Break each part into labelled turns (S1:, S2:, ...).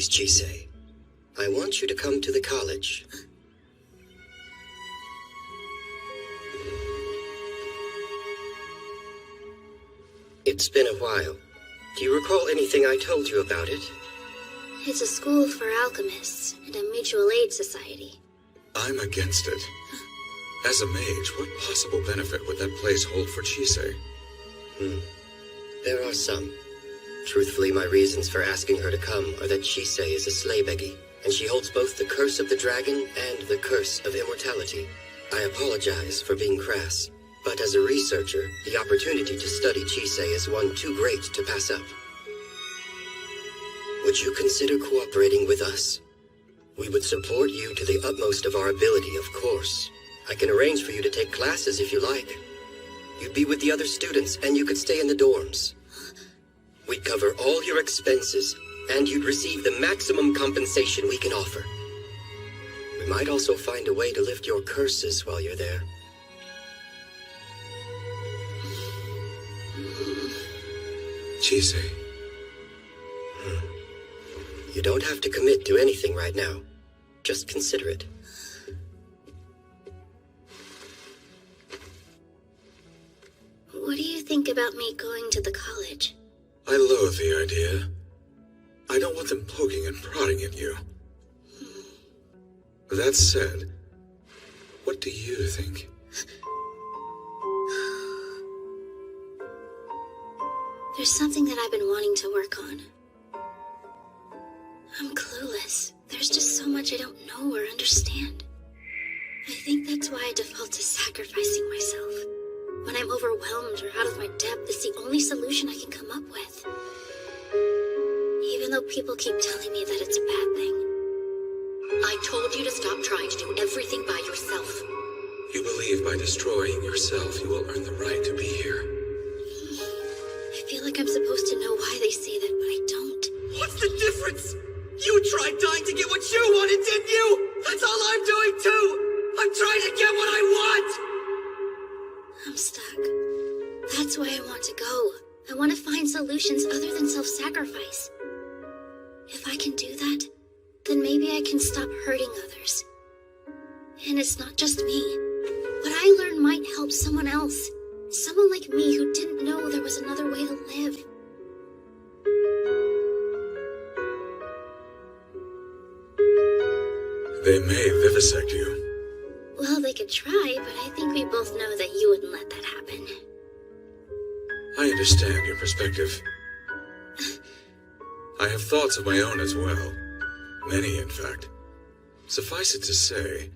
S1: please, Chisei. I want you to come to the college. It's been a while. Do you recall anything I told you about it?
S2: It's a school for alchemists and a mutual aid society.
S3: I'm against it. As a mage, what possible benefit would that place hold for Chisei?
S1: There are some. Truthfully, my reasons for asking her to come are that Chisei is a Slaybeggy, and she holds both the curse of the dragon and the curse of immortality. I apologize for being crass, but as a researcher, the opportunity to study Chisei is one too great to pass up. Would you consider cooperating with us? We would support you to the utmost of our ability, of course. I can arrange for you to take classes if you like. You'd be with the other students, and you could stay in the dorms. We'd cover all your expenses, and you'd receive the maximum compensation we can offer. We might also find a way to lift your curses while you're there.
S3: Chisei.
S1: You don't have to commit to anything right now. Just consider it.
S2: What do you think about me going to the college?
S3: I loathe the idea. I don't want them poking and prodding at you. That said, what do you think?
S2: There's something that I've been wanting to work on. I'm clueless. There's just so much I don't know or understand. I think that's why I default to sacrificing myself. When I'm overwhelmed or out of my depth, it's the only solution I can come up with. Even though people keep telling me that it's a bad thing.
S4: I told you to stop trying to do everything by yourself.
S3: You believe by destroying yourself, you will earn the right to be here.
S2: I feel like I'm supposed to know why they say that, but I don't.
S5: What's the difference? You tried dying to get what you wanted, didn't you? That's all I'm doing too! I'm trying to get what I want!
S2: I'm stuck. That's why I want to go. I want to find solutions other than self-sacrifice. If I can do that, then maybe I can stop hurting others. And it's not just me. What I learned might help someone else. Someone like me who didn't know there was another way to live.
S3: They may vivisect you.
S2: Well, they could try, but I think we both know that you wouldn't let that happen.
S3: I understand your perspective. I have thoughts of my own as well. Many, in fact. Suffice it to say,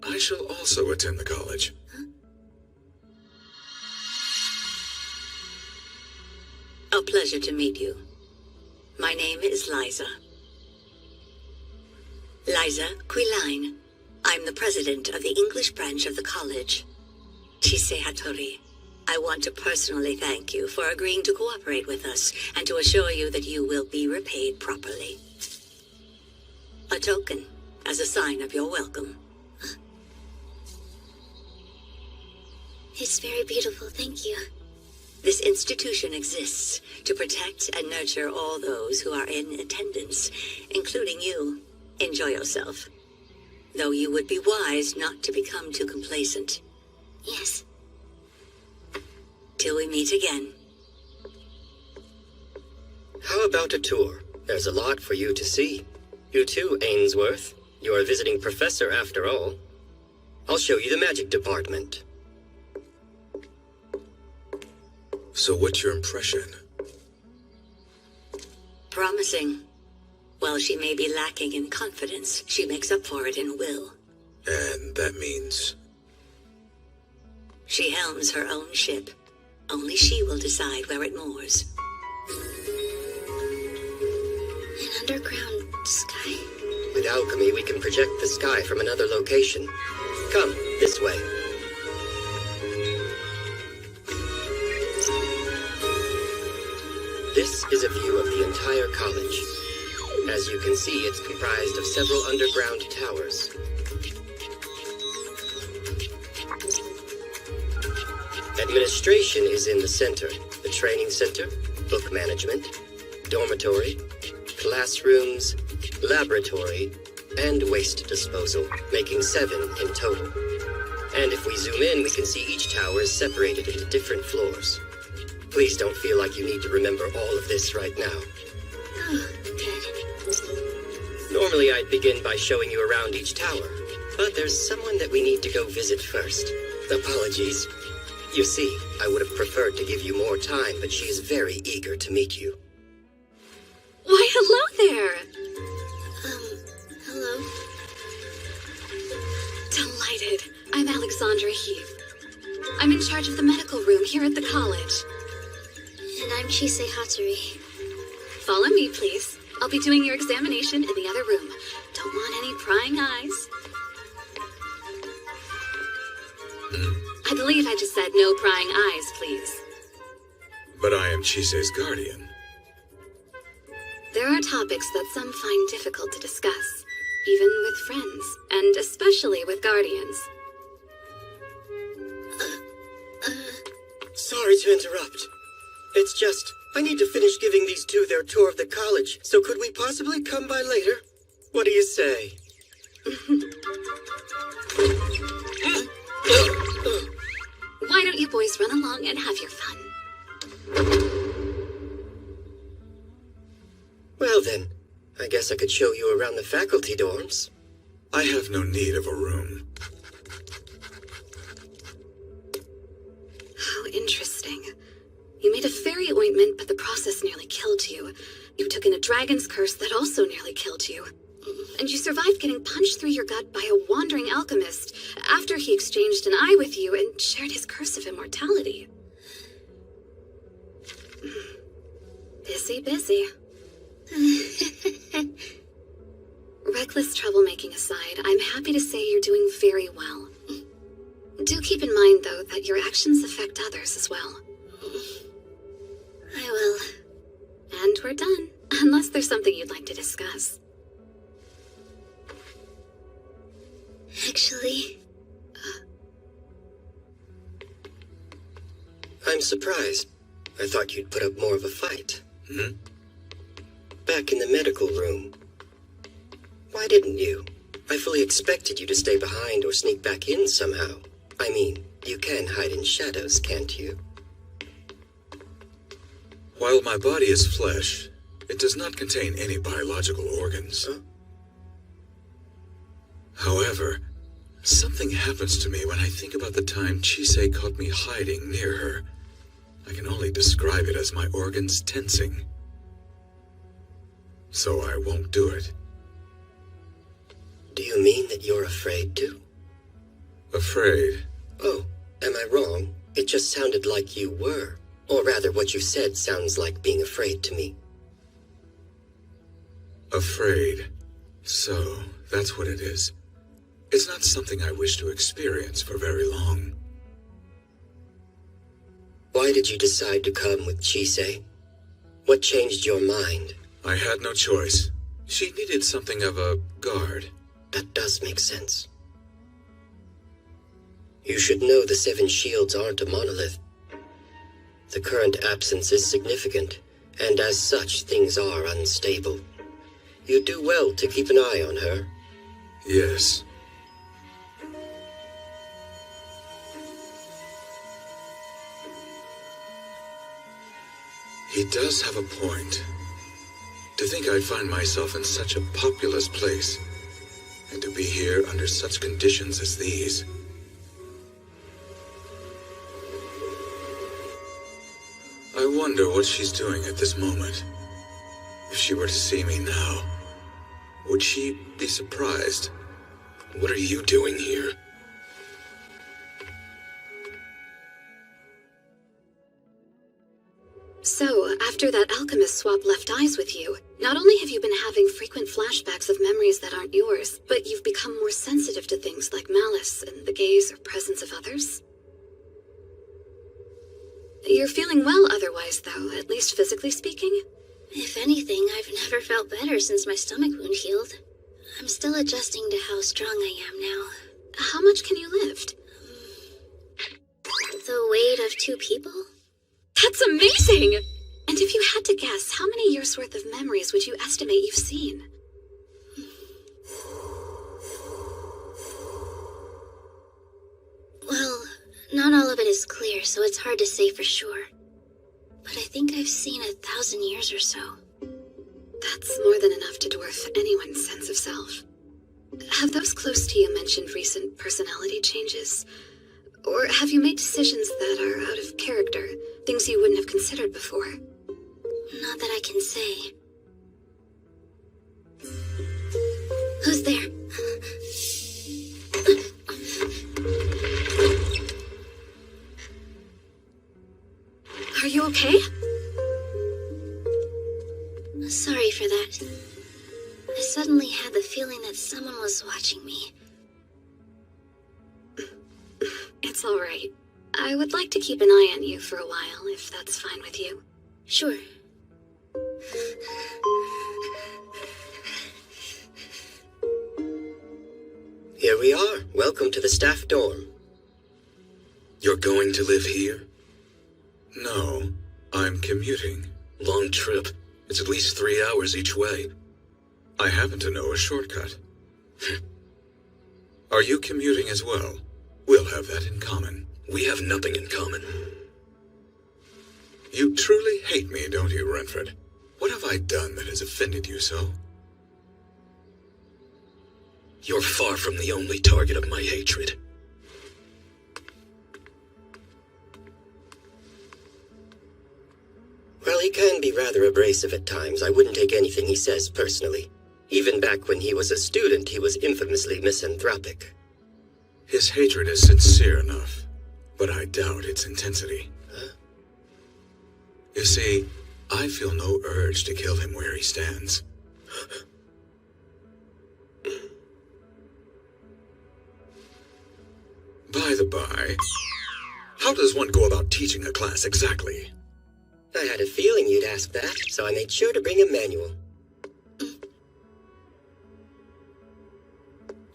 S3: I shall also attend the college.
S2: Huh?
S4: A pleasure to meet you. My name is Liza. Liza Quiline. I'm the president of the English branch of the college. Chisei Hattori, I want to personally thank you for agreeing to cooperate with us and to assure you that you will be repaid properly. A token, as a sign of your welcome.
S2: It's very beautiful, thank you.
S4: This institution exists to protect and nurture all those who are in attendance, including you. Enjoy yourself. Though you would be wise not to become too complacent.
S2: Yes.
S4: Till we meet again.
S1: How about a tour? There's a lot for you to see. You too, Ainsworth. You're a visiting professor after all. I'll show you the magic department.
S3: So what's your impression?
S4: Promising. While she may be lacking in confidence, she makes up for it in will.
S3: And that means?
S4: She helms her own ship. Only she will decide where it moors.
S2: An underground sky?
S1: With alchemy, we can project the sky from another location. Come, this way. This is a view of the entire college. As you can see, it's comprised of several underground towers. Administration is in the center. The training center, book management, dormitory, classrooms, laboratory, and waste disposal, making 7 in total. And if we zoom in, we can see each tower is separated into different floors. Please don't feel like you need to remember all of this right now.
S2: Oh, good.
S1: Normally I'd begin by showing you around each tower, but there's someone that we need to go visit first. Apologies. You see, I would have preferred to give you more time, but she is very eager to meet you.
S4: Why, hello there!
S2: Hello?
S4: Delighted. I'm Alexandra Heath. I'm in charge of the medical room here at the college.
S2: And I'm Chise Hatori.
S4: Follow me, please. I'll be doing your examination in the other room. Don't want any prying eyes. I believe I just said no prying eyes, please.
S3: But I am Chise's guardian.
S4: There are topics that some find difficult to discuss, even with friends, and especially with guardians.
S1: Sorry to interrupt. It's just, I need to finish giving these two their tour of the college, so could we possibly come by later? What do you say?
S4: Why don't you boys run along and have your fun?
S1: Well then, I guess I could show you around the faculty dorms.
S3: I have no need of a room.
S4: How interesting. You made a fairy ointment, but the process nearly killed you. You took in a dragon's curse that also nearly killed you. And you survived getting punched through your gut by a wandering alchemist after he exchanged an eye with you and shared his curse of immortality. Busy, busy. Reckless troublemaking aside, I'm happy to say you're doing very well. Do keep in mind, though, that your actions affect others as well.
S2: I will.
S4: And we're done, unless there's something you'd like to discuss.
S2: Actually,
S1: I'm surprised. I thought you'd put up more of a fight. Back in the medical room. Why didn't you? I fully expected you to stay behind or sneak back in somehow. I mean, you can hide in shadows, can't you?
S3: While my body is flesh, it does not contain any biological organs.
S1: Huh?
S3: However, something happens to me when I think about the time Chise caught me hiding near her. I can only describe it as my organs tensing. So I won't do it.
S1: Do you mean that you're afraid to?
S3: Afraid?
S1: Oh, am I wrong? It just sounded like you were. Or rather, what you said sounds like being afraid to me.
S3: Afraid. So, that's what it is. It's not something I wish to experience for very long.
S1: Why did you decide to come with Chise? What changed your mind?
S3: I had no choice. She needed something of a guard.
S1: That does make sense. You should know the 7 shields aren't a monolith. The current absence is significant, and as such, things are unstable. You do well to keep an eye on her.
S3: Yes. He does have a point. To think I'd find myself in such a populous place, and to be here under such conditions as these. I wonder what she's doing at this moment. If she were to see me now, would she be surprised? What are you doing here?
S4: So, after that alchemist swapped left eyes with you, not only have you been having frequent flashbacks of memories that aren't yours, but you've become more sensitive to things like malice and the gaze or presence of others? You're feeling well otherwise, though, at least physically speaking?
S2: if anything, I've never felt better since my stomach wound healed. I'm still adjusting to how strong I am now.
S4: How much can you lift?
S2: The weight of 2 people?
S4: That's amazing! And if you had to guess, how many years' worth of memories would you estimate you've seen?
S2: Not all of it is clear, so it's hard to say for sure. But I think I've seen 1,000 years or so.
S6: That's more than enough to dwarf anyone's sense of self. Have those close to you mentioned recent personality changes? Or have you made decisions that are out of character, things you wouldn't have considered before?
S2: Not that I can say. Who's there?
S6: Are you okay?
S2: Sorry for that. I suddenly had the feeling that someone was watching me.
S6: It's all right. I would like to keep an eye on you for a while, if that's fine with you.
S2: Sure.
S1: Here we are. Welcome to the staff dorm.
S3: You're going to live here? No, I'm commuting. Long trip. It's at least 3 hours each way. I happen to know a shortcut. Are you commuting as well? We'll have that in common. We have nothing in common. You truly hate me, don't you, Renfred? What have I done that has offended you so? You're far from the only target of my hatred.
S1: Well, he can be rather abrasive at times. I wouldn't take anything he says personally. Even back when he was a student, he was infamously misanthropic.
S3: His hatred is sincere enough, but I doubt its intensity. You see, I feel no urge to kill him where he stands. By the by, how does one go about teaching a class exactly?
S1: I had a feeling you'd ask that, so I made sure to bring a manual.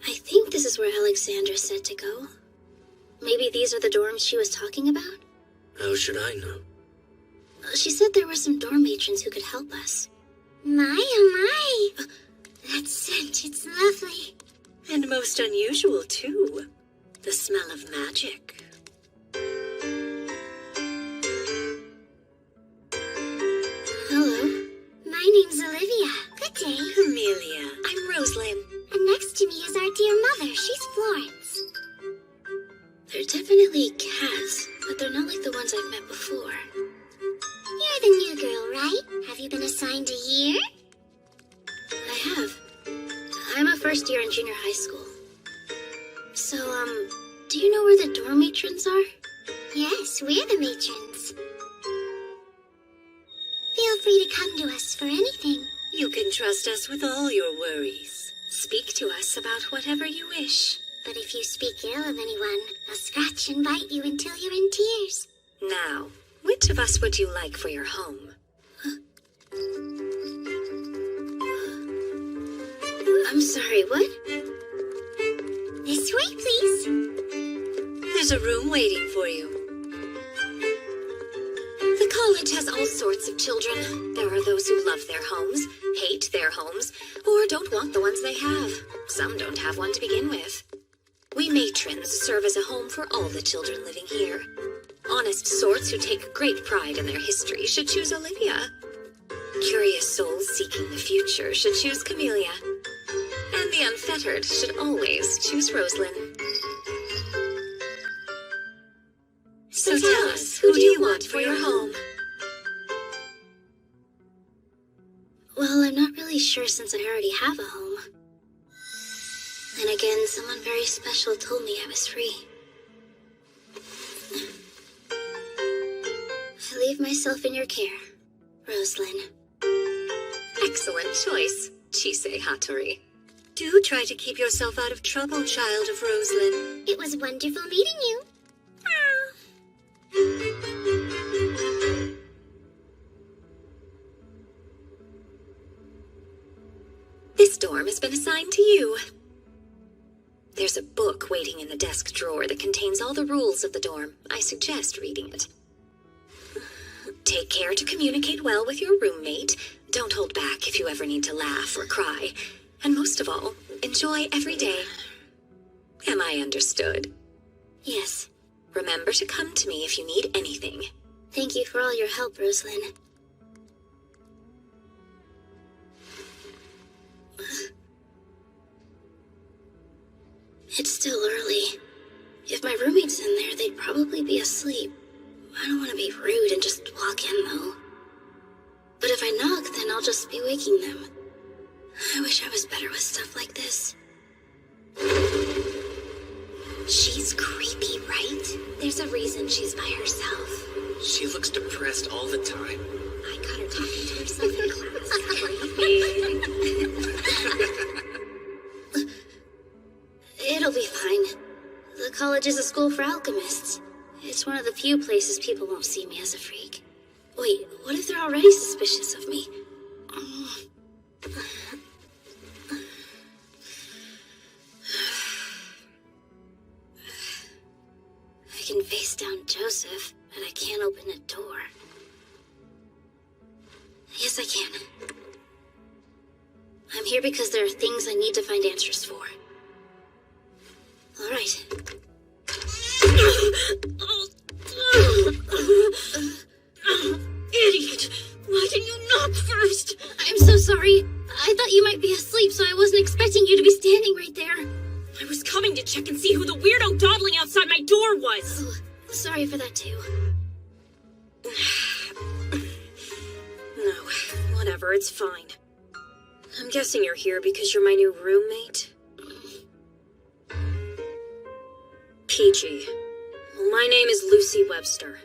S2: I think this is where Alexandra said to go. Maybe these are the dorms she was talking about?
S1: How should I know?
S2: She said there were some dorm matrons who could help us.
S7: My, oh my! That scent, it's lovely.
S4: And most unusual, too. The smell of magic.
S2: Hello.
S7: My name's Olivia. Good day.
S4: Amelia, I'm Rosalind.
S7: And next to me is our dear mother. She's Florence.
S2: They're definitely cats, but they're not like the ones I've met before.
S7: You're the new girl, right? Have you been assigned a year?
S2: I have. I'm a first year in junior high school. So, do you know where the dorm matrons are?
S7: Yes, we're the matrons. Feel free to come to us for anything.
S4: You can trust us with all your worries. Speak to us about whatever you wish.
S7: But if you speak ill of anyone, I'll scratch and bite you until you're in tears.
S4: Now, which of us would you like for your home?
S2: I'm sorry, what?
S7: This way, please.
S4: There's a room waiting for you. The college has all sorts of children. There are those who love their homes, hate their homes, or don't want the ones they have. Some don't have one to begin with. We matrons serve as a home for all the children living here. Honest sorts who take great pride in their history should choose Olivia. Curious souls seeking the future should choose Camellia. And the unfettered should always choose Rosalind. So tell us, who do you want for your home?
S2: Well, I'm not really sure since I already have a home. Then again, someone very special told me I was free. I leave myself in your care, Rosalind.
S4: Excellent choice, Chisei Hattori. Do try to keep yourself out of trouble, child of Rosalind.
S7: It was wonderful meeting you.
S4: This dorm has been assigned to you. There's a book waiting in the desk drawer that contains all the rules of the dorm. I suggest reading it. Take care to communicate well with your roommate. Don't hold back if you ever need to laugh or cry. And most of all, enjoy every day. Am I understood?
S2: Yes.
S4: Remember to come to me if you need anything.
S2: Thank you for all your help, Rosalind. It's still early. If my roommate's in there, they'd probably be asleep. I don't want to be rude and just walk in, though. But if I knock, then I'll just be waking them. I wish I was better with stuff like this.
S7: She's creepy, right? There's a reason she's by herself.
S5: She looks depressed all the time.
S7: I caught her talking to herself in class.
S2: It'll be fine. The college is a school for alchemists. It's one of the few places people won't see me as a freak. Wait, what if they're already suspicious of me? I can face down Joseph, but I can't open a door. Yes, I can. I'm here because there are things I need to find answers for. All right.
S8: Idiot! Why didn't you knock first?
S2: I'm so sorry. I thought you might be asleep, so I wasn't expecting you to be standing right there.
S8: I was coming to check and see who the weirdo dawdling outside my door was.
S2: Oh, sorry for that, too.
S8: No, whatever, it's fine. I'm guessing you're here because you're my new roommate? Peachy. Well, my name is Lucy Webster.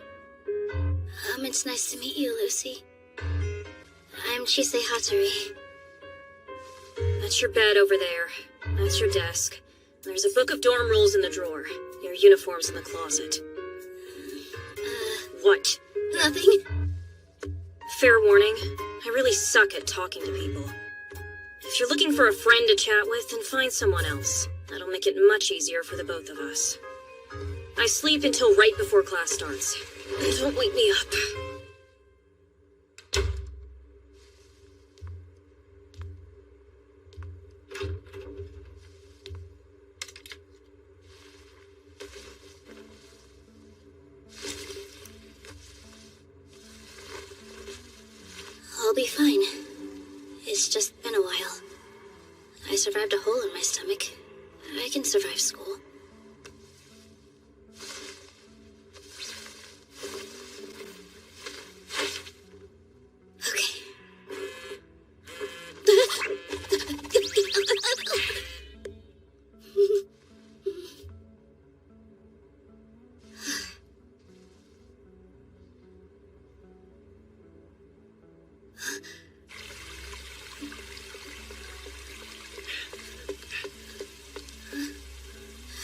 S2: It's nice to meet you, Lucy. I'm Chisei Hattori.
S8: That's your bed over there. That's your desk. There's a book of dorm rules in the drawer. Your uniform's in the closet. What?
S2: Nothing.
S8: Fair warning, I really suck at talking to people. If you're looking for a friend to chat with, then find someone else. That'll make it much easier for the both of us. I sleep until right before class starts. Don't wake me up.
S2: I'll be fine. It's just been a while. I survived a hole in my stomach. I can survive school. Okay.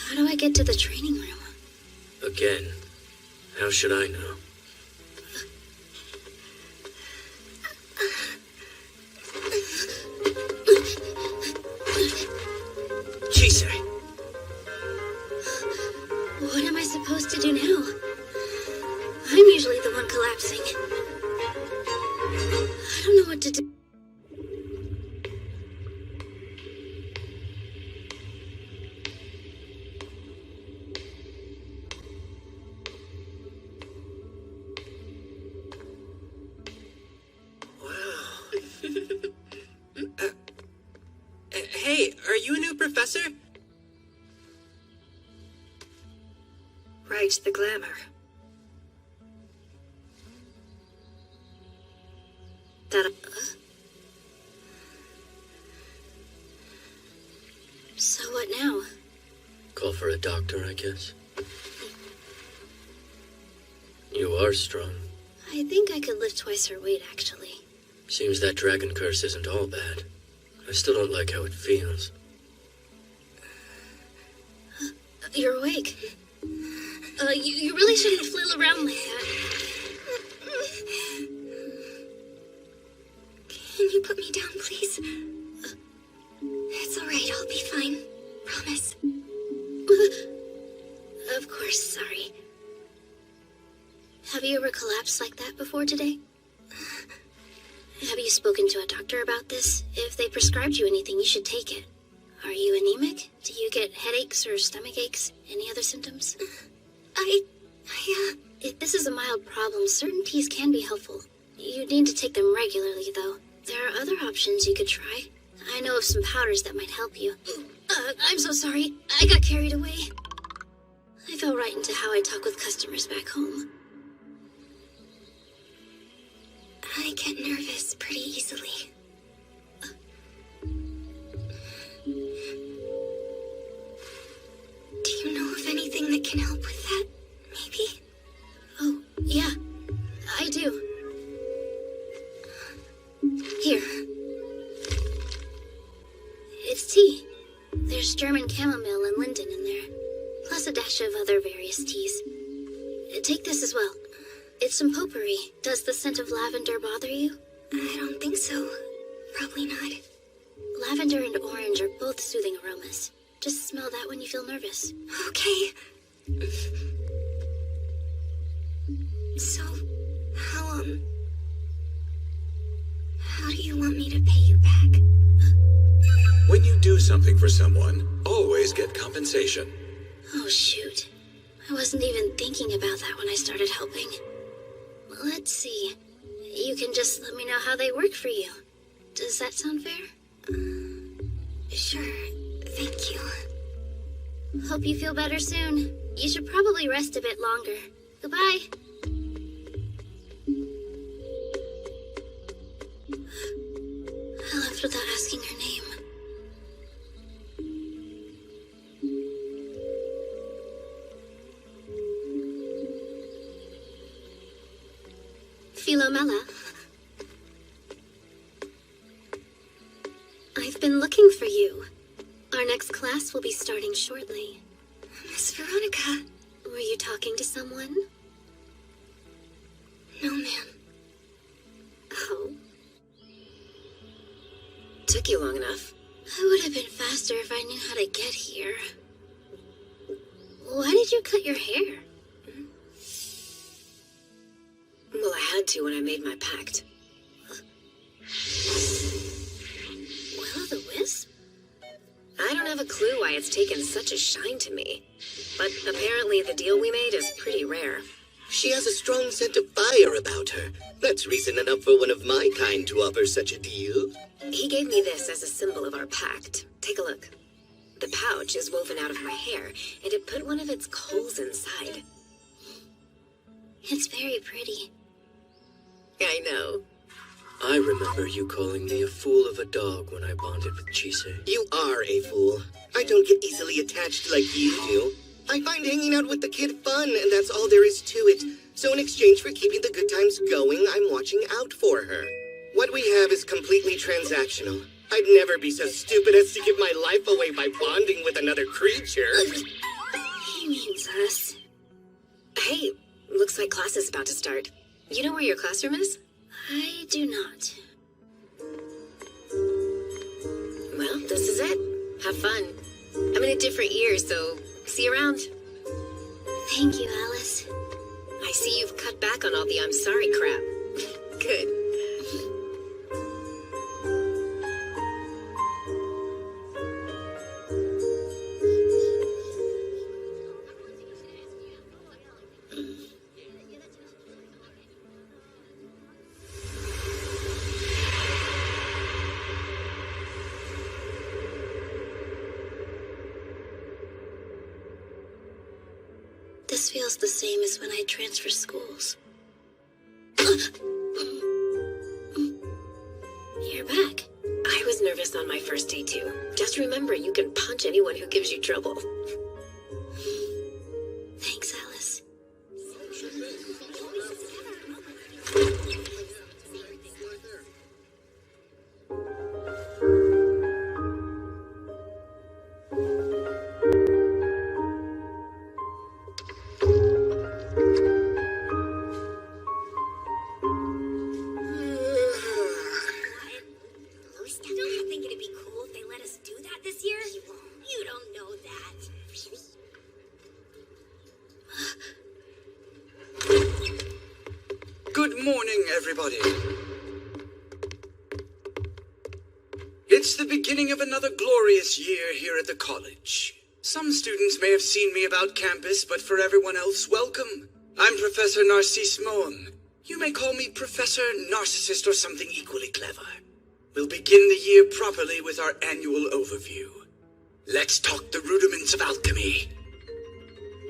S2: How do I get to the training room?
S1: Again, how should I know?
S5: Chisei!
S2: What am I supposed to do now? I'm usually the one collapsing. I don't know what to do.
S5: Hey, are you a new professor?
S8: Right, the glamour. That...
S2: So what now?
S1: Call for a doctor, I guess. You are strong.
S2: I think I could lift twice her weight, actually.
S1: Seems that dragon curse isn't all bad. I still don't like how it feels.
S2: You're awake. You really shouldn't flail around like that.
S7: Can you put me down, please? It's alright, I'll be fine. Promise.
S2: Of course, sorry. Have you ever collapsed like that before today? Have you spoken to a doctor about this? If they prescribed you anything, you should take it. Are you anemic? Do you get headaches or stomach aches? Any other symptoms? If this is a mild problem, certain teas can be helpful. You need to take them regularly, though. There are other options you could try. I know of some powders that might help you. I'm so sorry. I got carried away. I fell right into how I talk with customers back home.
S7: I get nervous pretty easily. Do you know of anything that can help with that? Maybe?
S2: Oh, yeah. I do. Here. It's tea. There's German chamomile and linden in there, plus a dash of other various teas. Take this as well. It's some potpourri. Does the scent of lavender bother you?
S7: I don't think so. Probably not.
S2: Lavender and orange are both soothing aromas. Just smell that when you feel nervous.
S7: Okay. So, how do you want me to pay you back?
S3: When you do something for someone, always get compensation.
S2: Oh, shoot. I wasn't even thinking about that when I started helping. Let's see. You can just let me know how they work for you. Does that sound fair?
S7: Sure. Thank you.
S2: Hope you feel better soon. You should probably rest a bit longer. Goodbye. I left without asking her name. Philomela. I've been looking for you. Our next class will be starting shortly.
S7: Miss Veronica.
S2: Were you talking to someone?
S7: No, ma'am.
S2: Oh.
S8: Took you long enough.
S2: I would have been faster if I knew how to get here. Why did you cut your hair?
S8: Well, I had to when I made my pact.
S2: Will-o'-the-wisp?
S8: I don't have a clue why it's taken such a shine to me. But apparently the deal we made is pretty rare.
S5: She has a strong scent of fire about her. That's reason enough for one of my kind to offer such a deal.
S8: He gave me this as a symbol of our pact. Take a look. The pouch is woven out of my hair, and it put one of its coals inside.
S2: It's very pretty.
S8: I know.
S1: I remember you calling me a fool of a dog when I bonded with Chise.
S5: You are a fool. I don't get easily attached like you do. I find hanging out with the kid fun, and that's all there is to it. So in exchange for keeping the good times going, I'm watching out for her. What we have is completely transactional. I'd never be so stupid as to give my life away by bonding with another creature.
S2: He means us.
S8: Hey, looks like class is about to start. You know where your classroom is?
S2: I do not.
S8: Well, this is it. Have fun. I'm in a different year, so see you around.
S2: Thank you, Alice.
S8: I see you've cut back on all the I'm sorry crap. Good.
S2: This feels the same as when I transfer schools. You're back.
S8: I was nervous on my first day, too. Just remember, you can punch anyone who gives you trouble.
S2: Thanks, Alice.
S7: Don't you think it'd be cool if they let us do that this year? You don't know that.
S9: Good morning, everybody. It's the beginning of another glorious year here at the college. Some students may have seen me about campus, but for everyone else, welcome. I'm Professor Narcisse Moum. You may call me Professor Narcissist or something equally clever. We'll begin the year properly with our annual overview. Let's talk the rudiments of alchemy.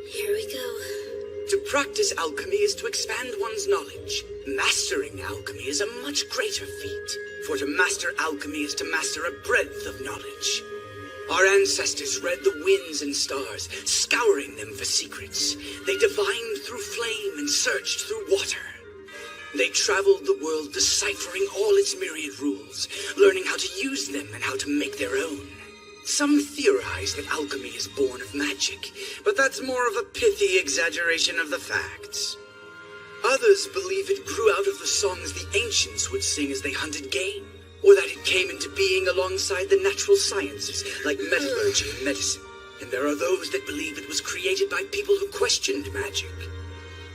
S2: Here we go.
S9: To practice alchemy is to expand one's knowledge. Mastering alchemy is a much greater feat, for to master alchemy is to master a breadth of knowledge. Our ancestors read the winds and stars, scouring them for secrets. They divined through flame and searched through water. They traveled the world deciphering all its myriad rules, learning how to use them and how to make their own. Some theorize that alchemy is born of magic, but that's more of a pithy exaggeration of the facts. Others believe it grew out of the songs the ancients would sing as they hunted game, or that it came into being alongside the natural sciences like metallurgy and medicine. And there are those that believe it was created by people who questioned magic.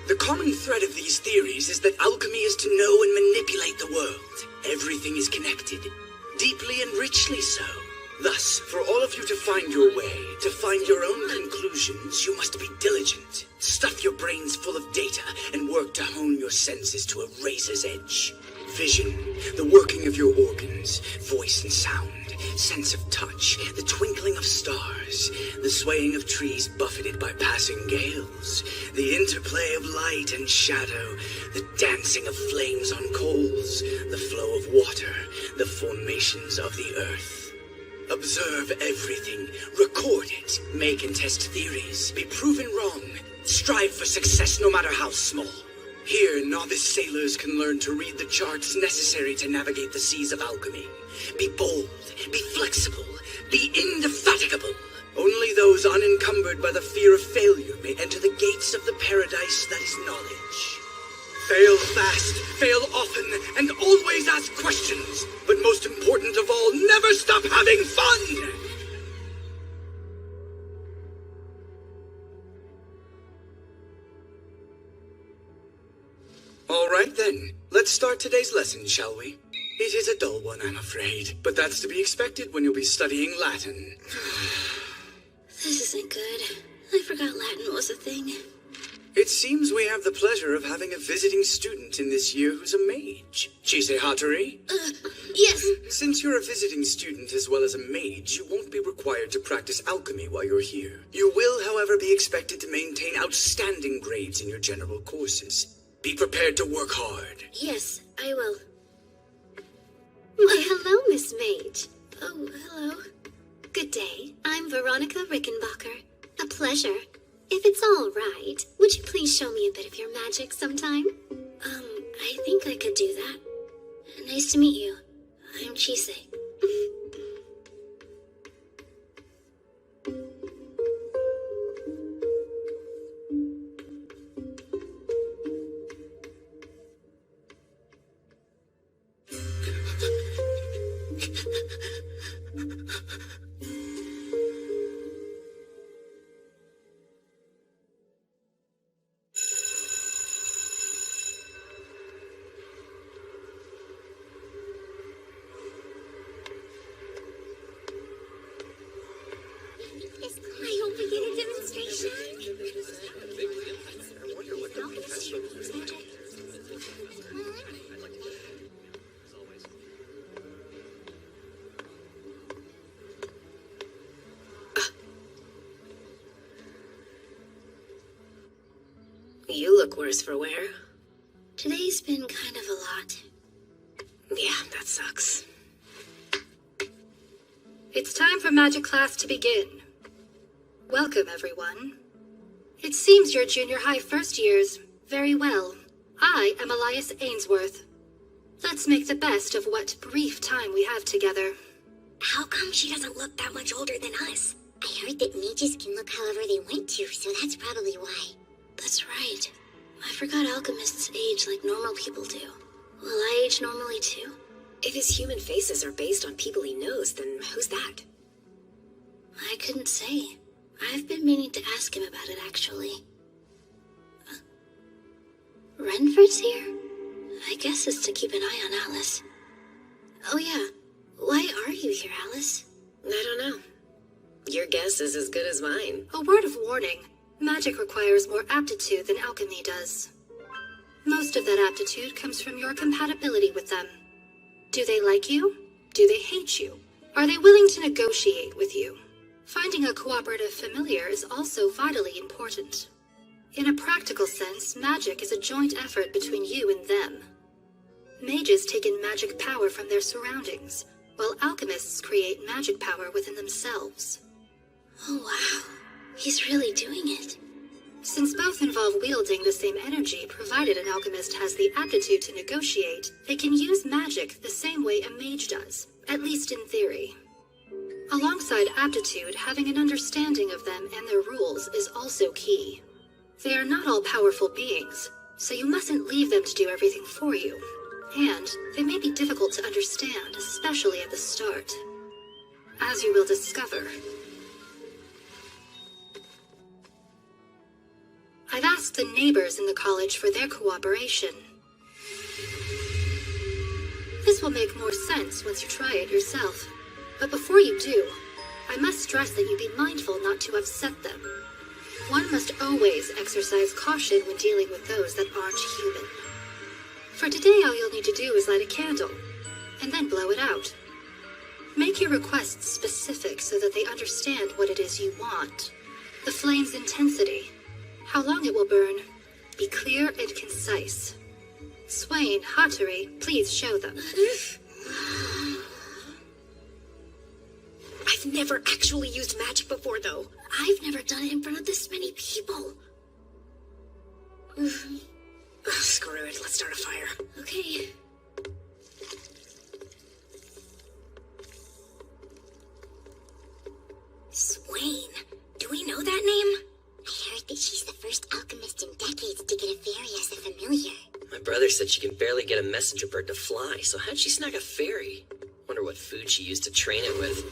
S9: The common thread of these theories is that alchemy is to know and manipulate the world. Everything is connected, deeply and richly so. Thus, for all of you to find your way, to find your own conclusions, you must be diligent. Stuff your brains full of data and work to hone your senses to a razor's edge. Vision, the working of your organs, voice and sound, sense of touch, the twinkling of stars, the swaying of trees buffeted by passing gales, the interplay of light and shadow, the dancing of flames on coals, the flow of water, the formations of the earth. Observe everything, record it, make and test theories, be proven wrong, strive for success no matter how small. Here, novice sailors can learn to read the charts necessary to navigate the seas of alchemy. Be bold, be flexible, be indefatigable. Only those unencumbered by the fear of failure may enter the gates of the paradise that is knowledge. Fail fast, fail often, and always ask questions. But most important of all, never stop having fun! All right then, let's start today's lesson, shall we? It is a dull one, I'm afraid, but that's to be expected when you'll be studying Latin.
S2: This isn't good. I forgot Latin was a thing.
S9: It seems we have the pleasure of having a visiting student in this year who's a mage. Chise Hattori?
S2: Yes.
S9: Since you're a visiting student as well as a mage, you won't be required to practice alchemy while you're here. You will, however, be expected to maintain outstanding grades in your general courses. Be prepared to work hard.
S2: Yes, I will.
S6: Why, hello, Miss Mage.
S2: Oh, hello.
S6: Good day. I'm Veronica Rickenbacker. A pleasure. If it's all right, would you please show me a bit of your magic sometime?
S2: I think I could do that. Nice to meet you. I'm Chise.
S7: I hope we get a demonstration.
S8: You look worse for wear.
S2: Today's been kind of a lot.
S8: Yeah, that sucks.
S6: It's time for magic class to begin. Welcome, everyone. It seems your junior high first years very well. I am Elias Ainsworth. Let's make the best of what brief time we have together.
S7: How come she doesn't look that much older than us? I heard that mages can look however they want to, so that's probably why.
S2: That's right. I forgot alchemists age like normal people do. Will I age normally too?
S8: If his human faces are based on people he knows, then who's that?
S2: I couldn't say. I've been meaning to ask him about it, actually. Renford's here? I guess it's to keep an eye on Alice. Oh yeah, why are you here, Alice?
S8: I don't know.
S10: Your guess is as good as mine.
S6: A word of warning. Magic requires more aptitude than alchemy does. Most of that aptitude comes from your compatibility with them. Do they like you? Do they hate you? Are they willing to negotiate with you? Finding a cooperative familiar is also vitally important. In a practical sense, magic is a joint effort between you and them. Mages take in magic power from their surroundings, while alchemists create magic power within themselves.
S2: Oh wow, he's really doing it.
S6: Since both involve wielding the same energy, provided an alchemist has the aptitude to negotiate, they can use magic the same way a mage does, at least in theory. Alongside aptitude, having an understanding of them and their rules is also key. They are not all powerful beings, so you mustn't leave them to do everything for you. And they may be difficult to understand, especially at the start. As you will discover. I've asked the neighbors in the college for their cooperation. This will make more sense once you try it yourself. But before you do, I must stress that you be mindful not to upset them. One must always exercise caution when dealing with those that aren't human. For today, all you'll need to do is light a candle, and then blow it out. Make your requests specific so that they understand what it is you want. The flame's intensity, how long it will burn. Be clear and concise. Swain, Hattori, please show them.
S10: I've never actually used magic before, though.
S2: I've never done it in front of this many people.
S10: Ugh, screw it, let's start a fire.
S2: Okay.
S7: Swain. Do we know that name? I heard that she's the first alchemist in decades to get a fairy as a familiar.
S11: My brother said she can barely get a messenger bird to fly, so how'd she snag a fairy? Wonder what food she used to train it with.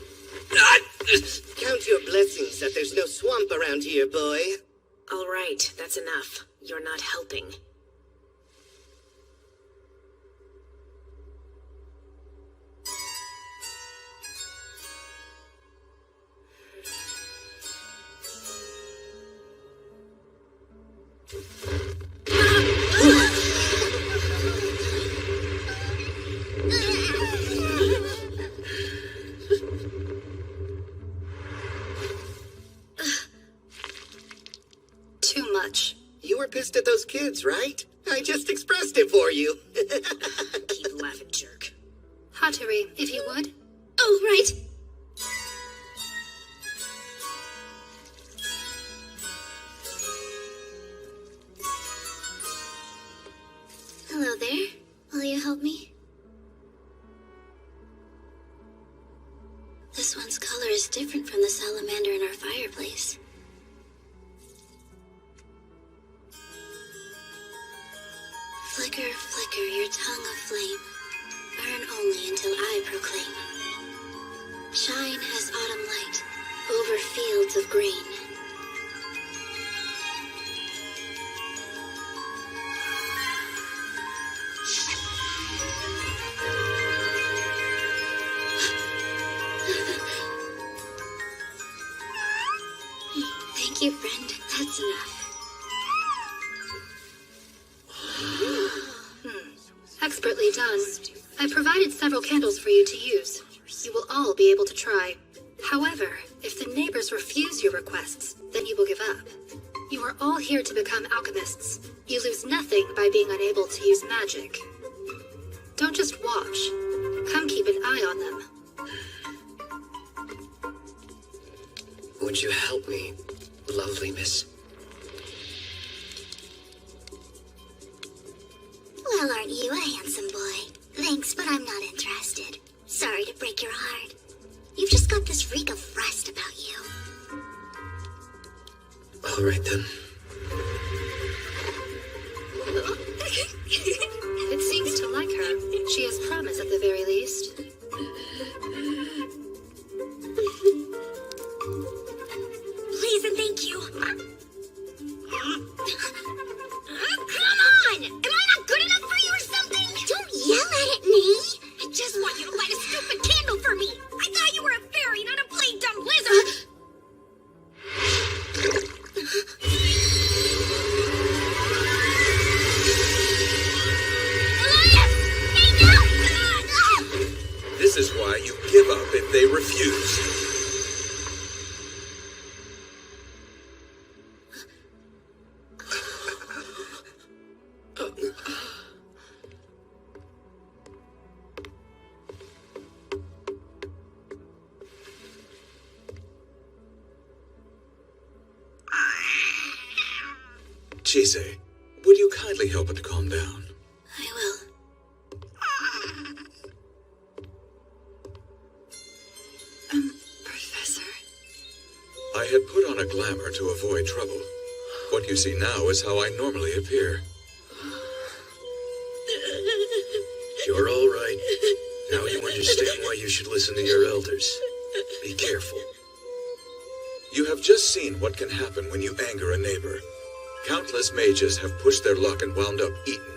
S5: Count your blessings that there's no swamp around here, boy.
S10: All right, that's enough. You're not helping.
S6: Too much.
S5: You were pissed at those kids, right? I just expressed it for you.
S10: Keep laughing, jerk.
S6: Hattori, if you would.
S2: Oh, right. Hello there. Will you help me? This one's color is different from the salamander in our fireplace. Flicker, flicker, your tongue of flame. Burn only until I proclaim. Shine as autumn light over fields of green. Thank you, friend. That's enough.
S6: Expertly done. I provided several candles for you to use. You will all be able to try. However, if the neighbors refuse your requests, then you will give up. You are all here to become alchemists. You lose nothing by being unable to use magic. Don't just watch. Come keep an eye on them.
S1: Would you help me, lovely miss?
S7: Well, aren't you a handsome boy? Thanks, but I'm not interested. Sorry to break your heart. You've just got this reek of rust about you.
S1: All right, then.
S6: It seems to like her. She has promise at the very least.
S7: Please and thank you. Come on! Am I not good enough for you or something? Don't yell at me! I just want you to light a stupid candle for me! I thought you were a fairy, not a plain dumb lizard!
S3: This is why you give up if they refuse. Chise, would you kindly help it to calm down?
S2: I will.
S6: Professor?
S3: I had put on a glamour to avoid trouble. What you see now is how I normally appear.
S12: You're all right. Now you understand why you should listen to your elders. Be careful.
S3: You have just seen what can happen when you anger a neighbor. Countless mages have pushed their luck and wound up eaten.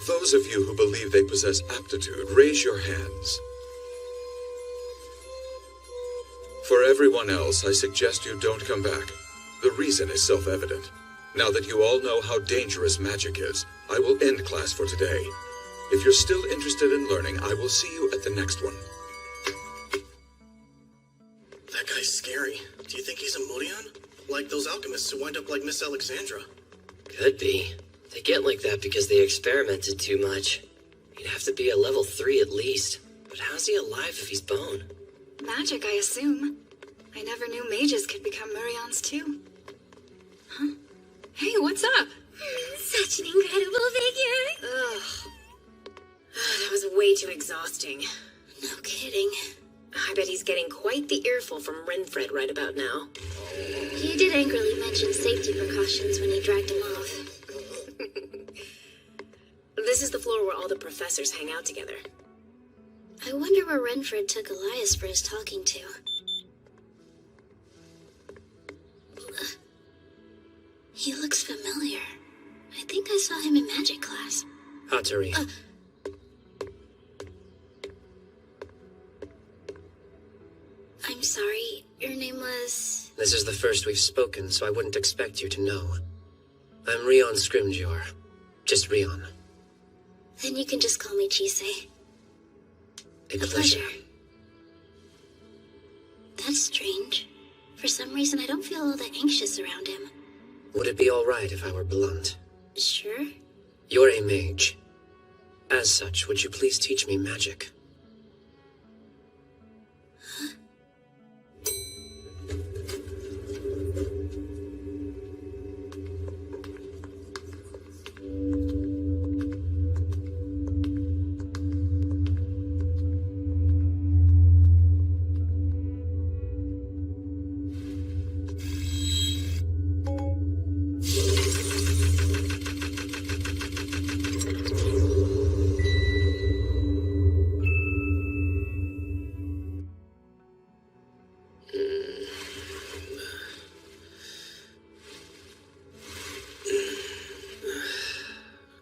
S3: Those of you who believe they possess aptitude, raise your hands. For everyone else, I suggest you don't come back. The reason is self-evident. Now that you all know how dangerous magic is, I will end class for today. If you're still interested in learning, I will see you at the next one.
S12: That guy's scary. Do you think he's a Morion? Like those alchemists who wind up like Miss Alexandra.
S11: Could be. They get like that because they experimented too much. He'd have to be a level 3 at least. But how's he alive if he's bone?
S6: Magic, I assume. I never knew mages could become Murions too. Huh? Hey, what's up?
S7: Such an incredible figure.
S10: Ugh. That was way too exhausting.
S2: No kidding.
S10: I bet he's getting quite the earful from Renfred right about now.
S2: He did angrily mention safety precautions when he dragged him off.
S10: This is the floor where all the professors hang out together.
S2: I wonder where Renfred took Elias for his talking to. He looks familiar. I think I saw him in magic class.
S11: Hattori.
S2: I'm sorry, your name was...
S11: This is the first we've spoken, so I wouldn't expect you to know. I'm Rion Scrimgeour. Just Rion.
S2: Then you can just call me Chise.
S11: A pleasure.
S2: That's strange. For some reason, I don't feel all that anxious around him.
S11: Would it be alright if I were blunt?
S2: Sure.
S11: You're a mage. As such, would you please teach me magic?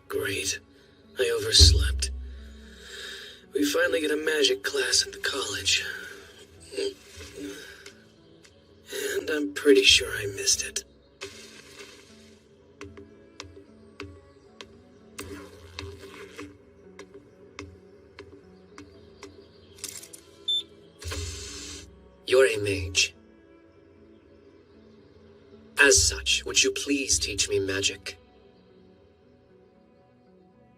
S12: Great. I overslept. We finally get a magic class at the college. And I'm pretty sure I missed it.
S11: You're a mage. As such, would you please teach me magic?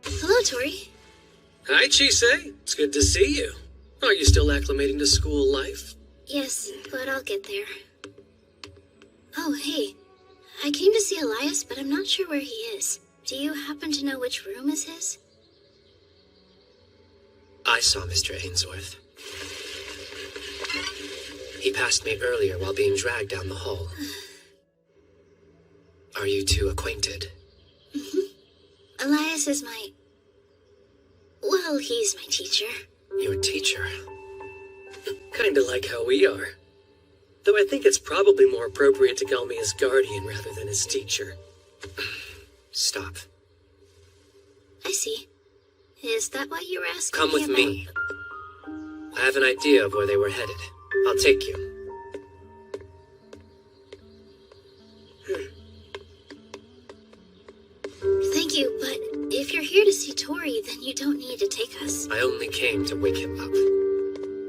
S2: Hello, Tori.
S12: Hi, Chise. It's good to see you. Are you still acclimating to school life?
S2: Yes, but I'll get there. Oh, hey. I came to see Elias, but I'm not sure where he is. Do you happen to know which room is his?
S11: I saw Mr. Ainsworth. He passed me earlier while being dragged down the hall. Are you two acquainted?
S2: Mm-hmm. Elias is my... Well, he's my teacher.
S11: Your teacher?
S12: Kinda like how we are. Though I think it's probably more appropriate to call me his guardian rather than his teacher.
S11: Stop.
S2: I see. Is that why you were asking
S11: Come with
S2: about...
S11: me. I have an idea of where they were headed. I'll take you.
S2: Thank you, but If you're here to see Tori, then you don't need to take us.
S12: I only came to wake him up.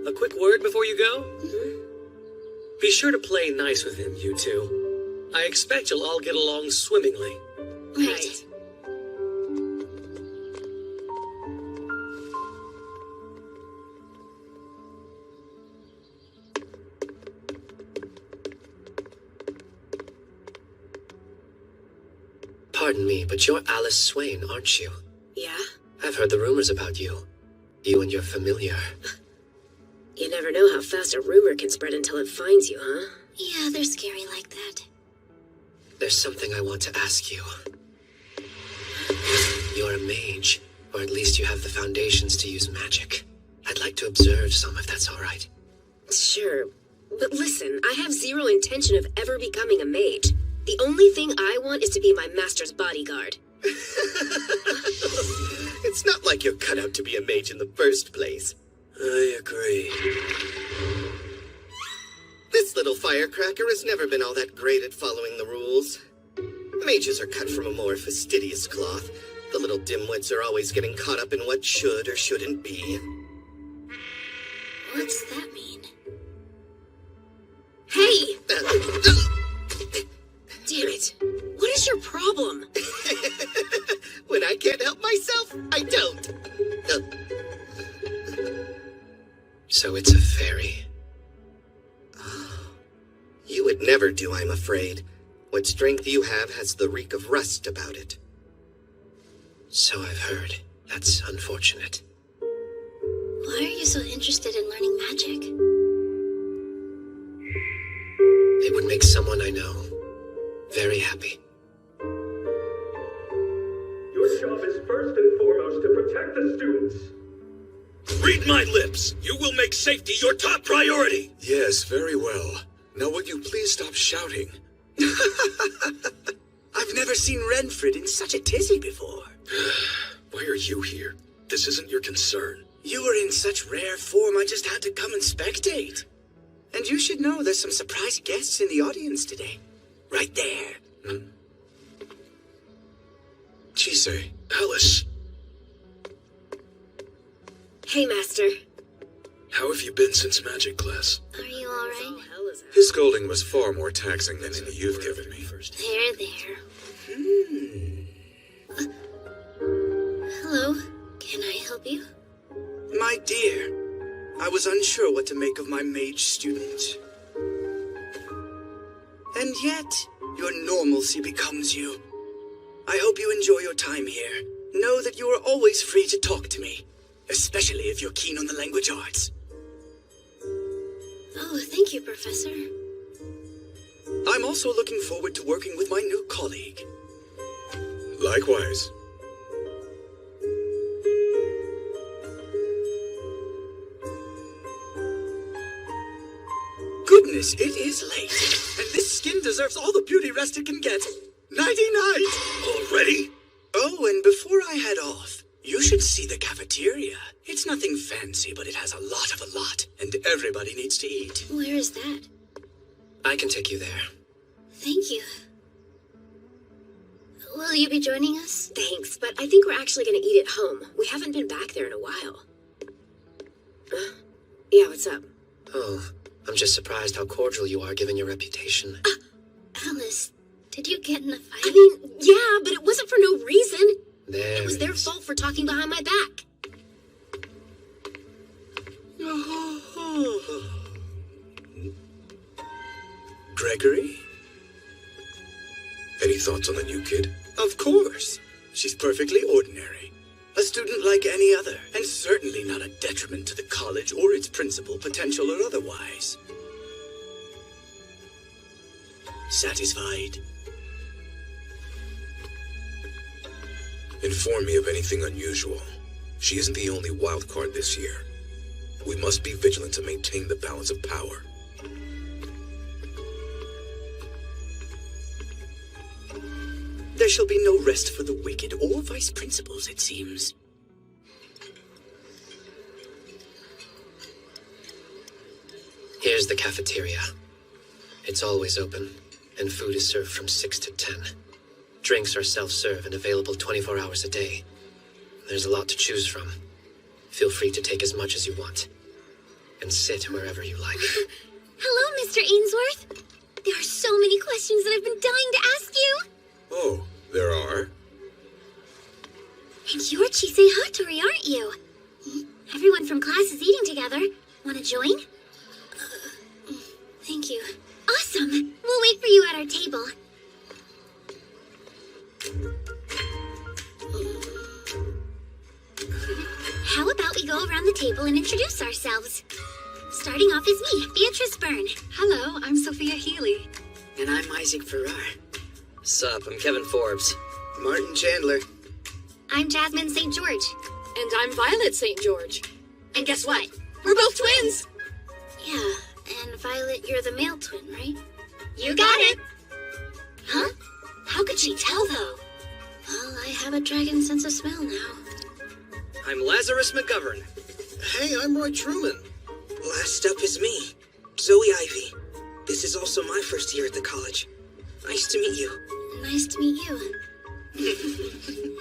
S12: A quick word before you go? Be sure to play nice with him, you two. I expect you'll all get along swimmingly.
S2: Right.
S11: Pardon me, but you're Alice Swain, aren't you?
S8: Yeah?
S11: I've heard the rumors about you. You and your familiar.
S8: You never know how fast a rumor can spread until it finds you, huh?
S2: Yeah, they're scary like that.
S11: There's something I want to ask you. You're a mage, or at least you have the foundations to use magic. I'd like to observe some, if that's all right.
S8: Sure. But listen, I have zero intention of ever becoming a mage. The only thing I want is to be my master's bodyguard.
S5: It's not like you're cut out to be a mage in the first place.
S11: I agree.
S5: This little firecracker has never been all that great at following the rules. Mages are cut from a more fastidious cloth. The little dimwits are always getting caught up in what should or shouldn't be.
S2: What's that mean?
S8: Hey! Damn it. What is your problem?
S5: When I can't help myself, I don't.
S11: So it's a fairy.
S5: You would never do, I'm afraid. What strength you have has the reek of rust about it.
S11: So I've heard. That's unfortunate.
S2: Why are you so interested in learning magic?
S11: It would make someone I know very happy.
S13: Your job is first and foremost to protect the students.
S3: Read my lips! You will make safety your top priority! Yes, very well. Now would you please stop shouting?
S9: I've never seen Renfred in such a tizzy before.
S3: Why are you here? This isn't your concern.
S9: You were in such rare form, I just had to come and spectate. And you should know there's some surprise guests in the audience today. Right there.
S3: Chise, Alice,
S8: Hey, Master.
S3: how have you been since magic class?
S2: Are you alright?
S3: His scolding was far more taxing than any you've given me.
S2: There. Hello, can I help you?
S9: My dear, I was unsure what to make of my mage student. And yet, your normalcy becomes you. I hope you enjoy your time here. Know that you are always free to talk to me, especially if you're keen on the language arts.
S2: Oh, thank you, Professor.
S9: I'm also looking forward to working with my new colleague.
S3: Likewise.
S9: Goodness, it is late, and this skin deserves all the beauty rest it can get. Nighty-night!
S3: Already?
S9: Oh, and before I head off, you should see the cafeteria. It's nothing fancy, but it has a lot, and everybody needs to eat.
S2: Where is that?
S11: I can take you there.
S2: Thank you. Will you be joining us?
S8: Thanks, but I think we're actually going to eat at home. We haven't been back there in a while. Yeah, what's up?
S11: Oh, I'm just surprised how cordial you are given your reputation.
S2: Alice, did you get in a fight?
S8: I mean, yeah, but it wasn't for no reason.
S11: There
S8: It was their fault for talking behind my back.
S9: Gregory?
S3: Any thoughts on the new kid?
S9: Of course. She's perfectly ordinary. A student like any other, and certainly not a detriment to the college or its principal, potential or otherwise. Satisfied?
S3: Inform me of anything unusual. She isn't the only wild card this year. We must be vigilant to maintain the balance of power.
S9: There shall be no rest for the wicked or vice principals, it seems.
S11: Here's the cafeteria. It's always open, and food is served from 6 to 10. Drinks are self-serve and available 24 hours a day. There's a lot to choose from. Feel free to take as much as you want. And sit wherever you like.
S2: Hello, Mr. Ainsworth. There are so many questions that I've been dying to ask you.
S3: Oh, there are?
S2: And you're Chisei Hattori, aren't you? Everyone from class is eating together. Want to join? Thank you. Awesome. We'll wait for you at our table. How about we go around the table and introduce ourselves? Starting off is me, Beatrice Byrne.
S6: Hello, I'm Sophia Healy.
S10: And I'm Isaac Farrar.
S11: Sup, I'm Kevin Forbes.
S5: Martin Chandler.
S2: I'm Jasmine St. George.
S8: And I'm Violet St. George.
S2: And guess what?
S8: We're both twins!
S2: Yeah, and Violet, you're the male twin, right?
S8: You got it!
S2: Huh? How could she tell, though? Well, I have a dragon sense of smell now.
S12: I'm Lazarus McGovern.
S9: Hey, I'm Roy Truman. Last up is me, Zoe Ivy. This is also my first year at the college. Nice to meet you.
S2: Nice to meet you.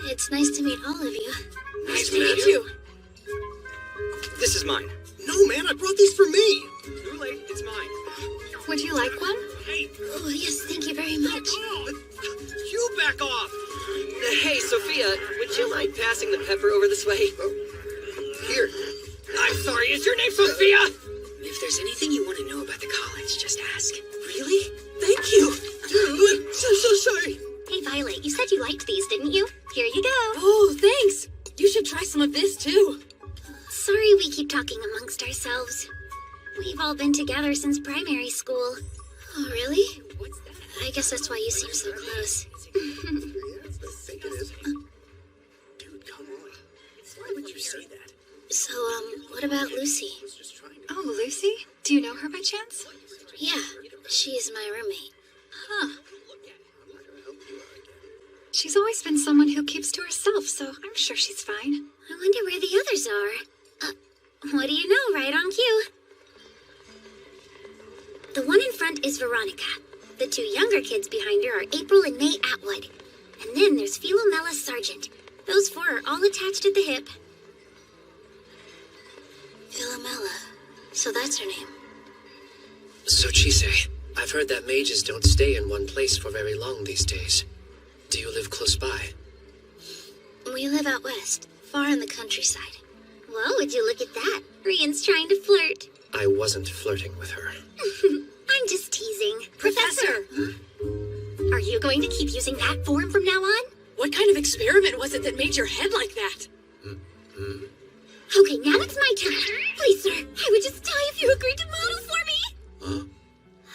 S2: It's nice to meet all of you.
S12: Nice to meet you. This is mine.
S9: No, man, I brought these for me.
S12: Too late, it's mine.
S6: Would you like one?
S12: Hey,
S2: Oh, yes, thank you very much.
S12: you back off! Hey, Sophia, would you mind passing the pepper over this way?
S9: Here.
S12: I'm sorry, is your name Sophia?
S10: If there's anything you want to know about the college, just ask.
S9: Really? Thank you. I'm so sorry.
S2: Hey, Violet, you said you liked these, didn't you? Here you go.
S8: Oh, thanks! You should try some of this, too.
S2: Sorry we keep talking amongst ourselves. We've all been together since primary school. Oh, really? I guess that's why you seem so close.
S9: Dude, come on. Why would you say that?
S2: So, what about Lucy?
S6: Oh, Lucy? Do you know her by chance?
S2: Yeah, she's my roommate.
S6: Huh. She's always been someone who keeps to herself, so I'm sure she's fine.
S2: I wonder where the others are. What do you know, right on cue. The one in front is Veronica. The two younger kids behind her are April and May Atwood. And then there's Philomela Sargent. Those four are all attached at the hip. Philomela. So that's her name.
S11: So, Chisei, I've heard that mages don't stay in one place for very long these days. Do you live close by?
S2: We live out west, far in the countryside. Well, would you look at that? Rian's trying to flirt.
S11: I wasn't flirting with her.
S2: I'm just teasing. Professor! Are you going to keep using that form from now on?
S8: What kind of experiment was it that made your head like that?
S2: Okay, now it's my turn. Please, sir, I would just die if you agreed to model for me.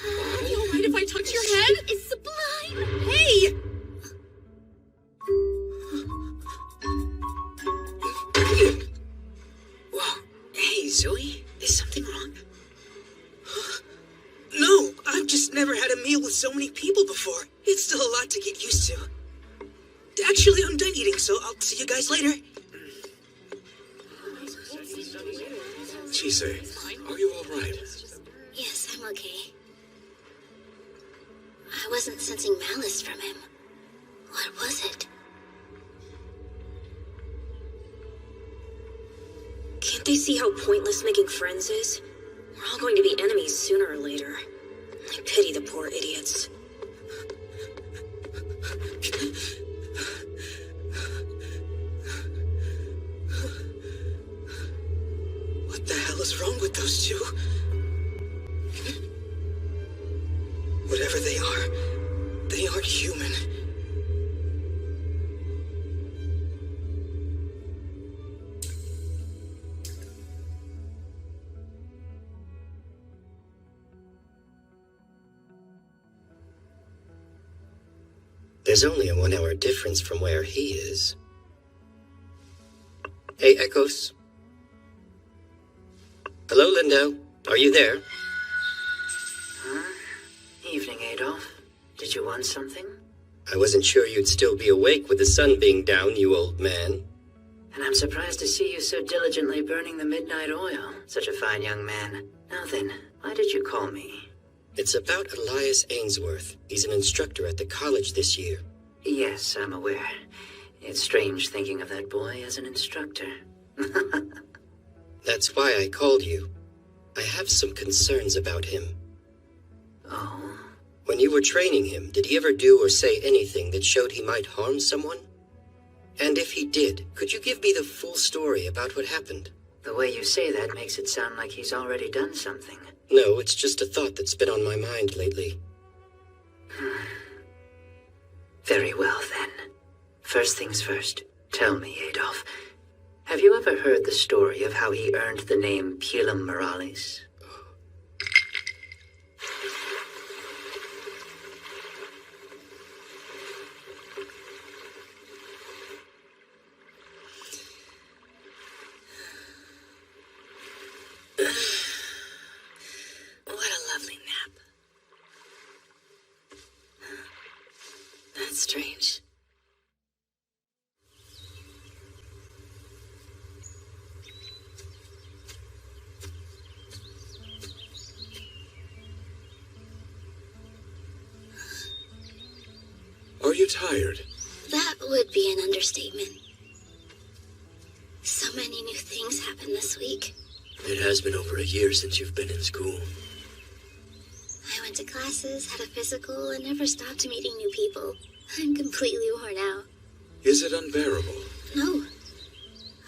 S8: Are you alright if I touch your head?
S2: It's sublime.
S8: Hey!
S10: Whoa. Hey, Zoe, is something wrong?
S9: No, I've just never had a meal with so many people before. It's still a lot to get used to. Actually, I'm done eating, so I'll see you guys later.
S3: Chisei, are you all right?
S2: Yes, I'm okay. I wasn't sensing malice from him. What was it?
S8: Can't they see how pointless making friends is? We're all going to be enemies sooner or later. I pity the poor idiots.
S9: What the hell is wrong with those two? Whatever they aren't human.
S1: There's only a 1 hour difference from where he is. Hey, Echoes. Hello, Lindo. Are you there?
S10: Huh? Evening, Adolf. Did you want something?
S1: I wasn't sure you'd still be awake with the sun being down, you old man.
S10: And I'm surprised to see you so diligently burning the midnight oil. Such a fine young man. Now then, why did you call me?
S1: It's about Elias Ainsworth. He's an instructor at the college this year.
S10: Yes, I'm aware. It's strange thinking of that boy as an instructor.
S1: That's why I called you. I have some concerns about him.
S10: Oh?
S1: When you were training him, did he ever do or say anything that showed he might harm someone? And if he did, could you give me the full story about what happened?
S10: The way you say that makes it sound like he's already done something.
S1: No, it's just a thought that's been on my mind lately.
S10: Very well, then. First things first, tell me, Adolf. Have you ever heard the story of how he earned the name Pilum Morales?
S4: What a lovely nap. That's strange.
S3: Are you tired?
S2: That would be an understatement. So many new things happened this week.
S11: It has been over a year since you've been in school.
S2: I went to classes, had a physical, and never stopped meeting new people. I'm completely worn out.
S3: Is it unbearable?
S2: No.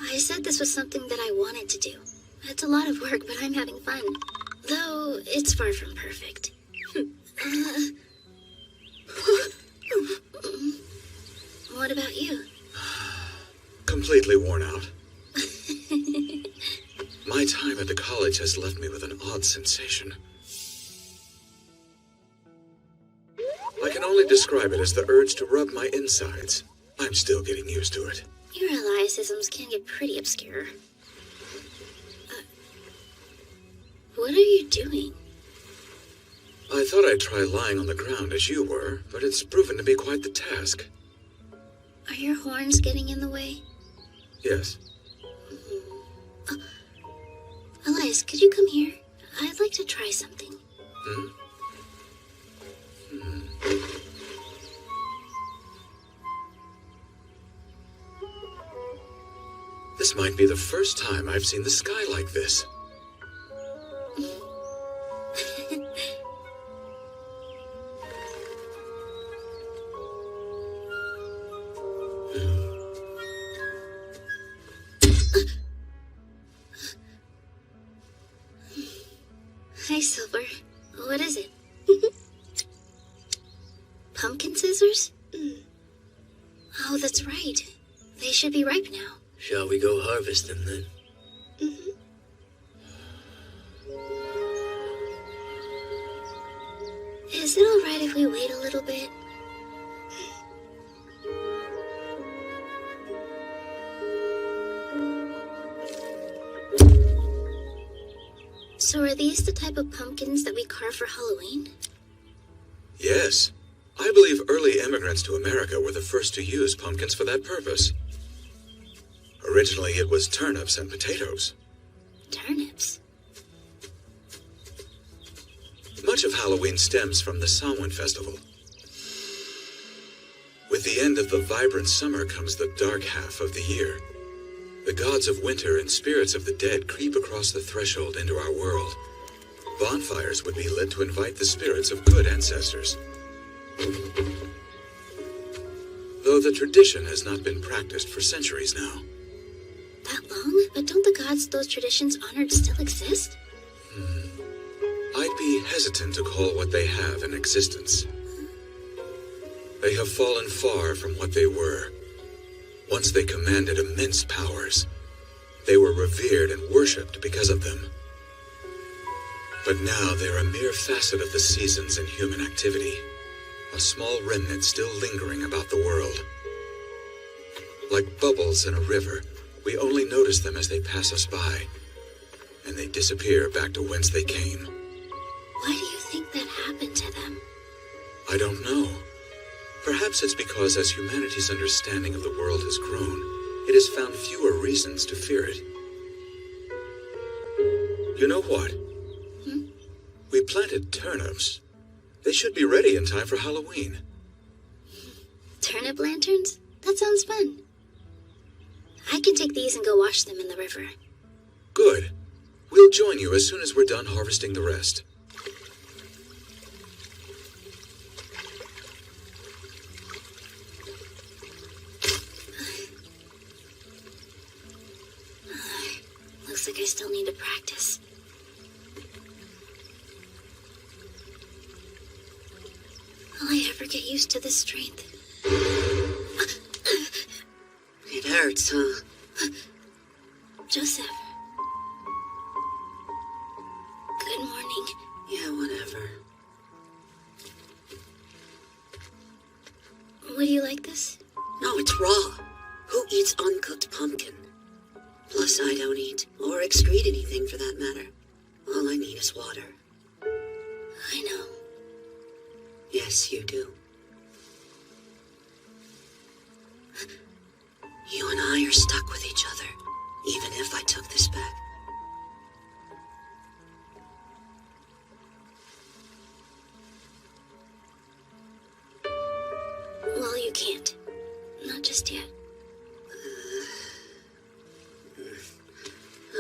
S2: I said this was something that I wanted to do. It's a lot of work, but I'm having fun. Though, it's far from perfect. What about you?
S3: Completely worn out. My time at the college has left me with an odd sensation. I can only describe it as the urge to rub my insides. I'm still getting used to it.
S2: Your Eliasisms can get pretty obscure. What are you doing?
S3: I thought I'd try lying on the ground as you were, but it's proven to be quite the task.
S2: Are your horns getting in the way?
S3: Yes.
S2: Elias, could you come here? I'd like to try something.
S3: This might be the first time I've seen the sky like this.
S2: Hi, Silver. What is it? Pumpkin scissors? Oh, that's right. They should be ripe now.
S11: Shall we go harvest them then?
S2: Is it alright if we wait a little bit? So are these the type of pumpkins that we carve for Halloween?
S3: Yes. I believe early immigrants to America were the first to use pumpkins for that purpose. Originally, it was turnips and potatoes.
S2: Turnips?
S3: Much of Halloween stems from the Samhain festival. With the end of the vibrant summer comes the dark half of the year. The gods of winter and spirits of the dead creep across the threshold into our world. Bonfires would be lit to invite the spirits of good ancestors. Though the tradition has not been practiced for centuries now.
S2: That long? But don't the gods those traditions honored still exist?
S3: I'd be hesitant to call what they have in existence. They have fallen far from what they were. Once they commanded immense powers. They were revered and worshipped because of them. But now they're a mere facet of the seasons and human activity. A small remnant still lingering about the world. Like bubbles in a river, we only notice them as they pass us by. And they disappear back to whence they came.
S2: Why do you think that happened to them?
S3: I don't know. Perhaps it's because as humanity's understanding of the world has grown, it has found fewer reasons to fear it. You know what? We planted turnips. They should be ready in time for Halloween.
S2: Turnip lanterns? That sounds fun. I can take these and go wash them in the river.
S3: Good. We'll join you as soon as we're done harvesting the rest.
S2: Looks like I still need to practice. Will I ever get used to this strength?
S4: It hurts, huh?
S2: Joseph. Good morning.
S4: Yeah, whatever.
S2: Would you like this?
S4: No, it's raw. Who eats uncooked pumpkin? Plus, I don't eat or excrete anything for that matter. All I need is water.
S2: I know.
S4: Yes, you do. You and I are stuck with each other, even if I took this back.
S2: Well, you can't. Not just yet.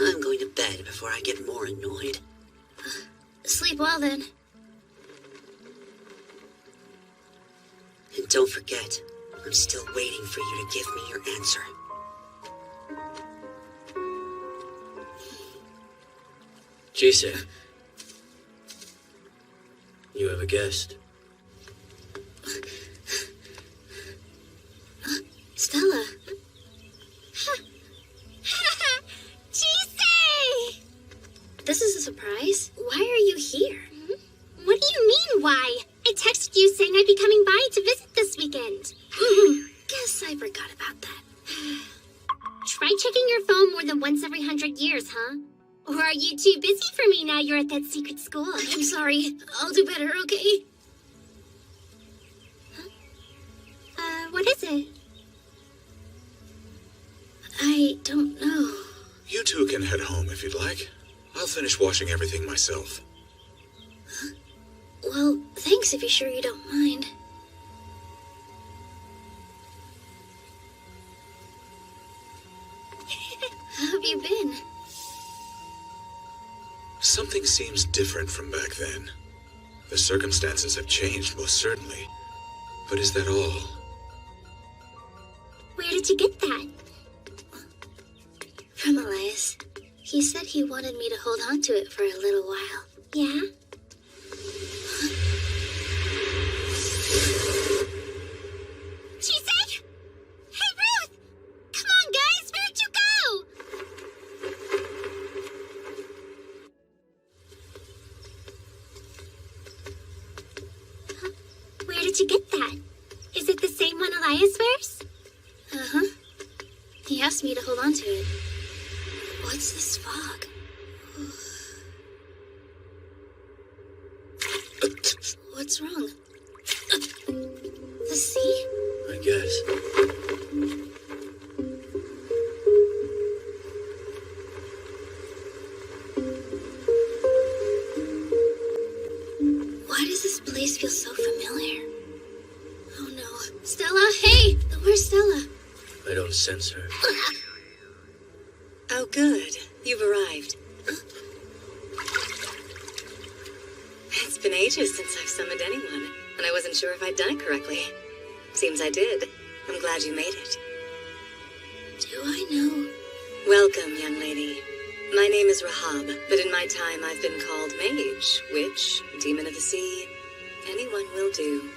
S4: I'm going to bed before I get more annoyed.
S2: Sleep well, then.
S4: And don't forget, I'm still waiting for you to give me your answer.
S11: Jise, you have a guest.
S2: Stella.
S7: Jise!
S2: This is a surprise. Why are you here?
S7: What do you mean, why? I texted you saying I'd be coming by to visit this weekend.
S2: Guess I forgot about that.
S7: Try checking your phone more than once every 100 years, huh? Or are you too busy for me now you're at that secret school?
S2: I'm sorry. I'll do better, okay?
S7: What is it?
S2: I don't know.
S3: You two can head home if you'd like. I'll finish washing everything myself.
S2: Well, thanks if you're sure you don't mind. How have you been?
S3: Something seems different from back then. The circumstances have changed, most certainly. But is that all?
S7: Where did you get that?
S2: From Elias. He said he wanted me to hold on to it for a little while.
S7: Yeah? Jise? Hey, Ruth! Come on, guys! Where'd you go? Huh? Where did you get that? Is it the same one Elias wears?
S2: Uh-huh. He asked me to hold on to it. What's this fog? What's wrong? The sea?
S11: I guess.
S2: Why does this place feel so familiar? Oh no. Stella, hey! Where's Stella?
S11: I don't sense her.
S4: Oh, good. You've arrived. It's been ages since I've summoned anyone, and I wasn't sure if I'd done it correctly. Seems I did. I'm glad you made it.
S2: Do I know?
S4: Welcome, young lady. My name is Rahab, but in my time I've been called Mage, Witch, Demon of the Sea. Anyone will do.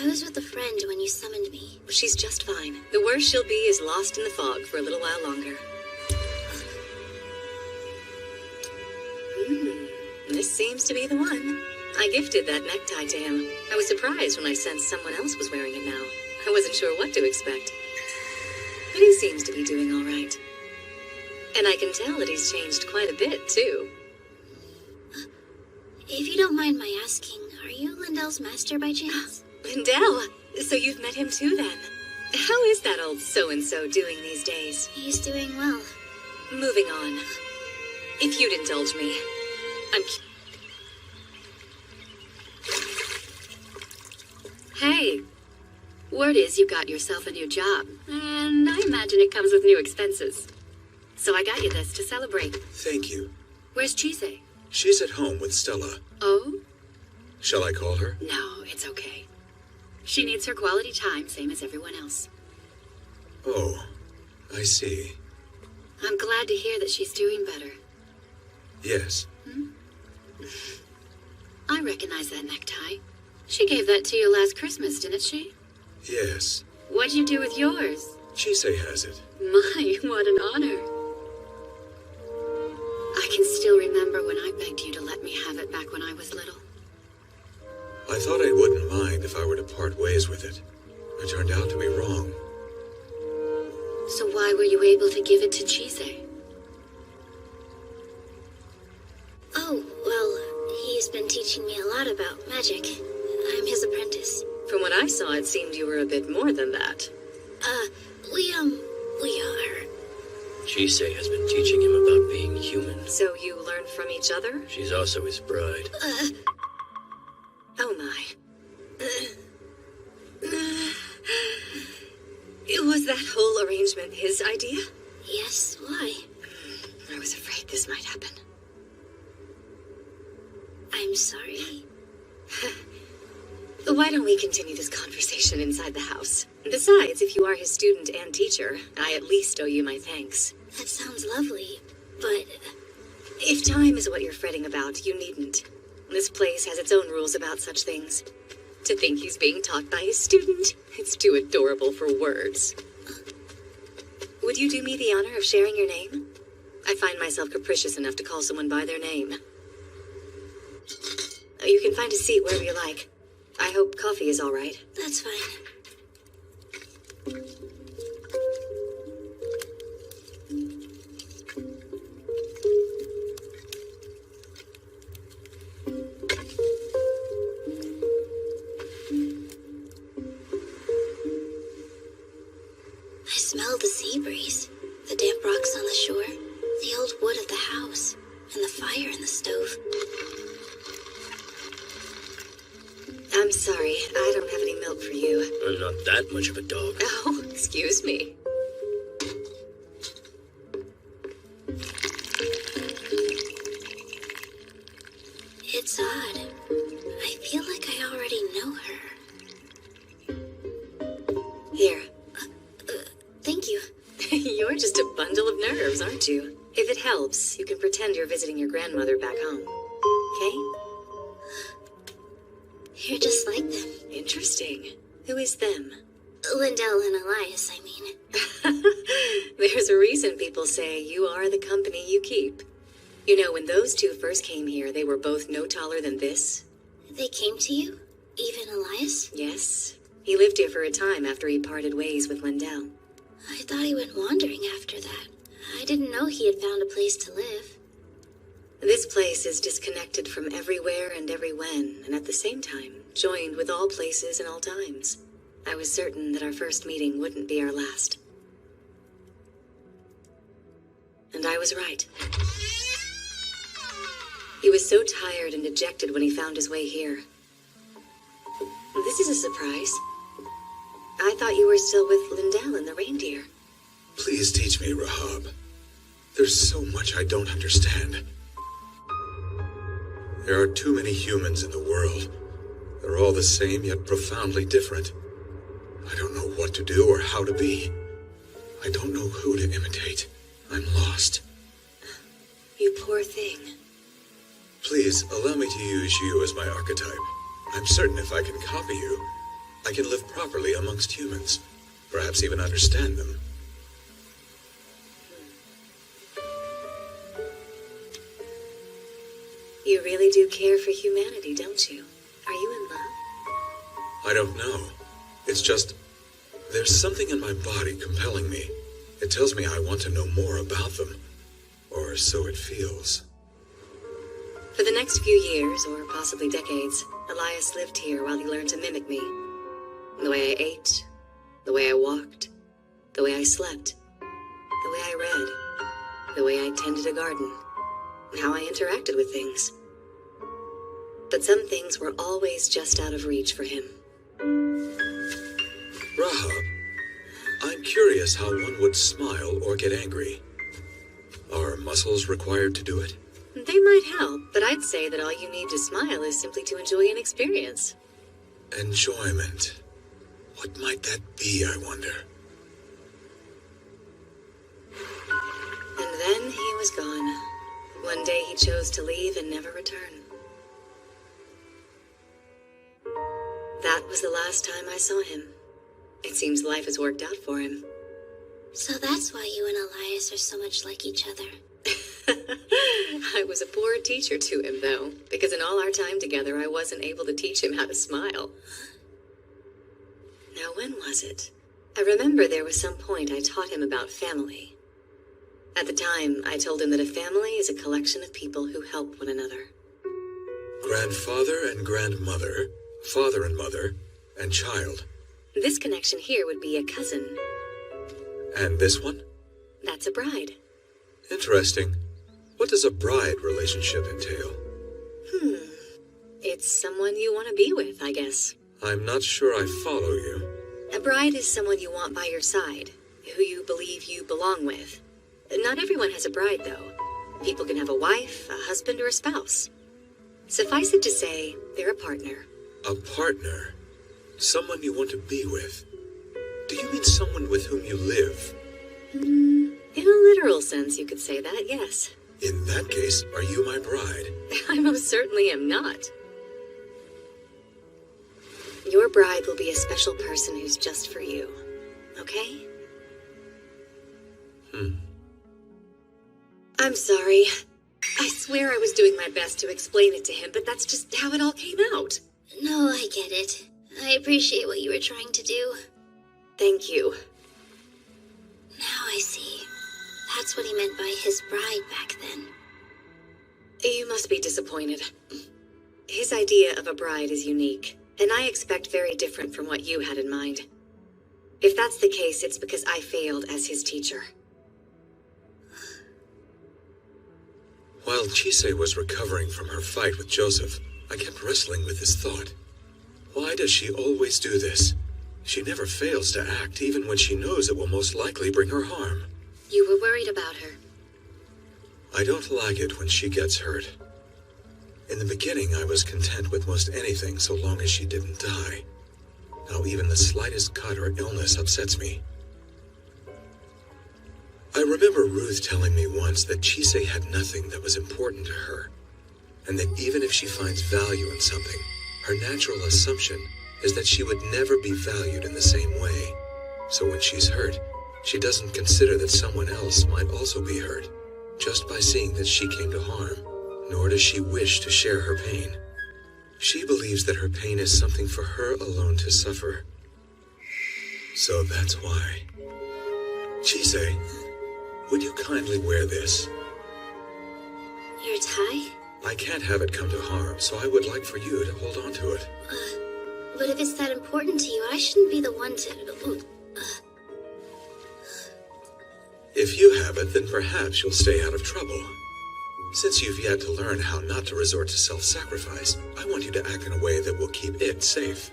S2: I was with a friend when you summoned me.
S4: She's just fine. The worst she'll be is lost in the fog for a little while longer. This seems to be the one. I gifted that necktie to him. I was surprised when I sensed someone else was wearing it now. I wasn't sure what to expect. But he seems to be doing all right. And I can tell that he's changed quite a bit, too.
S2: If you don't mind my asking, are you Lindell's master by chance?
S4: Lindell? So you've met him too, then? How is that old so-and-so doing these days?
S2: He's doing well.
S4: Moving on. If you'd indulge me, Hey,
S6: Word is you got yourself a new job, and I imagine it comes with new expenses. So I got you this to celebrate.
S3: Thank you.
S6: Where's Chise?
S3: She's at home with Stella.
S6: Oh?
S3: Shall I call her?
S6: No, it's okay. She needs her quality time, same as everyone else.
S3: Oh, I see.
S6: I'm glad to hear that she's doing better.
S3: Yes.
S6: I recognize that necktie. She gave that to you last Christmas, didn't she?
S3: Yes.
S6: What'd you do with yours?
S3: Chise has it.
S6: My, what an honor. I can still remember when I begged you to let me have it back when I was little.
S3: I thought I wouldn't mind if I were to part ways with it. I turned out to be wrong.
S6: So why were you able to give it to Chise?
S2: Oh, well, he's been teaching me a lot about magic. I'm his apprentice.
S8: From what I saw, it seemed you were a bit more than that.
S2: We are.
S11: Chise has been teaching him about being human.
S8: So you learned from each other?
S11: She's also his bride.
S8: Oh my. Was that whole arrangement his idea?
S2: Yes, why?
S8: I was afraid this might happen.
S2: I'm sorry.
S8: Why don't we continue this conversation inside the house? Besides, if you are his student and teacher, I at least owe you my thanks.
S2: That sounds lovely, but...
S8: If time is what you're fretting about, you needn't. This place has its own rules about such things. To think he's being taught by his student, it's too adorable for words. Would you do me the honor of sharing your name? I find myself capricious enough to call someone by their name. You can find a seat wherever you like. I hope coffee is all right.
S2: That's fine. I smell the sea breeze, the damp rocks on the shore, the old wood of the house, and the fire in the stove.
S8: I'm sorry, I don't have any milk for you.
S11: I'm not that much of a dog.
S8: Oh, excuse me.
S2: It's odd. I feel like I already know her.
S8: Here.
S2: Thank you.
S8: You're just a bundle of nerves, aren't you? If it helps, you can pretend you're visiting your grandmother back home. Okay?
S2: You're just like them.
S8: Interesting. Who is them?
S2: Lindell and Elias, I mean.
S8: There's a reason people say you are the company you keep. You know, when those two first came here, they were both no taller than this.
S2: They came to you? Even Elias?
S8: Yes. He lived here for a time after he parted ways with Lindell.
S2: I thought he went wandering after that. I didn't know he had found a place to live.
S8: This place is disconnected from everywhere and everywhen, and at the same time, joined with all places and all times. I was certain that our first meeting wouldn't be our last. And I was right. He was so tired and dejected when he found his way here. This is a surprise. I thought you were still with Lindell and the reindeer.
S3: Please teach me, Rahab. There's so much I don't understand. There are too many humans in the world. They're all the same, yet profoundly different. I don't know what to do or how to be. I don't know who to imitate. I'm lost.
S8: You poor thing.
S3: Please, allow me to use you as my archetype. I'm certain if I can copy you, I can live properly amongst humans. Perhaps even understand them.
S8: You really do care for humanity, don't you? Are you in love?
S3: I don't know. It's just, there's something in my body compelling me. It tells me I want to know more about them. Or so it feels.
S8: For the next few years, or possibly decades, Elias lived here while he learned to mimic me. The way I ate, the way I walked, the way I slept, the way I read, the way I tended a garden, and how I interacted with things. But some things were always just out of reach for him.
S3: Rahab, I'm curious how one would smile or get angry. Are muscles required to do it?
S4: They might help, but I'd say that all you need to smile is simply to enjoy an experience.
S3: Enjoyment. What might that be, I wonder?
S4: And then he was gone. One day he chose to leave and never return. That was the last time I saw him. It seems life has worked out for him.
S2: So that's why you and Elias are so much like each other.
S4: I was a poor teacher to him, though, because in all our time together, I wasn't able to teach him how to smile. Now, when was it? I remember there was some point I taught him about family. At the time, I told him that a family is a collection of people who help one another.
S3: Grandfather and grandmother, father and mother, and child.
S4: This connection here would be a cousin.
S3: And this one?
S4: That's a bride.
S3: Interesting. What does a bride relationship entail?
S4: It's someone you want to be with, I guess.
S3: I'm not sure I follow you.
S4: A bride is someone you want by your side, who you believe you belong with. Not everyone has a bride, though. People can have a wife, a husband, or a spouse. Suffice it to say, they're a partner.
S3: A partner? Someone you want to be with? Do you mean someone with whom you live?
S4: In a literal sense, you could say that, yes.
S3: In that case, are you my bride?
S4: I most certainly am not. Your bride will be a special person who's just for you, okay? I'm sorry. I swear I was doing my best to explain it to him, but that's just how it all came out.
S2: No, I get it. I appreciate what you were trying to do.
S4: Thank you.
S2: Now I see. That's what he meant by his bride back then.
S4: You must be disappointed. His idea of a bride is unique, and I expect very different from what you had in mind. If that's the case, it's because I failed as his teacher.
S3: While Chise was recovering from her fight with Joseph, I kept wrestling with this thought. Why does she always do this? She never fails to act, even when she knows it will most likely bring her harm.
S4: You were worried about her.
S3: I don't like it when she gets hurt. In the beginning, I was content with most anything so long as she didn't die. Now even the slightest cut or illness upsets me. I remember Ruth telling me once that Chise had nothing that was important to her, and that even if she finds value in something, her natural assumption is that she would never be valued in the same way. So when she's hurt, she doesn't consider that someone else might also be hurt, just by seeing that she came to harm, nor does she wish to share her pain. She believes that her pain is something for her alone to suffer. So that's why. Chise, would you kindly wear this?
S2: Your tie?
S3: I can't have it come to harm, so I would like for you to hold on to it.
S2: But if it's that important to you, I shouldn't be the one to...
S3: If you have it, then perhaps you'll stay out of trouble. Since you've yet to learn how not to resort to self-sacrifice, I want you to act in a way that will keep it safe.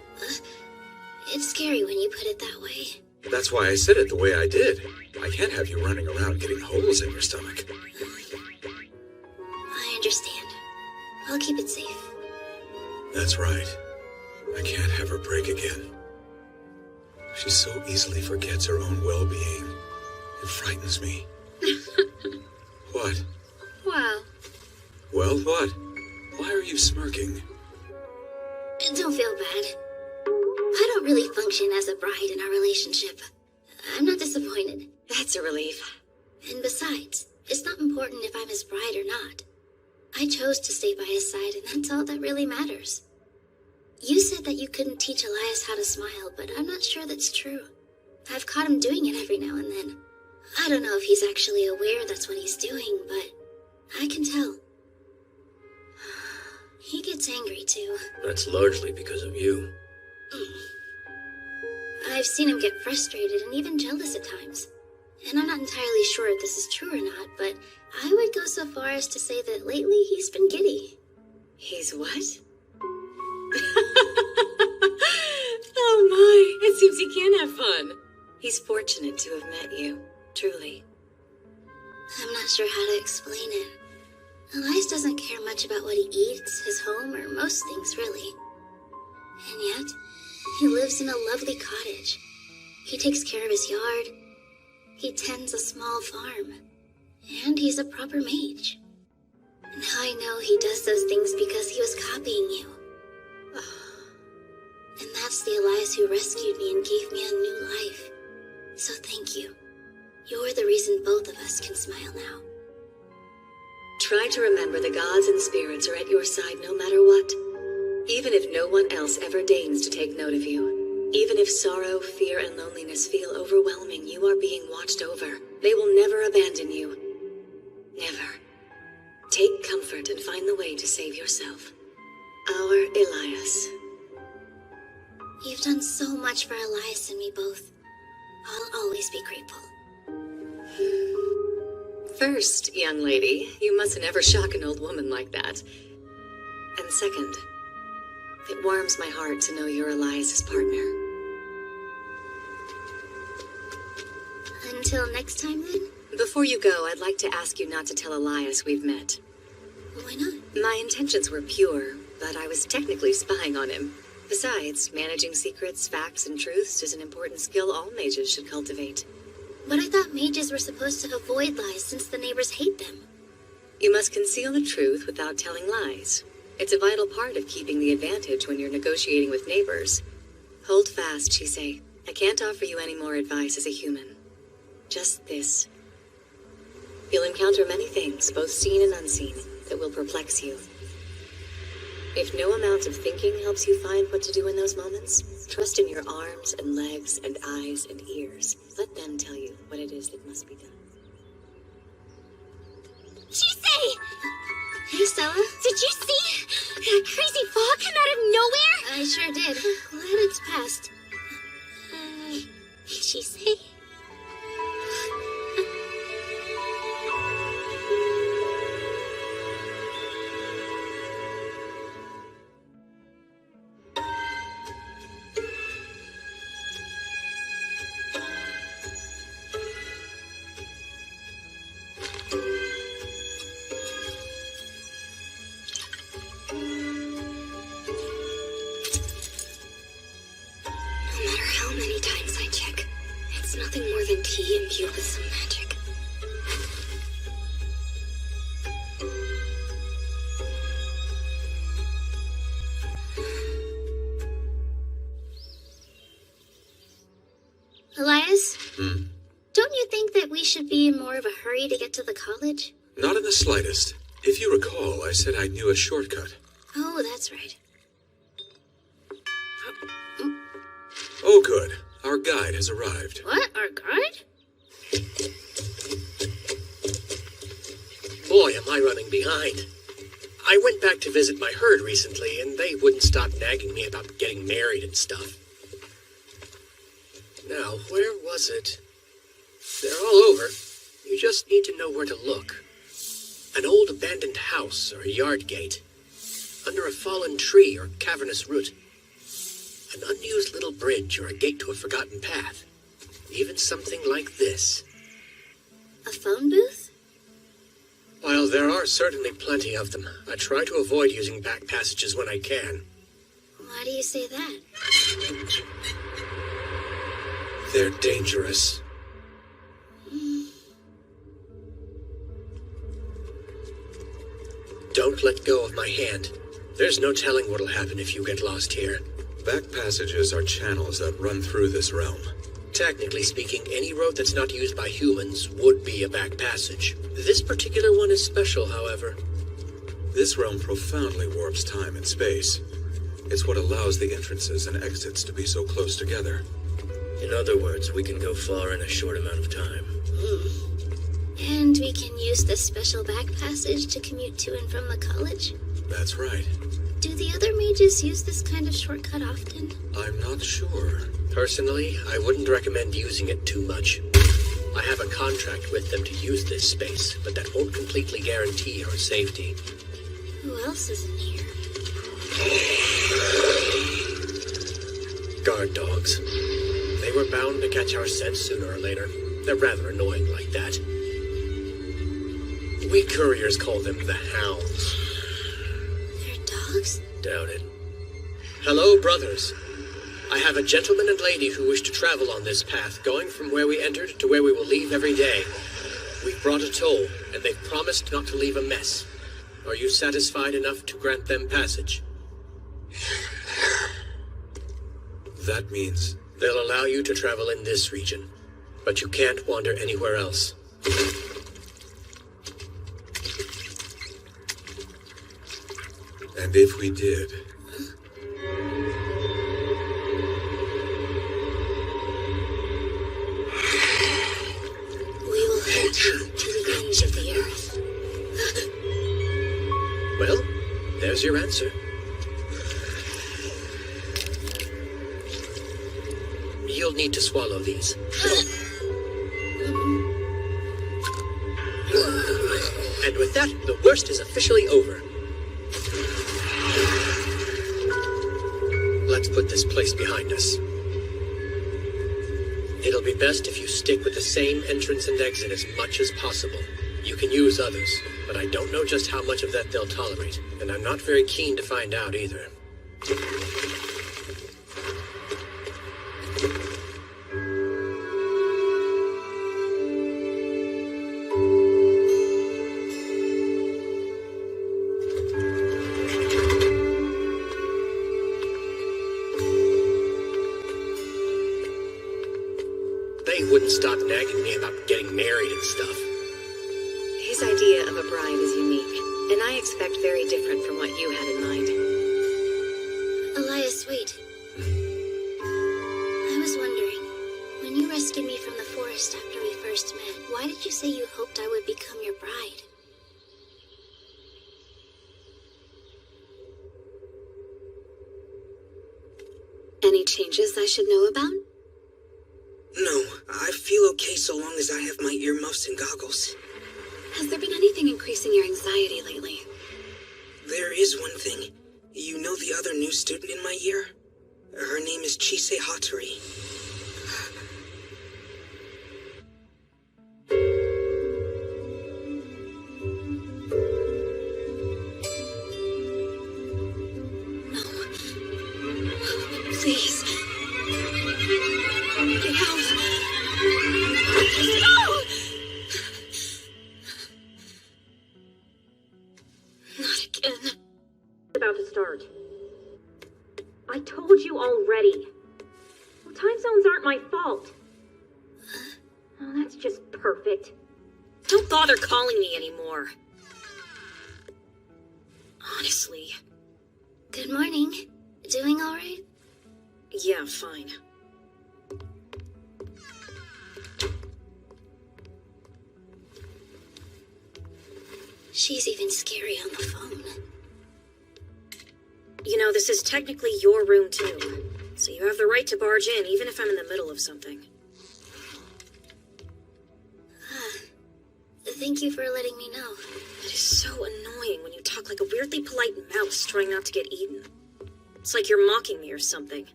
S2: It's scary when you put it that way.
S3: That's why I said it the way I did. I can't have you running around getting holes in your stomach.
S2: I understand. I'll keep it safe.
S3: That's right. I can't have her break again. She so easily forgets her own well-being. It frightens me. What?
S2: Wow.
S3: Well, what? Why are you smirking?
S2: Don't feel bad. I don't really function as a bride in our relationship. I'm not disappointed.
S4: That's a relief.
S2: And besides, it's not important if I'm his bride or not. I chose to stay by his side, and that's all that really matters. You said that you couldn't teach Elias how to smile, but I'm not sure that's true. I've caught him doing it every now and then. I don't know if he's actually aware that's what he's doing, but I can tell. He gets angry, too.
S11: That's largely because of you.
S2: I've seen him get frustrated and even jealous at times. And I'm not entirely sure if this is true or not, but I would go so far as to say that lately he's been giddy.
S4: He's what? Oh
S14: boy! It seems he can have fun.
S4: He's fortunate to have met you, truly.
S2: I'm not sure how to explain it. Elias doesn't care much about what he eats, his home, or most things, really. And yet, he lives in a lovely cottage. He takes care of his yard. He tends a small farm. And he's a proper mage. Now I know he does those things because he was copying you. And that's the Elias who rescued me and gave me a new life. So thank you. You're the reason both of us can smile now.
S4: Try to remember the gods and spirits are at your side no matter what. Even if no one else ever deigns to take note of you. Even if sorrow, fear, and loneliness feel overwhelming, you are being watched over. They will never abandon you. Never. Take comfort and find the way to save yourself. Our Elias.
S2: You've done so much for Elias and me both. I'll always be grateful.
S4: First, young lady, you mustn't ever shock an old woman like that. And second, it warms my heart to know you're Elias's partner.
S2: Until next time, then?
S4: Before you go, I'd like to ask you not to tell Elias we've met.
S2: Why not?
S4: My intentions were pure, but I was technically spying on him. Besides, managing secrets, facts, and truths is an important skill all mages should cultivate.
S2: But I thought mages were supposed to avoid lies since the neighbors hate them.
S4: You must conceal the truth without telling lies. It's a vital part of keeping the advantage when you're negotiating with neighbors. Hold fast, Chisei. I can't offer you any more advice as a human. Just this. You'll encounter many things, both seen and unseen, that will perplex you. If no amount of thinking helps you find what to do in those moments, trust in your arms and legs and eyes and ears. Let them tell you what it is that must be done.
S7: Chisei!
S2: Hey, Stella.
S7: Did you see that crazy fog come out of nowhere?
S2: I sure did. Glad it's passed.
S7: Chisei?
S6: Nothing more than tea imbued with some magic.
S2: Elias? Don't you think that we should be in more of a hurry to get to the college?
S3: Not in the slightest. If you recall, I said I knew a shortcut.
S2: Oh, that's right.
S3: Oh, good. Our guide has arrived.
S2: What? Our guide?
S11: Boy, am I running behind. I went back to visit my herd recently, and they wouldn't stop nagging me about getting married and stuff. Now, where was it? They're all over. You just need to know where to look. An old abandoned house or a yard gate. Under a fallen tree or cavernous root. An unused little bridge or a gate to a forgotten path. Even something like this.
S2: A phone booth?
S11: While there are certainly plenty of them, I try to avoid using back passages when I can.
S2: Why do you say that?
S3: They're dangerous.
S11: Don't let go of my hand. There's no telling what'll happen if you get lost here.
S3: Back passages are channels that run through this realm.
S11: Technically speaking, any road that's not used by humans would be a back passage. This particular one is special, however.
S3: This realm profoundly warps time and space. It's what allows the entrances and exits to be so close together.
S11: In other words, we can go far in a short amount of time.
S2: And we can use this special back passage to commute to and from the college?
S3: That's right.
S2: Do the other mages use this kind of shortcut often?
S3: I'm not sure.
S11: Personally, I wouldn't recommend using it too much. I have a contract with them to use this space, but that won't completely guarantee our safety.
S2: Who else is in here?
S11: Guard dogs. They were bound to catch our scent sooner or later. They're rather annoying like that. We couriers call them the Hounds.
S2: They're dogs?
S11: Doubt it. Hello, brothers. I have a gentleman and lady who wish to travel on this path, going from where we entered to where we will leave every day. We've brought a toll, and they've promised not to leave a mess. Are you satisfied enough to grant them passage?
S3: That means...
S11: They'll allow you to travel in this region, but you can't wander anywhere else.
S3: And if we did...
S2: We will hold you to the ends of the earth.
S11: Well, there's your answer. You'll need to swallow these. And with that, the worst is officially over. Let's put this place behind us. It'll be best if you stick with the same entrance and exit as much as possible. You can use others, but I don't know just how much of that they'll tolerate, and I'm not very keen to find out either. Wouldn't stop nagging me about getting married and stuff.
S14: His idea of a bride is unique, and I expect very different from what you had in mind.
S2: Elias, wait. I was wondering, when you rescued me from the forest after we first met, why did you say you hoped I would become your bride?
S6: Any changes I should know about?
S9: No, I feel okay so long as I have my earmuffs and goggles.
S6: Has there been anything increasing your anxiety lately?
S9: There is one thing. You know the other new student in my year? Her name is Chise Hattori.
S2: Please. Get out. No! Not again.
S8: About to start. I told you already. Well, time zones aren't my fault. Oh, that's just perfect. Don't bother calling me anymore. Honestly.
S2: Good morning. Doing all right?
S8: Yeah, fine.
S2: She's even scary on the phone.
S8: You know, this is technically your room too. So you have the right to barge in, even if I'm in the middle of something.
S2: Thank you for letting me know.
S8: It is so annoying when you talk like a weirdly polite mouse trying not to get eaten. It's like you're mocking me or something.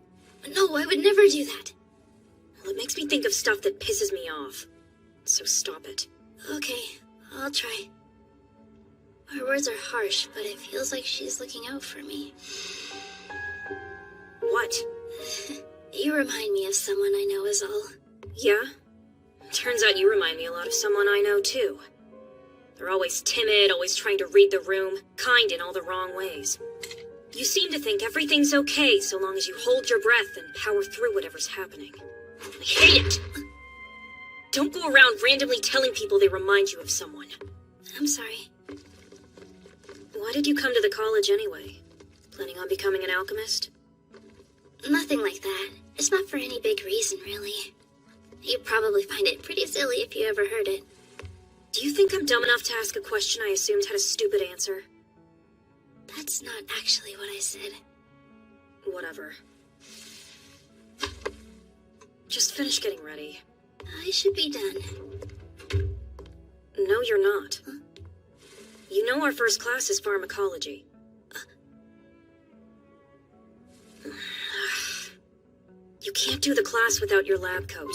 S2: No, I would never do that.
S8: Well, it makes me think of stuff that pisses me off. So stop it.
S2: Okay, I'll try. Her words are harsh, but it feels like she's looking out for me.
S8: What?
S2: You remind me of someone I know is all.
S8: Yeah? Turns out you remind me a lot of someone I know too. They're always timid, always trying to read the room, kind in all the wrong ways. You seem to think everything's okay so long as you hold your breath and power through whatever's happening. I hate it! Don't go around randomly telling people they remind you of someone.
S2: I'm sorry.
S8: Why did you come to the college anyway? Planning on becoming an alchemist?
S2: Nothing like that. It's not for any big reason, really. You'd probably find it pretty silly if you ever heard it.
S8: Do you think I'm dumb enough to ask a question I assumed had a stupid answer?
S2: That's not actually what I said.
S8: Whatever. Just finish getting ready.
S2: I should be done.
S8: No, you're not. Huh? You know our first class is pharmacology. You can't do the class without your lab coat.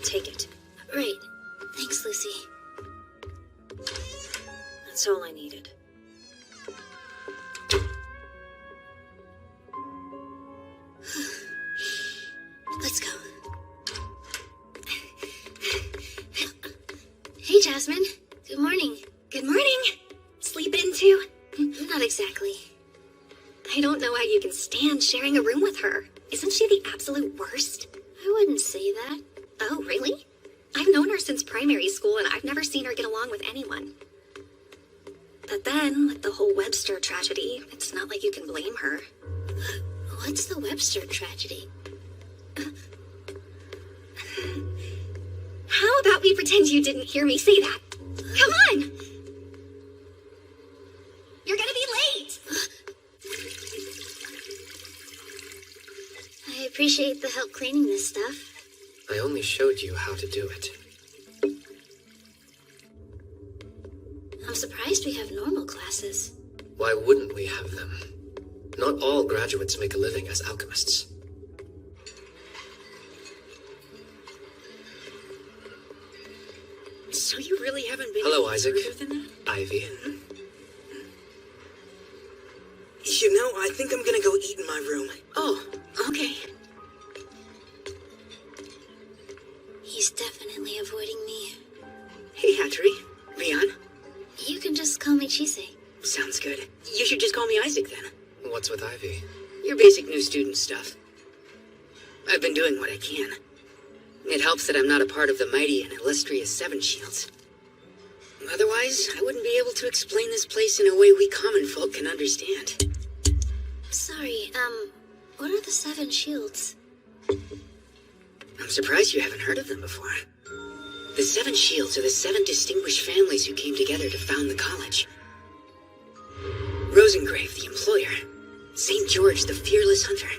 S8: Take it.
S2: Right. Thanks, Lucy.
S8: That's all I needed.
S2: Let's go. Hey, Jasmine. Good morning.
S6: Good morning. Sleep in too?
S2: Not exactly.
S6: I don't know how you can stand sharing a room with her. Isn't she the absolute worst?
S2: I wouldn't say that.
S6: Oh, really? I've known her since primary school and I've never seen her get along with anyone. But then, with the whole Webster tragedy, it's not like you can blame her.
S2: What's the Webster tragedy?
S6: How about we pretend you didn't hear me say that? Come on! You're gonna be late!
S2: I appreciate the help cleaning this stuff.
S11: I only showed you how to do it.
S2: I'm surprised we have normal classes.
S11: Why wouldn't we have them? Not all graduates make a living as alchemists.
S14: So you really haven't been
S11: Hello,
S14: any
S11: Isaac.
S14: further than that?
S11: Ivy.
S9: You know, I think I'm gonna go eat in my room.
S14: Oh, okay.
S2: He's definitely avoiding me.
S14: Hey, Hattori. Rian.
S2: You can just call me Chise.
S14: Sounds good. You should just call me Isaac then.
S11: What's with Ivy?
S14: Your basic new student stuff. I've been doing what I can. It helps that I'm not a part of the mighty and illustrious Seven Shields. Otherwise, I wouldn't be able to explain this place in a way we common folk can understand.
S2: Sorry, what are the Seven Shields?
S14: I'm surprised you haven't heard of them before. The Seven Shields are the 7 distinguished families who came together to found the college. Rosengrave, the employer. St. George, the fearless hunter.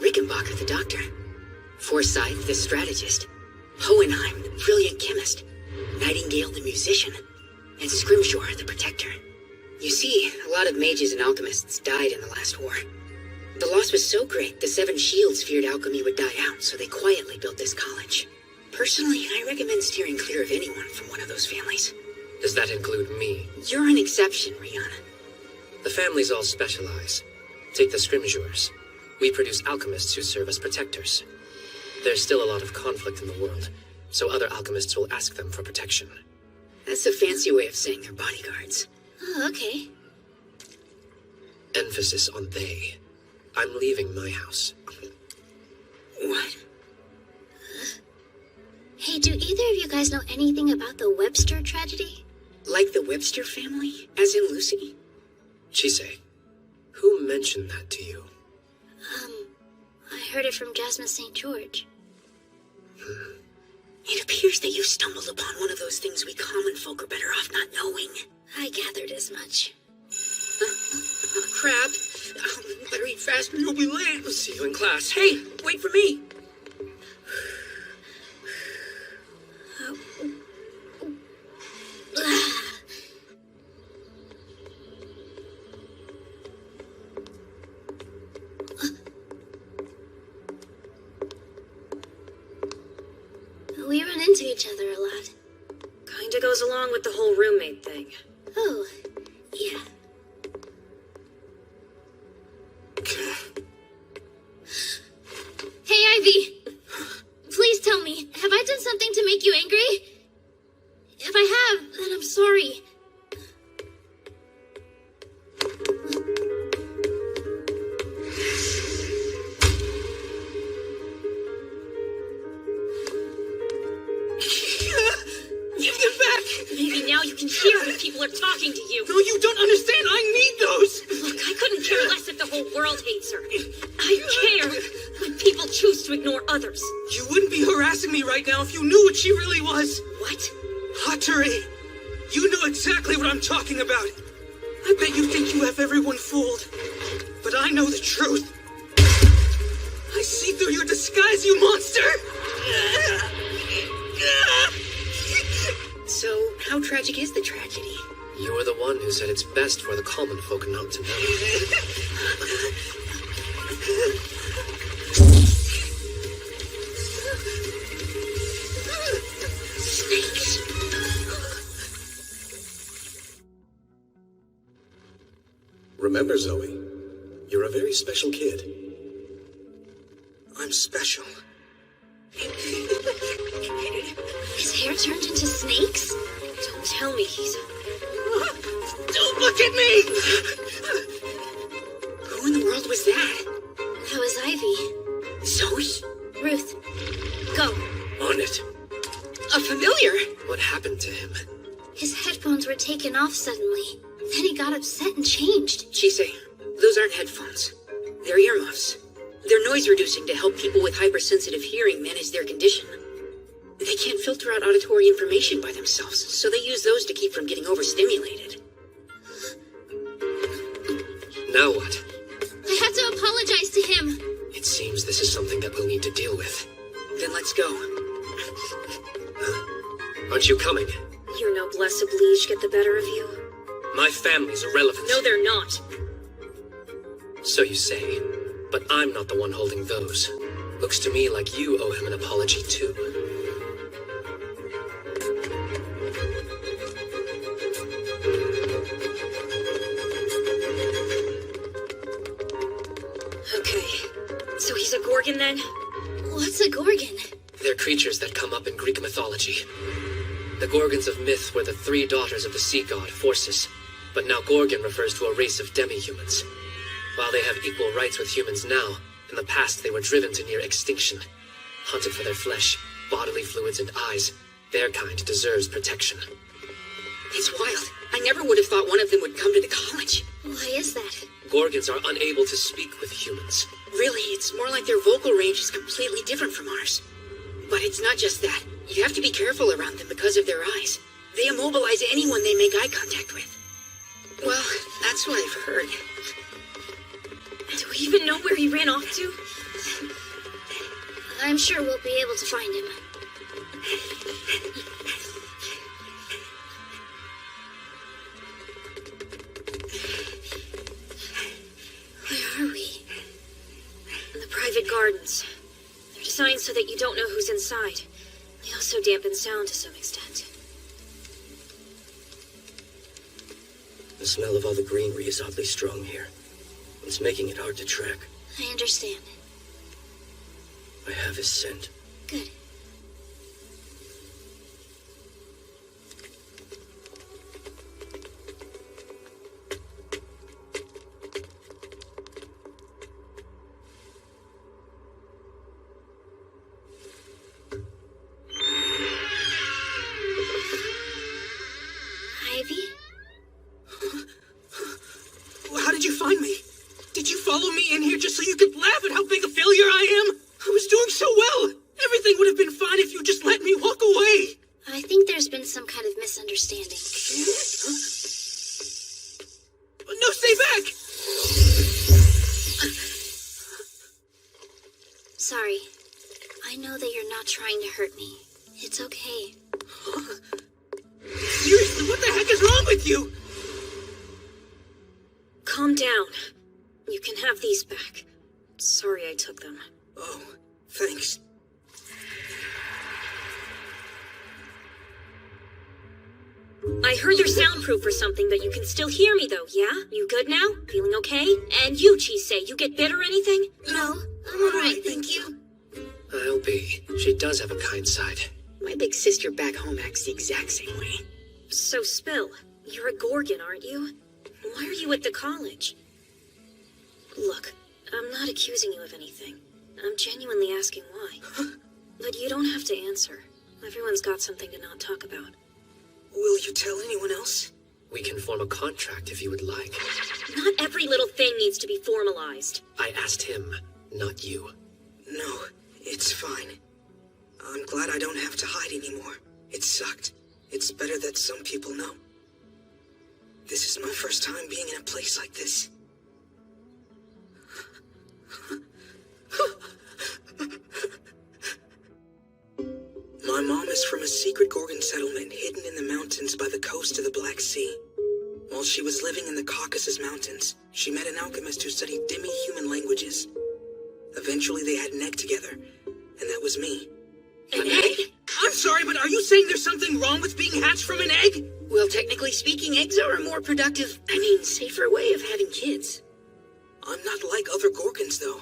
S14: Rickenbacker, the doctor. Forsyth, the strategist. Hohenheim, the brilliant chemist. Nightingale, the musician. And Scrimshaw, the protector. You see, a lot of mages and alchemists died in the last war. The loss was so great, the Seven Shields feared alchemy would die out, so they quietly built this college. Personally, I recommend steering clear of anyone from one of those families.
S11: Does that include me?
S14: You're an exception, Rihanna.
S11: The families all specialize. Take the Scrimgeours. We produce alchemists who serve as protectors. There's still a lot of conflict in the world, so other alchemists will ask them for protection.
S14: That's a fancy way of saying they're bodyguards.
S2: Oh, okay.
S11: Emphasis on they. I'm leaving my house.
S14: What?
S2: Hey, do either of you guys know anything about the Webster tragedy?
S14: Like the Webster family? As in Lucy?
S11: Chise, who mentioned that to you?
S2: I heard it from Jasmine St. George.
S14: It appears that you stumbled upon one of those things we common folk are better off not knowing.
S2: I gathered as much.
S14: Crap. Better eat fast or you'll be late.
S11: I'll see you in class.
S14: Hey, wait for me.
S2: We run into each other a lot.
S8: Kinda goes along with the whole roommate thing.
S2: Oh, yeah. Hey, Ivy! Please tell me, have I done something to make you angry? If I have, then I'm sorry.
S9: Get back!
S8: Maybe now you can hear when people are talking to you.
S9: No, you don't understand. I need those.
S8: Look, I couldn't care less if the whole world hates her. I care when people choose to ignore others.
S9: You wouldn't be harassing me right now if you knew what she really was.
S8: What?
S9: Hattori, you know exactly what I'm talking about. I bet you think you have everyone fooled. But I know the truth. I see through your disguise, you monster!
S14: So, how tragic is the tragedy?
S11: You were the one who said it's best for the common folk not to know.
S14: Snakes.
S11: Remember, Zoe, you're a very special kid.
S5: I'm special.
S2: His hair turned into snakes?
S8: Don't tell me he's...
S9: Don't look at me!
S14: Who in the world was that?
S2: That was Ivy.
S14: Zoe?
S2: Ruth, go.
S11: On it.
S14: A familiar?
S11: What happened to him?
S2: His headphones were taken off suddenly. Then he got upset and changed.
S14: Chise, those aren't headphones. They're earmuffs. They're noise reducing to help people with hypersensitive hearing manage their condition. They can't filter out auditory information by themselves, so they use those to keep from getting overstimulated.
S11: Now what?
S2: I have to apologize to him.
S11: It seems this is something that we'll need to deal with.
S14: Then let's go.
S11: Aren't you coming?
S8: Your noblesse oblige get the better of you?
S11: My family's irrelevant.
S8: No, they're not.
S11: So you say. But I'm not the one holding those. Looks to me like you owe him an apology, too.
S8: Okay. So he's a Gorgon then?
S2: What's a Gorgon?
S11: They're creatures that come up in Greek mythology. The Gorgons of myth were the 3 daughters of the sea god, Phorcys. But now Gorgon refers to a race of demi-humans. While they have equal rights with humans now, in the past they were driven to near extinction. Hunted for their flesh, bodily fluids, and eyes, their kind deserves protection.
S14: It's wild. I never would have thought one of them would come to the college.
S2: Why is that?
S11: Gorgons are unable to speak with humans.
S14: Really, it's more like their vocal range is completely different from ours. But it's not just that. You have to be careful around them because of their eyes. They immobilize anyone they make eye contact with. Well, that's what I've heard.
S8: Do we even know where he ran off to?
S2: I'm sure we'll be able to find him. Where are we?
S8: In the private gardens. They're designed so that you don't know who's inside. They also dampen sound to some extent.
S1: The smell of all the greenery is oddly strong here. It's making it hard to track.
S2: I understand.
S1: I have his scent.
S2: Good. Ivy?
S9: How did you find me? Did you follow me in here just so you could laugh at how big a failure I am? I was doing so well. Everything would have been fine if you just let me walk away.
S2: I think there's been some kind of misunderstanding.
S9: No, stay back!
S2: Sorry. I know that you're not trying to hurt me. It's okay.
S9: Seriously, what the heck is wrong with you?
S8: Calm down. You can have these back. Sorry I took them.
S9: Oh, thanks.
S8: I heard they're soundproof or something, but you can still hear me though, yeah? You good now? Feeling okay? And you, Chise, you get bit or anything?
S2: No, I'm alright, thank you.
S11: I'll be. She does have a kind side.
S14: My big sister back home acts the exact same way.
S8: So, Spill, you're a Gorgon, aren't you? Why are you at the college? Look, I'm not accusing you of anything. I'm genuinely asking why. But you don't have to answer. Everyone's got something to not talk about.
S9: Will you tell anyone else?
S11: We can form a contract if you would like.
S8: Not every little thing needs to be formalized.
S11: I asked him, not you.
S9: No, it's fine. I'm glad I don't have to hide anymore. It sucked. It's better that some people know. This is my first time being in a place like this. My mom is from a secret Gorgon settlement hidden in the mountains by the coast of the Black Sea. While she was living in the Caucasus Mountains, she met an alchemist who studied demi-human languages. Eventually they had an egg together, and that was me.
S14: An egg?
S9: I'm sorry, but are you saying there's something wrong with being hatched from an egg?
S14: Well, technically speaking, eggs are a more productive, safer way of having kids.
S9: I'm not like other Gorgons, though.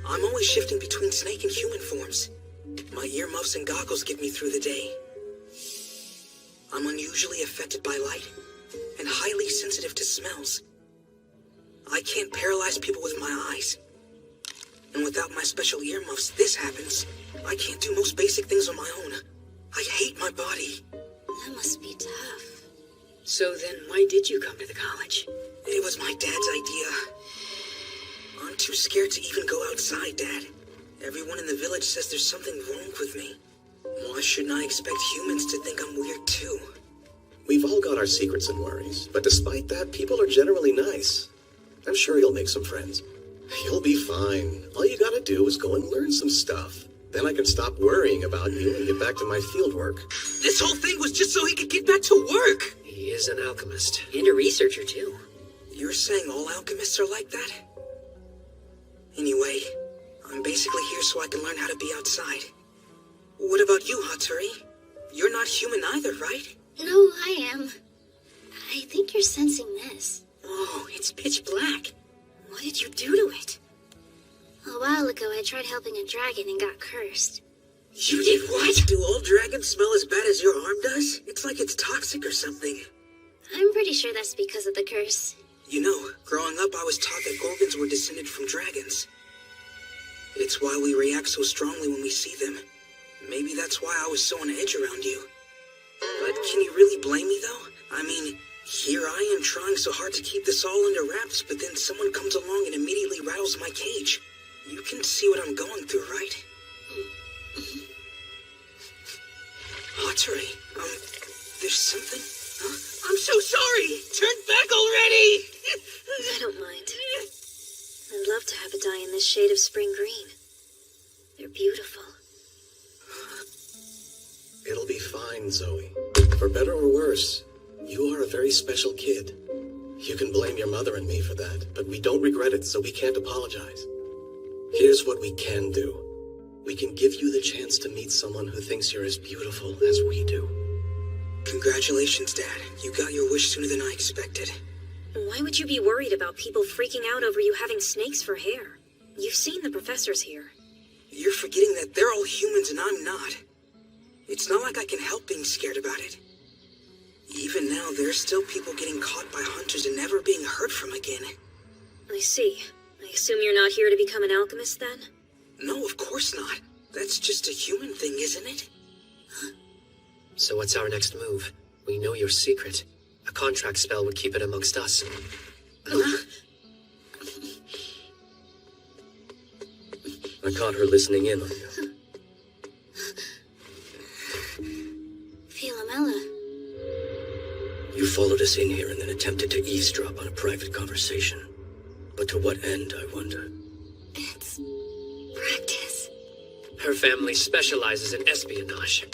S9: I'm always shifting between snake and human forms. My earmuffs and goggles get me through the day. I'm unusually affected by light and highly sensitive to smells. I can't paralyze people with my eyes. And without my special earmuffs, this happens. I can't do most basic things on my own. I hate my body.
S2: That must be tough.
S14: So then why did you come to the college?
S9: It was my dad's idea. I'm too scared to even go outside, Dad. Everyone in the village says there's something wrong with me. Why shouldn't I expect humans to think I'm weird too?
S15: We've all got our secrets and worries, but despite that, people are generally nice. I'm sure you'll make some friends. You'll be fine. All you gotta do is go and learn some stuff. Then I can stop worrying about you and get back to my fieldwork.
S9: This whole thing was just so he could get back to work!
S11: He is an alchemist.
S14: And a researcher, too.
S9: You're saying all alchemists are like that? Anyway, I'm basically here so I can learn how to be outside. What about you, Hatori? You're not human either, right?
S2: No, I am. I think you're sensing this.
S14: Oh, it's pitch black. What did you do to it?
S2: A while ago, I tried helping a dragon and got cursed.
S14: You did what?
S9: Do all dragons smell as bad as your arm does? It's like it's toxic or something.
S2: I'm pretty sure that's because of the curse.
S9: You know, growing up I was taught that Gorgons were descended from dragons. It's why we react so strongly when we see them. Maybe that's why I was so on edge around you. But can you really blame me, though? I mean, here I am trying so hard to keep this all under wraps, but then someone comes along and immediately rattles my cage. You can see what I'm going through, right? Hatori, there's something? Huh? I'm so sorry! Turn back already!
S8: I don't mind. I'd love to have a dye in this shade of spring green. They're beautiful.
S15: It'll be fine, Zoe. For better or worse, you are a very special kid. You can blame your mother and me for that, but we don't regret it, so we can't apologize. Here's what we can do. We can give you the chance to meet someone who thinks you're as beautiful as we do.
S9: Congratulations, Dad. You got your wish sooner than I expected.
S8: Why would you be worried about people freaking out over you having snakes for hair? You've seen the professors here.
S9: You're forgetting that they're all humans and I'm not. It's not like I can help being scared about it. Even now, there's still people getting caught by hunters and never being heard from again.
S8: I see. I assume you're not here to become an alchemist, then?
S9: No, of course not. That's just a human thing, isn't it?
S11: So what's our next move? We know your secret. A contract spell would keep it amongst us. I caught her listening in on you.
S2: Philomela.
S1: You followed us in here and then attempted to eavesdrop on a private conversation. But to what end, I wonder?
S2: It's practice.
S11: Her family specializes in espionage.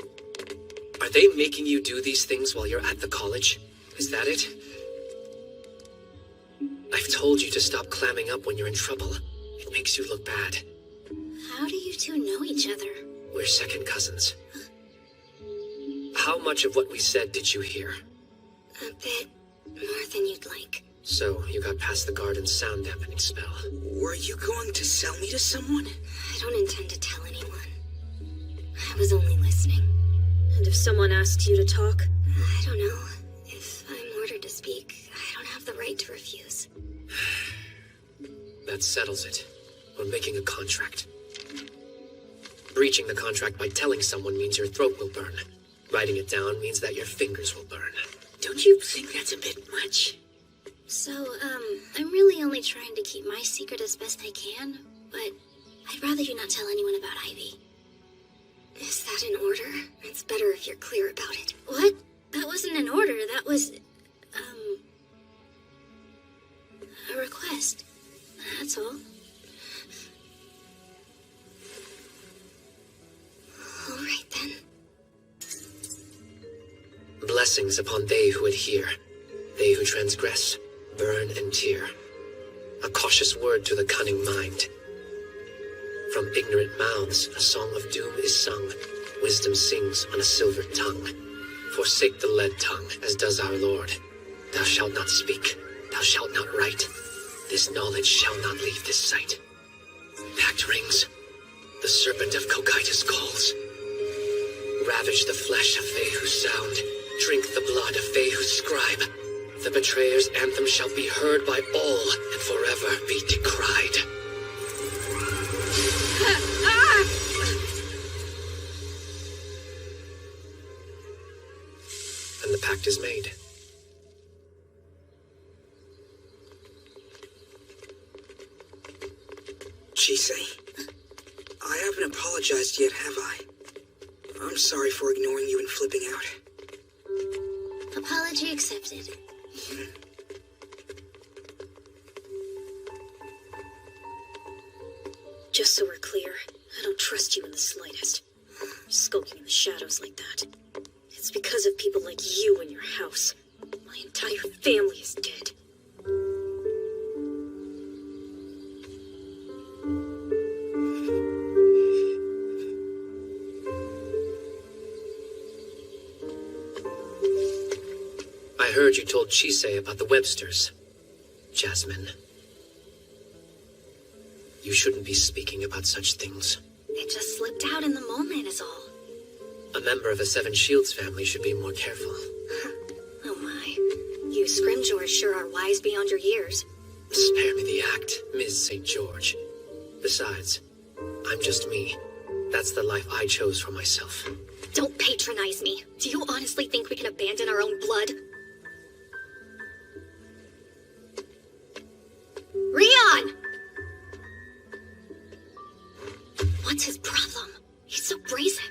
S11: Are they making you do these things while you're at the college? Is that it? I've told you to stop clamming up when you're in trouble. It makes you look bad.
S2: How do you two know each other?
S11: We're second cousins. How much of what we said did you hear?
S2: A bit more than you'd like.
S11: So, you got past the garden's sound dampening spell.
S9: Were you going to sell me to someone?
S2: I don't intend to tell anyone. I was only listening.
S8: And if someone asks you to talk?
S2: I don't know. If I'm ordered to speak, I don't have the right to refuse.
S11: That settles it. We're making a contract. Breaching the contract by telling someone means your throat will burn. Writing it down means that your fingers will burn.
S14: Don't you think that's a bit much?
S2: So, I'm really only trying to keep my secret as best I can, but I'd rather you not tell anyone about Ivy.
S6: Is that an order? It's better if you're clear about it.
S2: What? That wasn't an order, that was, a request. That's all.
S6: All right, then.
S11: Blessings upon they who adhere, they who transgress, burn and tear. A cautious word to the cunning mind. From ignorant mouths, a song of doom is sung. Wisdom sings on a silver tongue. Forsake the lead tongue, as does our Lord. Thou shalt not speak, thou shalt not write. This knowledge shall not leave this sight. Pact rings. The serpent of Cocytus calls. Ravage the flesh of they who sound. Drink the blood of they who scribe. The betrayer's anthem shall be heard by all and forever be decried. And the pact is made.
S9: Chisei, I haven't apologized yet, have I? I'm sorry for ignoring you and flipping out.
S2: Apology accepted.
S8: Just so we're clear, I don't trust you in the slightest. Skulking in the shadows like that. It's because of people like you in your house. My entire family is dead.
S11: I heard you told Chisei about the Websters. Jasmine. You shouldn't be speaking about such things.
S2: It just slipped out in the moment is all.
S11: A member of a Seven Shields family should be more careful.
S2: Oh my. You Scrimgeours sure are wise beyond your years.
S11: Spare me the act, Ms. St. George. Besides, I'm just me. That's the life I chose for myself.
S2: Don't patronize me. Do you honestly think we can abandon our own blood? Rion! What's his problem? He's so brazen.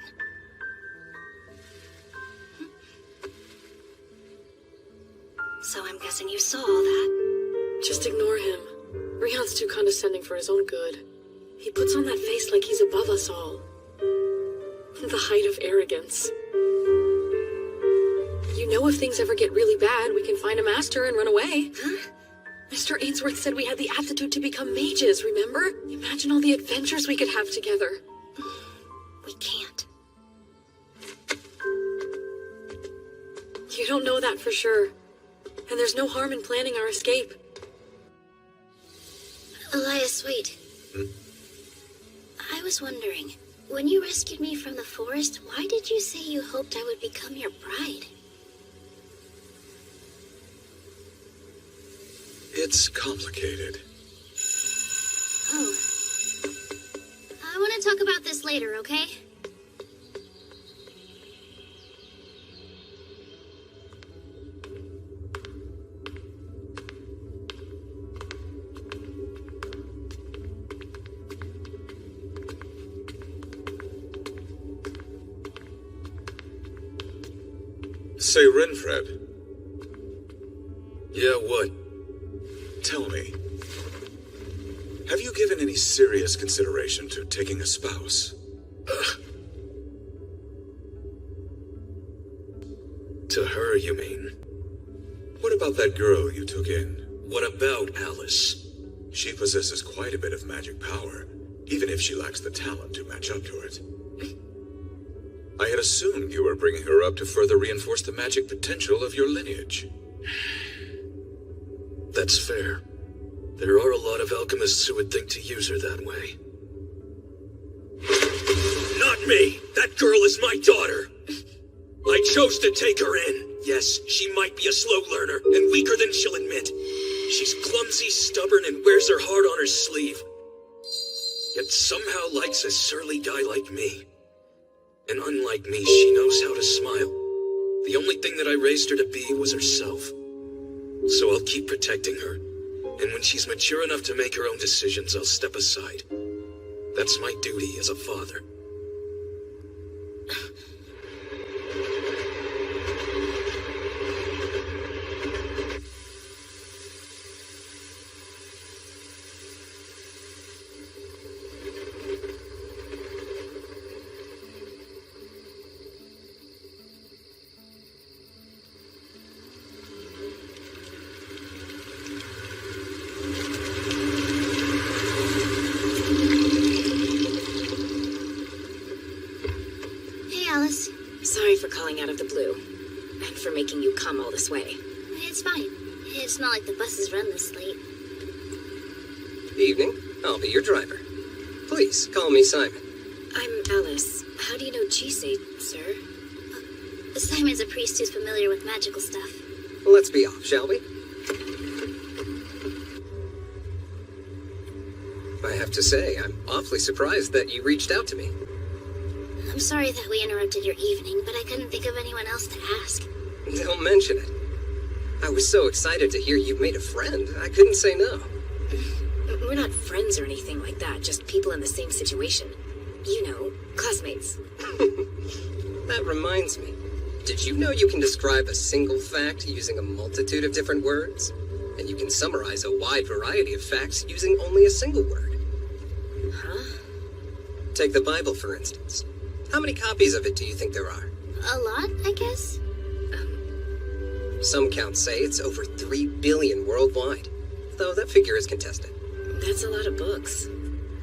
S2: So I'm guessing you saw all that.
S16: Just ignore him. Rion's too condescending for his own good. He puts on that face like he's above us all. The height of arrogance. You know, if things ever get really bad, we can find a master and run away.
S2: Huh?
S16: Mr. Ainsworth said we had the aptitude to become mages, remember? Imagine all the adventures we could have together.
S2: We can't.
S16: You don't know that for sure. And there's no harm in planning our escape.
S2: Elias, wait. I was wondering, when you rescued me from the forest, why did you say you hoped I would become your bride?
S3: It's complicated.
S2: Oh. I want to talk about this later, okay?
S3: Say, Renfred.
S17: Yeah, what?
S3: Tell me, have you given any serious consideration to taking a spouse?
S17: To her, you mean?
S3: What about that girl you took in?
S17: What about Alice?
S3: She possesses quite a bit of magic power, even if she lacks the talent to match up to it. I had assumed you were bringing her up to further reinforce the magic potential of your lineage.
S17: That's fair. There are a lot of alchemists who would think to use her that way. Not me! That girl is my daughter! I chose to take her in. Yes, she might be a slow learner, and weaker than she'll admit. She's clumsy, stubborn, and wears her heart on her sleeve. Yet somehow likes a surly guy like me. And unlike me, she knows how to smile. The only thing that I raised her to be was herself. So I'll keep protecting her. And when she's mature enough to make her own decisions, I'll step aside. That's my duty as a father.
S8: of the blue. And for making you come all this way.
S2: It's fine. It's not like the buses run this late.
S18: Evening. I'll be your driver. Please, call me Simon.
S8: I'm Alice. How do you know Chisei, sir?
S2: Simon's a priest who's familiar with magical stuff.
S18: Let's be off, shall we? I have to say, I'm awfully surprised that you reached out to me.
S2: I'm sorry that we interrupted your evening, but I couldn't think of anyone else to ask.
S18: Don't mention it. I was so excited to hear you've made a friend, I couldn't say no.
S8: We're not friends or anything like that, just people in the same situation. You know, classmates.
S18: That reminds me. Did you know you can describe a single fact using a multitude of different words? And you can summarize a wide variety of facts using only a single word.
S8: Huh?
S18: Take the Bible, for instance. How many copies of it do you think there are?
S2: A lot, I guess?
S18: Some counts say it's over 3 billion worldwide, though that figure is contested.
S8: That's a lot of books.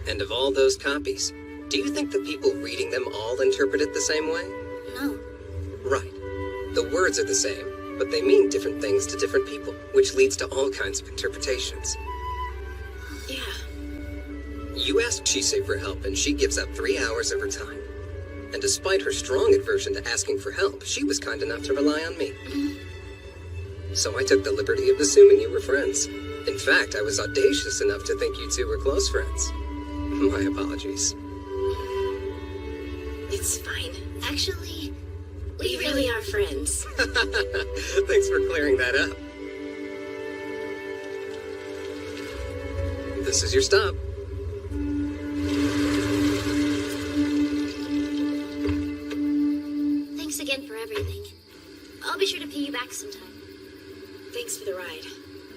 S18: And of all those copies, do you think the people reading them all interpret it the same way?
S2: No.
S18: Right. The words are the same, but they mean different things to different people, which leads to all kinds of interpretations.
S8: Yeah.
S18: You ask Chisei for help, and she gives up 3 hours of her time. And despite her strong aversion to asking for help, she was kind enough to rely on me. So I took the liberty of assuming you were friends. In fact, I was audacious enough to think you two were close friends. My apologies.
S8: It's fine.
S2: Actually,
S8: we really are friends.
S18: Thanks for clearing that up. This is your stop.
S2: Thanks again for everything. I'll be sure to pay you back sometime.
S8: Thanks for the ride.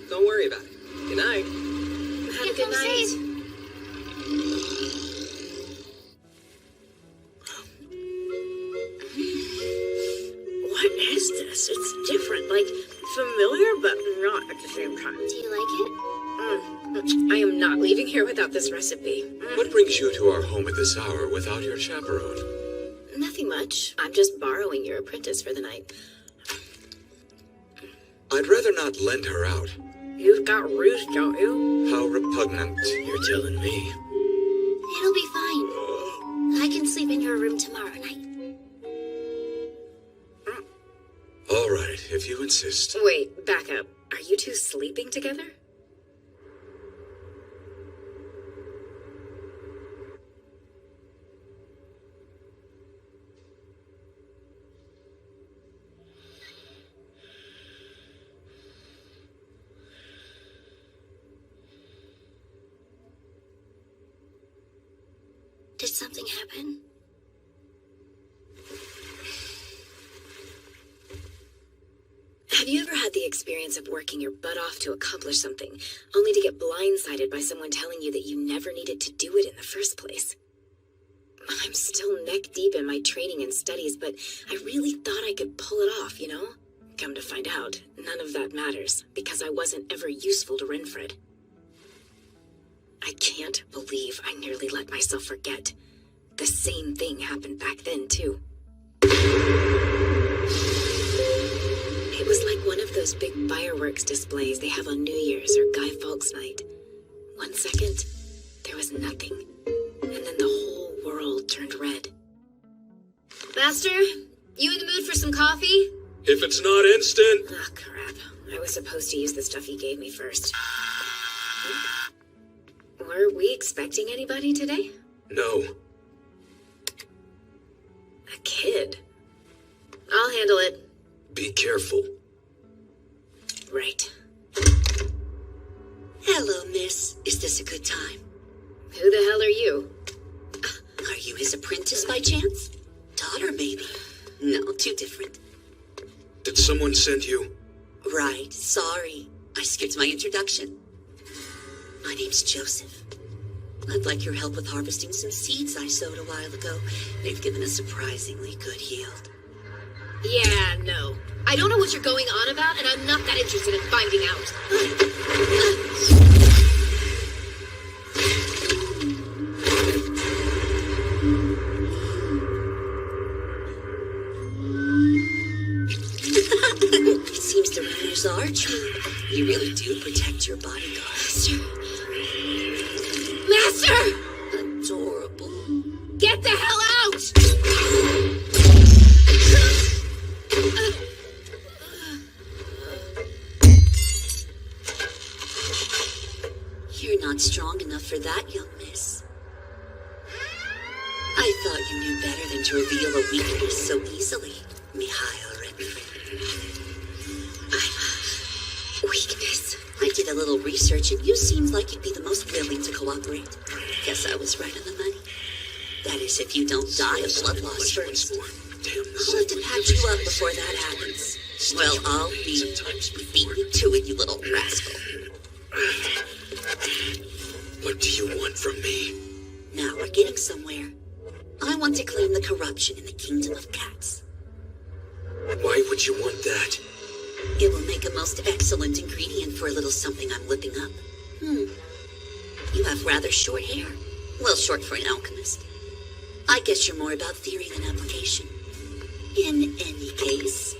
S18: Don't worry about it. Good night.
S8: Have a good night.
S19: What is this? It's different, like familiar, but not at the same time.
S2: Do you like it?
S8: I am not leaving here without this recipe.
S3: What brings you to our home at this hour without your chaperone?
S8: Nothing much. I'm just borrowing your apprentice for the night.
S3: I'd rather not lend her out.
S19: You've got roost, don't you?
S3: How repugnant.
S11: You're telling me.
S2: It'll be fine. I can sleep in your room tomorrow night.
S3: All right, if you insist.
S8: Wait, back up. Are you two sleeping together?
S2: Did something happen?
S8: Have you ever had the experience of working your butt off to accomplish something, only to get blindsided by someone telling you that you never needed to do it in the first place? I'm still neck deep in my training and studies, but I really thought I could pull it off, you know? Come to find out, none of that matters, because I wasn't ever useful to Renfred. I can't believe I nearly let myself forget. The same thing happened back then, too. It was like one of those big fireworks displays they have on New Year's or Guy Fawkes night. 1 second, there was nothing. And then the whole world turned red. Master, you in the mood for some coffee?
S17: If it's not instant...
S8: Ah, crap. I was supposed to use the stuff he gave me first. Were we expecting anybody today?
S17: No.
S8: A kid? I'll handle it.
S17: Be careful.
S8: Right.
S4: Hello, miss. Is this a good time?
S8: Who the hell are you?
S4: Are you his apprentice by chance? Daughter, maybe? No, too different.
S17: Did someone send you?
S4: Right, sorry. I skipped my introduction. My name's Joseph. I'd like your help with harvesting some seeds I sowed a while ago. They've given a surprisingly good yield.
S8: Yeah, no. I don't know what you're going on about, and I'm not that interested in finding out.
S4: seems to manage our troop. You really do protect your bodyguard.
S20: Master!
S4: Adorable.
S20: Get the hell out!
S4: You're not strong enough for that, young miss. I thought you knew better than to reveal a weakness so easily, Mihail Renfred. Weakness? I did a little research and you seemed like you'd be the most willing to cooperate. Guess I was right on the money. That is, if you don't die of blood loss first. I'll have to patch you up before that happens. Well, I'll beat you to it, you little rascal.
S17: What do you want from me?
S4: Now we're getting somewhere. I want to claim the corruption in the kingdom of cats.
S17: Why would you want that?
S4: It will make a most excellent ingredient for a little something I'm whipping up. You have rather short hair. Well, short for an alchemist. I guess you're more about theory than application. In any case,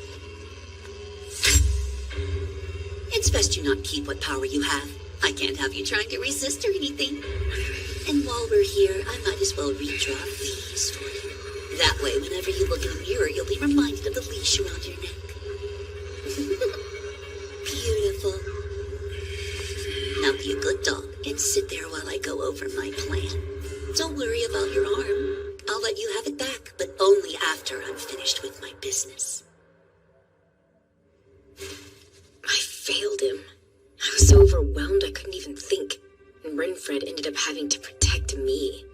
S4: it's best you not keep what power you have. I can't have you trying to resist or anything. And while we're here, I might as well redraw these for you. That way, whenever you look in a mirror, you'll be reminded of the leash around your neck. Beautiful. Now be a good dog and sit there while I go over my plan. Don't worry about your arm. I'll let you have it back, but only after I'm finished with my business.
S8: I failed him. I was so overwhelmed I couldn't even think. And Renfred ended up having to protect me.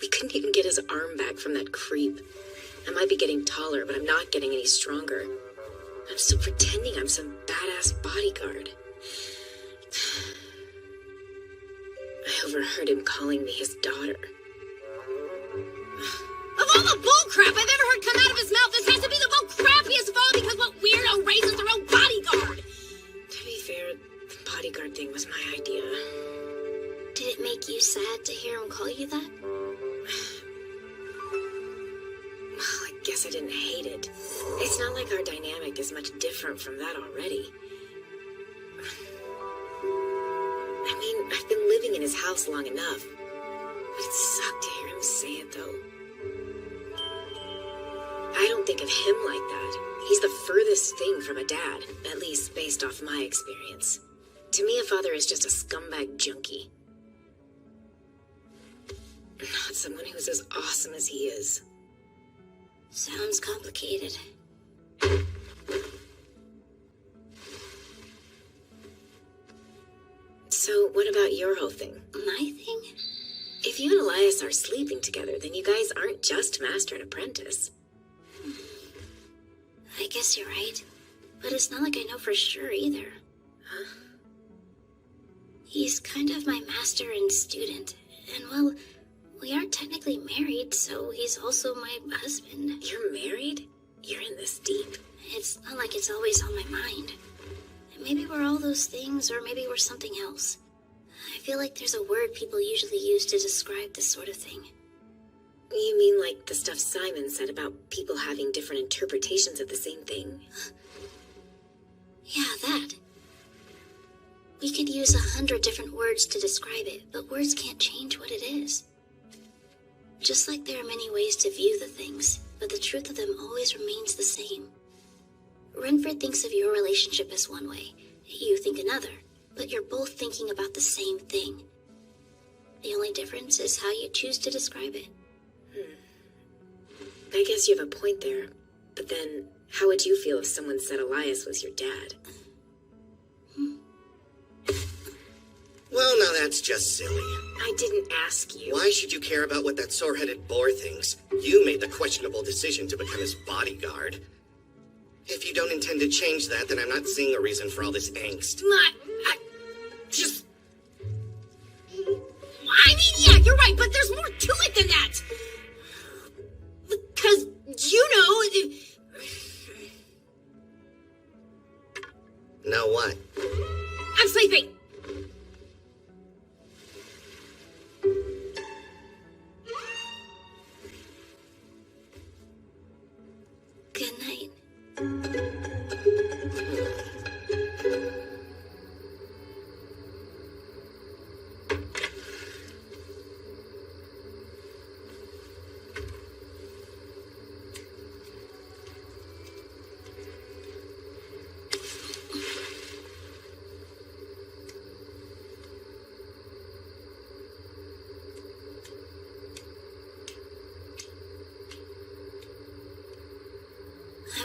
S8: We couldn't even get his arm back from that creep. I might be getting taller, but I'm not getting any stronger. I'm still pretending I'm some badass bodyguard. I overheard him calling me his daughter.
S20: Of all the bullcrap I've ever heard come out of his mouth, this has to be the most crappiest of all because what weirdo raises their own bodyguard?
S8: To be fair, the bodyguard thing was my idea.
S2: Did it make you sad to hear him call you that?
S8: Well, I guess I didn't hate it. It's not like our dynamic is much different from that already. I mean, I've been living in his house long enough. But it sucked to hear him say it, though. I don't think of him like that. He's the furthest thing from a dad, at least based off my experience. To me, a father is just a scumbag junkie. Not someone who's as awesome as he is.
S2: Sounds complicated.
S8: So, what about your whole thing?
S2: My thing?
S8: If you and Elias are sleeping together, then you guys aren't just master and apprentice.
S2: I guess you're right. But it's not like I know for sure either.
S8: Huh?
S2: He's kind of my master and student. And well, we aren't technically married, so he's also my husband.
S8: You're married? You're in this deep.
S2: It's not like it's always on my mind. Maybe we're all those things, or maybe we're something else. I feel like there's a word people usually use to describe this sort of thing.
S8: You mean like the stuff Simon said about people having different interpretations of the same thing?
S2: Yeah, that. We could use 100 different words to describe it, but words can't change what it is. Just like there are many ways to view the things, but the truth of them always remains the same. Renfred thinks of your relationship as one way, you think another, but you're both thinking about the same thing. The only difference is how you choose to describe it.
S8: I guess you have a point there, but then how would you feel if someone said Elias was your dad?
S5: Well, now that's just silly.
S8: I didn't ask you.
S5: Why should you care about what that sore-headed boar thinks? You made the questionable decision to become his bodyguard. If you don't intend to change that, then I'm not seeing a reason for all this angst.
S20: I mean, yeah, you're right, but there's more to it than that. Because,
S5: Now what?
S20: I'm sleeping.
S2: Good night.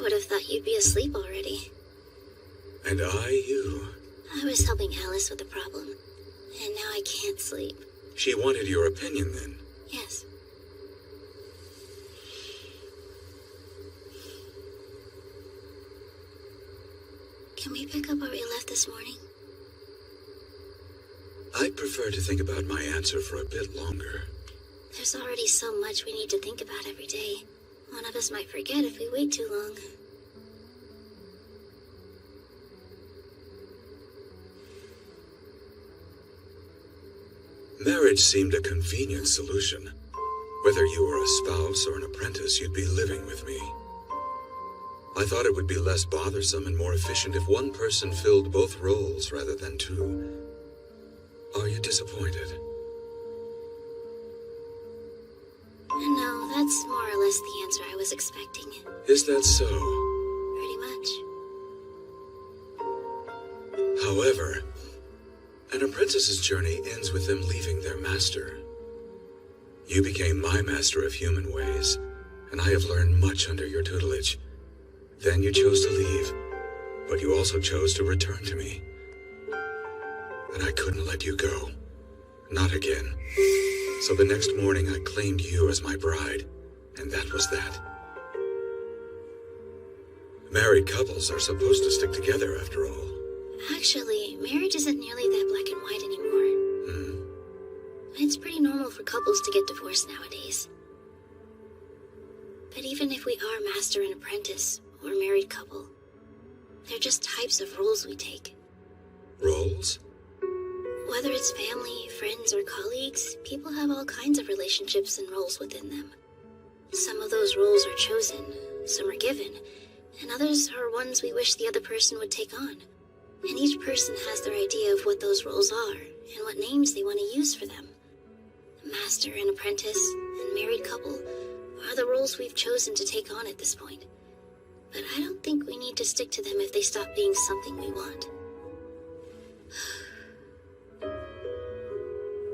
S2: would have thought you'd be asleep already.
S3: And I you.
S2: I was helping Alice with the problem, and now I can't sleep.
S3: She wanted your opinion then?
S2: Yes. Can we pick up where we left this morning?
S3: I'd prefer to think about my answer for a bit longer.
S2: There's already so much we need to think about every day. One of us might forget if we wait too long.
S3: Marriage seemed a convenient solution. Whether you were a spouse or an apprentice, you'd be living with me. I thought it would be less bothersome and more efficient if one person filled both roles rather than two. Are you disappointed?
S2: No, that's more or less the answer I was expecting.
S3: Is that so?
S2: Pretty much.
S3: However, an apprentice's journey ends with them leaving their master. You became my master of human ways, and I have learned much under your tutelage. Then you chose to leave, but you also chose to return to me. And I couldn't let you go. Not again. So the next morning I claimed you as my bride, and that was that. Married couples are supposed to stick together after all.
S2: Actually, marriage isn't nearly that black and white anymore. It's pretty normal for couples to get divorced nowadays. But even if we are master and apprentice, or married couple, they're just types of roles we take.
S3: Roles?
S2: Whether it's family, friends, or colleagues, people have all kinds of relationships and roles within them. Some of those roles are chosen, some are given, and others are ones we wish the other person would take on. And each person has their idea of what those roles are, and what names they want to use for them. Master and apprentice, and married couple, are the roles we've chosen to take on at this point. But I don't think we need to stick to them if they stop being something we want.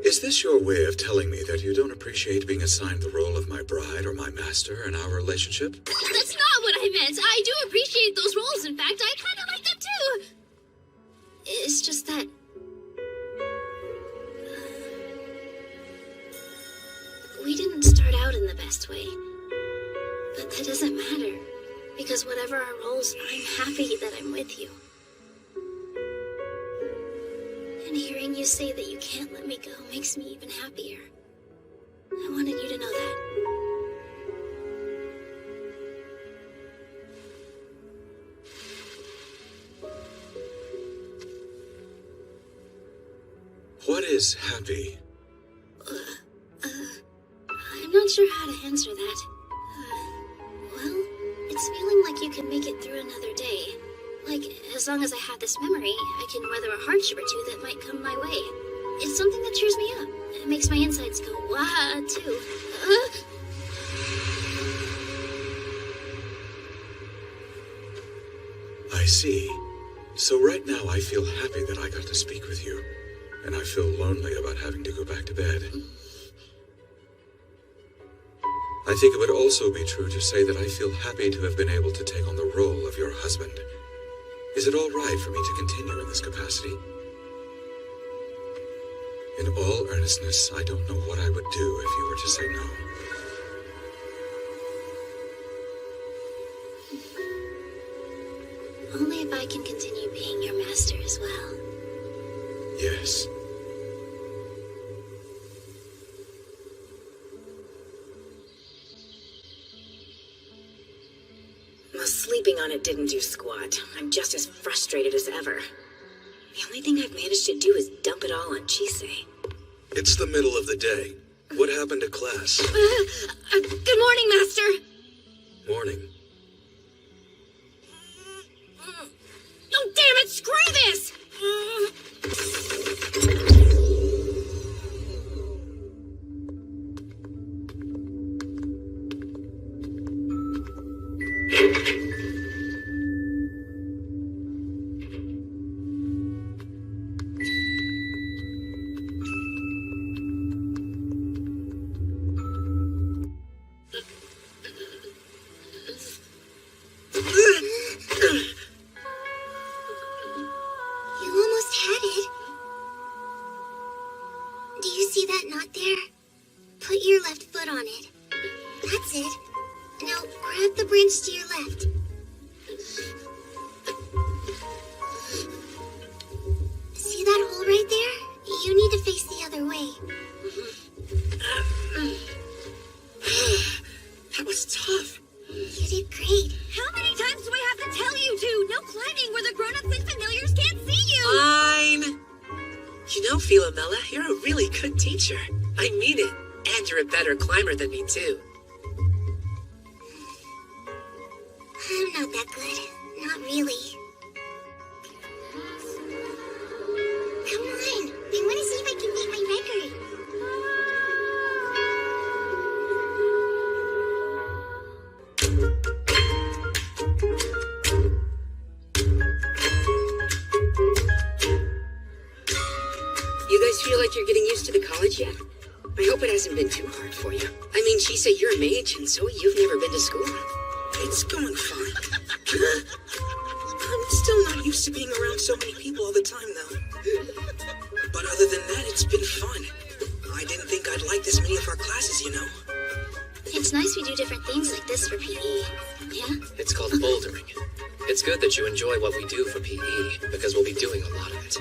S3: Is this your way of telling me that you don't appreciate being assigned the role of my bride or my master in our relationship?
S20: That's not what I meant. I do appreciate those roles. In fact, I kind of like them too.
S2: It's just that... we didn't start out in the best way. But that doesn't matter. Because whatever our roles, I'm happy that I'm with you. And hearing you say that you can't let me go makes me even happier. I wanted you to know that.
S3: What is happy?
S2: I'm not sure how to answer that. Well, it's feeling like you can make it through another day. Like, as long as I have this memory, I can weather a hardship or two that might come my way. It's something that cheers me up. It makes my insides go wah, too.
S3: I see. So right now I feel happy that I got to speak with you. And I feel lonely about having to go back to bed. I think it would also be true to say that I feel happy to have been able to take on the role of your husband. Is it all right for me to continue in this capacity? In all earnestness, I don't know what I would do if you were to say no.
S2: Only if I can continue being your master as well.
S3: Yes.
S14: Well, sleeping on it didn't do squat. I'm just as frustrated as ever. The only thing I've managed to do is dump it all on Chisei.
S3: It's the middle of the day. What happened to class?
S20: Good morning, Master.
S3: Morning.
S20: Oh, damn it! Screw this!
S14: know, Philomela, you're a really good teacher. I mean it. And you're a better climber than me, too.
S7: I'm not that good. Not really. Come on. I want to see if I can beat my record.
S14: You guys feel like you're getting used to the college yet? I hope it hasn't been too hard for you. I mean, Chise, you're a mage, and Zoe, you've never been to school.
S9: It's going fine. I'm still not used to being around so many people all the time, though. But other than that, it's been fun. I didn't think I'd like this many of our classes, you know.
S2: It's nice we do different things like this for PE. Yeah?
S11: It's called bouldering. It's good that you enjoy what we do for PE, because we'll be doing a lot of it.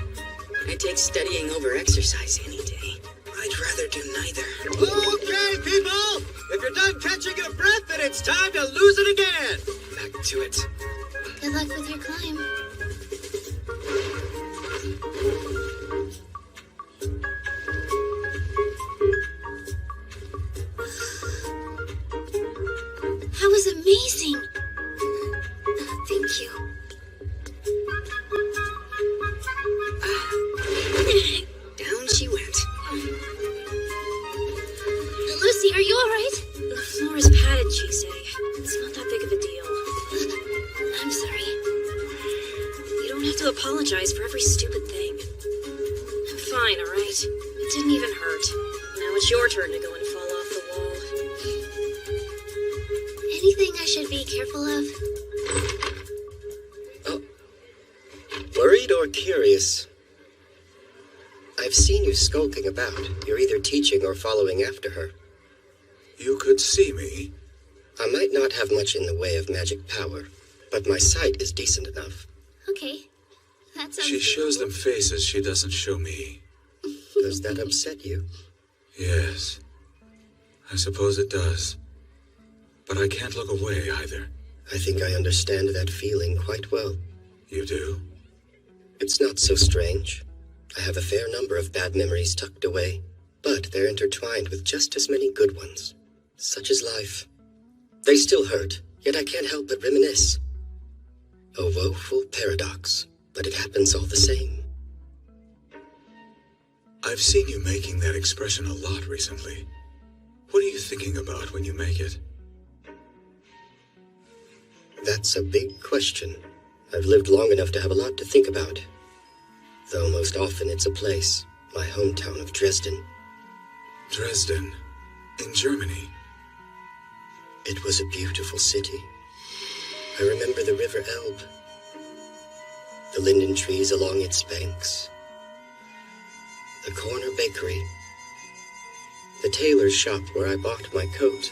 S14: I take studying over exercise any day.
S9: I'd rather do neither.
S12: Okay, people! If you're done catching your breath, then it's time to lose it again!
S11: Back to it.
S2: Good luck with your climb. That was amazing!
S6: Thank you.
S14: Down she went.
S2: Lucy, are you alright?
S8: The floor is padded, Chise. It's not that big of a deal.
S2: I'm sorry.
S8: You don't have to apologize for every stupid thing. I'm fine, alright? It didn't even hurt. Now it's your turn to go and fall off the wall.
S2: Anything I should be careful of?
S1: Oh. Worried or curious? I've seen you skulking about. You're either teaching or following after her.
S3: You could see me.
S1: I might not have much in the way of magic power, but my sight is decent enough.
S2: Okay. That sounds
S3: She shows them
S2: reasonable.
S3: faces she doesn't show me.
S1: Does that upset you?
S3: Yes. I suppose it does. But I can't look away either.
S1: I think I understand that feeling quite well.
S3: You do?
S1: It's not so strange. I have a fair number of bad memories tucked away, but they're intertwined with just as many good ones. Such is life. They still hurt, yet I can't help but reminisce. A woeful paradox, but it happens all the same.
S3: I've seen you making that expression a lot recently. What are you thinking about when you make it?
S1: That's a big question. I've lived long enough to have a lot to think about. Though most often it's a place, my hometown of Dresden.
S3: Dresden? In Germany?
S1: It was a beautiful city. I remember the river Elbe, the linden trees along its banks, the corner bakery, the tailor's shop where I bought my coat.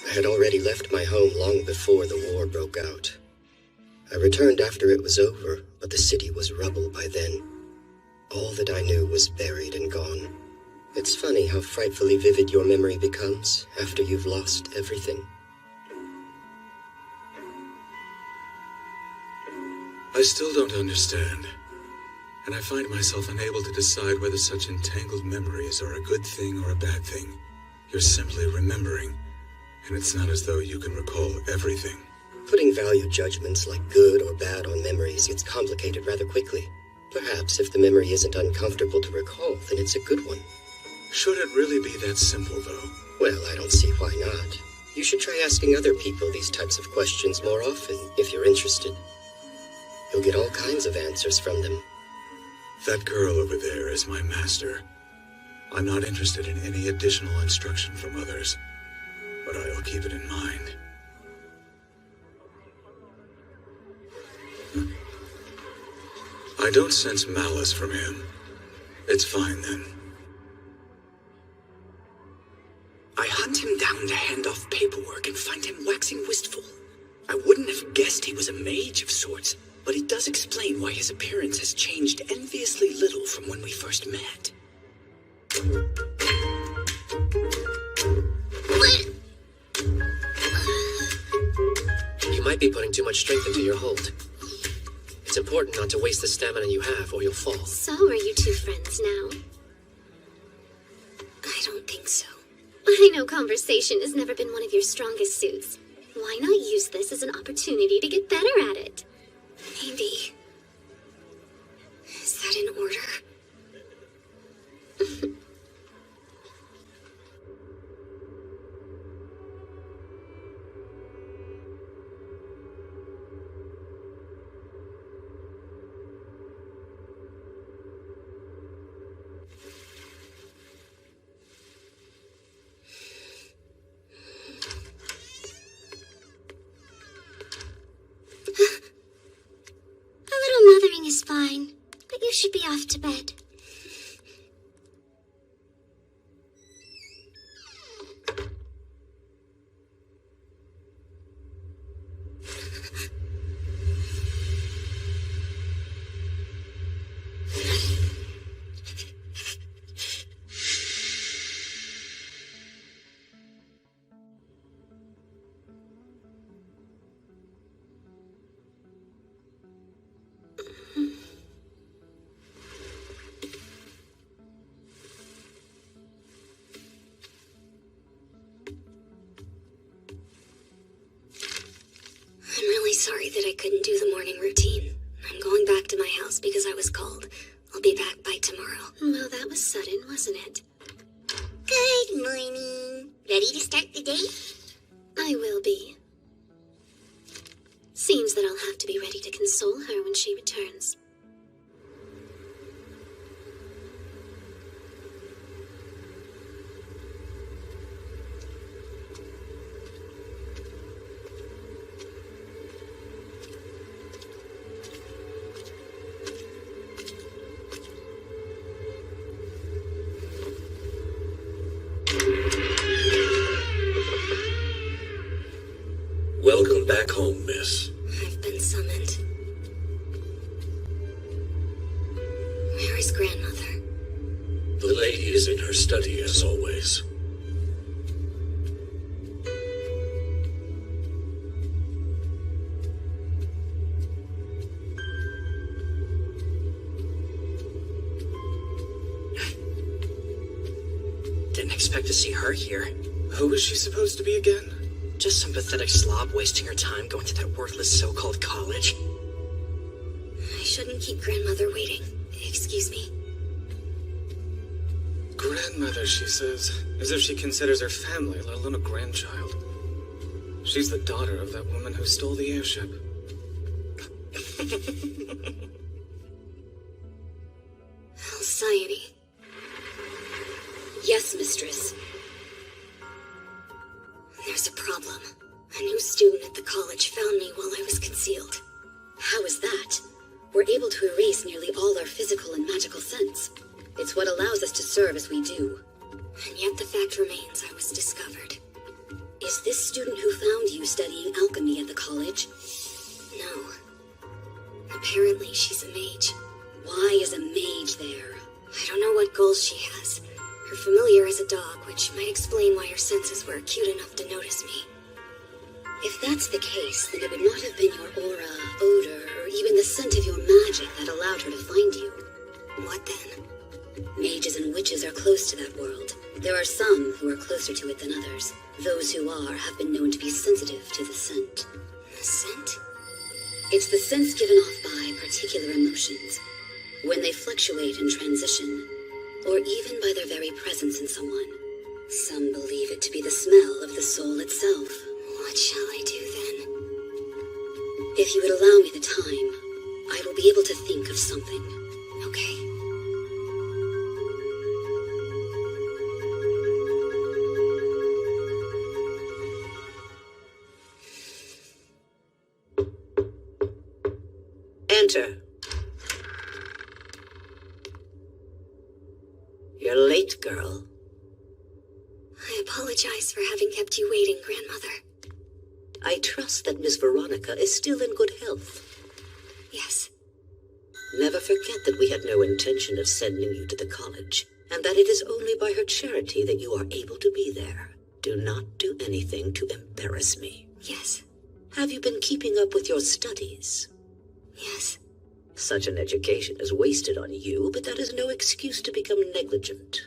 S1: I had already left my home long before the war broke out. I returned after it was over, but the city was rubble by then. All that I knew was buried and gone. It's funny how frightfully vivid your memory becomes after you've lost everything.
S3: I still don't understand. And I find myself unable to decide whether such entangled memories are a good thing or a bad thing. You're simply remembering, and it's not as though you can recall everything.
S1: Putting value judgments like good or bad on memories gets complicated rather quickly. Perhaps if the memory isn't uncomfortable to recall, then it's a good one.
S3: Should it really be that simple, though?
S1: Well, I don't see why not. You should try asking other people these types of questions more often, if you're interested. You'll get all kinds of answers from them.
S3: That girl over there is my master. I'm not interested in any additional instruction from others, but I'll keep it in mind. I don't sense malice from him. It's fine, then.
S9: I hunt him down to hand off paperwork and find him waxing wistful. I wouldn't have guessed he was a mage of sorts, but it does explain why his appearance has changed enviously little from when we first met.
S11: You might be putting too much strength into your hold. It's It's important not to waste the stamina you have, or you'll fall.
S2: So are you two friends now?
S6: I don't think so.
S2: I know conversation has never been one of your strongest suits. Why not use this as an opportunity to get better at it?
S6: Maybe. Is that in order?
S2: A little mothering is fine, but you should be off to bed.
S6: I'm really sorry that I couldn't do the morning routine. I'm going back to my house because I was called. I'll be back by tomorrow.
S2: Well, that was sudden, wasn't it?
S7: Good morning. Ready to start the day?
S2: I will be. Seems that I'll have to be ready to console her when she returns.
S17: Welcome back home, miss.
S6: I've been summoned. Where is grandmother?
S17: The lady is in her study as always.
S12: Didn't expect to see her here.
S15: Who is she supposed to be again?
S12: Just some pathetic slob wasting her time going to that worthless so-called college.
S6: I shouldn't keep grandmother waiting. Excuse me.
S15: Grandmother, she says, as if she considers her family, let alone a grandchild. She's the daughter of that woman who stole the airship.
S6: Alcyone.
S4: Yes, mistress.
S6: There's a problem. A new student at the college found me while I was concealed.
S4: How is that? We're able to erase nearly all our physical and magical sense. It's what allows us to serve as we do.
S6: And yet the fact remains I was discovered.
S4: Is this student who found you studying alchemy at the college?
S6: No. Apparently she's a mage.
S4: Why is a mage there?
S6: I don't know what goals she has. Her familiar is a dog, which might explain why her senses were acute enough to notice me.
S4: If that's the case, then it would not have been your aura, odor, or even the scent of your magic that allowed her to find you.
S6: What then?
S4: Mages and witches are close to that world. There are some who are closer to it than others. Those who are have been known to be sensitive to the scent.
S6: The scent?
S4: It's the sense given off by particular emotions. When they fluctuate and transition, or even by their very presence in someone. Some believe it to be the smell of the soul itself.
S6: What shall I do then?
S4: If you would allow me the time, I will be able to think of something.
S6: Okay.
S14: Enter. You're late, girl.
S6: I apologize for having kept you waiting, Grandmother.
S14: I trust that Miss Veronica is still in good health.
S6: Yes.
S14: Never forget that we had no intention of sending you to the college, and that it is only by her charity that you are able to be there. Do not do anything to embarrass me.
S6: Yes.
S14: Have you been keeping up with your studies?
S6: Yes.
S14: Such an education is wasted on you, but that is no excuse to become negligent.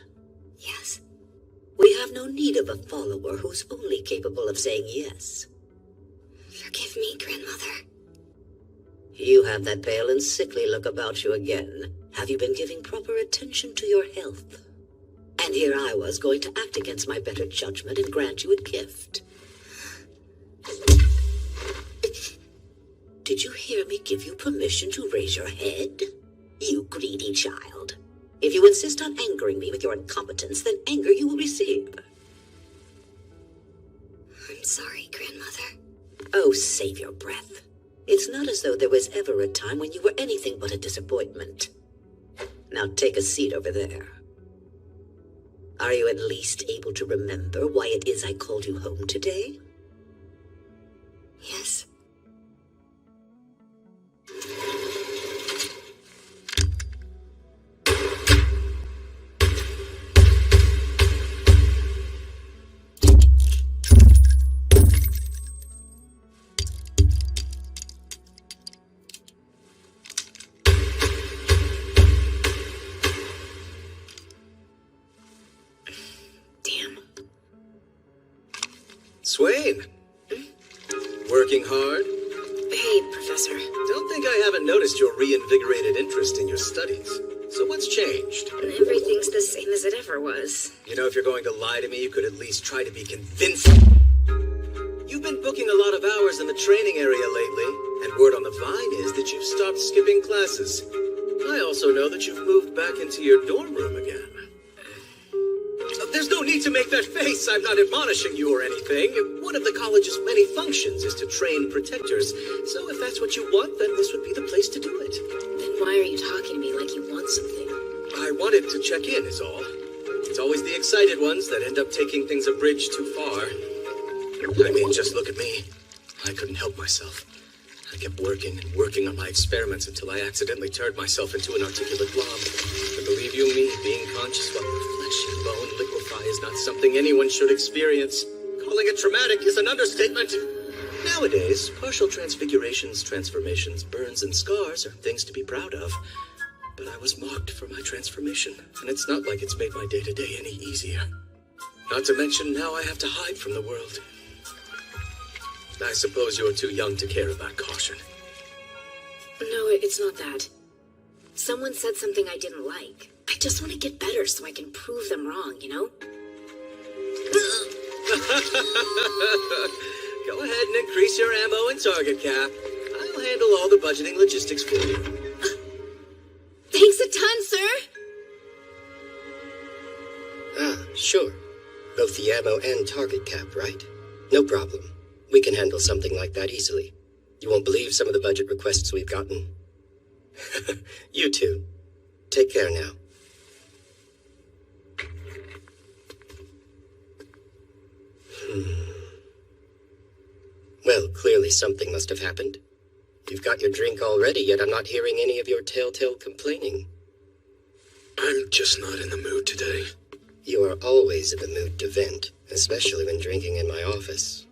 S6: Yes.
S14: We have no need of a follower who's only capable of saying yes.
S6: Forgive me, Grandmother.
S14: You have that pale and sickly look about you again. Have you been giving proper attention to your health? And here I was going to act against my better judgment and grant you a gift. Did you hear me give you permission to raise your head? You greedy child. If you insist on angering me with your incompetence, then anger you will receive.
S6: I'm sorry, Grandmother.
S14: Oh, save your breath. It's not as though there was ever a time when you were anything but a disappointment. Now take a seat over there. Are you at least able to remember why it is I called you home today?
S6: Yes.
S15: Swain! Working hard?
S14: Hey, Professor.
S15: Don't think I haven't noticed your reinvigorated interest in your studies. So what's changed?
S8: Everything's the same as it ever was.
S15: You know, if you're going to lie to me, you could at least try to be convincing. You've been booking a lot of hours in the training area lately, and word on the vine is that you've stopped skipping classes. I also know that you've moved back into your dorm room again. There's no need to make that face. I'm not admonishing you or anything. One of the college's many functions is to train protectors. So if that's what you want, then this would be the place to do it.
S8: Then why are you talking to me like you want something?
S15: I wanted to check in, is all. It's always the excited ones that end up taking things a bridge too far. I mean, just look at me. I couldn't help myself. I kept working and working on my experiments until I accidentally turned myself into an articulate blob. And believe you me, being conscious while your flesh and bone liquefy is not something anyone should experience. Calling it traumatic is an understatement. Nowadays, partial transfigurations, transformations, burns, and scars are things to be proud of. But I was mocked for my transformation, and it's not like it's made my day-to-day any easier. Not to mention, now I have to hide from the world. I suppose you're too young to care about caution.
S8: No, it's not that. Someone said something I didn't like. I just want to get better so I can prove them wrong, you know?
S15: Go ahead and increase your ammo and target cap. I'll handle all the budgeting logistics for you.
S20: Thanks a ton, sir.
S1: Ah, sure. Both the ammo and target cap, right? No problem. We can handle something like that easily. You won't believe some of the budget requests we've gotten. You too. Take care now. Well, clearly something must have happened. You've got your drink already, yet I'm not hearing any of your telltale complaining.
S3: I'm just not in the mood today.
S1: You are always in the mood to vent, especially when drinking in my office.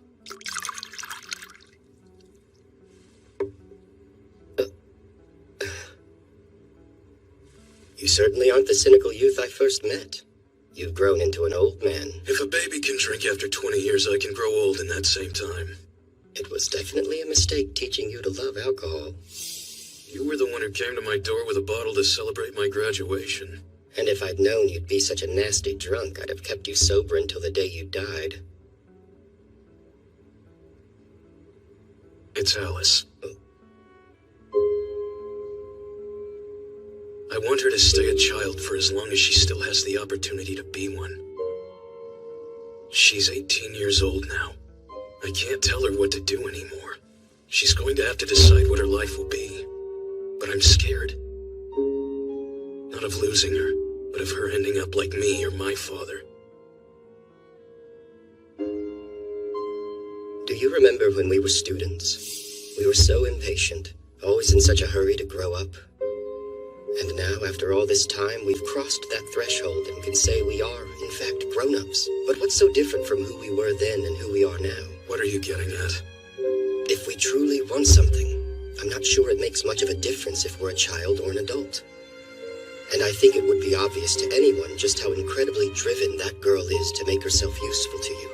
S1: You certainly aren't the cynical youth I first met. You've grown into an old man.
S3: If a baby can drink after 20 years, I can grow old in that same time.
S1: It was definitely a mistake teaching you to love alcohol.
S3: You were the one who came to my door with a bottle to celebrate my graduation.
S1: And if I'd known you'd be such a nasty drunk, I'd have kept you sober until the day you died.
S3: It's Alice. I want her to stay a child for as long as she still has the opportunity to be one. She's 18 years old now. I can't tell her what to do anymore. She's going to have to decide what her life will be. But I'm scared. Not of losing her, but of her ending up like me or my father.
S1: Do you remember when we were students? We were so impatient, always in such a hurry to grow up. And now, after all this time, we've crossed that threshold and can say we are, in fact, grown-ups. But what's so different from who we were then and who we are now?
S3: What are you getting at?
S1: If we truly want something, I'm not sure it makes much of a difference if we're a child or an adult. And I think it would be obvious to anyone just how incredibly driven that girl is to make herself useful to you.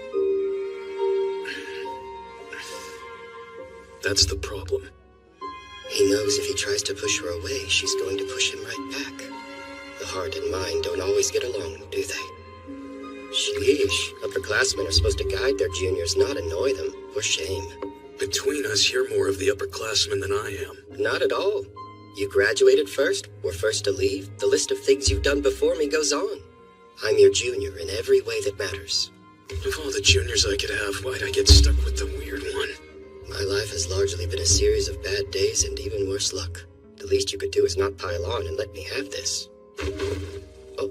S11: That's the problem.
S1: He knows if he tries to push her away, she's going to push him right back. The heart and mind don't always get along, do they? Sheesh, upperclassmen are supposed to guide their juniors, not annoy them. For shame.
S3: Between us, you're more of the upperclassman than I am.
S1: Not at all. You graduated first, were first to leave. The list of things you've done before me goes on. I'm your junior in every way that matters.
S3: Of all the juniors I could have, why'd I get stuck with the weird one?
S1: My life has largely been a series of bad days and even worse luck. The least you could do is not pile on and let me have this. Oh.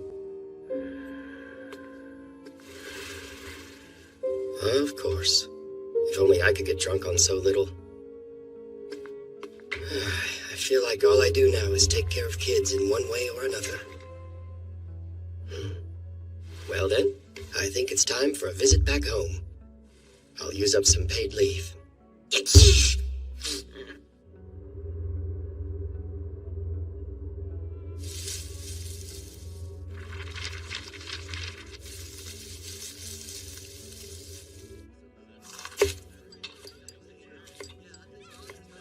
S1: Of course. If only I could get drunk on so little. I feel like all I do now is take care of kids in one way or another. Well then, I think it's time for a visit back home. I'll use up some paid leave.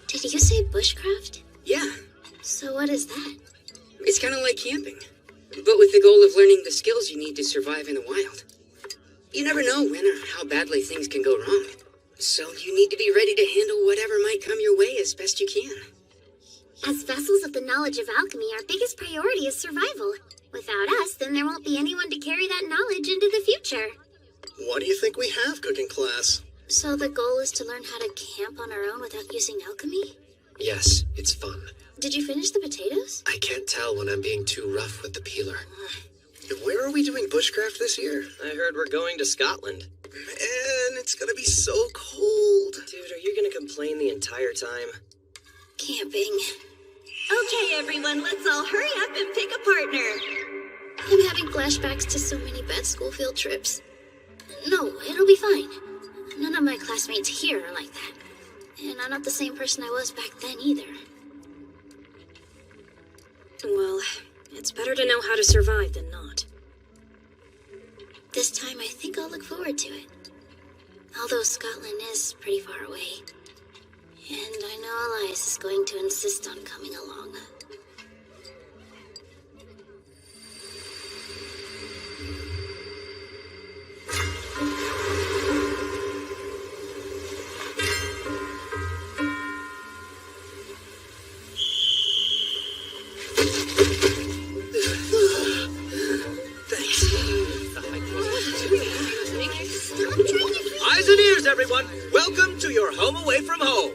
S2: Did you say bushcraft?
S14: Yeah,
S2: So what is that?
S14: it's kind of like camping, but with the goal of learning the skills you need to survive in the wild. You never know when or how badly things can go wrong, so you need to be ready to handle whatever might come your way as best you can.
S7: As vessels of the knowledge of alchemy, our biggest priority is survival. Without us, then there won't be anyone to carry that knowledge into the future.
S15: What do you think we have, cooking class?
S2: So the goal is to learn how to camp on our own without using alchemy?
S11: Yes, it's fun.
S2: Did you finish the potatoes?
S11: I can't tell when I'm being too rough with the peeler.
S15: Where are we doing bushcraft this year?
S12: I heard we're going to Scotland.
S15: Man, it's gonna be so cold.
S12: Dude, are you gonna complain the entire time?
S2: Camping.
S4: Okay, everyone, let's all hurry up and pick a partner.
S2: I'm having flashbacks to so many bad school field trips. No, it'll be fine. None of my classmates here are like that. And I'm not the same person I was back then either.
S8: Well, it's better to know how to survive than not.
S2: This time I think I'll look forward to it. Although Scotland is pretty far away. And I know Elias is going to insist on coming along.
S12: Eyes and ears, everyone! Welcome to your home away from home.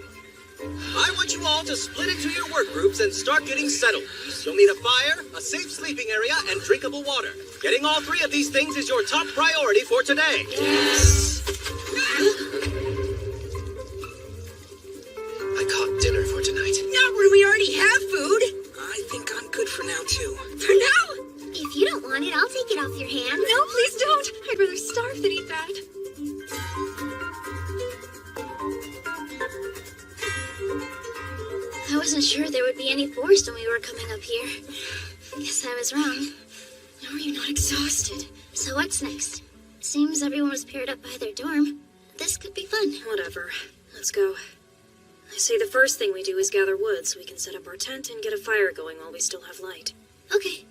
S12: I want you all to split into your work groups and start getting settled. You'll need a fire, a safe sleeping area, and drinkable water. Getting all three of these things is your top priority for today.
S11: Yes! I caught dinner for tonight.
S4: Not when we already have food.
S9: I think I'm good for now, too.
S4: For now?
S7: If you don't want it, I'll take it off your hands.
S6: No, please don't. I'd rather starve than eat that.
S2: I wasn't sure there would be any forest when we were coming up here. Guess I was wrong.
S6: How are you not exhausted?
S2: So what's next? Seems everyone was paired up by their dorm. This could be fun.
S8: Whatever. Let's go. I say the first thing we do is gather wood so we can set up our tent and get a fire going while we still have light.
S2: Okay.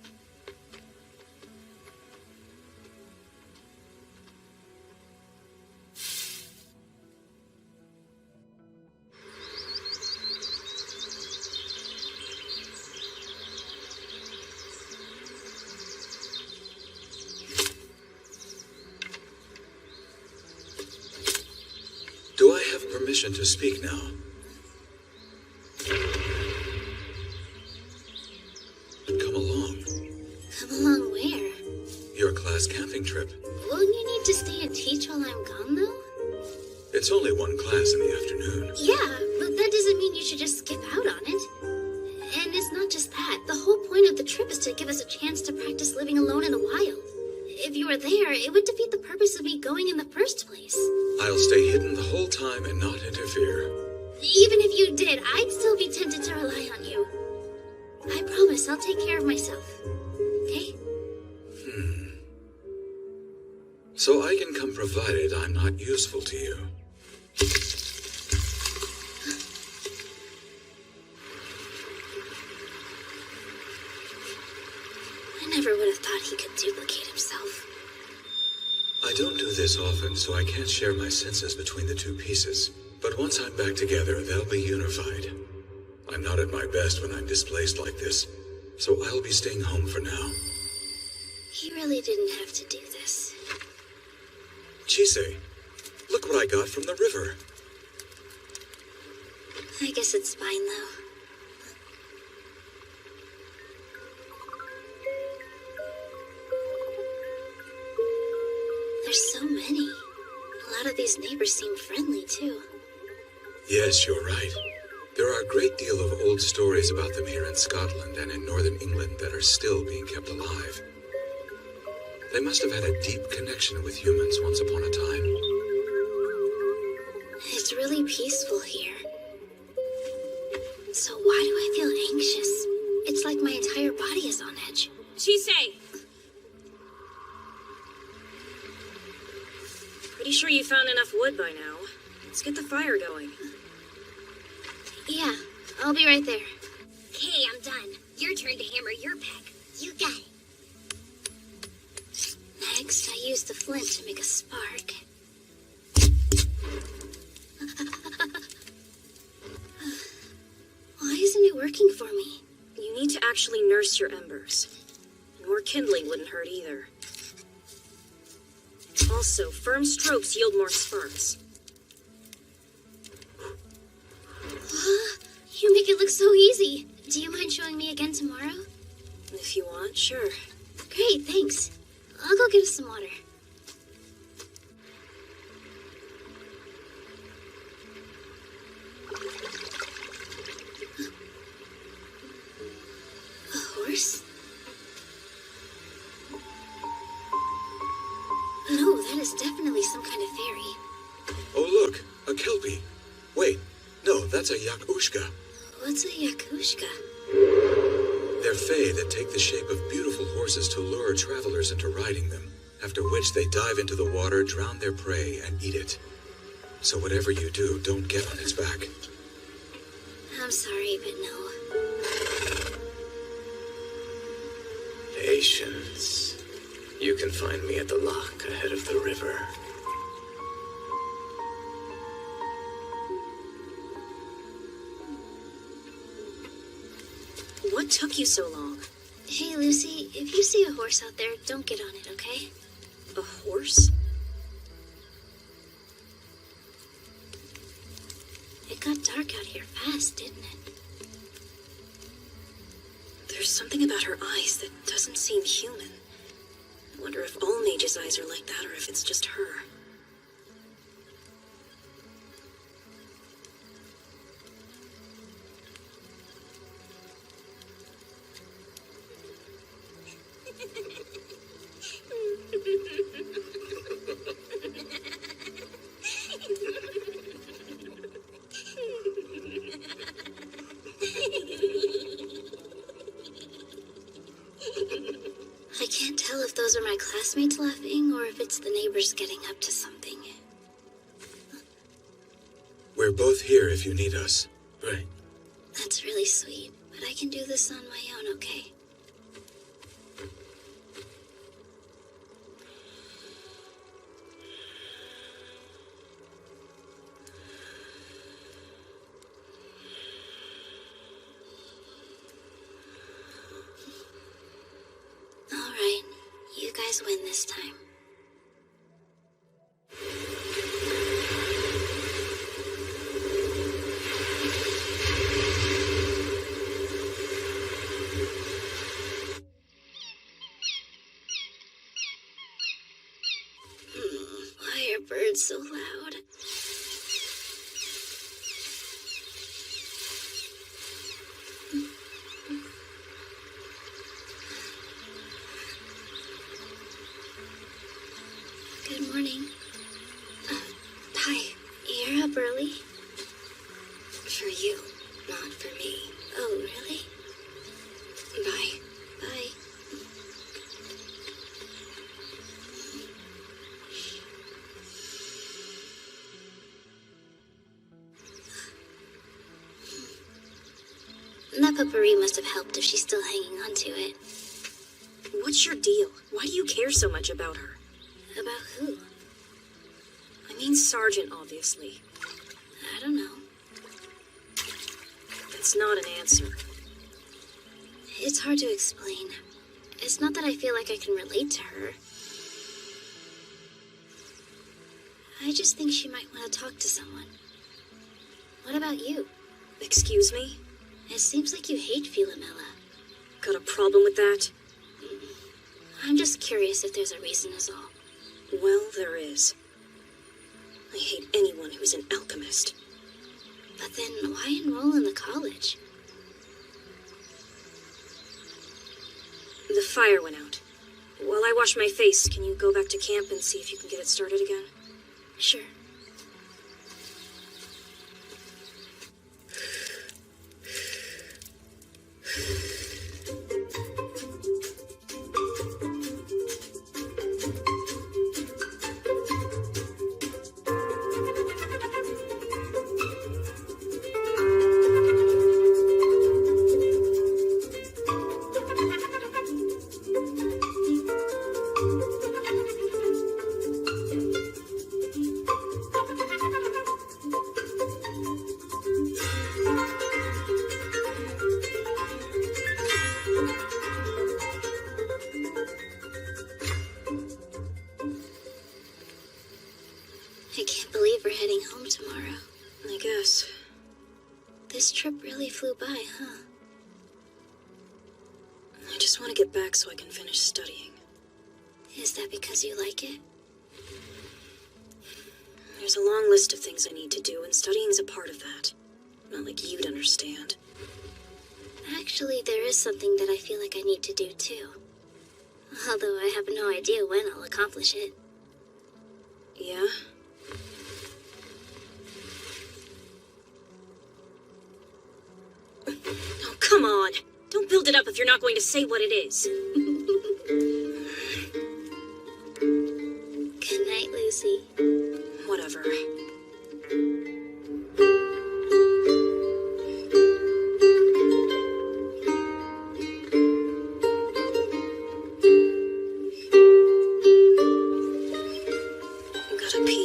S3: Do I have permission to speak now? Come along.
S2: Come along where?
S3: Your class camping trip.
S2: Won't you need to stay and teach while I'm gone, though?
S3: It's only one class in the afternoon.
S2: Yeah, but that doesn't mean you should just skip out on it. And it's not just that. The whole point of the trip is to give us a chance to practice living alone in the wild. If you were there, it would defeat the purpose of me going in the first place.
S3: I'll stay hidden the whole time and not interfere.
S2: Even if you did, I'd still be tempted to rely on you. I promise I'll take care of myself. Okay?
S3: So I can come provided I'm not useful to you.
S2: I never would have thought he could duplicate himself.
S3: I don't do this often, so I can't share my senses between the two pieces. But once I'm back together, they'll be unified. I'm not at my best when I'm displaced like this, so I'll be staying home for now.
S2: He really didn't have to do this.
S3: Chise, look what I got from the river.
S2: I guess it's fine, though. There's so many. A lot of these neighbors seem friendly, too.
S3: Yes, you're right. There are a great deal of old stories about them here in Scotland and in northern England that are still being kept alive. They must have had a deep connection with humans once upon a time.
S2: It's really peaceful here. So why do I feel anxious? It's like my entire body is on edge.
S8: Chisei! Pretty sure you found enough wood by now. Let's get the fire going.
S2: Yeah, I'll be right there.
S7: Okay, I'm done. Your turn to hammer your peg. You got it.
S2: Next, I use the flint to make a spark. Why isn't it working for me?
S8: You need to actually nurse your embers. More kindling wouldn't hurt either. Also, firm strokes yield more sparks.
S2: You make it look so easy. Do you mind showing me again tomorrow?
S8: If you want, sure.
S2: Great, thanks. I'll go get us some water. A horse? No, that is definitely some kind of fairy.
S3: Oh, look, a kelpie. Wait, no, that's a yakushka.
S2: What's a yakushka?
S3: They're fae that take the shape of beautiful horses to lure travelers into riding them, after which they dive into the water, drown their prey, and eat it. So whatever you do, don't get on its back.
S2: I'm sorry, but no.
S15: Patience. You can find me at the lock ahead of the river.
S8: What took you so long?
S2: Hey, Lucy, if you see a horse out there, don't get on it, okay?
S8: A horse?
S2: It got dark out here fast, didn't it?
S8: There's something about her eyes that doesn't seem human. I wonder if all mages' eyes are like that or if it's just her.
S2: I can't tell if those are my classmates laughing or if it's the neighbors getting up to something.
S3: We're both here if you need us.
S15: Right.
S2: That's really sweet, but I can do this on my own, okay? All right, you guys win this time. Why are birds so loud? Good morning. Hi. You're up early? that potpourri must have helped if she's still hanging on to it.
S8: What's your deal? Why do you care so much about her?
S2: About who?
S8: I mean Sergeant, obviously.
S2: I don't know.
S8: That's not an answer.
S2: It's hard to explain. It's not that I feel like I can relate to her. I just think she might want to talk to someone. What about you?
S8: Excuse me?
S2: It seems like you hate Philomela.
S8: Got a problem with that?
S2: I'm just curious if there's a reason is all.
S8: Well, there is. I hate anyone who's an alchemist.
S2: But then why enroll in the college?
S8: The fire went out. While I wash my face, can you go back to camp and see if you can get it started again?
S2: Sure. I can't believe we're heading home tomorrow.
S8: I guess.
S2: This trip really flew by, huh?
S8: I just want to get back so I can finish studying.
S2: Is that because you like it?
S8: There's a long list of things I need to do, and studying's a part of that. Not like you'd understand.
S2: Actually, there is something that I feel like I need to do too. Although I have no idea when I'll accomplish it.
S8: Yeah? Oh, come on! Don't build it up if you're not going to say what it is.
S2: Good night, Lucy.
S8: Whatever. Gotta pee.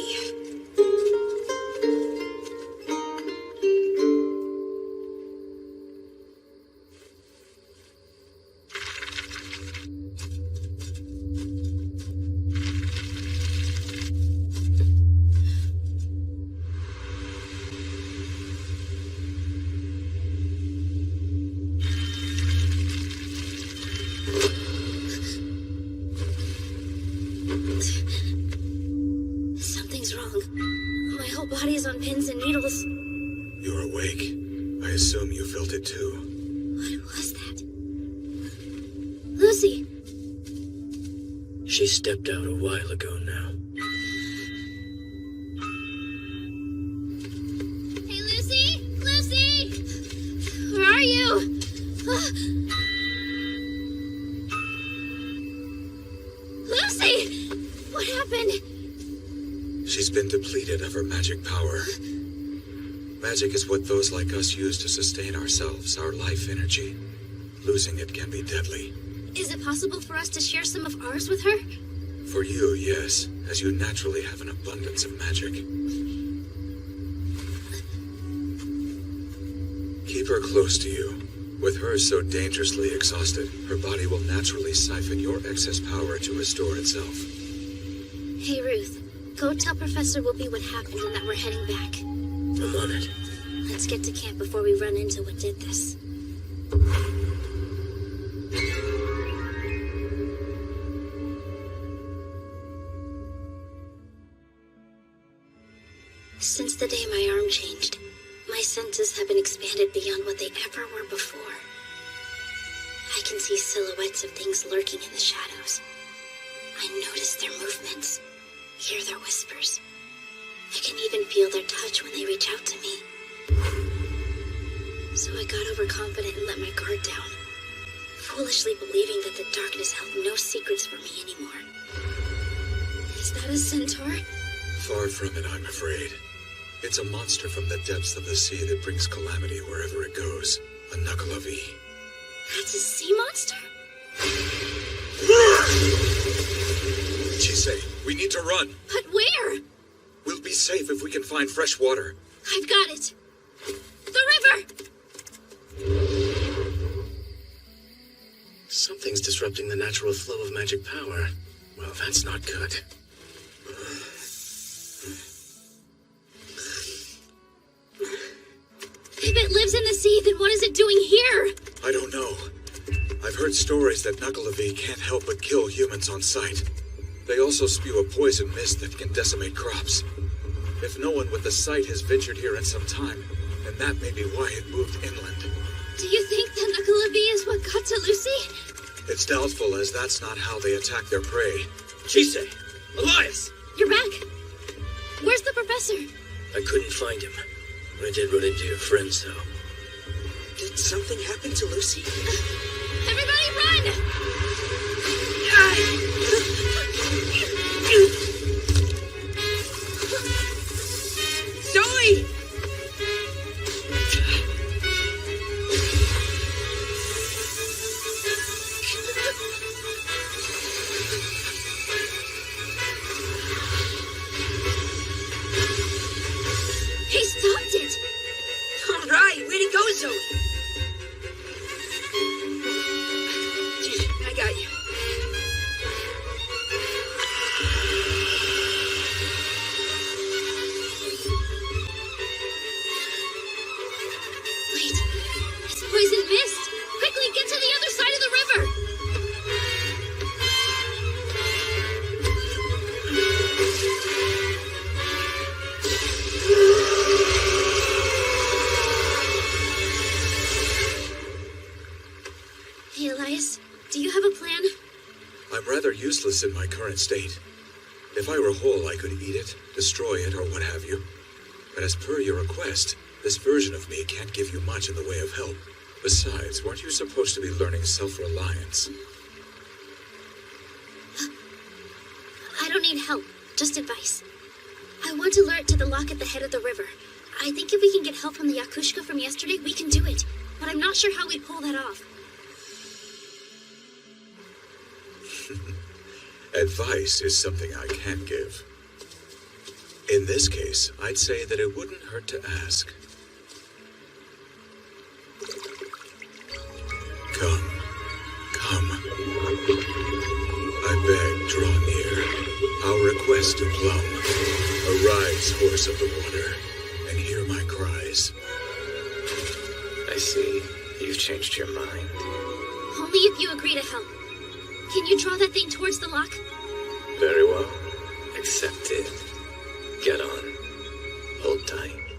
S2: Something's wrong. My whole body is on pins and needles.
S3: You're awake. I assume you felt it too.
S2: What was that? Lucy!
S11: She stepped out a while ago now.
S2: Hey, Lucy! Lucy! Where are you? Lucy! What happened?
S3: She's been depleted of her magic power. Magic is what those like us use to sustain ourselves, our life energy. Losing it can be deadly.
S2: Is it possible for us to share some of ours with her?
S3: For you, yes, as you naturally have an abundance of magic. Keep her close to you. With her so dangerously exhausted, her body will naturally siphon your excess power to restore itself.
S2: Hey, Ruth. Go tell Professor Whoopi what happened and that we're heading back.
S11: I'm on it.
S2: Let's get to camp before we run into what did this. Since the day my arm changed, my senses have been expanded beyond what they ever were before. I can see silhouettes of things lurking in the shadows. I notice their movements, hear their whispers. I can even feel their touch when they reach out to me. So I got overconfident and let my guard down, foolishly believing that the darkness held no secrets for me anymore. Is that a centaur?
S3: Far from it, I'm afraid. It's a monster from the depths of the sea that brings calamity wherever it goes. A knuckle of E.
S2: That's a sea monster?
S3: Chisei, we need to run.
S2: But where?
S3: We'll be safe if we can find fresh water.
S2: I've got it. The river!
S15: Something's disrupting the natural flow of magic power. Well, that's not good.
S2: If it lives in the sea, then what is it doing here?
S3: I don't know. I've heard stories that Knuckle of E can't help but kill humans on sight. They also spew a poison mist that can decimate crops. If no one with the sight has ventured here in some time, then that may be why it moved inland.
S2: Do you think the Knuckle of E is what got to Lucy?
S3: It's doubtful, as that's not how they attack their prey.
S12: Chisei! Elias!
S2: You're back. Where's the professor?
S11: I couldn't find him. I did run into your friends, though.
S12: Did something happen to Lucy?
S2: Everybody run!
S19: Zoe!
S2: He stopped it!
S19: All right, way to go, Zoe! I got you.
S2: Wait, it's poison mist! Quickly, get to the other side of the river! Hey, Elias, do you have a plan?
S3: I'm rather useless in my current state. If I were whole, I could eat it, destroy it, or what have you. But as per your request, this version of me can't give you much in the way of help. Besides, weren't you supposed to be learning self-reliance?
S2: I don't need help, just advice. I want to lure it to the lock at the head of the river. I think if we can get help from the Yakushka from yesterday, we can do it. But I'm not sure how we'd pull that off.
S3: Advice is something I can give. In this case, I'd say that it wouldn't hurt to ask. Come. I beg, draw near. Our request to Plum. Arise, horse of the water, and hear my cries.
S10: I see. You've changed your mind.
S2: Only if you agree to help. Can you draw that thing towards the lock?
S10: Very well. Accepted. Get on. Hold tight.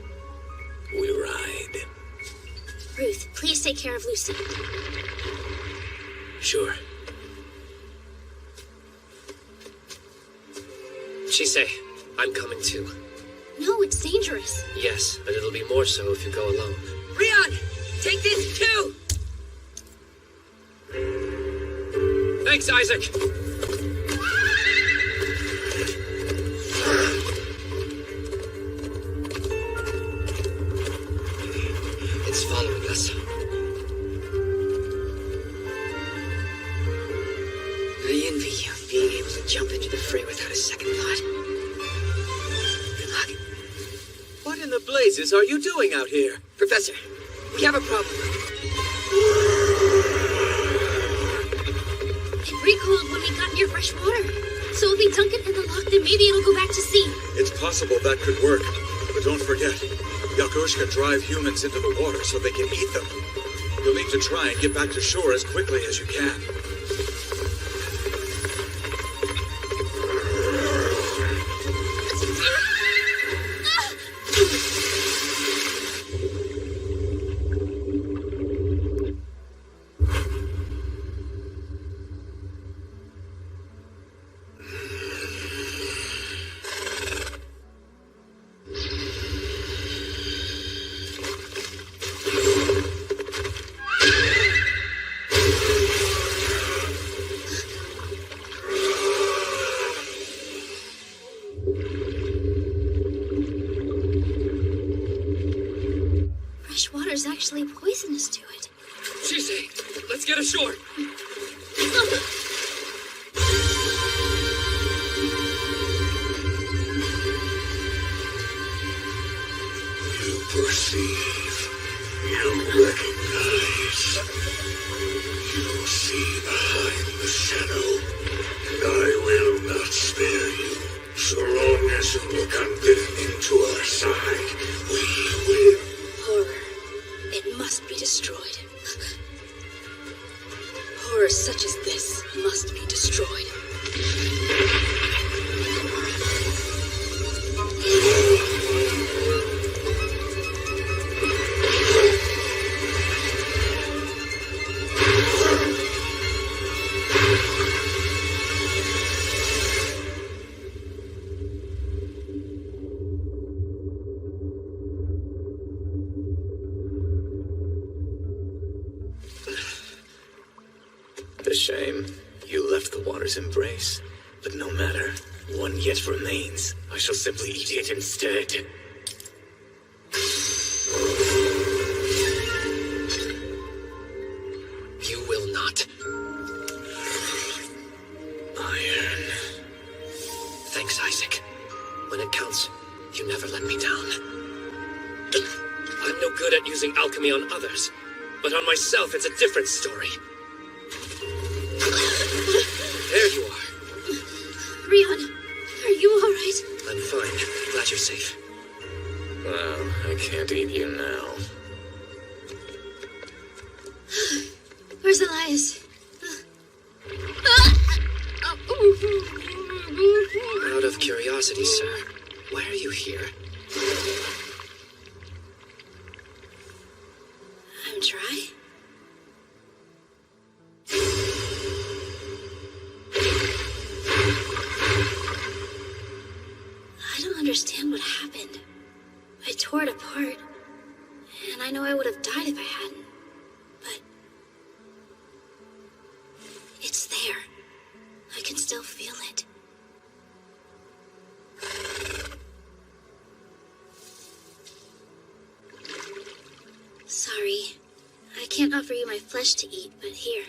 S10: We ride.
S2: Ruth, please take care of Lucy.
S11: Sure. Chisei, I'm coming too.
S2: No, it's dangerous.
S11: Yes, but it'll be more so if you go alone.
S19: Rion, take this too!
S11: Thanks, Isaac!
S12: It's following us. I envy you, being able to jump into the fray without a second thought. Good luck.
S11: What in the blazes are you doing out here?
S12: Professor, we have a problem.
S2: It recoiled when we got near fresh water. So if we dunk it in the lock, then maybe it'll go back to sea.
S3: It's possible that could work. But don't forget, Yakushka drive humans into the water so they can eat them. You'll need to try and get back to shore as quickly as you can.
S17: Chise, let's get ashore.
S3: You perceive, you recognize, you see behind the shadow, and I will not spare you. So long as you look unbidden into our side, we will.
S6: Horror. It must be destroyed. Horror such as this must be destroyed.
S15: A shame. You left the water's embrace. But no matter. One yet remains. I shall simply eat it instead.
S11: You will not.
S15: Iron.
S11: Thanks, Isaac. When it counts, you never let me down. I'm no good at using alchemy on others, but on myself it's a different story. There you are.
S2: Rion, are you alright?
S11: I'm fine. Glad you're safe.
S15: Well, I can't eat you now.
S2: Where's Elias?
S11: Out of curiosity, sir, why are you here?
S2: I'm dry. I don't understand what happened. I tore it apart, and I know I would have died if I hadn't. But it's there. I can still feel it. Sorry. I can't offer you my flesh to eat, but here.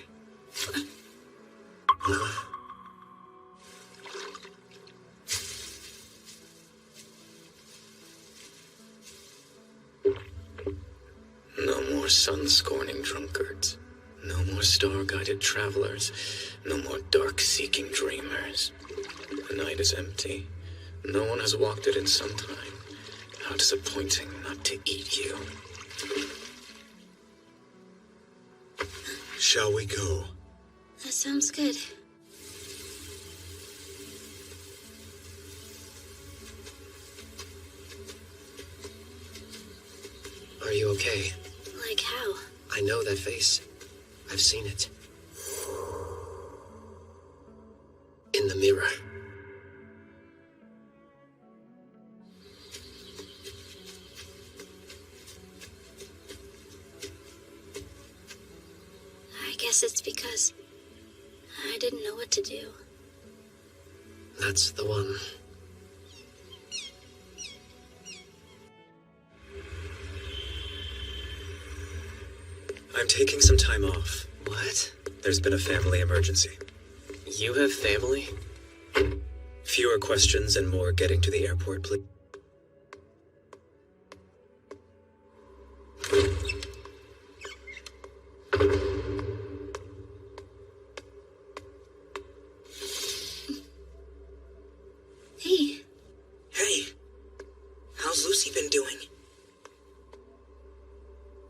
S15: No more sun-scorning drunkards. No more star-guided travelers. No more dark-seeking dreamers. The night is empty. No one has walked it in some time. How disappointing not to eat you.
S3: Shall we go?
S2: That sounds good.
S11: Are you okay?
S2: Like how?
S11: I know that face. I've seen it. In the mirror.
S2: I guess it's because I didn't know what to do.
S11: That's the one.
S15: I'm taking some time off.
S11: What?
S15: There's been a family emergency.
S11: You have family?
S15: Fewer questions and more getting to the airport, please.
S2: Hey.
S9: Hey, how's Lucy been doing?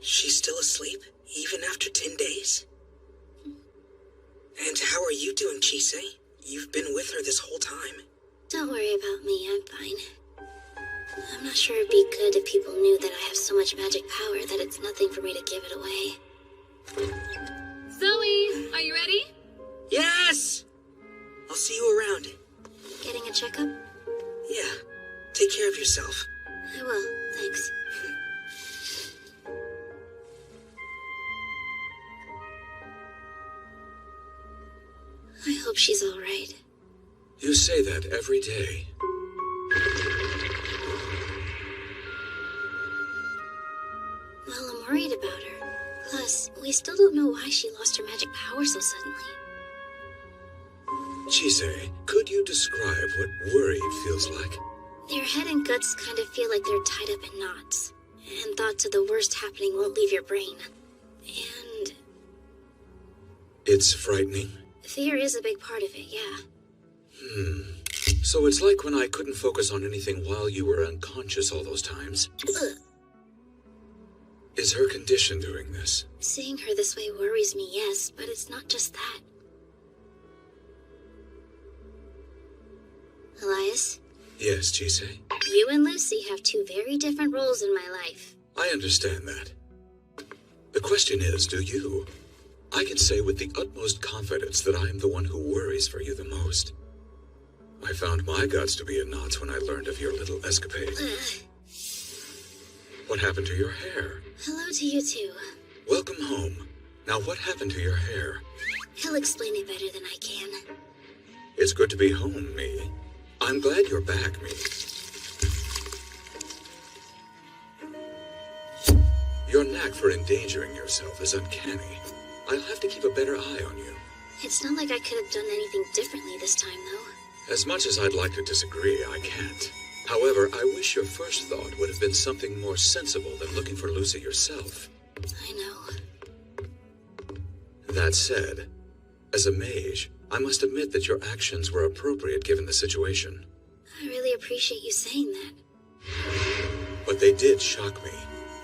S9: She's still asleep, even after 10 days? And how are you doing, Chise? You've been with her this whole time.
S2: Don't worry about me, I'm fine. I'm not sure it'd be good if people knew that I have so much magic power that it's nothing for me to give it away.
S20: Zoe, are you ready?
S9: Yes! I'll see you around.
S2: Getting a checkup?
S9: Yeah, take care of yourself.
S2: I will, thanks. I hope she's alright.
S3: You say that every day.
S2: Well, I'm worried about her. Plus, we still don't know why she lost her magic power so suddenly.
S3: Chise, could you describe what worried feels like?
S2: Your head and guts kind of feel like they're tied up in knots, and thoughts of the worst happening won't leave your brain. And
S3: It's frightening?
S2: fear is a big part of it, yeah.
S3: So it's like when I couldn't focus on anything while you were unconscious all those times.
S2: Ugh.
S3: Is her condition doing this?
S2: Seeing her this way worries me, yes, but it's not just that. Elias?
S3: Yes, Chise?
S2: You and Lucy have two very different roles in my life.
S3: I understand that. The question is, do you? I can say with the utmost confidence that I am the one who worries for you the most. I found my guts to be in knots when I learned of your little escapade. What happened to your hair?
S2: Hello to you too.
S3: Welcome home. Now what happened to your hair?
S2: He'll explain it better than I can.
S3: It's good to be home, Me. I'm glad you're back, Me. Your knack for endangering yourself is uncanny. I'll have to keep a better eye on you.
S2: It's not like I could have done anything differently this time, though.
S3: As much as I'd like to disagree, I can't. However, I wish your first thought would have been something more sensible than looking for Lucy yourself.
S2: I know.
S3: That said, as a mage, I must admit that your actions were appropriate given the situation.
S2: I really appreciate you saying that.
S3: But they did shock me.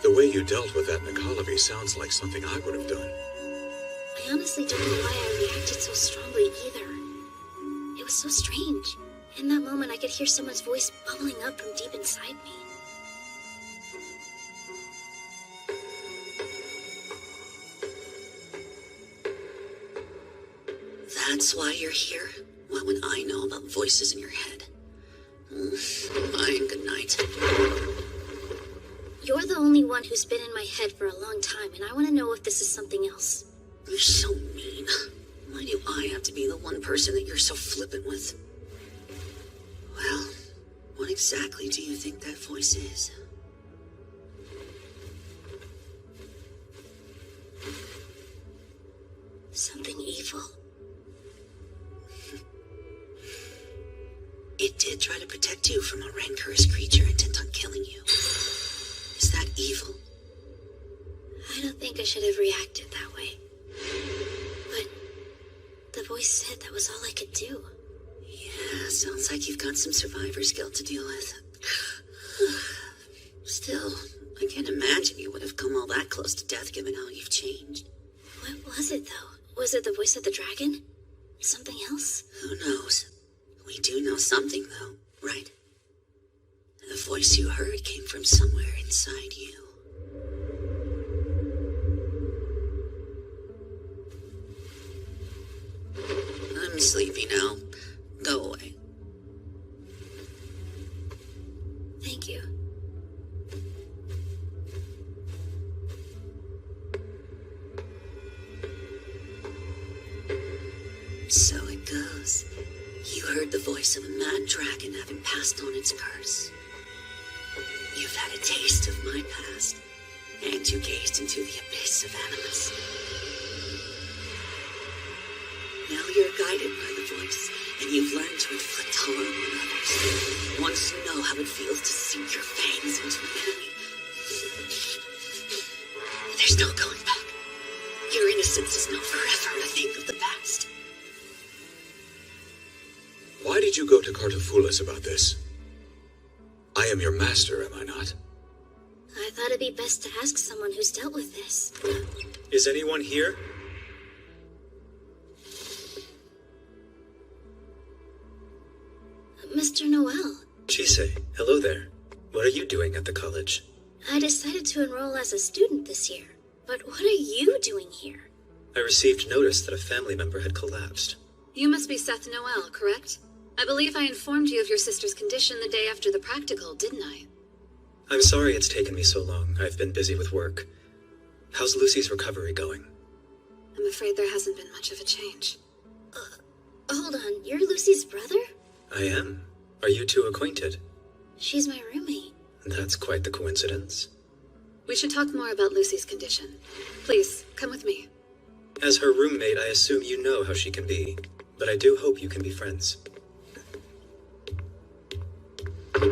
S3: The way you dealt with that Nikolavi sounds like something I would have done.
S2: I honestly don't know why I reacted so strongly either. It was so strange. In that moment, I could hear someone's voice bubbling up from deep inside me.
S4: That's why you're here? What would I know about voices in your head? Bye and good night.
S2: You're the only one who's been in my head for a long time, and I want to know if this is something else.
S4: You're so mean. Why do I have to be the one person that you're so flippant with? Well, what exactly do you think that voice is?
S2: Something evil.
S4: It did try to protect you from a rancorous creature intent on killing you. Is that evil?
S2: I don't think I should have reacted that way. But the voice said that was all I could do.
S4: Yeah, sounds like you've got some survivor's guilt to deal with. Still, I can't imagine you would have come all that close to death given how you've changed.
S2: What was it, though? Was it the voice of the dragon? Something else?
S4: Who knows? We do know something, though, right? The voice you heard came from somewhere inside you. I'm sleepy now. Go away.
S2: Thank you.
S4: So it goes. You heard the voice of a mad dragon having passed on its curse. You've had a taste of my past, and you gazed into the abyss of animus. Now you're guided by the voice, and you've learned to inflict harm on others. Once you know how it feels to sink your fangs into an enemy, there's no going back. Your innocence is now forever a thing of the past.
S3: Why did you go to Cartafulas about this? I am your master, am I not?
S2: I thought it'd be best to ask someone who's dealt with this.
S12: Is anyone here?
S2: Mr. Noel.
S11: Chise, hello there. What are you doing at the college?
S2: I decided to enroll as a student this year. But what are you doing here?
S11: I received notice that a family member had collapsed.
S6: You must be Seth Noel, correct? I believe I informed you of your sister's condition the day after the practical, didn't I?
S11: I'm sorry it's taken me so long. I've been busy with work. How's Lucy's recovery going?
S6: I'm afraid there hasn't been much of a change.
S2: Hold on, you're Lucy's brother?
S11: I am. Are you two acquainted?
S2: She's my roommate.
S11: That's quite the coincidence.
S6: We should talk more about Lucy's condition. Please, come with me.
S15: As her roommate, I assume you know how she can be, but I do hope you can be friends.
S2: I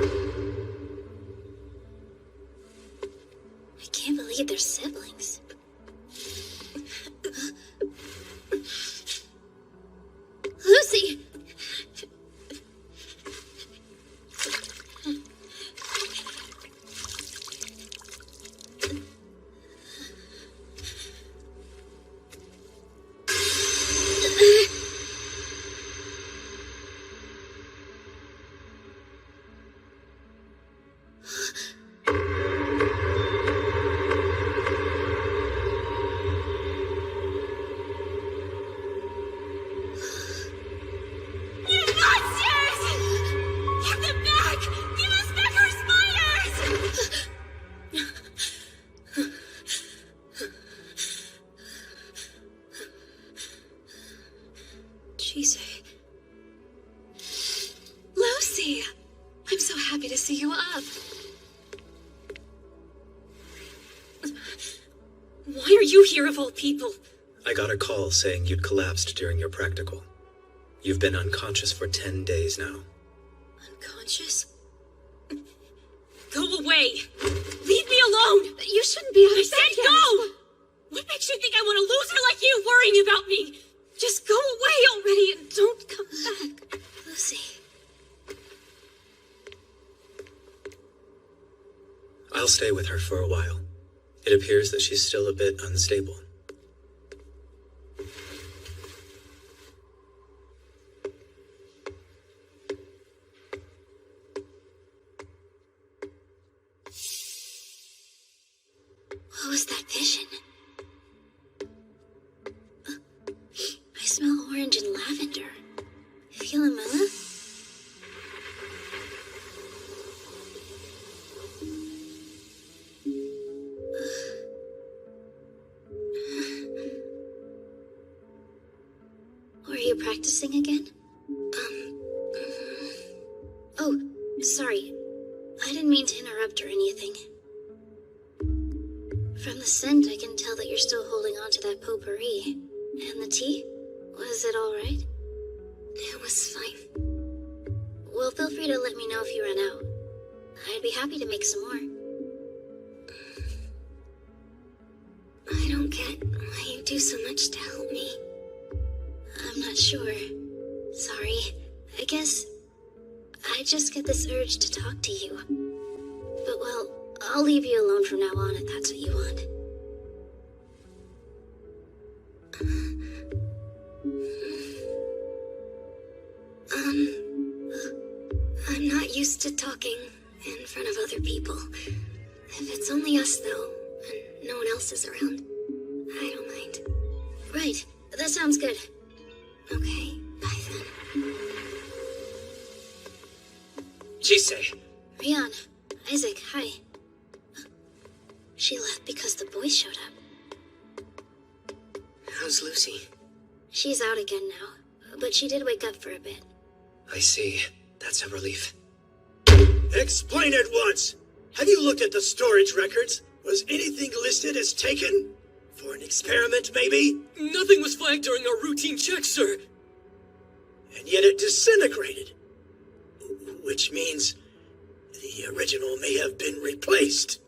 S2: can't believe they're siblings. Lucy!
S6: Lucy! I'm so happy to see you up.
S8: Why are you here of all people?
S15: I got a call saying you'd collapsed during your practical. You've been unconscious for 10 days now.
S8: Unconscious? Go away! Leave me alone!
S6: You shouldn't be
S8: I said go! What makes you think I want a loser like you worrying about me? Just go away already and don't come back.
S2: Lucy.
S15: I'll stay with her for a while. It appears that she's still a bit unstable.
S2: What was that vision? I smell orange and lavender. Philomena? Were you practicing again? Oh, sorry. I didn't mean to interrupt or anything. From the scent, I can tell that you're still holding on to that potpourri. And the tea? Was it all right? It was fine. Well, feel free to let me know if you run out. I'd be happy to make some more. I don't get why you do so much to help me. I'm not sure. Sorry. I guess I just get this urge to talk to you. But well, I'll leave you alone from now on if that's what you want. I'm not used to talking in front of other people. If it's only us, though, and no one else is around, I don't mind. Right. That sounds good. Okay. Bye then.
S11: Jisei.
S2: Rian. Isaac, hi. She left because the boys showed up.
S11: How's Lucy?
S2: She's out again now, but she did wake up for a bit.
S11: I see. That's a relief.
S21: Explain at once! Have you looked at the storage records? Was anything listed as taken? For an experiment, maybe?
S17: Nothing was flagged during our routine check, sir.
S21: And yet it disintegrated. Which means the original may have been replaced.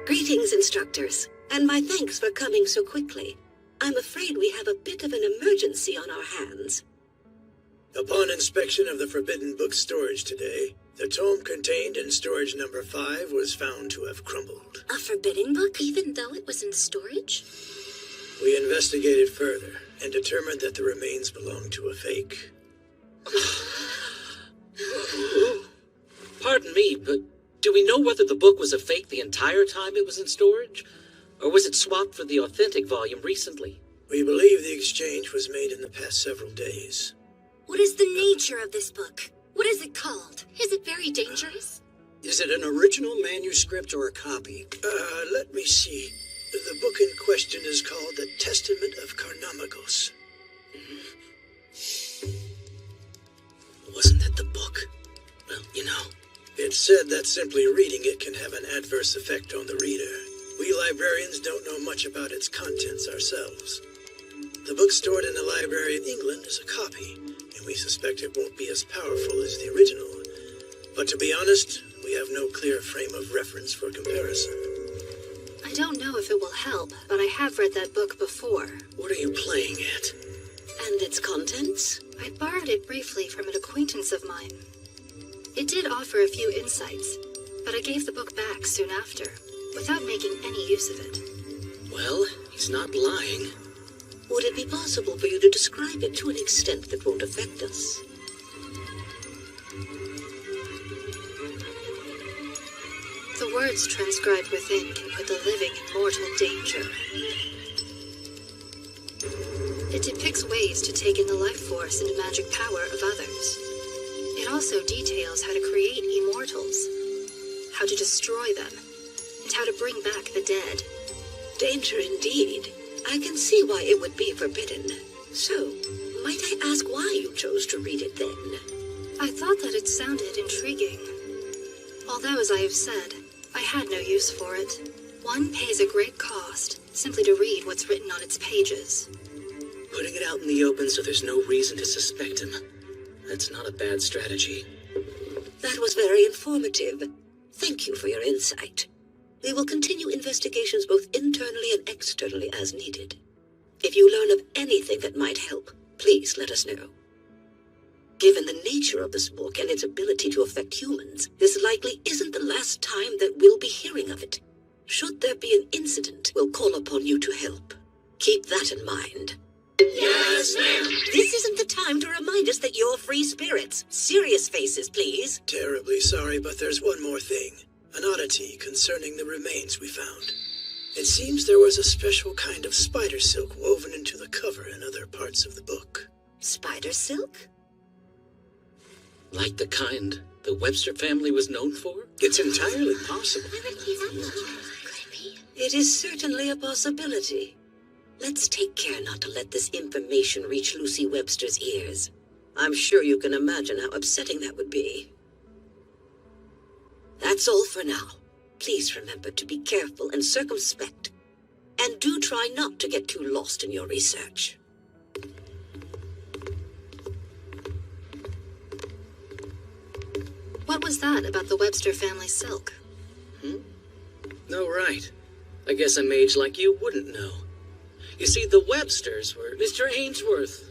S4: Greetings, instructors, and my thanks for coming so quickly. I'm afraid we have a bit of an emergency on our hands.
S21: Upon inspection of the Forbidden Book storage today, the tome contained in storage number 5 was found to have crumbled.
S4: A forbidden book, even though it was in storage?
S21: We investigated further and determined that the remains belonged to a fake.
S22: Pardon me, but do we know whether the book was a fake the entire time it was in storage? Or was it swapped for the authentic volume recently?
S21: We believe the exchange was made in the past several days.
S20: What is the nature of this book? What is it called? Is it very dangerous?
S21: Is it an original manuscript or a copy? Let me see. The book in question is called The Testament of Carnamagos.
S22: Wasn't that the book? Well, you know.
S21: It's said that simply reading it can have an adverse effect on the reader. We librarians don't know much about its contents ourselves. The book stored in the library in England is a copy, and we suspect it won't be as powerful as the original. But to be honest, we have no clear frame of reference for comparison.
S6: I don't know if it will help, but I have read that book before.
S22: What are you playing at?
S6: And its contents? I borrowed it briefly from an acquaintance of mine. It did offer a few insights, but I gave the book back soon after, without making any use of it.
S22: Well, he's not lying.
S4: Would it be possible for you to describe it to an extent that won't affect us?
S6: The words transcribed within can put the living in mortal danger. It depicts ways to take in the life force and magic power of others. It also details how to create immortals, how to destroy them, and how to bring back the dead.
S4: Danger indeed. I can see why it would be forbidden. So, might I ask why you chose to read it then?
S6: I thought that it sounded intriguing. Although, as I have said, I had no use for it. One pays a great cost simply to read what's written on its pages.
S22: Putting it out in the open so there's no reason to suspect him. That's not a bad strategy.
S4: That was very informative. Thank you for your insight. We will continue investigations both internally and externally as needed. If you learn of anything that might help, please let us know. Given the nature of this book and its ability to affect humans, this likely isn't the last time that we'll be hearing of it. Should there be an incident, we'll call upon you to help. Keep that in mind.
S21: Yes, ma'am!
S4: This isn't the time to remind us that you're free spirits. Serious faces, please.
S21: Terribly sorry, but there's one more thing. An oddity concerning the remains we found. It seems there was a special kind of spider silk woven into the cover and other parts of the book.
S4: Spider silk?
S22: Like the kind the Webster family was known for?
S21: It's entirely possible.
S4: It is certainly a possibility. Let's take care not to let this information reach Lucy Webster's ears. I'm sure you can imagine how upsetting that would be. That's all for now. Please remember to be careful and circumspect. And do try not to get too lost in your research.
S6: What was that about the Webster family silk?
S22: No, right. I guess a mage like you wouldn't know. You see, the Websters were Mr. Ainsworth.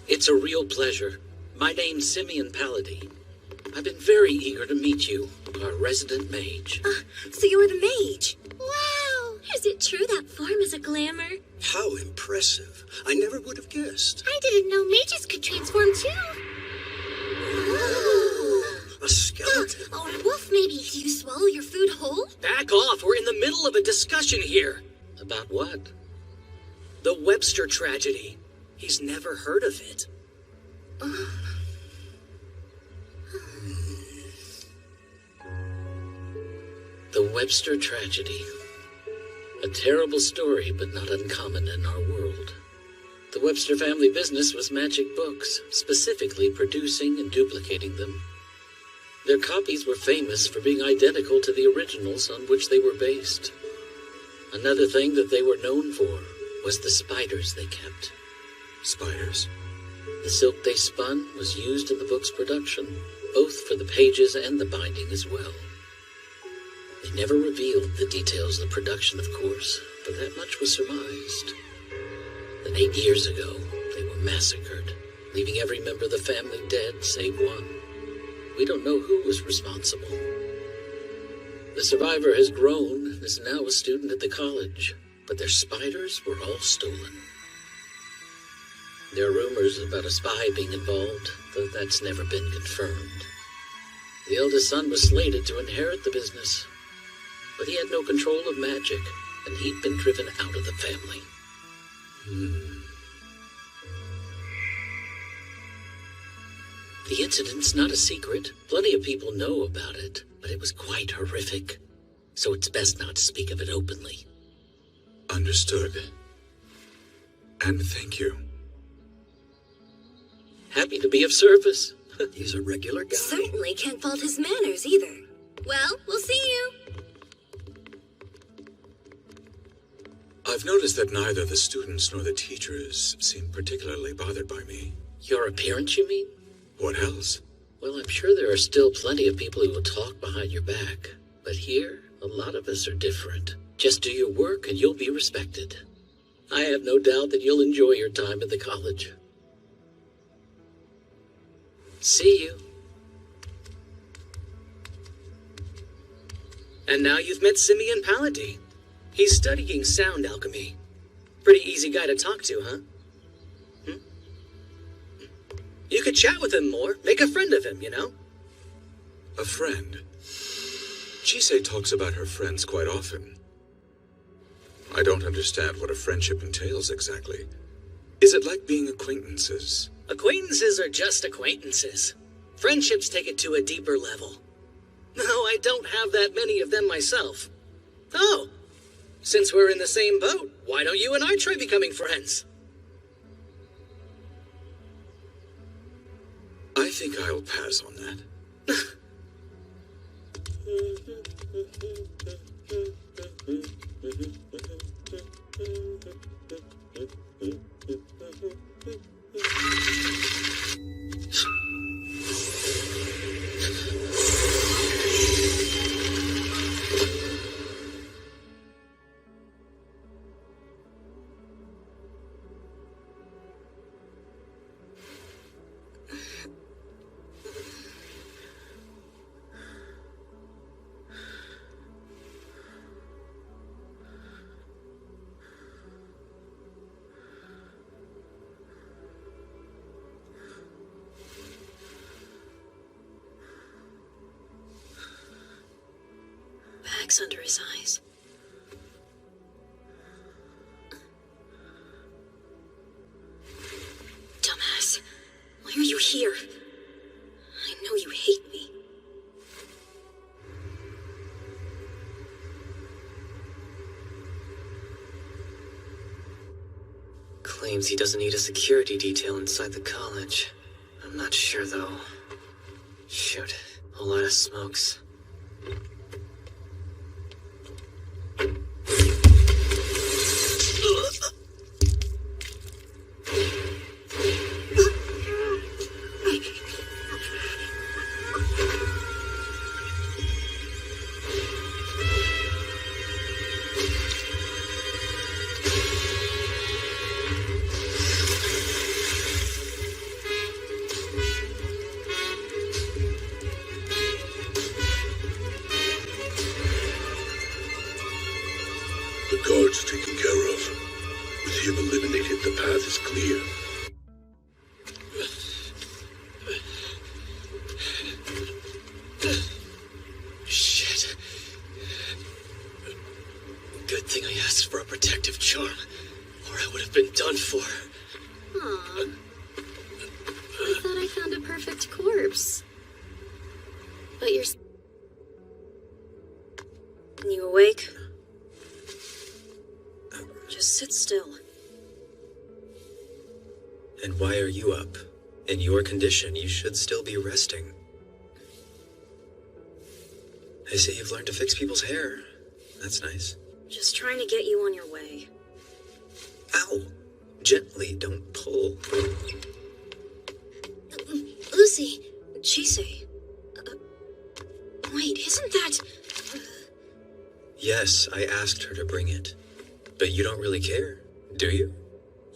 S22: It's a real pleasure. My name's Simeon Paladine. I've been very eager to meet you, our resident mage.
S20: So you're the mage? Wow! Is it true that form is a glamour?
S21: How impressive. I never would have guessed.
S20: I didn't know mages could transform too.
S21: A skeleton.
S20: Or a wolf, maybe. Do you swallow your food whole?
S22: Back off! We're in the middle of a discussion here. About what? The Webster tragedy. He's never heard of it. The Webster tragedy. A terrible story, but not uncommon in our world. The Webster family business was magic books, specifically producing and duplicating them. Their copies were famous for being identical to the originals on which they were based. Another thing that they were known for was the spiders they kept.
S3: Spiders?
S22: The silk they spun was used in the book's production, both for the pages and the binding as well. They never revealed the details of the production, of course, but that much was surmised. Then 8 years ago, they were massacred, leaving every member of the family dead save one. We don't know who was responsible. The survivor has grown and is now a student at the college, but their spiders were all stolen. There are rumors about a spy being involved, though that's never been confirmed. The eldest son was slated to inherit the business, but he had no control of magic, and he'd been driven out of the family. The incident's not a secret. Plenty of people know about it, but it was quite horrific. So it's best not to speak of it openly.
S3: Understood. And thank you.
S22: Happy to be of service.
S11: He's a regular guy.
S4: Certainly can't fault his manners either.
S20: Well, we'll see you.
S3: I've noticed that neither the students nor the teachers seem particularly bothered by me.
S22: Your appearance, you mean?
S3: What else?
S22: Well, I'm sure there are still plenty of people who will talk behind your back. But here, a lot of us are different. Just do your work and you'll be respected. I have no doubt that you'll enjoy your time at the college. See you.
S12: And now you've met Simeon Paladin. He's studying sound alchemy. Pretty easy guy to talk to, huh? You could chat with him more. Make a friend of him, you know?
S3: A friend? Chise talks about her friends quite often. I don't understand what a friendship entails exactly. Is it like being acquaintances?
S12: Acquaintances are just acquaintances. Friendships take it to a deeper level. No, I don't have that many of them myself. Oh, since we're in the same boat, why don't you and I try becoming friends?
S3: I think I'll pass on that.
S8: Bags under his eyes. Dumbass. Why are you here? I know you hate me.
S11: Claims he doesn't need a security detail inside the college. I'm not sure, though. Shoot, a lot of smokes.
S17: The guard's taken care of. With him eliminated, the path is clear.
S11: Shit. Good thing I asked for a protective charm, or I would have been done for.
S6: Aw. I thought I found a perfect corpse. But you're...
S8: You awake? Just sit still.
S11: And why are you up? In your condition, you should still be resting. I see you've learned to fix people's hair. That's nice.
S8: Just trying to get you on your way.
S11: Ow! Gently, don't pull.
S8: Lucy! Chise. Wait, isn't that...
S11: Yes, I asked her to bring it. But you don't really care, do you?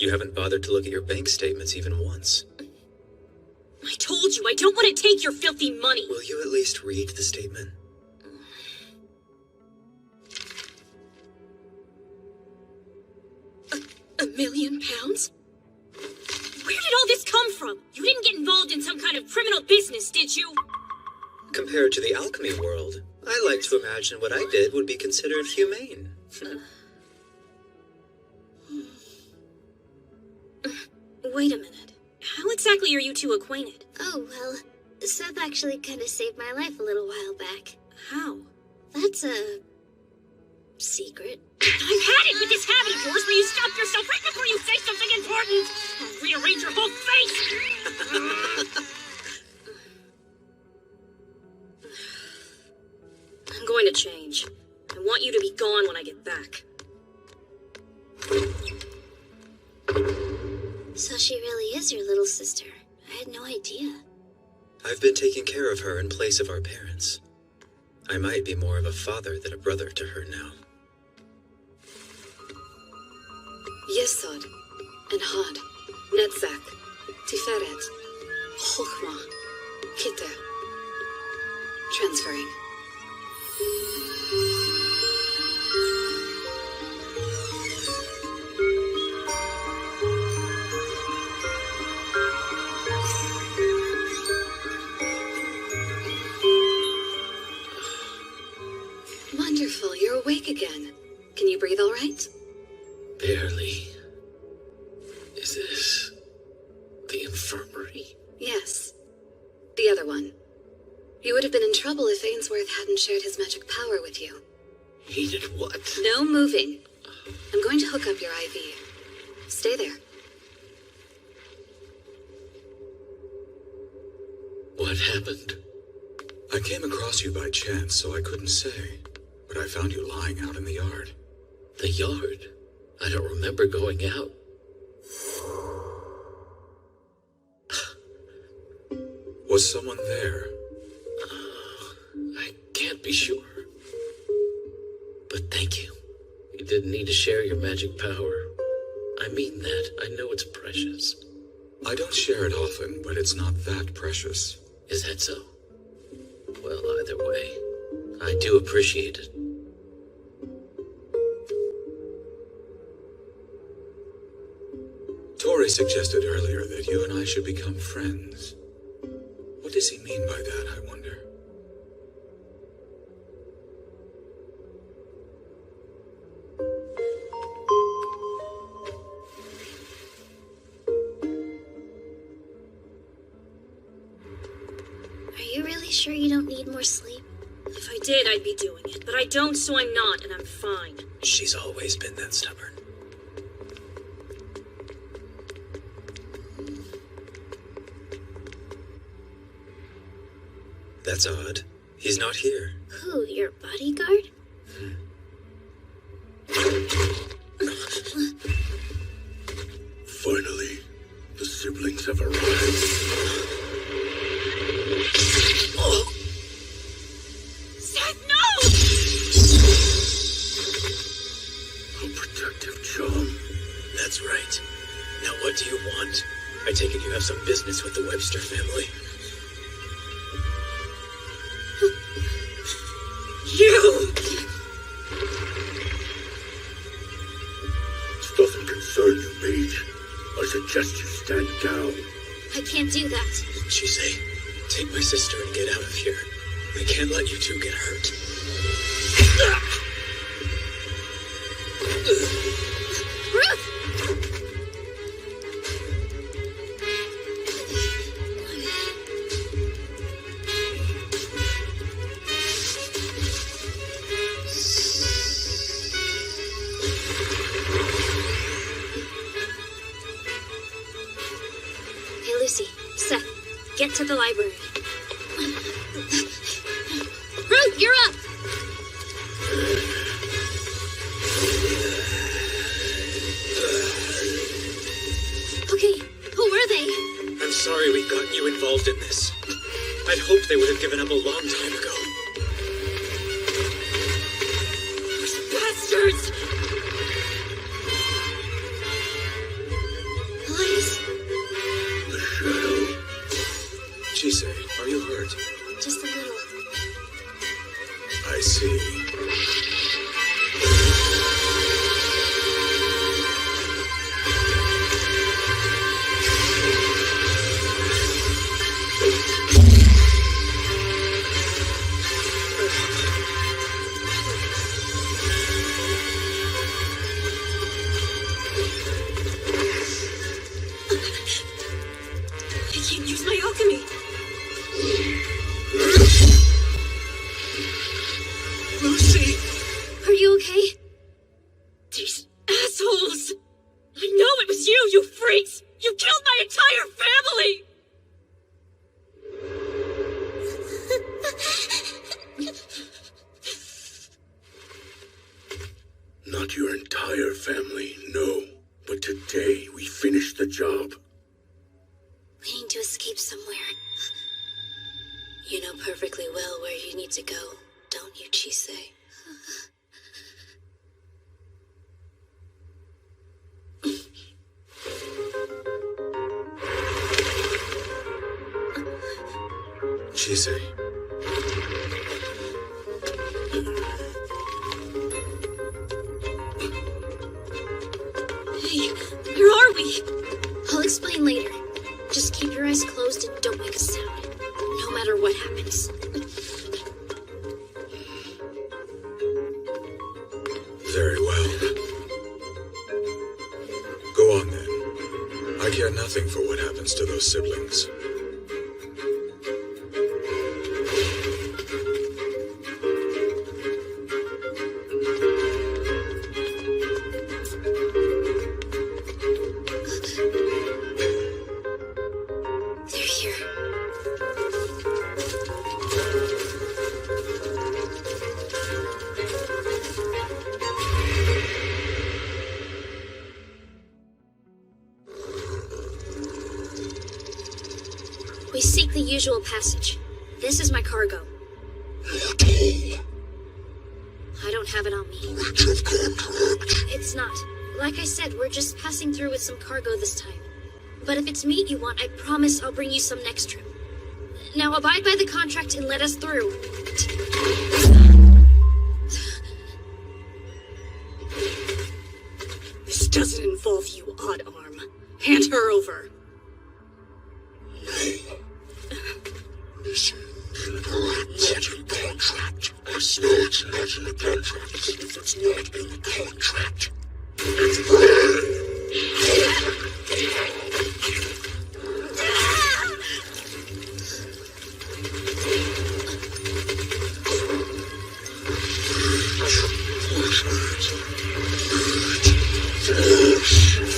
S11: You haven't bothered to look at your bank statements even once.
S8: I told you, I don't want to take your filthy money!
S11: Will you at least read the statement?
S8: £1 million? Where did all this come from? You didn't get involved in some kind of criminal business, did you?
S11: Compared to the alchemy world, I like to imagine what I did would be considered humane.
S8: Wait a minute. How exactly are you two acquainted?
S2: Oh, well, Seth actually kind of saved my life a little while back.
S8: How?
S2: That's a secret.
S20: I've had it with this habit of yours where you stop yourself right before you say something important. I'll rearrange your whole face.
S8: I'm going to change. I want you to be gone when I get back.
S2: So she really is your little sister. I had no idea.
S1: I've been taking care of her in place of our parents. I might be more of a father than a brother to her now.
S6: Yesod, and Had, Netzach, Tiferet, Chochma, Kiter. Transferring. Wonderful, you're awake again. Can you breathe all right?
S22: Barely. Is this the infirmary?
S6: Yes. The other one. You would have been in trouble if Ainsworth hadn't shared his magic power with you.
S22: He did what?
S6: No moving. I'm going to hook up your IV. Stay there.
S3: What happened? I came across you by chance, so I couldn't say. But I found you lying out in the yard.
S22: The yard? I don't remember going out.
S3: Was someone there?
S22: I can't be sure. But thank you. You didn't need to share your magic power. I mean that. I know it's precious.
S3: I don't share it often, but it's not that precious.
S22: Is that so? Well, either way, I do appreciate it.
S3: Tori suggested earlier that you and I should become friends. What does he mean by that, I wonder?
S2: Are you really sure you don't need more sleep?
S8: If I did, I'd be doing it. But I don't, so I'm not, and I'm fine.
S11: She's always been that stubborn.
S1: That's odd. He's not here.
S2: Who, your bodyguard?
S17: Finally, the siblings have arrived.
S20: Oh. Seth, no!
S17: A protective charm.
S11: That's right. Now what do you want? I take it you have some business with the Webster family.
S20: You!
S17: This doesn't concern you, Mage. I suggest you stand down.
S2: I can't do that.
S11: Chise, take my sister and get out of here. I can't let you two get hurt.
S20: Ruth!
S2: Hey, Lucy. Seth, get to the library.
S20: Ruth, you're up!
S2: Okay, who were they?
S11: I'm sorry we've gotten you involved in this. I'd hoped they would have given up a long time ago.
S20: Those bastards!
S2: Elias,
S17: The shadow.
S3: Chise, are you hurt?
S2: just a little.
S3: I see.
S17: let your entire family know. But today, we finished the job.
S2: We need to escape somewhere.
S4: You know perfectly well where you need to go, don't you, Chise?
S3: Chise.
S2: Hey, where are we? I'll explain later. Just keep your eyes closed and don't make a sound. No matter what happens.
S3: Very well. Go on then. I care nothing for what happens to those siblings.
S2: They're here. We seek the usual passage. This is my cargo. I don't have it on me. It's not. Like I said, we're just passing through with some cargo this time. But if it's meat you want, I promise I'll bring you some next trip. Now abide by the contract and let us through.
S19: This doesn't involve you, Odd Arm. Hand her over.
S17: Listen, not in contract. I swear it's not in the contract. If it's not in the contract, it's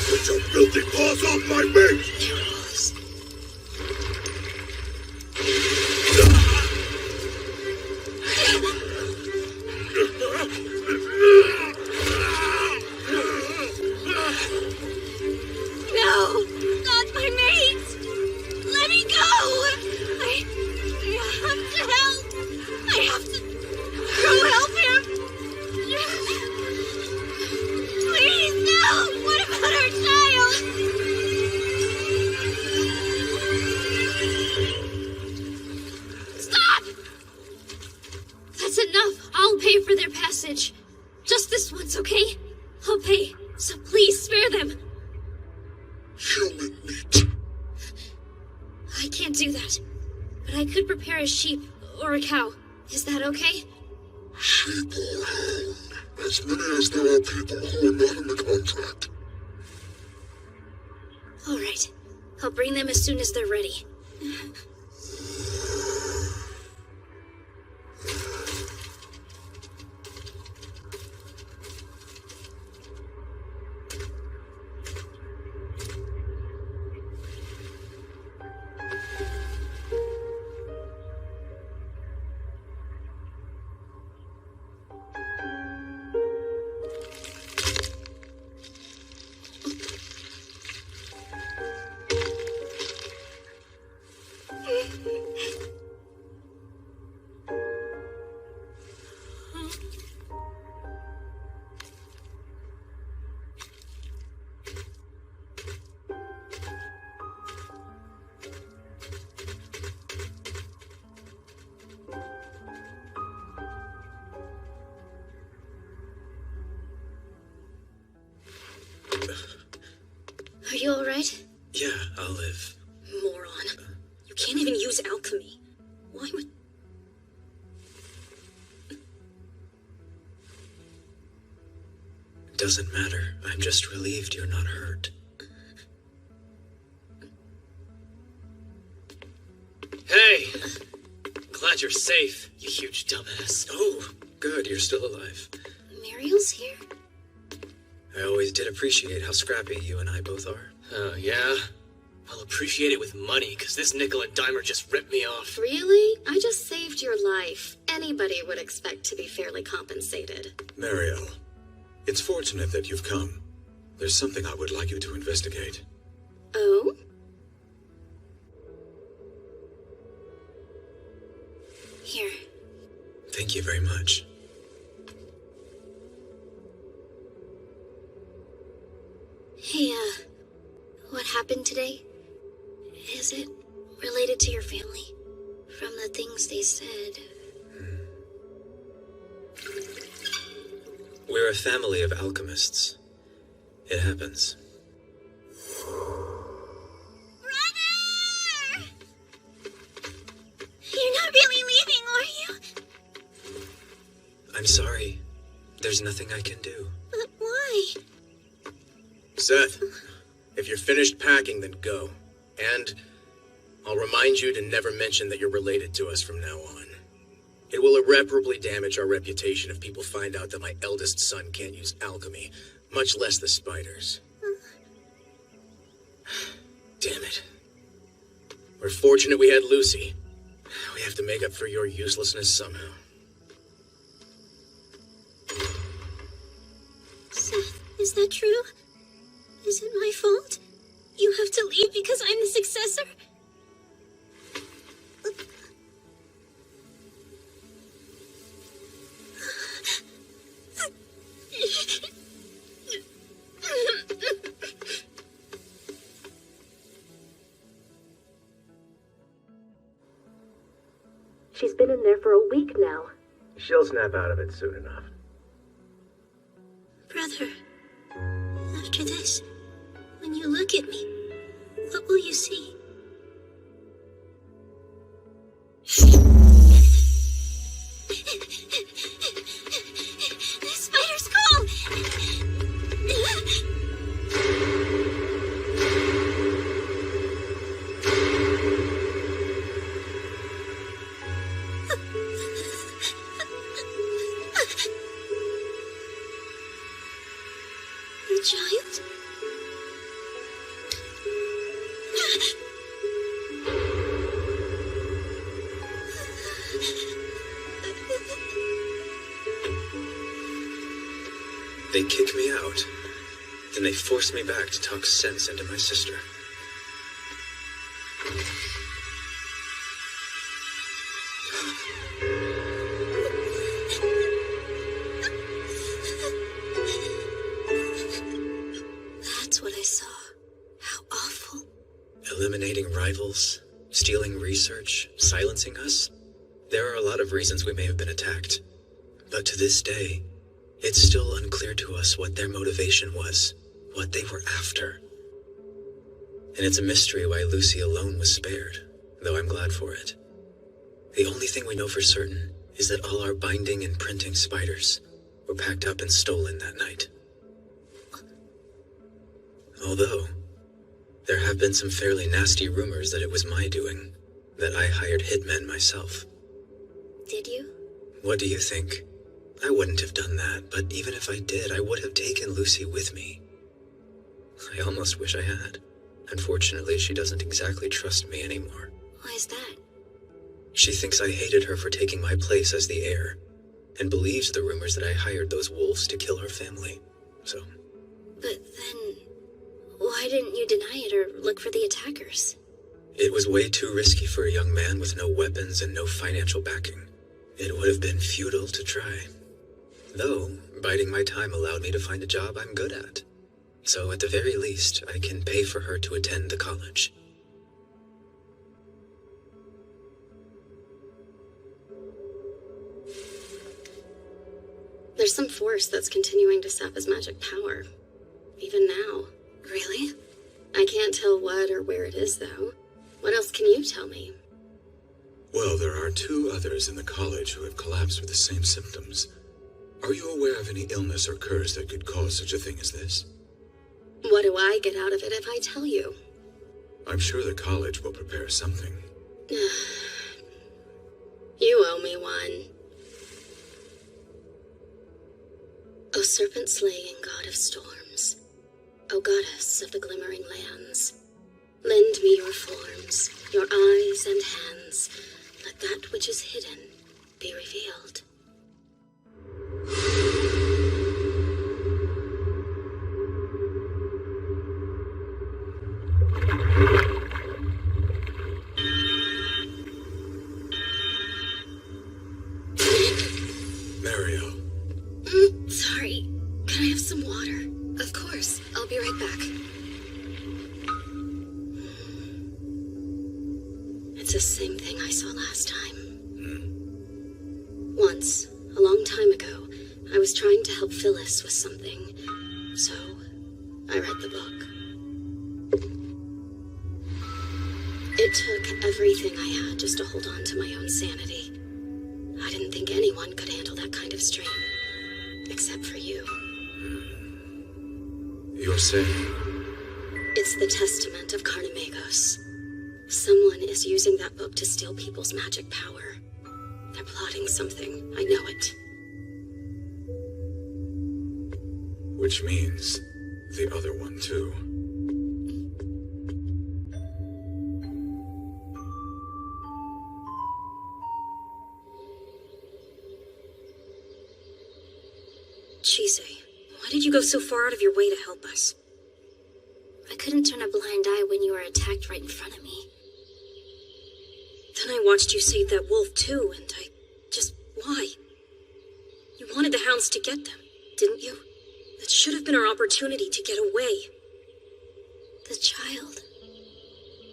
S17: Put your filthy paws off my mate!
S2: No! Not my mate! Let me go! I have to help! I have to go help him! Please, no! What about our child? Stop! That's enough. I'll pay for their passage. Just this once, okay? I'll pay. So please spare them.
S17: Human meat.
S2: I can't do that. But I could prepare a sheep or a cow. Is that okay?
S17: Sheep or hound. As many as there are people who are not in the contract.
S2: All right. I'll bring them as soon as they're ready. Are you all right?
S15: Yeah, I'll live.
S8: Moron. You can't even use alchemy. Why would...
S15: Doesn't matter. I'm just relieved you're not hurt.
S11: Hey! Glad you're safe, you huge dumbass.
S15: Oh, good, you're still alive.
S2: Muriel's here?
S15: I always did appreciate how scrappy you and I both are.
S11: Oh, yeah? I'll appreciate it with money, because this nickel and dimer just ripped me off.
S6: Really? I just saved your life. Anybody would expect to be fairly compensated.
S3: Mariel, It's fortunate that you've come. There's something I would like you to investigate.
S2: Oh? Here.
S3: Thank you very much.
S2: Hey, what happened today? Is it related to your family? From the things they said.
S13: We're a family of alchemists. It happens.
S2: You're not really leaving, are you?
S13: I'm sorry. There's nothing I can do.
S2: But why?
S11: Seth, if you're finished packing, then go. And I'll remind you to never mention that you're related to us from now on. It will irreparably damage our reputation if people find out that my eldest son can't use alchemy, much less the spiders. Damn it. We're fortunate we had Lucy. We have to make up for your uselessness somehow.
S2: Seth, is that true? Is it my fault? You have to leave because I'm the successor?
S16: She's been in there for a week now.
S11: She'll snap out of it soon enough.
S2: Brother, after this, when you look at me, what will you see? The spider's call! The giant?
S13: They kick me out. Then they force me back to talk sense into my sister.
S2: That's what I saw. How awful.
S13: Eliminating rivals, stealing research, silencing us. There are a lot of reasons we may have been attacked. But to this day, it's still unclear to us what their motivation was, what they were after. And it's a mystery why Lucy alone was spared, though I'm glad for it. The only thing we know for certain is that all our binding and printing spiders were packed up and stolen that night. Although, there have been some fairly nasty rumors that it was my doing, that I hired hitmen myself.
S2: Did you?
S13: What do you think? I wouldn't have done that, but even if I did, I would have taken Lucy with me. I almost wish I had. Unfortunately, she doesn't exactly trust me anymore.
S2: Why is that?
S13: She thinks I hated her for taking my place as the heir, and believes the rumors that I hired those wolves to kill her family. So...
S2: But then, why didn't you deny it or look for the attackers?
S13: It was way too risky for a young man with no weapons and no financial backing. It would have been futile to try. Though, biding my time allowed me to find a job I'm good at. So at the very least, I can pay for her to attend the college.
S6: There's some force that's continuing to sap his magic power. Even now.
S2: Really?
S6: I can't tell what or where it is, though. What else can you tell me?
S3: Well, there are 2 others in the college who have collapsed with the same symptoms. Are you aware of any illness or curse that could cause such a thing as this?
S6: What do I get out of it if I tell you?
S3: I'm sure the college will prepare something.
S6: You owe me one. O serpent-slaying god of storms, O goddess of the glimmering lands, lend me your forms, your eyes and hands. Let that which is hidden be revealed. Can I have some water? Of course. I'll be right back. It's the same thing I saw last time. Once, a long time ago, I was trying to help Phyllis with something, so I read the book. It took everything I had just to hold on to my own sanity. I didn't think anyone could handle that kind of strain, except for you.
S3: You're saying?
S6: It's the testament of MAGUS. Someone is using that book to steal people's magic power. They're plotting something, I know it.
S3: Which means the other one, too.
S8: Chise, why did you go so far out of your way to help us?
S2: I couldn't turn a blind eye when you were attacked right in front of me.
S8: Then I watched you save that wolf too, and why? You wanted the hounds to get them, didn't you? That should have been our opportunity to get away.
S2: The child.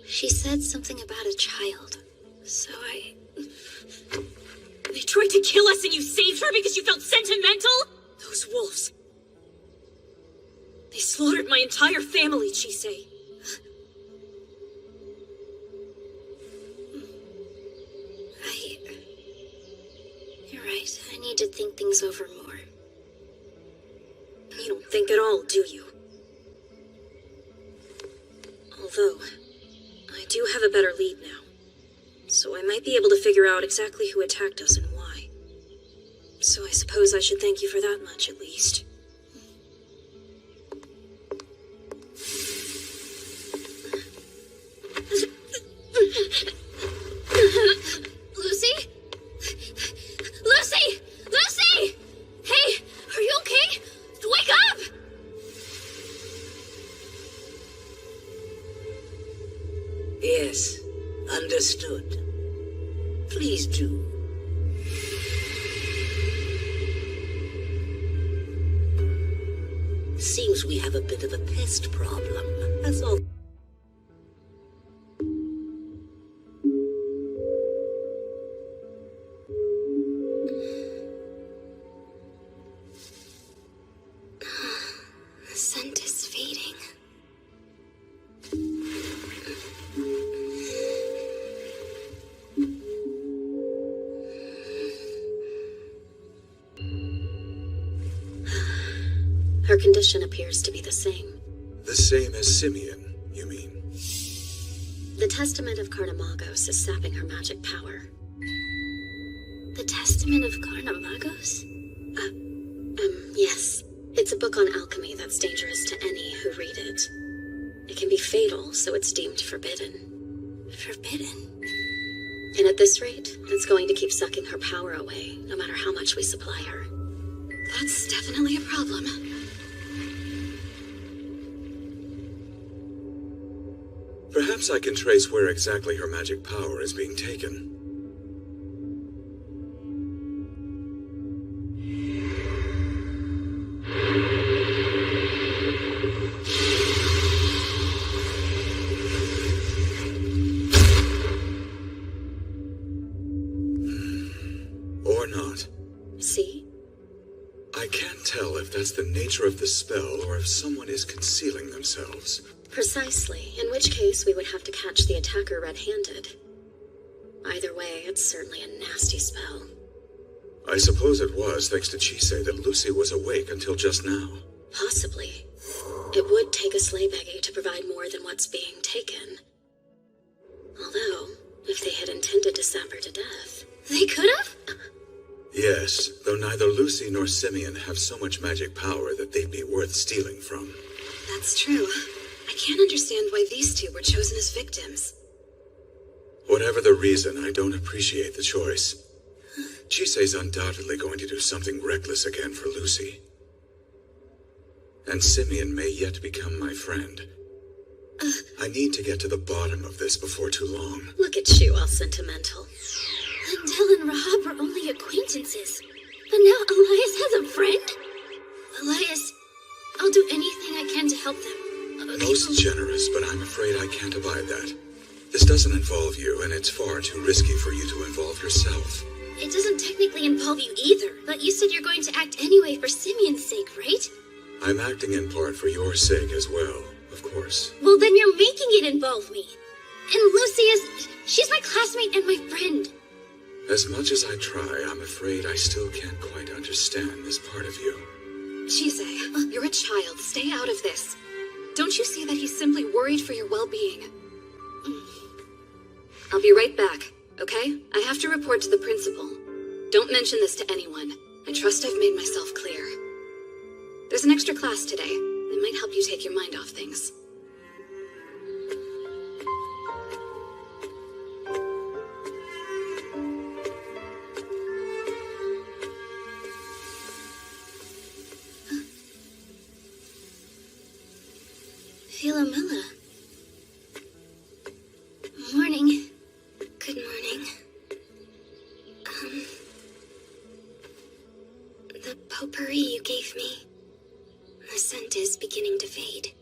S2: She said something about a child, so I...
S20: They tried to kill us and you saved her because you felt sentimental?
S8: Those wolves. They slaughtered my entire family, Chise.
S2: You're right. I need to think things over more.
S8: You don't think at all, do you? Although, I do have a better lead now. So I might be able to figure out exactly who attacked us and why. So I suppose I should thank you for that much, at least.
S2: Lucy? Lucy! Lucy! Hey, are you okay? Wake up!
S5: Yes, understood. Please do. Seems we have a bit of a pest problem. That's all.
S2: The scent is fading.
S6: Her condition appears to be the same.
S3: The same as Simeon, you mean?
S6: The testament of MAGUS is sapping her magic power.
S2: The Testament of MAGUS?
S6: Yes. It's a book on alchemy that's dangerous to any who read it. It can be fatal, so it's deemed forbidden.
S2: Forbidden?
S6: And at this rate, it's going to keep sucking her power away, no matter how much we supply her. That's definitely a problem.
S3: Perhaps I can trace where exactly her magic power is being taken. Or not.
S6: See?
S3: I can't tell if that's the nature of the spell or if someone is concealing themselves.
S6: Precisely, in which case we would have to catch the attacker red-handed. Either way, it's certainly a nasty spell.
S3: I suppose it was thanks to Chise that Lucy was awake until just now.
S6: Possibly. It would take a sleighbaggy to provide more than what's being taken. Although, if they had intended to sap her to death...
S2: They could have?
S3: Yes, though neither Lucy nor Simeon have so much magic power that they'd be worth stealing from.
S6: That's true. I can't understand why these two were chosen as victims.
S3: Whatever the reason, I don't appreciate the choice. Chise's undoubtedly going to do something reckless again for Lucy. And Simeon may yet become my friend. I need to get to the bottom of this before too long.
S6: Look at you, all sentimental.
S2: Lindell and Rahab were only acquaintances. But now Elias has a friend? Elias
S8: help them. Okay,
S3: Most generous, but I'm afraid I can't abide that. This doesn't involve you, and it's far too risky for you to involve yourself.
S2: It doesn't technically involve you either, but you said you're going to act anyway for Simeon's sake, right?
S3: I'm acting in part for your sake as well, of course.
S2: Well, then you're making it involve me. And Lucy she's my classmate and my friend.
S3: As much as I try, I'm afraid I still can't quite understand this part of you.
S6: Chise, you're a child. Stay out of this. Don't you see that he's simply worried for your well-being? I'll be right back, okay? I have to report to the principal. Don't mention this to anyone. I trust I've made myself clear. There's an extra class today. It might help you take your mind off things.
S2: Philomela. Morning. Good morning. The potpourri you gave me. The scent is beginning to fade.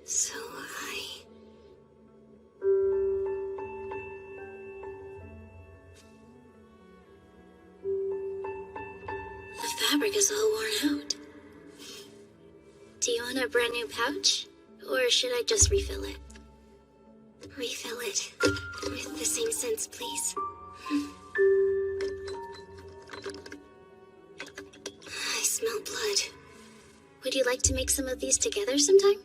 S2: So the fabric is all worn out. Do you want a brand new pouch? Or should I just refill it? Refill it. With the same scents, please. I smell blood. Would you like to make some of these together sometime?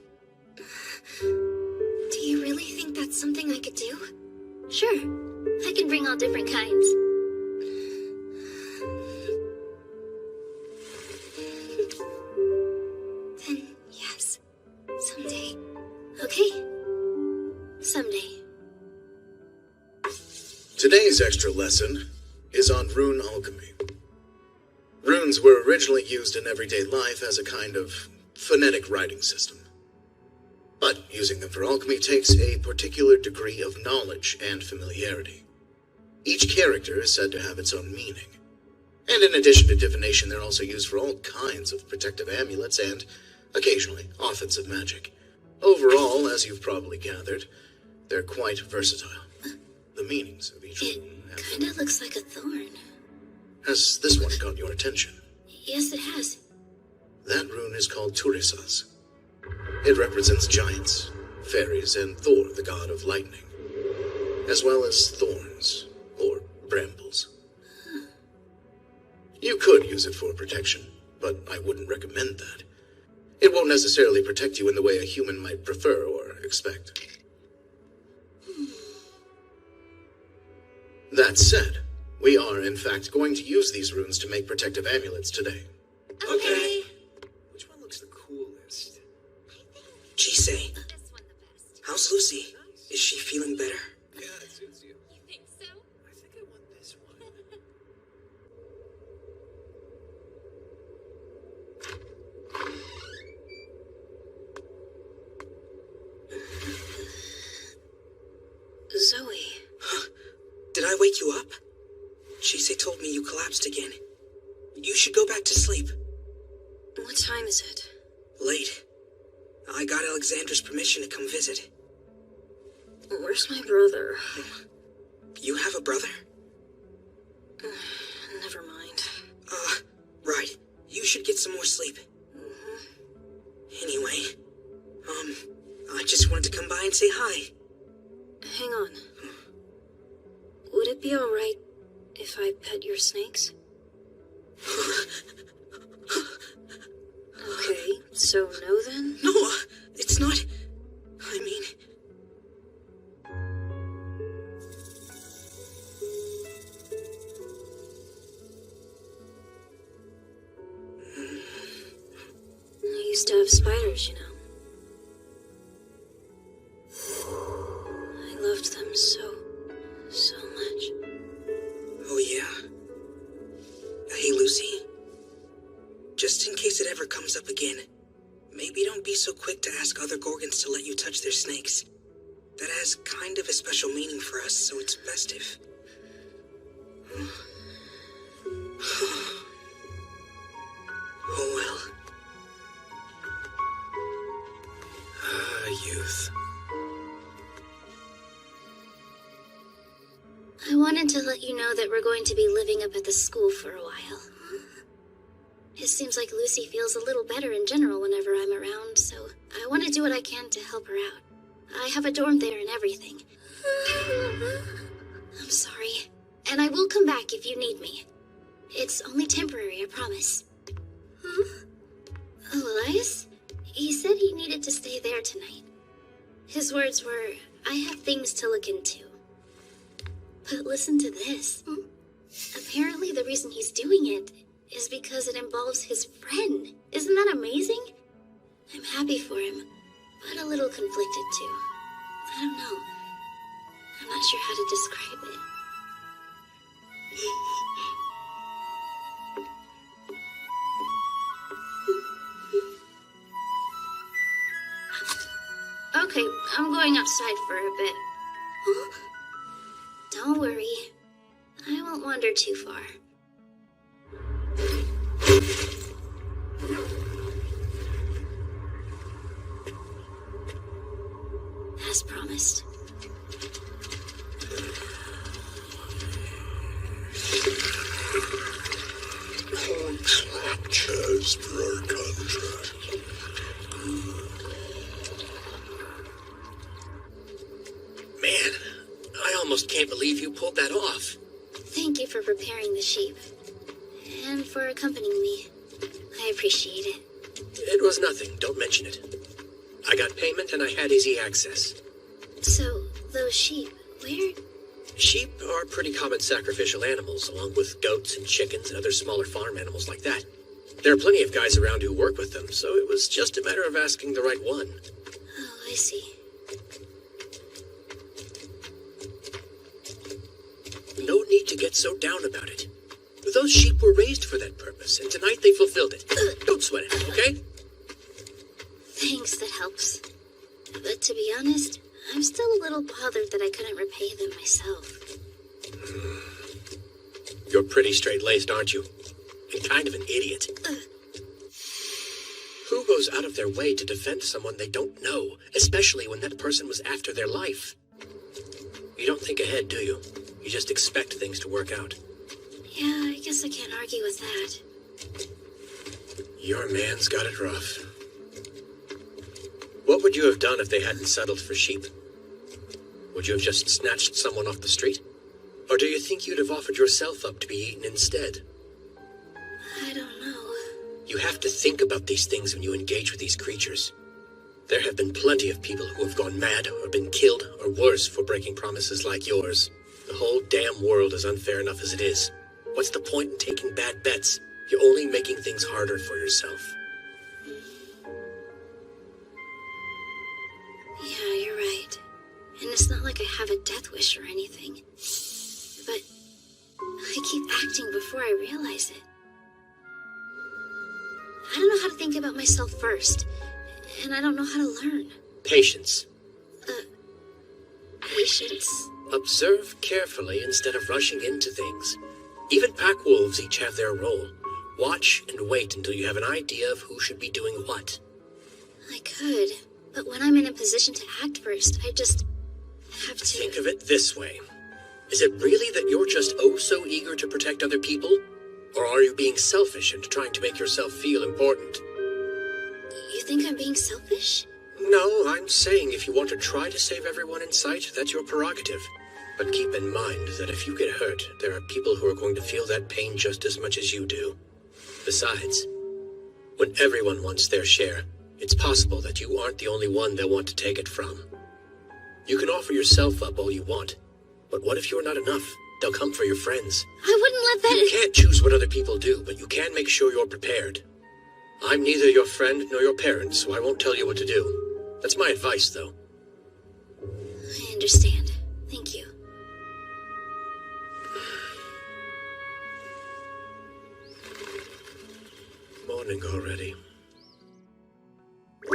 S2: Do you really think that's something I could do? Sure. I can bring all different kinds. Then, yes. Someday. Okay? Someday.
S15: Today's extra lesson is on rune alchemy. Runes were originally used in everyday life as a kind of phonetic writing system. But using them for alchemy takes a particular degree of knowledge and familiarity. Each character is said to have its own meaning. And in addition to divination, they're also used for all kinds of protective amulets and, occasionally, offensive magic. Overall, as you've probably gathered, they're quite versatile. The meanings of each rune have...
S2: Kinda looks like a thorn.
S15: Has this one caught your attention?
S2: Yes, it has.
S15: That rune is called Turisas. It represents giants, fairies, and Thor, the god of lightning, as well as thorns, or brambles. You could use it for protection, but I wouldn't recommend that. It won't necessarily protect you in the way a human might prefer or expect. That said, we are, in fact, going to use these runes to make protective amulets today.
S9: Okay.
S11: Which one looks the coolest?
S9: Chise, how's Lucy? Is she feeling better?
S11: Yeah, it suits you. You think so? I think I want this one.
S8: Zoe.
S9: Did I wake you up? Chise told me you collapsed again. You should go back to sleep.
S8: What time is it?
S9: Late. I got Alexander's permission to come visit.
S8: Where's my brother?
S9: You have a brother?
S8: Never mind.
S9: Right. You should get some more sleep. Anyway, I just wanted to come by and say hi.
S8: Hang on. Would it be alright if I pet your snakes? Okay, so no then?
S9: No, it's not. I mean...
S8: I used to have spiders, you know. I loved them so much.
S9: Oh, yeah. Hey, Lucy. Just in case it ever comes up again, maybe don't be so quick to ask other Gorgons to let you touch their snakes. That has kind of a special meaning for us, so it's best if... Oh, well.
S2: wanted to let you know that we're going to be living up at the school for a while. It seems like Lucy feels a little better in general whenever I'm around, so I want to do what I can to help her out. I have a dorm there and everything. I'm sorry. And I will come back if you need me. It's only temporary, I promise. Huh? Elias? He said he needed to stay there tonight. His words were, I have things to look into. But listen to this. Apparently the reason he's doing it is because it involves his friend. Isn't that amazing? I'm happy for him, but a little conflicted too. I don't know. I'm not sure how to describe it. Okay, I'm going outside for a bit. Don't worry. I won't wander too far. As promised.
S3: Chairs for our contract.
S11: Man, I almost can't believe you pulled that off.
S2: Thank you for preparing the sheep. And for accompanying me. I appreciate it.
S11: It was nothing. Don't mention it. I got payment and I had easy access.
S2: So, those sheep, where?
S11: Sheep are pretty common sacrificial animals, along with goats and chickens and other smaller farm animals like that. There are plenty of guys around who work with them, so it was just a matter of asking the right one.
S2: Oh, I see.
S11: No need to get so down about it. Those sheep were raised for that purpose, and tonight they fulfilled it. Don't sweat it, okay?
S2: Thanks, that helps. But to be honest, I'm still a little bothered that I couldn't repay them myself.
S11: You're pretty straight-laced, aren't you? And kind of an idiot. Who goes out of their way to defend someone they don't know, especially when that person was after their life? You don't think ahead, do you? You just expect things to work out.
S2: Yeah, I guess I can't argue with that.
S11: Your man's got it rough. What would you have done if they hadn't settled for sheep? Would you have just snatched someone off the street? Or do you think you'd have offered yourself up to be eaten instead?
S2: I don't know.
S11: You have to think about these things when you engage with these creatures. There have been plenty of people who have gone mad or been killed or worse for breaking promises like yours. The whole damn world is unfair enough as it is. What's the point in taking bad bets? You're only making things harder for yourself.
S2: Yeah, you're right. And it's not like I have a death wish or anything. But I keep acting before I realize it. I don't know how to think about myself first. And I don't know how to learn.
S11: Patience.
S2: Patience?
S11: Observe carefully instead of rushing into things. Even pack wolves each have their role. Watch and wait until you have an idea of who should be doing what.
S2: I could, but when I'm in a position to act first, I just have to...
S11: Think of it this way. Is it really that you're just oh so eager to protect other people? Or are you being selfish and trying to make yourself feel important?
S2: You think I'm being selfish?
S11: No, I'm saying if you want to try to save everyone in sight, that's your prerogative. But keep in mind that if you get hurt, there are people who are going to feel that pain just as much as you do. Besides, when everyone wants their share, it's possible that you aren't the only one they'll want to take it from. You can offer yourself up all you want, but what if you're not enough? They'll come for your friends.
S2: I wouldn't let that...
S11: You can't choose what other people do, but you can make sure you're prepared. I'm neither your friend nor your parent, so I won't tell you what to do. That's my advice, though.
S2: I understand. Thank you.
S11: Morning already.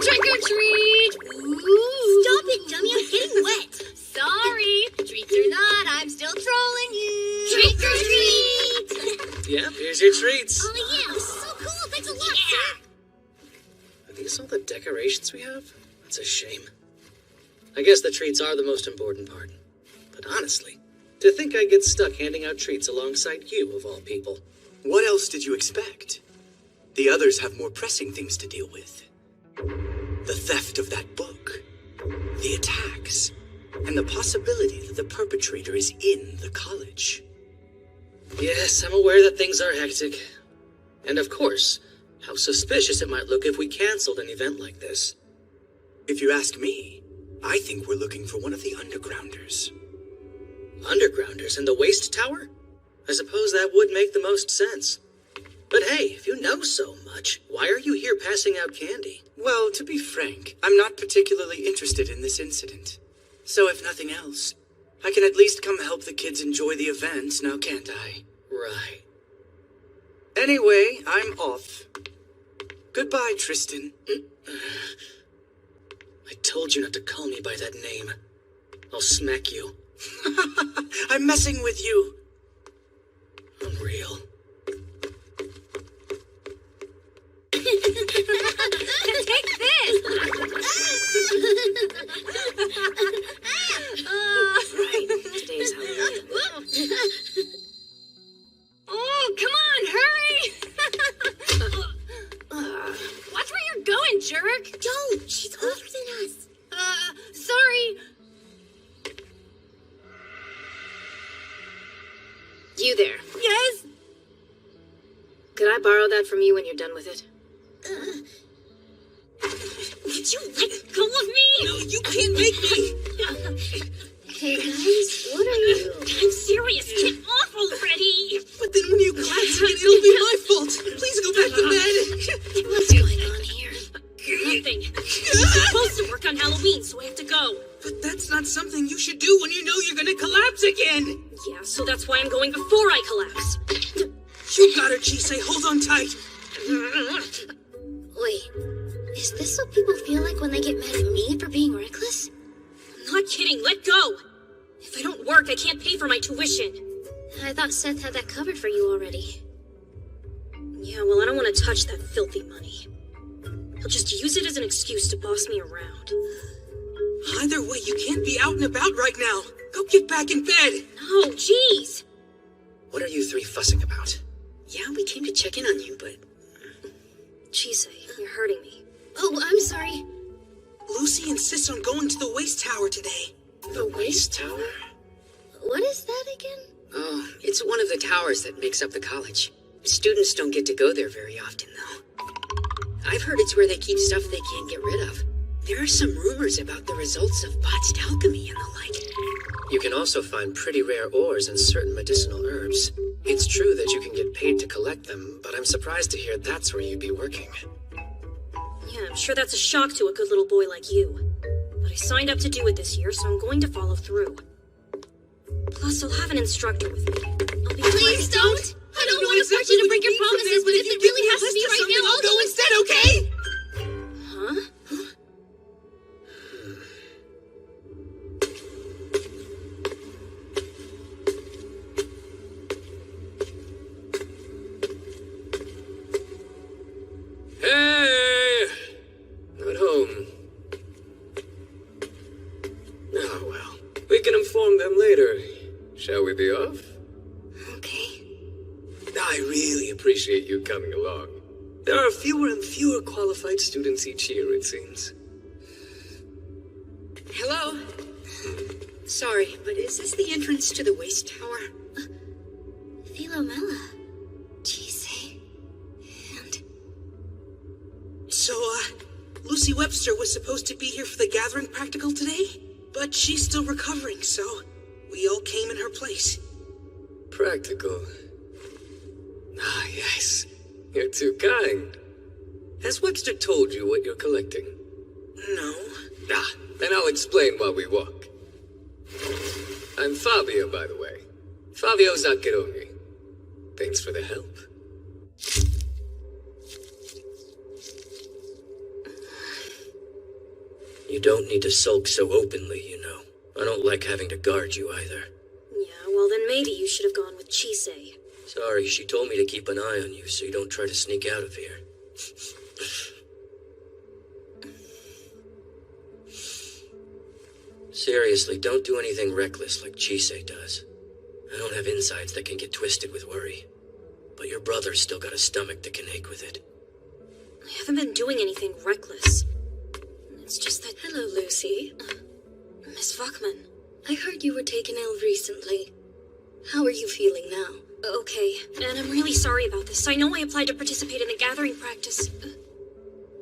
S20: Trick or treat!
S7: Ooh. Stop it, dummy, I'm getting wet.
S20: Sorry, treats or not, I'm still trolling you.
S7: Trick or treat!
S22: Yep, here's your treats.
S7: Oh yeah, so cool, thanks a lot, sir.
S22: Are these all the decorations we have? That's a shame. I guess the treats are the most important part. But honestly,
S11: To think I'd get stuck handing out treats alongside you, of all people.
S9: What else did you expect? The others have more pressing things to deal with. The theft of that book, the attacks, and the possibility that the perpetrator is in the college.
S11: Yes, I'm aware that things are hectic. And of course, how suspicious it might look if we canceled an event like this.
S9: If you ask me, I think we're looking for one of the undergrounders.
S11: Undergrounders in the waste tower? I suppose that would make the most sense. But hey, if you know so much, why are you here passing out candy?
S9: Well, to be frank, I'm not particularly interested in this incident. So if nothing else, I can at least come help the kids enjoy the event, now can't I?
S11: Right.
S9: Anyway, I'm off. Goodbye, Tristan.
S11: I told you not to call me by that name. I'll smack you.
S9: I'm messing with you.
S11: Unreal.
S20: Take this!
S8: Right, today is Halloween.
S20: Oh, come on, hurry! Watch where you're going, jerk!
S7: Don't! She's older than us.
S20: Sorry.
S8: You there.
S20: Yes?
S8: Could I borrow that from you when you're done with it?
S20: Would you let go of me?
S9: No, you can't make me!
S2: Hey guys, what are you?
S20: I'm serious. Get off already!
S9: But then when you collapse again, it'll be my fault! Please go back to bed!
S2: What's going on here?
S20: Nothing. You're supposed to work on Halloween, so I have to go.
S9: But that's not something you should do when you know you're gonna collapse again!
S20: Yeah, so that's why I'm going before I collapse.
S9: You got her, Chisei. Hold on tight.
S2: Wait, is this what people feel like when they get mad at me for being reckless?
S20: I'm not kidding. Let go. If I don't work, I can't pay for my tuition.
S2: I thought Seth had that covered for you already.
S8: Yeah, well, I don't want to touch that filthy money. He'll just use it as an excuse to boss me around.
S9: Either way, you can't be out and about right now. Go get back in bed.
S20: No, jeez.
S11: What are you three fussing about?
S10: Yeah, we came to check in on you, but...
S8: Chisei, you're hurting me.
S2: Oh, I'm sorry.
S9: Lucy insists on going to the waste tower today.
S10: The waste tower?
S2: What is that again?
S10: Oh, it's one of the towers that makes up the college. Students don't get to go there very often, though. I've heard it's where they keep stuff they can't get rid of. There are some rumors about the results of botched alchemy and the like.
S11: You can also find pretty rare ores and certain medicinal herbs. It's true that you can get paid to collect them, but I'm surprised to hear that's where you'd be working.
S8: Yeah, I'm sure that's a shock to a good little boy like you. But I signed up to do it this year, so I'm going to follow through. Plus, I'll have an instructor with me. I'll be
S20: Please don't! I don't want to force you to break your promises, but if it really has to be right now, I'll go instead, okay?
S8: Huh?
S11: Hey! Not home. Oh well. We can inform them later. Shall we be off?
S2: Okay.
S11: I really appreciate you coming along. There are fewer and fewer qualified students each year, it seems.
S10: Hello? Sorry, but is this the entrance to the waste tower?
S2: Philomela. Chisei. And...
S9: So, Lucy Webster was supposed to be here for the gathering practical today, but she's still recovering, so we all came in her place.
S11: Practical. Ah, yes. You're too kind. Has Webster told you what you're collecting?
S9: No.
S11: Ah, then I'll explain while we walk. I'm Fabio, by the way. Fabio Zaccheroni. Thanks for the help. You don't need to sulk so openly, you know. I don't like having to guard you either.
S8: Yeah, well then maybe you should have gone with Chisei.
S11: Sorry, she told me to keep an eye on you so you don't try to sneak out of here. Seriously, don't do anything reckless like Chisei does. I don't have insides that can get twisted with worry. But your brother's still got a stomach that can ache with it.
S8: I haven't been doing anything reckless. It's just that...
S6: Hello, Lucy.
S8: Miss Vachman.
S6: I heard you were taken ill recently. How are you feeling now?
S8: Okay, and I'm really sorry about this. I know I applied to participate in the gathering practice.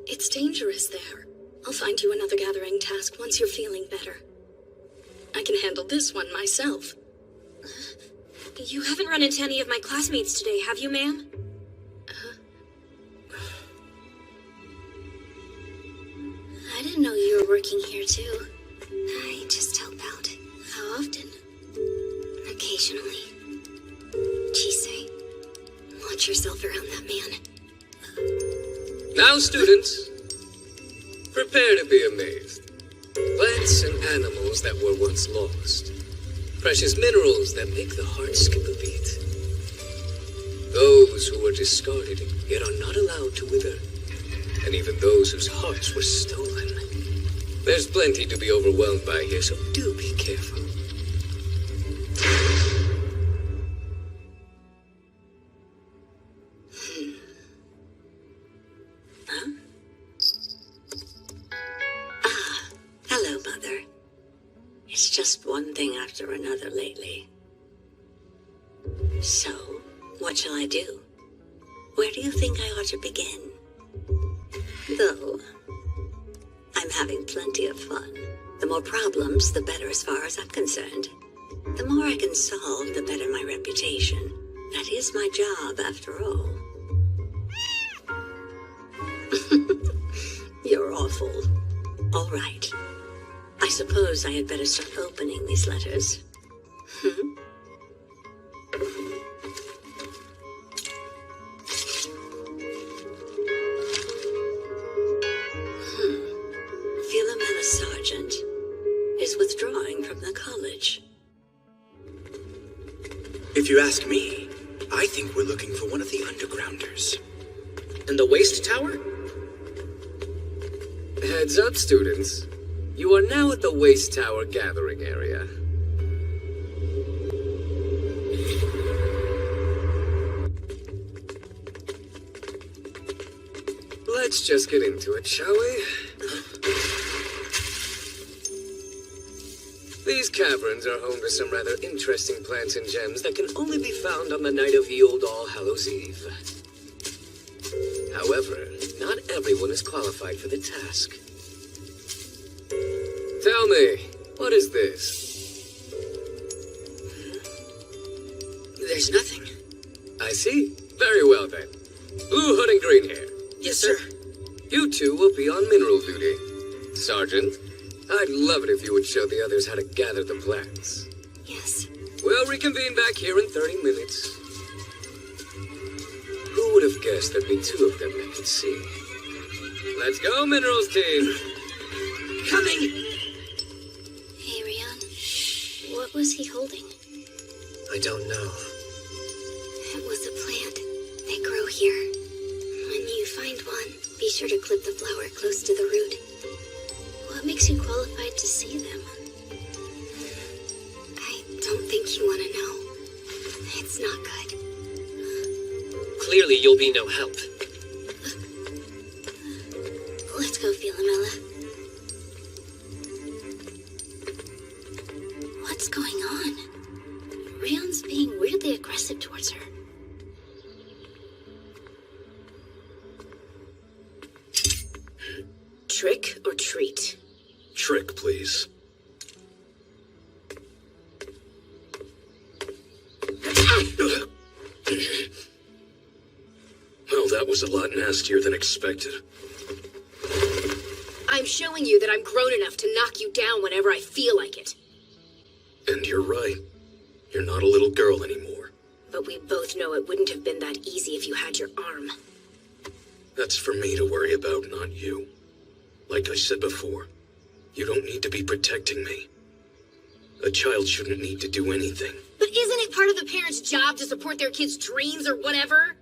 S6: It's dangerous there. I'll find you another gathering task once you're feeling better. I can handle this one myself.
S8: You haven't run into any of my classmates today, have you, ma'am?
S2: I didn't know you were working here, too. I just help out. How often? Occasionally. Chisei, watch yourself around that man.
S11: Now, students, prepare to be amazed. Plants and animals that were once lost. Precious minerals that make the heart skip a beat. Those who were discarded yet are not allowed to wither. And even those whose hearts were stolen. There's plenty to be overwhelmed by here, so do be careful.
S4: Hello, Mother. It's just one thing after another lately. So, what shall I do? Where do you think I ought to begin? Though, I'm having plenty of fun. The more problems, the better as far as I'm concerned. The more I can solve, the better my reputation. That is my job, after all. You're awful. All right. I suppose I had better start opening these letters. Philomena Sargent is withdrawing from the college.
S9: If you ask me, I think we're looking for one of the undergrounders.
S11: And the waste tower? Heads up, students. You are now at the waste tower gathering area. Let's just get into it, shall we? These caverns are home to some rather interesting plants and gems that can only be found on the night of Yule All Hallows Eve. However, not everyone is qualified for the task. Tell me, what is this?
S10: There's nothing.
S11: I see. Very well then. Blue hood and green hair.
S10: Yes, sir.
S11: You two will be on mineral duty. Sergeant, I'd love it if you would show the others how to gather the plants.
S2: Yes.
S11: We'll reconvene back here in 30 minutes. Who would have guessed there'd be two of them that could see? Let's go, minerals team.
S9: Coming!
S2: Hey, Rion. What was he holding?
S11: I don't know.
S2: It was a plant. They grow here. When you find one, be sure to clip the flower close to the root. What makes you qualified to see them? I don't think you want to know. It's not good.
S11: Clearly you'll be no help.
S2: Let's go, Philomela. What's going on? Rion's being weirdly aggressive towards her.
S10: Trick or treat?
S3: Trick, please. Well, that was a lot nastier than expected.
S10: I'm showing you that I'm grown enough to knock you down whenever I feel like it.
S3: And you're right. You're not a little girl anymore.
S10: But we both know it wouldn't have been that easy if you had your arm.
S3: That's for me to worry about, not you. Like I said before, you don't need to be protecting me. A child shouldn't need to do anything.
S10: But isn't it part of the parents' job to support their kids' dreams or whatever?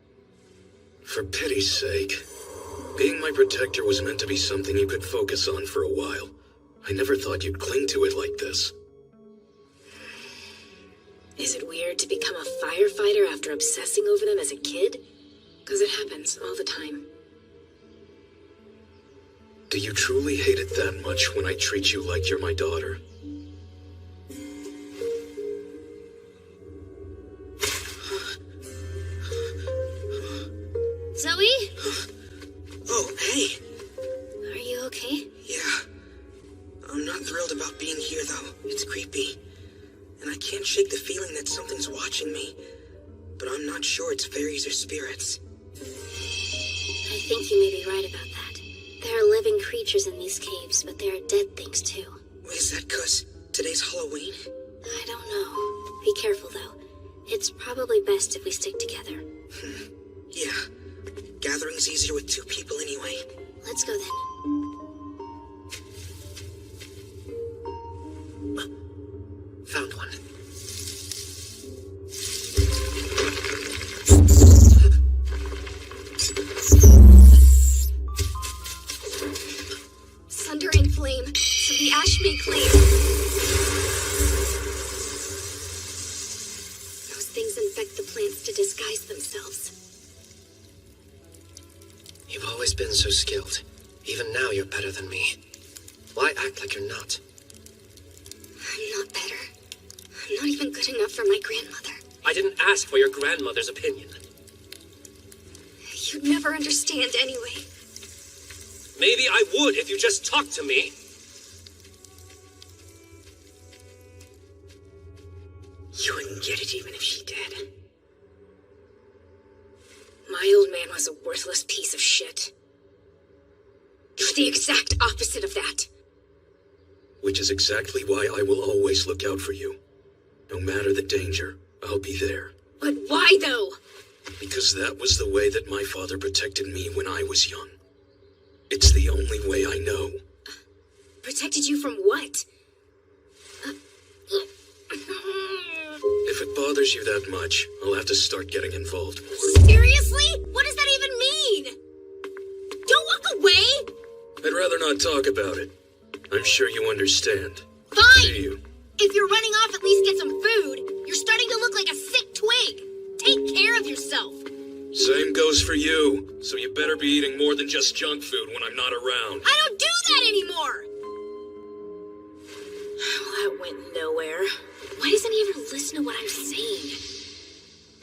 S3: For pity's sake. Being my protector was meant to be something you could focus on for a while. I never thought you'd cling to it like this.
S8: Is it weird to become a firefighter after obsessing over them as a kid? Because it happens all the time.
S3: Do you truly hate it that much when I treat you like you're my daughter?
S2: Zoe?
S9: Oh, hey.
S2: Are you okay?
S9: Yeah. I'm not thrilled about being here, though. It's creepy. And I can't shake the feeling that something's watching me. But I'm not sure it's fairies or spirits.
S2: I think you may be right about that. There are living creatures in these caves, but there are dead things too.
S9: Is that 'cause today's Halloween?
S2: I don't know. Be careful, though. It's probably best if we stick together.
S9: Yeah. Gathering's easier with two people anyway.
S2: Let's go then.
S11: Found one.
S6: Sunder and flame, so the ash may claim. Those things infect the plants to disguise themselves.
S11: You've always been so skilled. Even now you're better than me. Why act like you're not?
S6: I'm not better. I'm not even good enough for my grandmother.
S11: I didn't ask for your grandmother's opinion.
S6: You'd never understand anyway.
S11: Maybe I would if you just talked to me.
S10: You wouldn't get it even if she did.
S8: My old man was a worthless piece of shit.
S6: You're the exact opposite of that.
S3: Which is exactly why I will always look out for you. No matter the danger, I'll be there.
S6: But why, though?
S3: Because that was the way that my father protected me when I was young. It's the only way I know.
S6: Protected you from what?
S3: If it bothers you that much, I'll have to start getting involved more.
S6: Seriously? What does that even mean? Don't walk away!
S3: I'd rather not talk about it. I'm sure you understand.
S6: Fine!
S3: Do you?
S6: If you're running off, at least get some food. You're starting to look like a sick twig. Take care of yourself.
S3: Same goes for you. So you better be eating more than just junk food when I'm not around.
S6: I don't do that anymore!
S8: Well, that went nowhere.
S6: Why doesn't he ever listen to what I'm saying?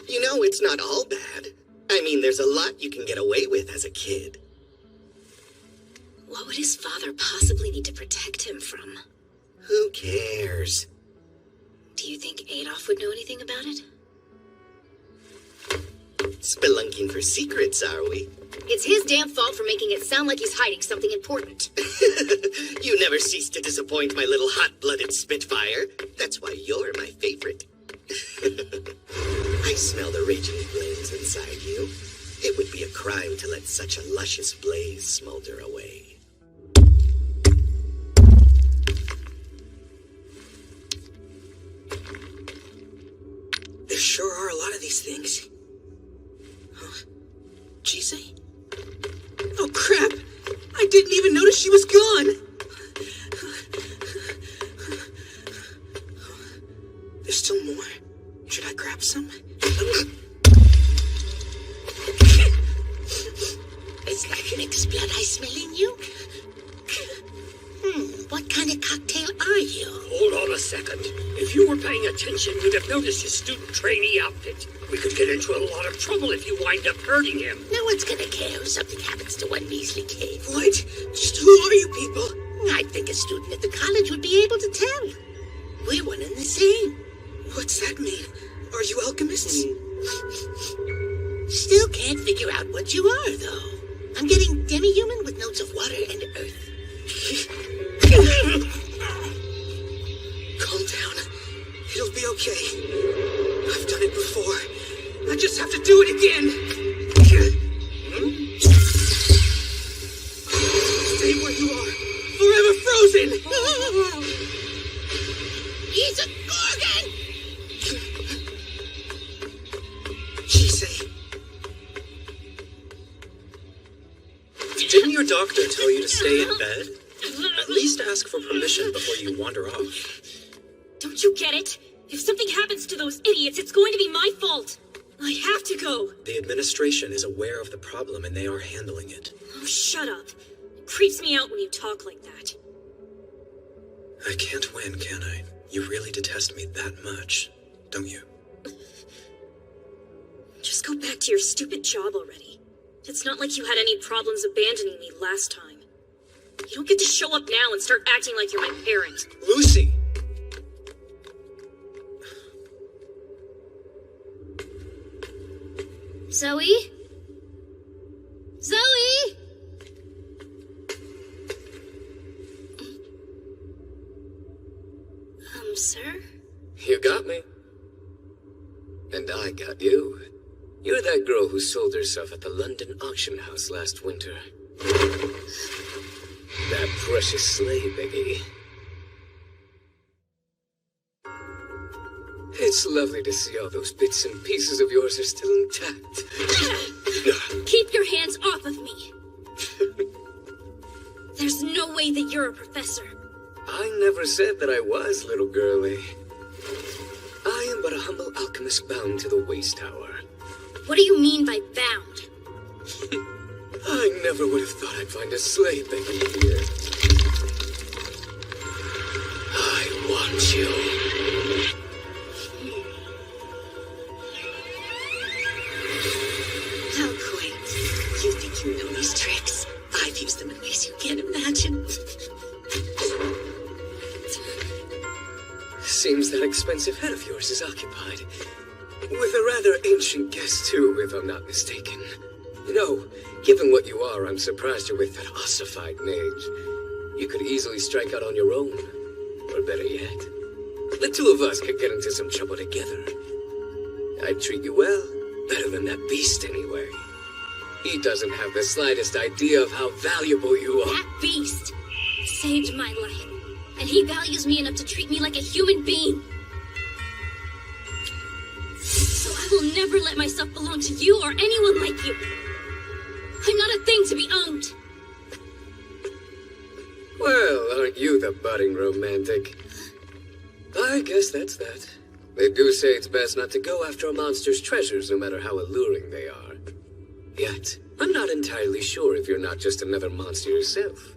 S1: You know, it's not all bad. I mean, there's a lot you can get away with as a kid.
S8: What would his father possibly need to protect him from?
S1: Who cares?
S8: Do you think Adolf would know anything about it?
S1: Spelunking for secrets, are we?
S6: It's his damn fault for making it sound like he's hiding something important.
S1: You never cease to disappoint my little hot-blooded Spitfire. That's why you're my favorite. I smell the raging flames inside you. It would be a crime to let such a luscious blaze smolder away.
S9: There sure are a lot of these things. Huh? Jisei? Oh, crap! I didn't even notice she was gone! There's still more. Should I grab some?
S5: It's like an ex-blood I smell in you. What kind of cocktail are you?
S17: Hold on a second. If you were paying attention, you'd have noticed his student trainee outfit. We could get into a lot of trouble if you wind up hurting him.
S5: No one's gonna care if something happens to one measly kid.
S9: What? Just who are you people?
S5: I think a student at the college would be able to tell. We're one and the same.
S9: What's that mean? Are you alchemists?
S5: Still can't figure out what you are, though. I'm getting demi-human with notes of water and earth.
S9: Calm down. It'll be okay. I've done it before. I just have to do it again. Stay where you are. Forever frozen.
S5: He's a Gorgon!
S9: Jisei.
S13: Didn't your doctor tell you to stay in bed? At least ask for permission before you wander off.
S6: Don't you get it?
S8: If something happens to those idiots, it's going to be my fault. I have to go.
S13: The administration is aware of the problem and they are handling it.
S8: Oh, shut up. It creeps me out when you talk like that.
S13: I can't win, can I? You really detest me that much, don't you?
S8: Just go back to your stupid job already. It's not like you had any problems abandoning me last time. You don't get to show up now and start acting like you're my parent.
S13: Lucy!
S2: Zoe? Zoe? Sir?
S11: You got me. And I got you. You're that girl who sold herself at the London auction house last winter. That precious slave, Biggie. It's lovely to see all those bits and pieces of yours are still intact.
S8: Keep your hands off of me. There's no way that you're a professor.
S11: I never said that I was, little girlie. I am but a humble alchemist bound to the Waste Tower.
S8: What do you mean by bound?
S11: I never would have thought I'd find a slave begging here. I want you.
S4: How quaint. You think you know these tricks? I've used them in ways you can't imagine.
S11: Seems that expensive head of yours is occupied. With a rather ancient guest, too, if I'm not mistaken. You know, given what you are, I'm surprised you're with that ossified mage. You could easily strike out on your own. Or better yet, the two of us could get into some trouble together. I'd treat you well, better than that beast anyway. He doesn't have the slightest idea of how valuable you are.
S8: That beast saved my life. And he values me enough to treat me like a human being. So I will never let myself belong to you or anyone like you. I'm not a thing to be owned.
S11: Well, aren't you the budding romantic? I guess that's that. They do say it's best not to go after a monster's treasures, no matter how alluring they are. Yet, I'm not entirely sure if you're not just another monster yourself.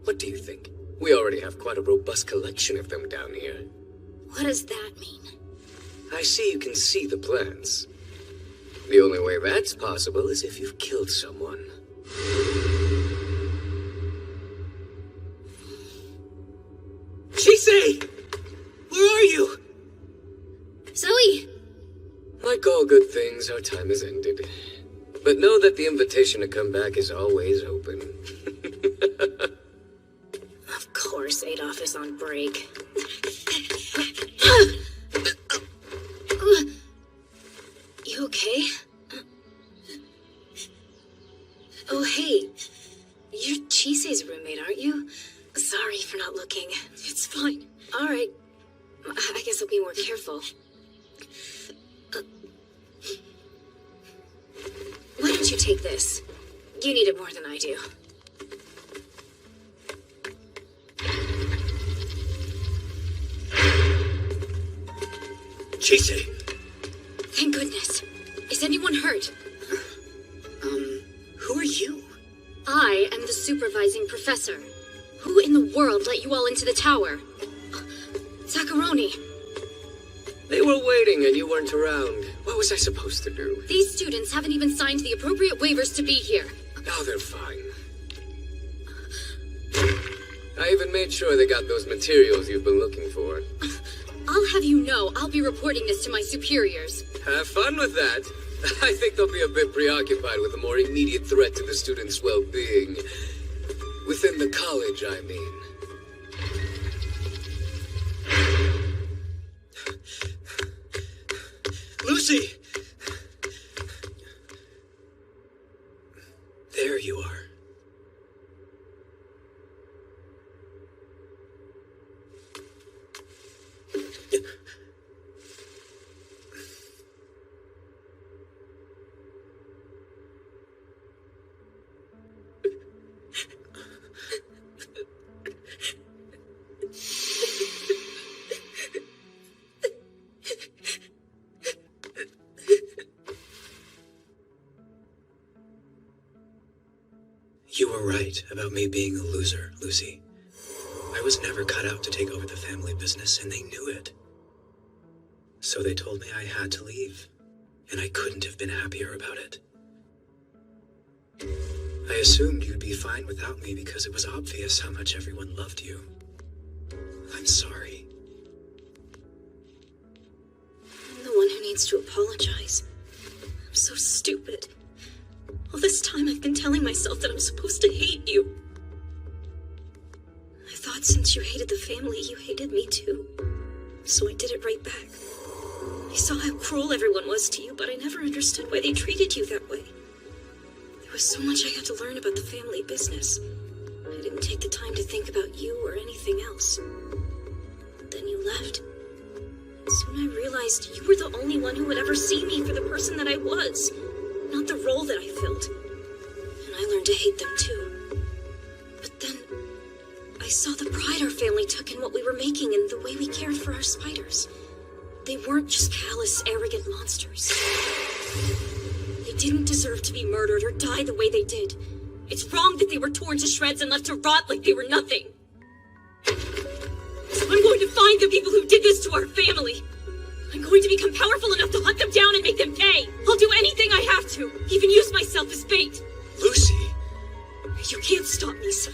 S11: What do you think? We already have quite a robust collection of them down here.
S8: What does that mean?
S11: I see you can see the plans. The only way that's possible is if you've killed someone.
S9: Chisei! Where are you?
S8: Zoe!
S11: Like all good things, our time has ended. But know that the invitation to come back is always open.
S8: Of course, Adolf is on break. You okay? Oh, hey. You're Chisei's roommate, aren't you? Sorry for not looking. It's fine. All right. I guess I'll be more careful. Why don't you take this? You need it more than I do.
S9: Chisei!
S8: Thank goodness. Is anyone hurt?
S10: Who are you?
S8: I am the supervising professor. Who in the world let you all into the tower? Zakaroni.
S11: They were waiting and you weren't around. What was I supposed to do?
S8: These students haven't even signed the appropriate waivers to be here.
S11: Now they're fine. I even made sure they got those materials you've been looking for.
S8: I'll have you know I'll be reporting this to my superiors.
S11: Have fun with that. I think they'll be a bit preoccupied with a more immediate threat to the students' well-being. Within the college, I mean.
S9: Lucy!
S13: There you are. You were right about me being a loser, Lucy. I was never cut out to take over the family business, and they knew it. So they told me I had to leave, and I couldn't have been happier about it. I assumed you'd be fine without me because it was obvious how much everyone loved you. I'm sorry.
S8: I'm the one who needs to apologize. I'm so stupid. All this time I've been telling myself that I'm supposed to hate you. I thought since you hated the family, you hated me too. So I did it right back. I saw how cruel everyone was to you, but I never understood why they treated you that way. There was so much I had to learn about the family business. I didn't take the time to think about you or anything else. Then you left. Soon I realized you were the only one who would ever see me for the person that I was, not the role that I filled. And I learned to hate them too. But then I saw the pride our family took in what we were making and the way we cared for our spiders. They weren't just callous, arrogant monsters. They didn't deserve to be murdered or die the way they did. It's wrong that they were torn to shreds and left to rot like they were nothing. So I'm going to find the people who did this to our family. I'm going to become powerful enough to hunt them down and make them pay. I'll do anything I have to, even use myself as bait.
S13: Lucy!
S8: You can't stop me, son.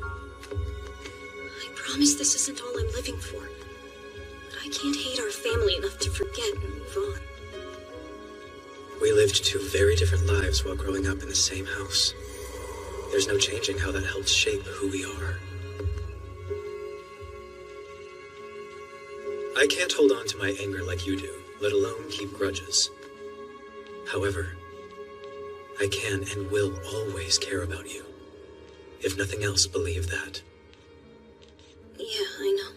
S8: I promise this isn't all I'm living for. But I can't hate our family enough to forget and move on.
S13: We lived two very different lives while growing up in the same house. There's no changing how that helped shape who we are. I can't hold on to my anger like you do, let alone keep grudges. However, I can and will always care about you. If nothing else, believe that.
S8: Yeah, I know.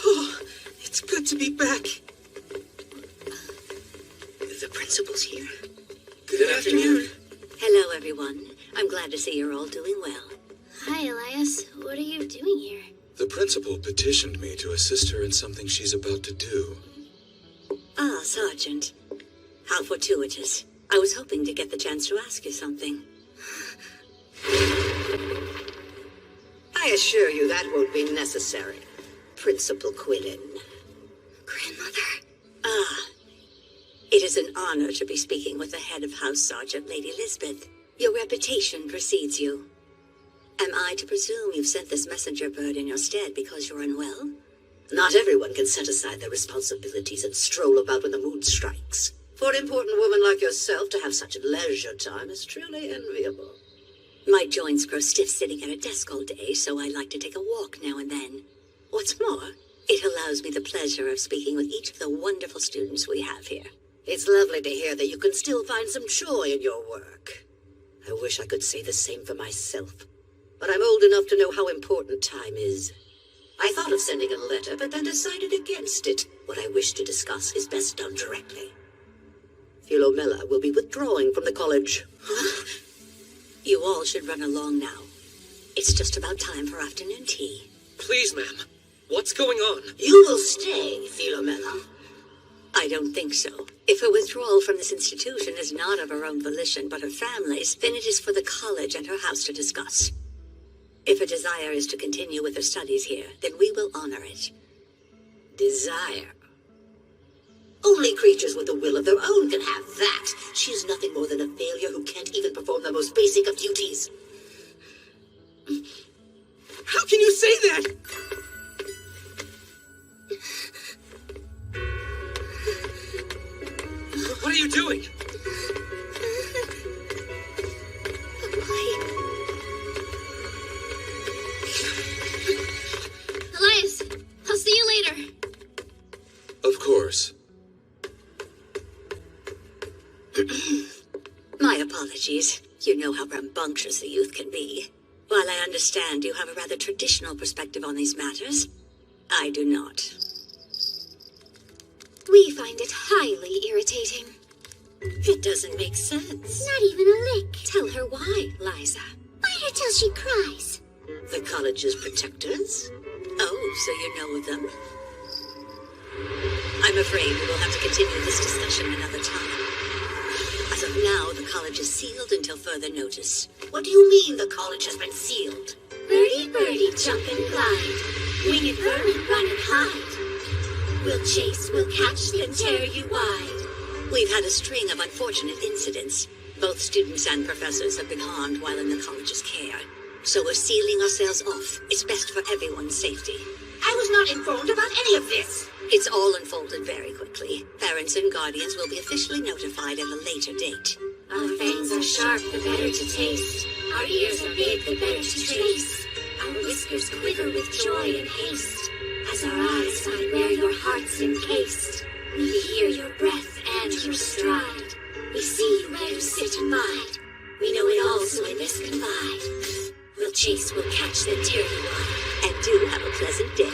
S5: Oh, it's good to be back. The principal's here.
S4: Good afternoon. Hello, everyone. I'm glad to see you're all doing well.
S2: Hi, Elias. What are you doing here?
S3: The principal petitioned me to assist her in something she's about to do.
S4: Ah, Sergeant. How fortuitous. I was hoping to get the chance to ask you something.
S5: I assure you that won't be necessary, Principal Quillen.
S2: Grandmother.
S4: Ah. It is an honor to be speaking with the head of House Sergeant, Lady Lisbeth. Your reputation precedes you. Am I to presume you've sent this messenger bird in your stead because you're unwell?
S5: Not everyone can set aside their responsibilities and stroll about when the mood strikes. For an important woman like yourself to have such leisure time is truly enviable.
S4: My joints grow stiff sitting at a desk all day, so I like to take a walk now and then. What's more, it allows me the pleasure of speaking with each of the wonderful students we have here.
S5: It's lovely to hear that you can still find some joy in your work. I wish I could say the same for myself. But I'm old enough to know how important time is. I thought of sending a letter, but then decided against it. What I wish to discuss is best done directly. Philomela will be withdrawing from the college.
S4: You all should run along now. It's just about time for afternoon tea.
S11: Please, ma'am. What's going on?
S5: You will stay, Philomela.
S4: I don't think so. If her withdrawal from this institution is not of her own volition, but her family's, then it is for the college and her house to discuss. If her desire is to continue with her studies here, then we will honor it.
S5: Desire? Only creatures with a will of their own can have that. She is nothing more than a failure who can't even perform the most basic of duties.
S12: How can you say that?
S11: What are you doing?
S2: Elias, I'll see you later.
S3: Of course.
S4: My apologies. You know how rambunctious the youth can be. While I understand you have a rather traditional perspective on these matters, I do not.
S2: We find it highly irritating.
S4: It doesn't make sense.
S7: Not even a lick.
S4: Tell her why, Liza.
S7: Bite her till she cries.
S5: The college's protectors?
S4: Oh, so you know of them? I'm afraid we will have to continue this discussion another time. As of now, the college is sealed until further notice.
S5: What do you mean the college has been sealed?
S2: Birdie, birdie, jump and glide. Wing and burn and run and hide. We'll chase, we'll catch, then tear you wide.
S4: We've had a string of unfortunate incidents. Both students and professors have been harmed while in the college's care. So we're sealing ourselves off. It's best for everyone's safety.
S5: I was not informed about any of this.
S4: It's all unfolded very quickly. Parents and guardians will be officially notified at a later date.
S2: Our fangs are sharp, the better to taste. Our ears are big, the better to trace. Our whiskers quiver with joy and haste. As our eyes find where your heart's encased. We hear your breath and your stride. We see you where you sit and bide. We know it all, so in this confide. We'll chase, we'll catch, then tear you wide.
S4: And do have a pleasant day.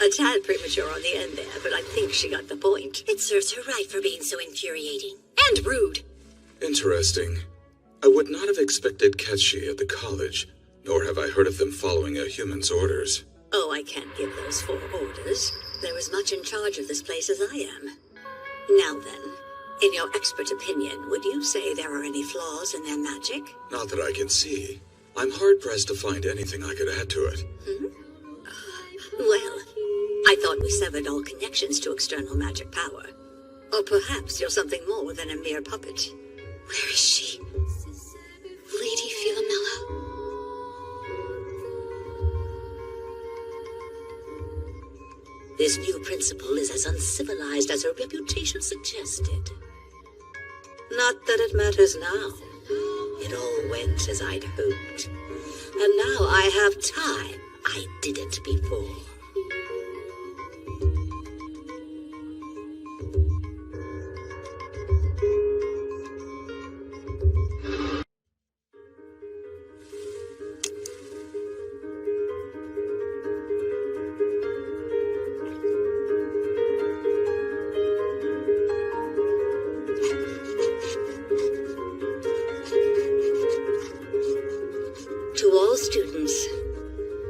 S4: A tad premature on the end there, but I think she got the point.
S8: It serves her right for being so infuriating. And rude.
S3: Interesting. I would not have expected Ketchi at the college, nor have I heard of them following a human's orders.
S4: Oh, I can't give those 4 orders. They're as much in charge of this place as I am. Now then, in your expert opinion, would you say there are any flaws in their magic?
S3: Not that I can see. I'm hard-pressed to find anything I could add to it.
S4: Well, I thought we severed all connections to external magic power. Or perhaps you're something more than a mere puppet.
S6: Where is she? Lady Philomela?
S5: This new principal is as uncivilized as her reputation suggested. Not that it matters now. It all went as I'd hoped. And now I have time. I didn't before.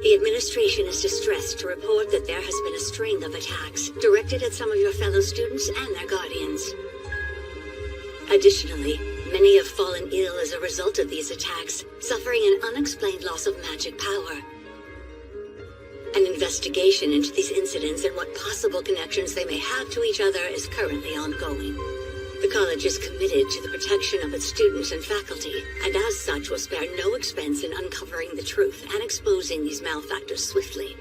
S4: The administration is distressed to report that there has been a string of attacks directed at some of your fellow students and their guardians. Additionally, many have fallen ill as a result of these attacks, suffering an unexplained loss of magic power. An investigation into these incidents and what possible connections they may have to each other is currently ongoing. The college is committed to the protection of its students and faculty, and as such will spare no expense in uncovering the truth and exposing these malefactors swiftly.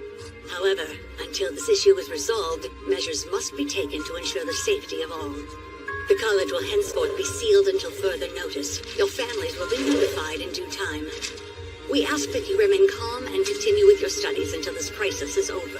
S4: However, until this issue is resolved, measures must be taken to ensure the safety of all. The college will henceforth be sealed until further notice. Your families will be notified in due time. We ask that you remain calm and continue with your studies until this crisis is over.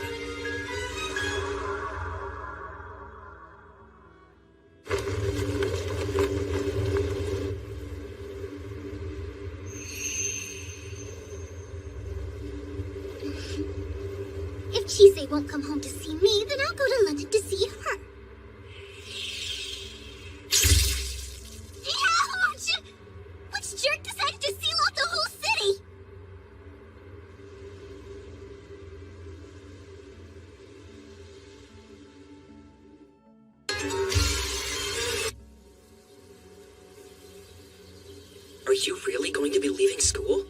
S7: If Chise won't come home to see me, then I'll go to London to see her. Ouch! Which jerk decided to seal off the whole city?
S11: Are you really going to be leaving school?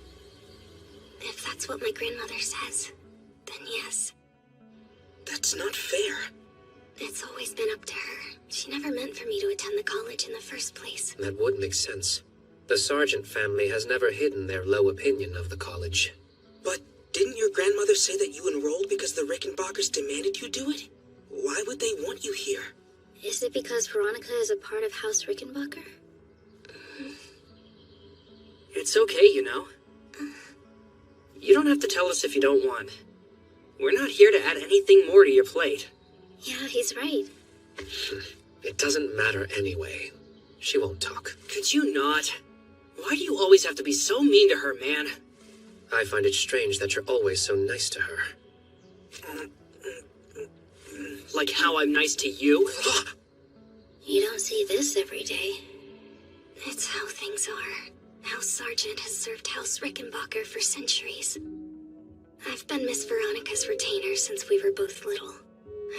S6: If that's what my grandmother says, then yes.
S11: That's not fair.
S6: It's always been up to her. She never meant for me to attend the college in the first place.
S11: That would make sense. The Sargent family has never hidden their low opinion of the college. But didn't your grandmother say that you enrolled because the Rickenbackers demanded you do it? Why would they want you here?
S6: Is it because Veronica is a part of House Rickenbacker?
S11: It's okay, you know. You don't have to tell us if you don't want. We're not here to add anything more to your plate.
S6: Yeah, he's right.
S11: It doesn't matter anyway. She won't talk. Could you not? Why do you always have to be so mean to her, man? I find it strange that you're always so nice to her. Like how I'm nice to you?
S6: You don't see this every day. It's how things are. House Sargent has served House Rickenbacker for centuries. I've been Miss Veronica's retainer since we were both little.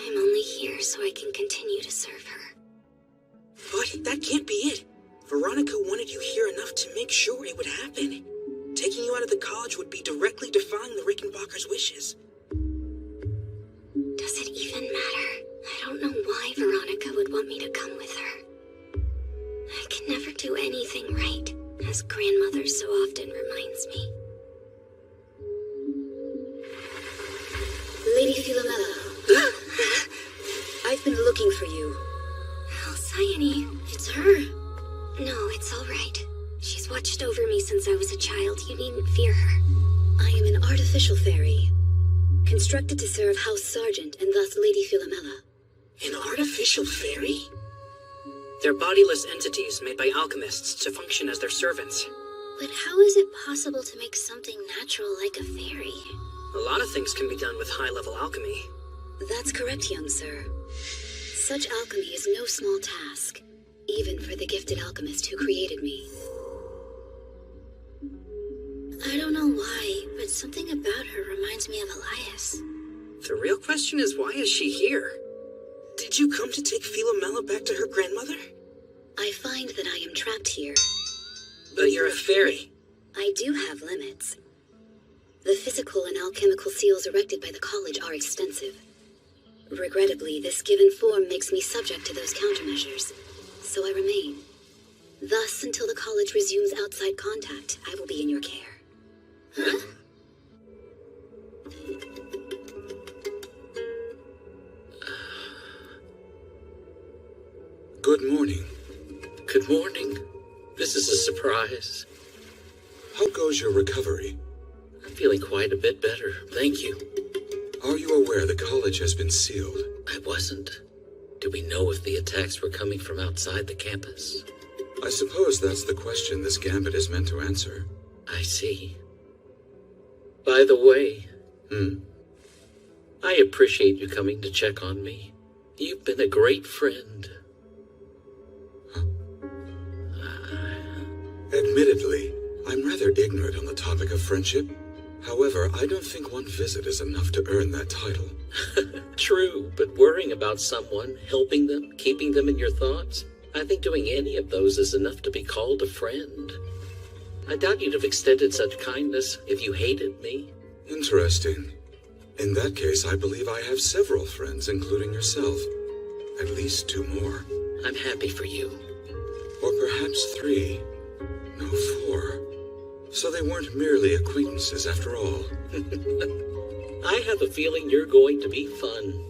S6: I'm only here so I can continue to serve her.
S9: But that can't be it. Veronica wanted you here enough to make sure it would happen. Taking you out of the college would be directly defying the Rickenbackers' wishes.
S6: Does it even matter? I don't know why Veronica would want me to come with her. I can never do anything right, as grandmother so often reminds me.
S4: Lady Philomela. I've been looking for you.
S6: Alcyone, it's her. No, it's all right. She's watched over me since I was a child. You needn't fear her.
S4: I am an artificial fairy, constructed to serve House Sergeant and thus Lady Philomela.
S9: An artificial fairy?
S11: They're bodiless entities made by alchemists to function as their servants.
S2: But how is it possible to make something natural like a fairy?
S11: A lot of things can be done with high-level alchemy.
S4: That's correct, young sir. Such alchemy is no small task, even for the gifted alchemist who created me.
S2: I don't know why, but something about her reminds me of Elias.
S11: The real question is, why is she here?
S9: Did you come to take Philomela back to her grandmother?
S4: I find that I am trapped here.
S11: But you're a fairy.
S4: I do have limits. The physical and alchemical seals erected by the college are extensive. Regrettably, this given form makes me subject to those countermeasures, so I remain. Thus, until the college resumes outside contact, I will be in your care.
S2: Huh?
S3: Good morning.
S22: Good morning. This is a surprise.
S3: How goes your recovery?
S22: I'm feeling quite a bit better, thank you.
S3: Are you aware the college has been sealed?
S22: I wasn't. Do we know if the attacks were coming from outside the campus?
S3: I suppose that's the question this gambit is meant to answer.
S22: I see. By the way, I appreciate you coming to check on me. You've been a great friend.
S3: Admittedly, I'm rather ignorant on the topic of friendship. However, I don't think one visit is enough to earn that title.
S22: True, but worrying about someone, helping them, keeping them in your thoughts, I think doing any of those is enough to be called a friend. I doubt you'd have extended such kindness if you hated me.
S3: Interesting. In that case, I believe I have several friends, including yourself. At least 2 more.
S22: I'm happy for you.
S3: Or perhaps 3. No, 4. So they weren't merely acquaintances after all.
S22: I have a feeling you're going to be fun.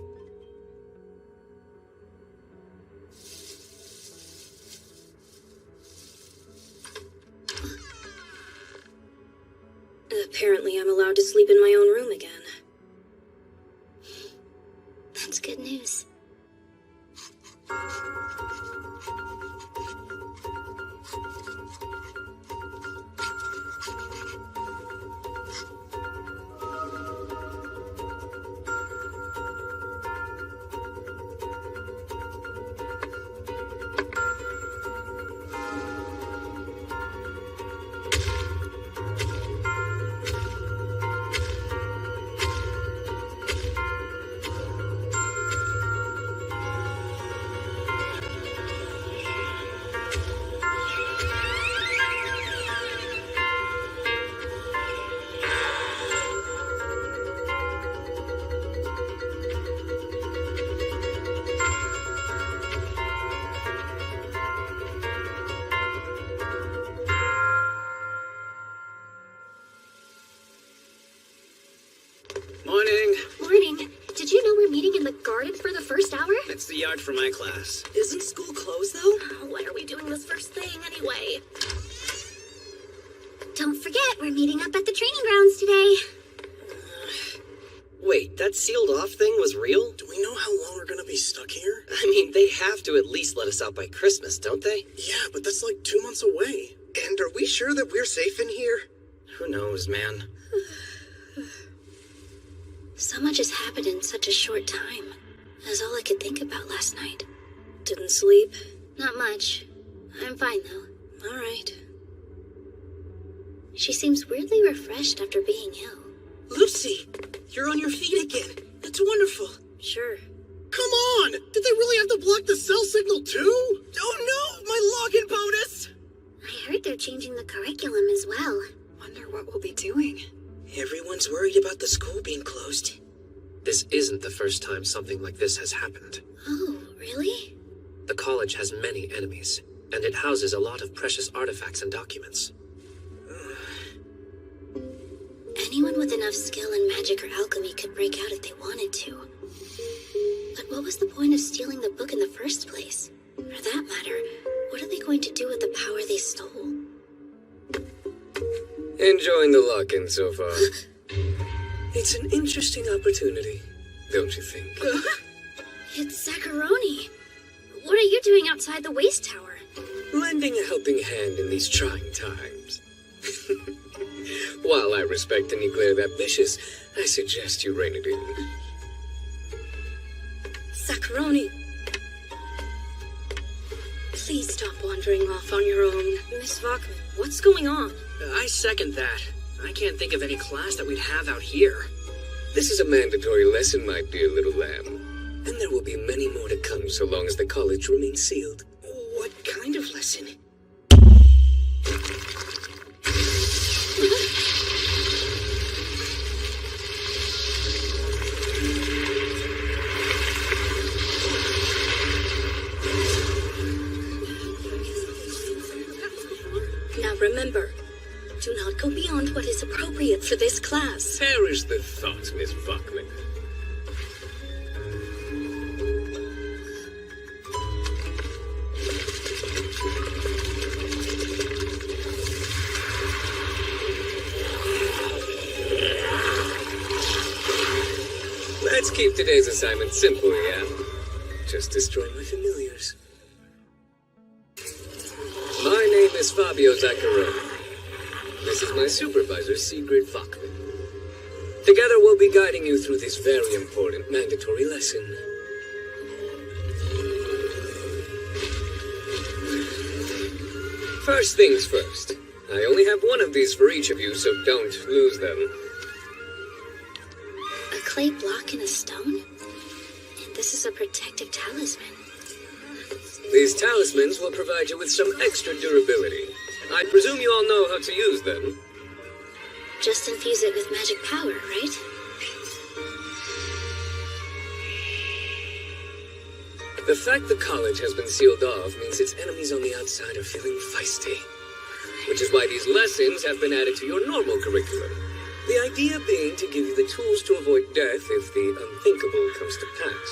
S8: Apparently I'm allowed to sleep in my own room again.
S2: That's good news.
S11: Morning.
S2: Morning. Did you know we're meeting in the garden for the first hour?
S11: It's the yard for my class.
S5: Isn't school closed, though?
S2: Oh, why are we doing this first thing anyway? Don't forget, we're meeting up at the training grounds today.
S12: Wait, that sealed off thing was real?
S21: Do we know how long we're gonna be stuck here?
S12: I mean, they have to at least let us out by Christmas, don't they?
S21: Yeah, but that's like 2 months away.
S12: And are we sure that we're safe in here? Who knows, man?
S2: So much has happened in such a short time. That's all I could think about last night.
S8: Didn't sleep?
S2: Not much. I'm fine, though.
S8: All right.
S2: She seems weirdly refreshed after being ill.
S9: Lucy, you're on your feet again. That's wonderful.
S8: Sure.
S15: Come on! Did they really have to block the cell signal too?
S9: Oh no, my login bonus!
S2: I heard they're changing the curriculum as well.
S6: Wonder what we'll be doing.
S9: Everyone's worried about the school being closed.
S11: This isn't the first time something like this has happened.
S2: Oh, really?
S11: The college has many enemies, and it houses a lot of precious artifacts and documents.
S2: Anyone with enough skill in magic or alchemy could break out if they wanted to. But what was the point of stealing the book in the first place? For that matter, what are they going to do with the power they stole?
S14: Enjoying the lock-in so far. It's an interesting opportunity, don't you think?
S2: It's Zacharoni. What are you doing outside the waste tower?
S14: Lending a helping hand in these trying times. While I respect and declare that vicious, I suggest you rein it in.
S8: Zacharoni. Please stop wandering off on your own. Miss Vachman, what's going on?
S11: I second that. I can't think of any class that we'd have out here.
S14: This is a mandatory lesson, my dear little lamb. And there will be many more to come so long as the college remains sealed.
S9: What kind of lesson?
S8: Now remember, do not go beyond what is appropriate for this class.
S14: Perish the thought, Miss Buckman. Let's keep today's assignment simple, yeah? Just destroy my familiars. My name is Fabio Zacharoni. This is my supervisor, Sigrid Vachman. Together we'll be guiding you through this very important mandatory lesson. First things first. I only have one of these for each of you, so don't lose them.
S2: A clay block and a stone? And this is a protective talisman.
S14: These talismans will provide you with some extra durability. I presume you all know how to use them.
S2: Just infuse it with magic power, right?
S14: The fact the college has been sealed off means its enemies on the outside are feeling feisty. Which is why these lessons have been added to your normal curriculum. The idea being to give you the tools to avoid death if the unthinkable comes to pass.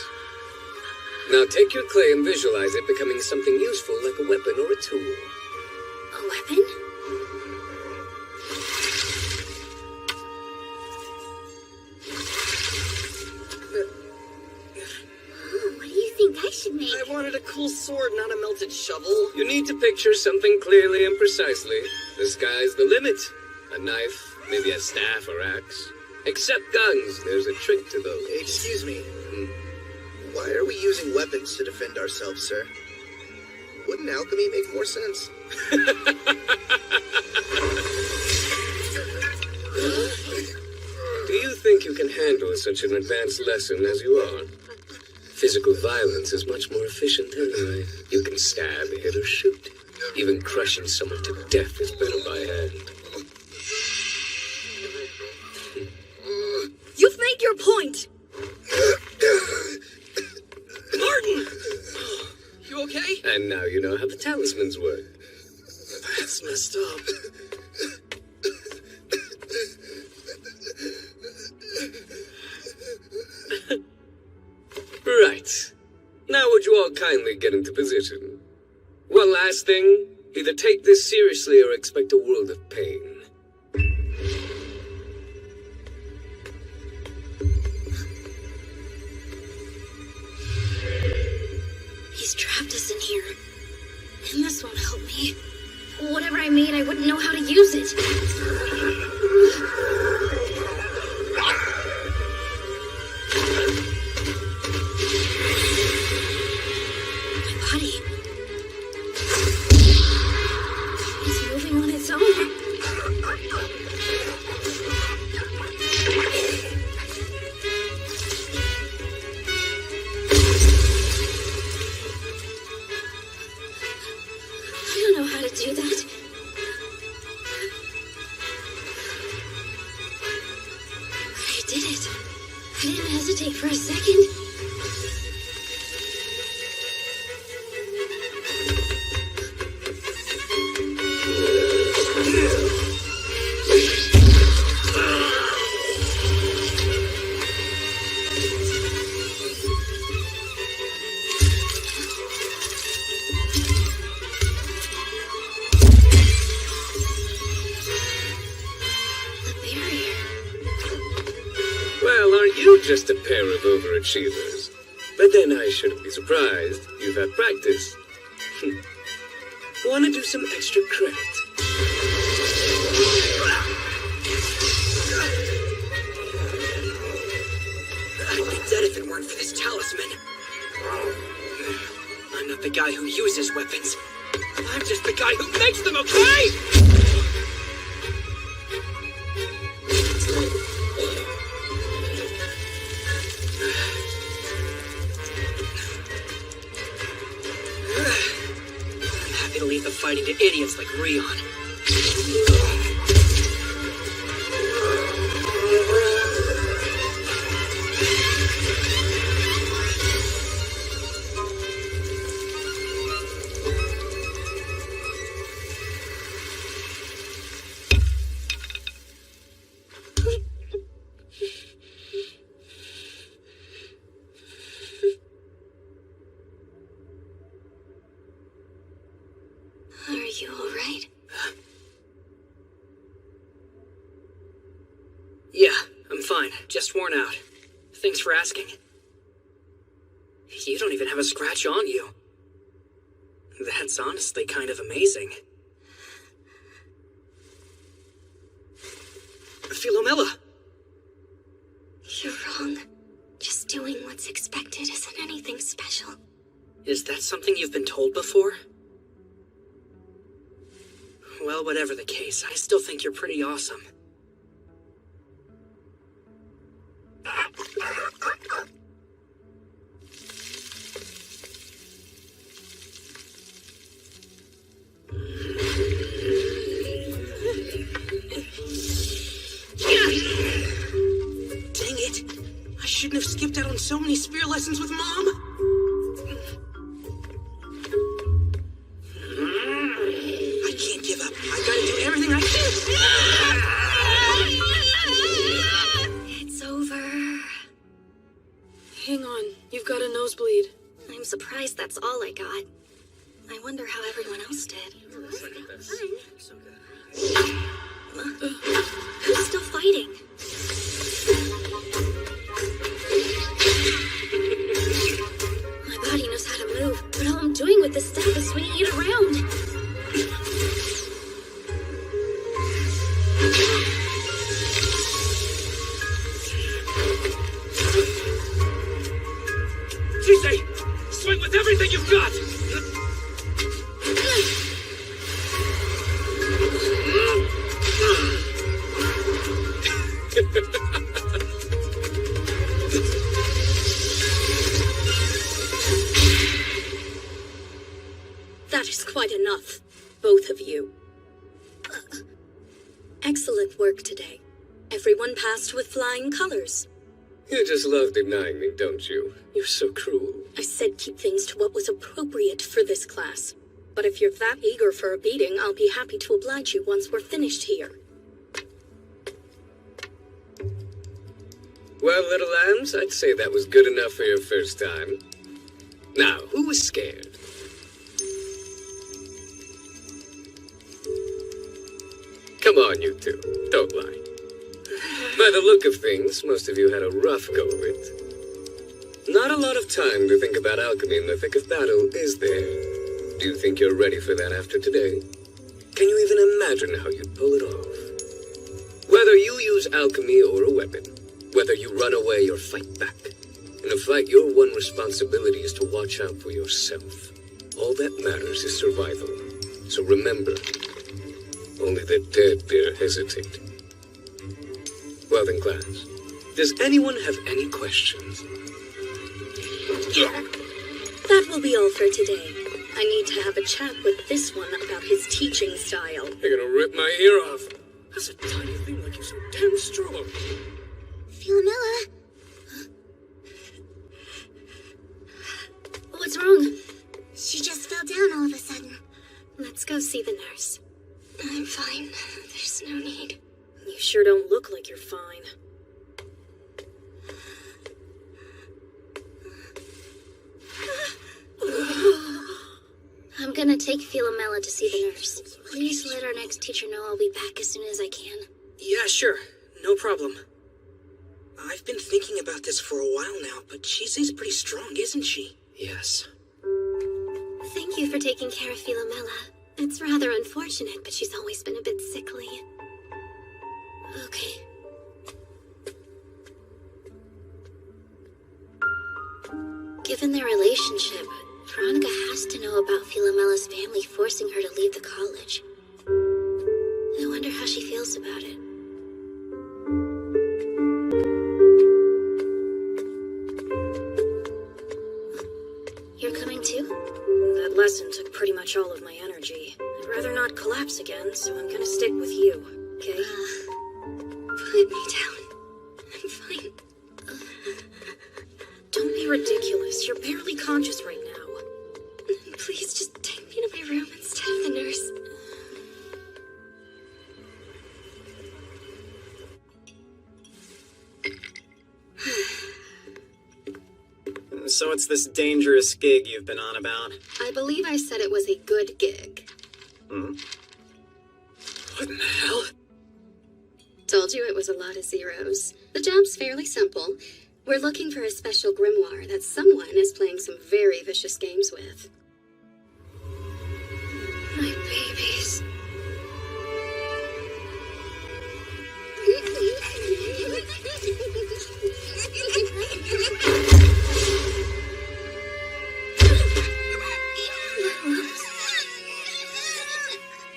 S14: Now take your clay and visualize it becoming something useful like a weapon or a tool.
S2: A weapon?
S7: What do you think I should make?
S12: I wanted a cool sword, not a melted shovel.
S14: You need to picture something clearly and precisely. The sky's the limit. A knife, maybe a staff or axe. Except guns, there's a trick to those.
S18: Excuse me. Why are we using weapons to defend ourselves, sir? Wouldn't alchemy make more sense?
S14: Do you think you can handle such an advanced lesson as you are? Physical violence is much more efficient anyway. You can stab, hit, or shoot. Even crushing someone to death is better by hand.
S8: You've made your point!
S12: Martin! You okay?
S14: And now you know how the talismans work.
S18: That's messed up.
S14: Right. Now would you all kindly get into position? One last thing. Either take this seriously or expect a world of pain.
S2: He's trapped us in here. And this won't help me. Whatever I made, I wouldn't know how to use it. My body. It's moving on its own. know how to do that. I did it. I didn't hesitate for a second.
S14: Just a pair of overachievers. But then I shouldn't be surprised. You've had practice. Want to do some extra credit?
S10: I'd be dead if it weren't for this talisman. I'm not the guy who uses weapons. I'm just the guy who makes them, okay? Fighting to idiots like Rion. Just worn out. Thanks for asking. You don't even have a scratch on you. That's honestly kind of amazing. Philomela!
S2: You're wrong. Just doing what's expected isn't anything special.
S10: Is that something you've been told before? Well, whatever the case, I still think you're pretty awesome. Dang it! I shouldn't have skipped out on so many spear lessons with Mom! I can't give up. I gotta do everything I can!
S2: It's over.
S8: Hang on, you've got a nosebleed.
S2: I'm surprised that's all I got. I wonder how everyone else did. Who's still fighting? My body knows how to move, but all I'm doing with this staff is swinging it around.
S17: Tuesday, swing with everything you've got!
S4: That is quite enough, both of you. Excellent work today. Everyone passed with flying colors.
S14: You just love denying me, don't you? You're so cruel.
S4: I said keep things to what was appropriate for this class. But if you're that eager for a beating, I'll be happy to oblige you once we're finished here.
S14: Well, little lambs, I'd say that was good enough for your first time. Now, who was scared? Come on, you two. Don't lie. By the look of things, most of you had a rough go of it. Not a lot of time to think about alchemy in the thick of battle, is there? Do you think you're ready for that after today? Can you even imagine how you'd pull it off? Whether you use alchemy or a weapon, whether you run away or fight back, in a fight your one responsibility is to watch out for yourself. All that matters is survival. So remember, only the dead dare hesitate. Well then, class, does anyone have any questions?
S4: That will be all for today.
S8: I need to have a chat with this one about his teaching style.
S14: You're gonna rip my ear off. How's a tiny thing like you so damn strong?
S2: Philomela? What's wrong?
S7: She just fell down all of a sudden.
S6: Let's go see the nurse. I'm fine. There's no need.
S8: You sure don't look like you're fine.
S2: I'm gonna take Philomela to see the nurse. Please let our next teacher know I'll be back as soon as I can.
S9: Yeah, sure. No problem. I've been thinking about this for a while now, but she seems pretty strong, isn't she?
S11: Yes.
S6: Thank you for taking care of Philomela. It's rather unfortunate, but she's always been a bit sickly.
S2: Okay. Given their relationship, Veronica has to know about Philomela's family forcing her to leave the college. I wonder how she feels about it. You're coming too?
S8: That lesson took pretty much all of my energy. I'd rather not collapse again, so I'm gonna stick with you, okay?
S6: Put me down. I'm fine.
S8: Don't be ridiculous. You're barely conscious right now.
S6: Please just take me to my room instead of the nurse.
S16: So it's this dangerous gig you've been on about?
S6: I believe I said it was a good gig.
S16: Hmm? What in the hell?
S6: Told you it was a lot of zeros. The job's fairly simple. We're looking for a special grimoire that someone is playing some very vicious games with.
S2: My babies.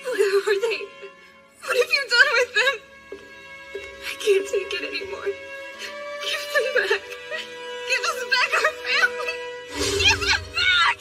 S6: Where are they? What have you done with them? I can't take it anymore. Give them back. Give us back our family. Give them back!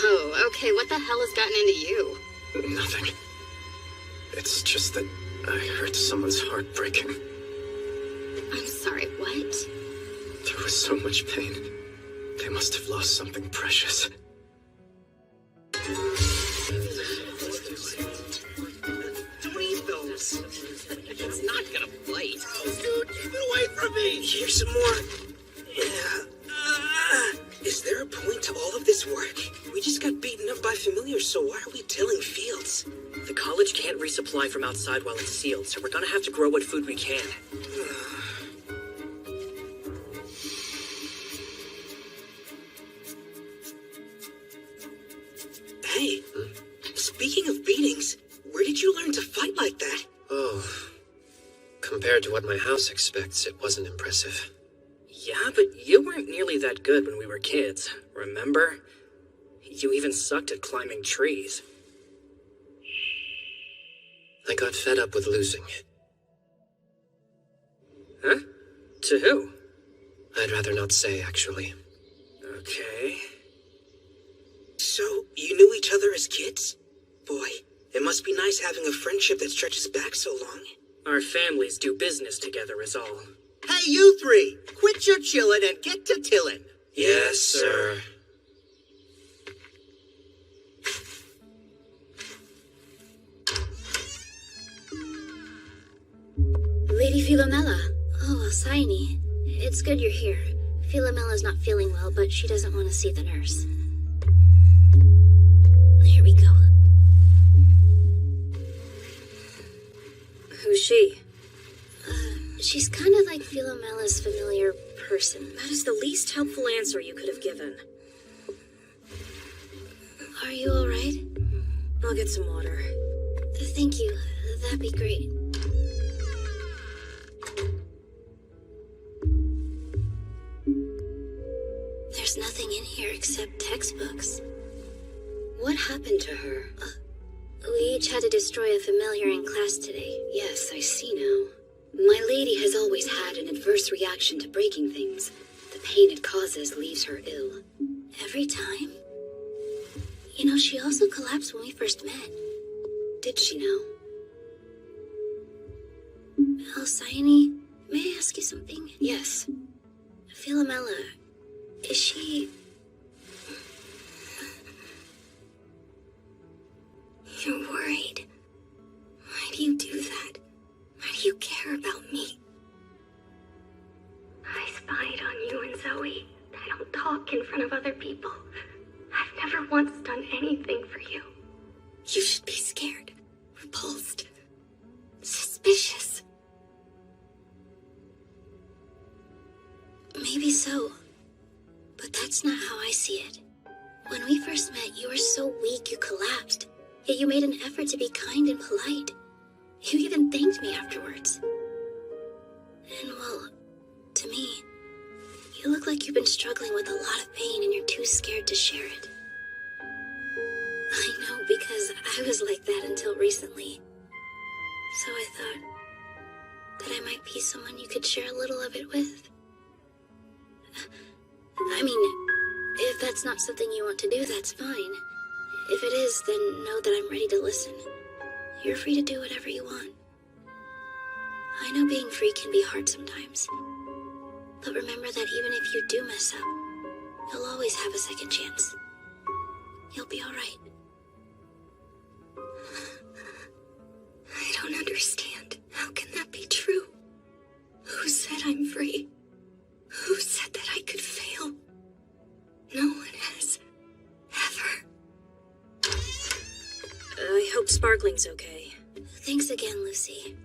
S6: Whoa, okay, what the hell has gotten into you?
S16: Nothing. It's just that I heard someone's heart breaking.
S6: I'm sorry, what?
S16: There was so much pain. They must have lost something precious.
S9: Don't eat those. It's not gonna bite. Dude, keep it away from me. Here's some more. Yeah. Is there a point to all of this work? We just got beaten up by familiars, so why are we tilling fields?
S11: The college can't resupply from outside while it's sealed, so we're gonna have to grow what food we can.
S9: Hey, speaking of beatings, where did you learn to fight like that?
S11: Oh, compared to what my house expects, it wasn't impressive. Yeah, but you weren't nearly that good when we were kids, remember? You even sucked at climbing trees. I got fed up with losing. Huh? To who? I'd rather not say, actually.
S9: Okay. So, you knew each other as kids? Boy, it must be nice having a friendship that stretches back so long.
S11: Our families do business together is all.
S12: Hey, you three! Quit your chillin' and get to tillin'.
S11: Yes, sir.
S2: Lady Philomela. Oh, Alcyone. It's good you're here. Philomela's not feeling well, but she doesn't want to see the nurse. Here we go.
S8: Who's she?
S2: She's kind of like Philomella's familiar person.
S8: That is the least helpful answer you could have given.
S2: Are you alright?
S8: I'll get some water.
S2: Thank you. That'd be great. There's nothing in here except textbooks.
S6: What happened to her?
S2: We each had to destroy a familiar in class today.
S6: Yes, I see now. My lady has always had an adverse reaction to breaking things. The pain it causes leaves her ill.
S2: Every time? You know, she also collapsed when we first met.
S6: Did she now?
S2: Alcyone, may I ask you something?
S6: Yes.
S2: Philomela, is she... You're worried. Why do you do that? Why do you care about me? I spied on you and Zoe. I don't talk in front of other people. I've never once done anything for you. You should be scared, repulsed, suspicious. Maybe so, but that's not how I see it. When we first met, you were so weak you collapsed, yet you made an effort to be kind and polite. You even thanked me afterwards. And well, to me, you look like you've been struggling with a lot of pain and you're too scared to share it. I know, because I was like that until recently. So I thought that I might be someone you could share a little of it with. I mean, if that's not something you want to do, that's fine. If it is, then know that I'm ready to listen. You're free to do whatever you want. I know being free can be hard sometimes. But remember that even if you do mess up, you'll always have a second chance. You'll be alright. I don't understand. How can that be true? Who said I'm free? Who said that I could fail? No one has. Ever.
S8: I hope Sparkling's okay.
S2: Thanks again, Lucy.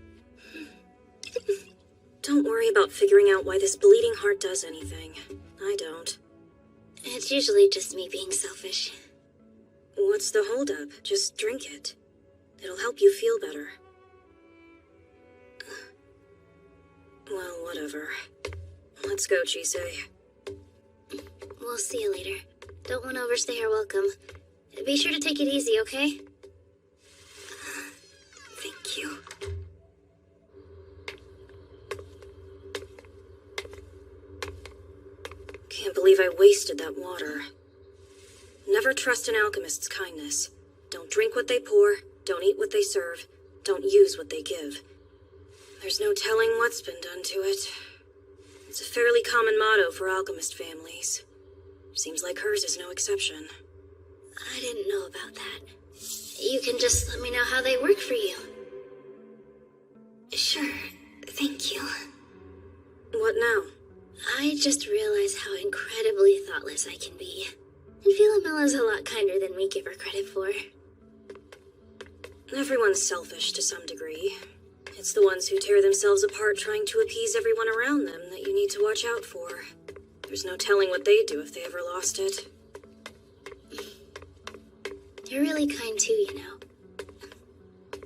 S8: Don't worry about figuring out why this bleeding heart does anything. I don't.
S2: It's usually just me being selfish.
S8: What's the holdup? Just drink it. It'll help you feel better. Well, whatever. Let's go, Chise.
S2: We'll see you later. Don't want to overstay our welcome. Be sure to take it easy, okay? Thank you.
S8: Can't believe I wasted that water. Never trust an alchemist's kindness. Don't drink what they pour, don't eat what they serve, don't use what they give. There's no telling what's been done to it. It's a fairly common motto for alchemist families. Seems like hers is no exception.
S2: I didn't know about that. You can just let me know how they work for you. Sure, thank you.
S8: What now?
S2: I just realized how incredibly thoughtless I can be. And Philomella's a lot kinder than we give her credit for.
S8: Everyone's selfish to some degree. It's the ones who tear themselves apart trying to appease everyone around them that you need to watch out for. There's no telling what they'd do if they ever lost it.
S2: You're really kind too, you know.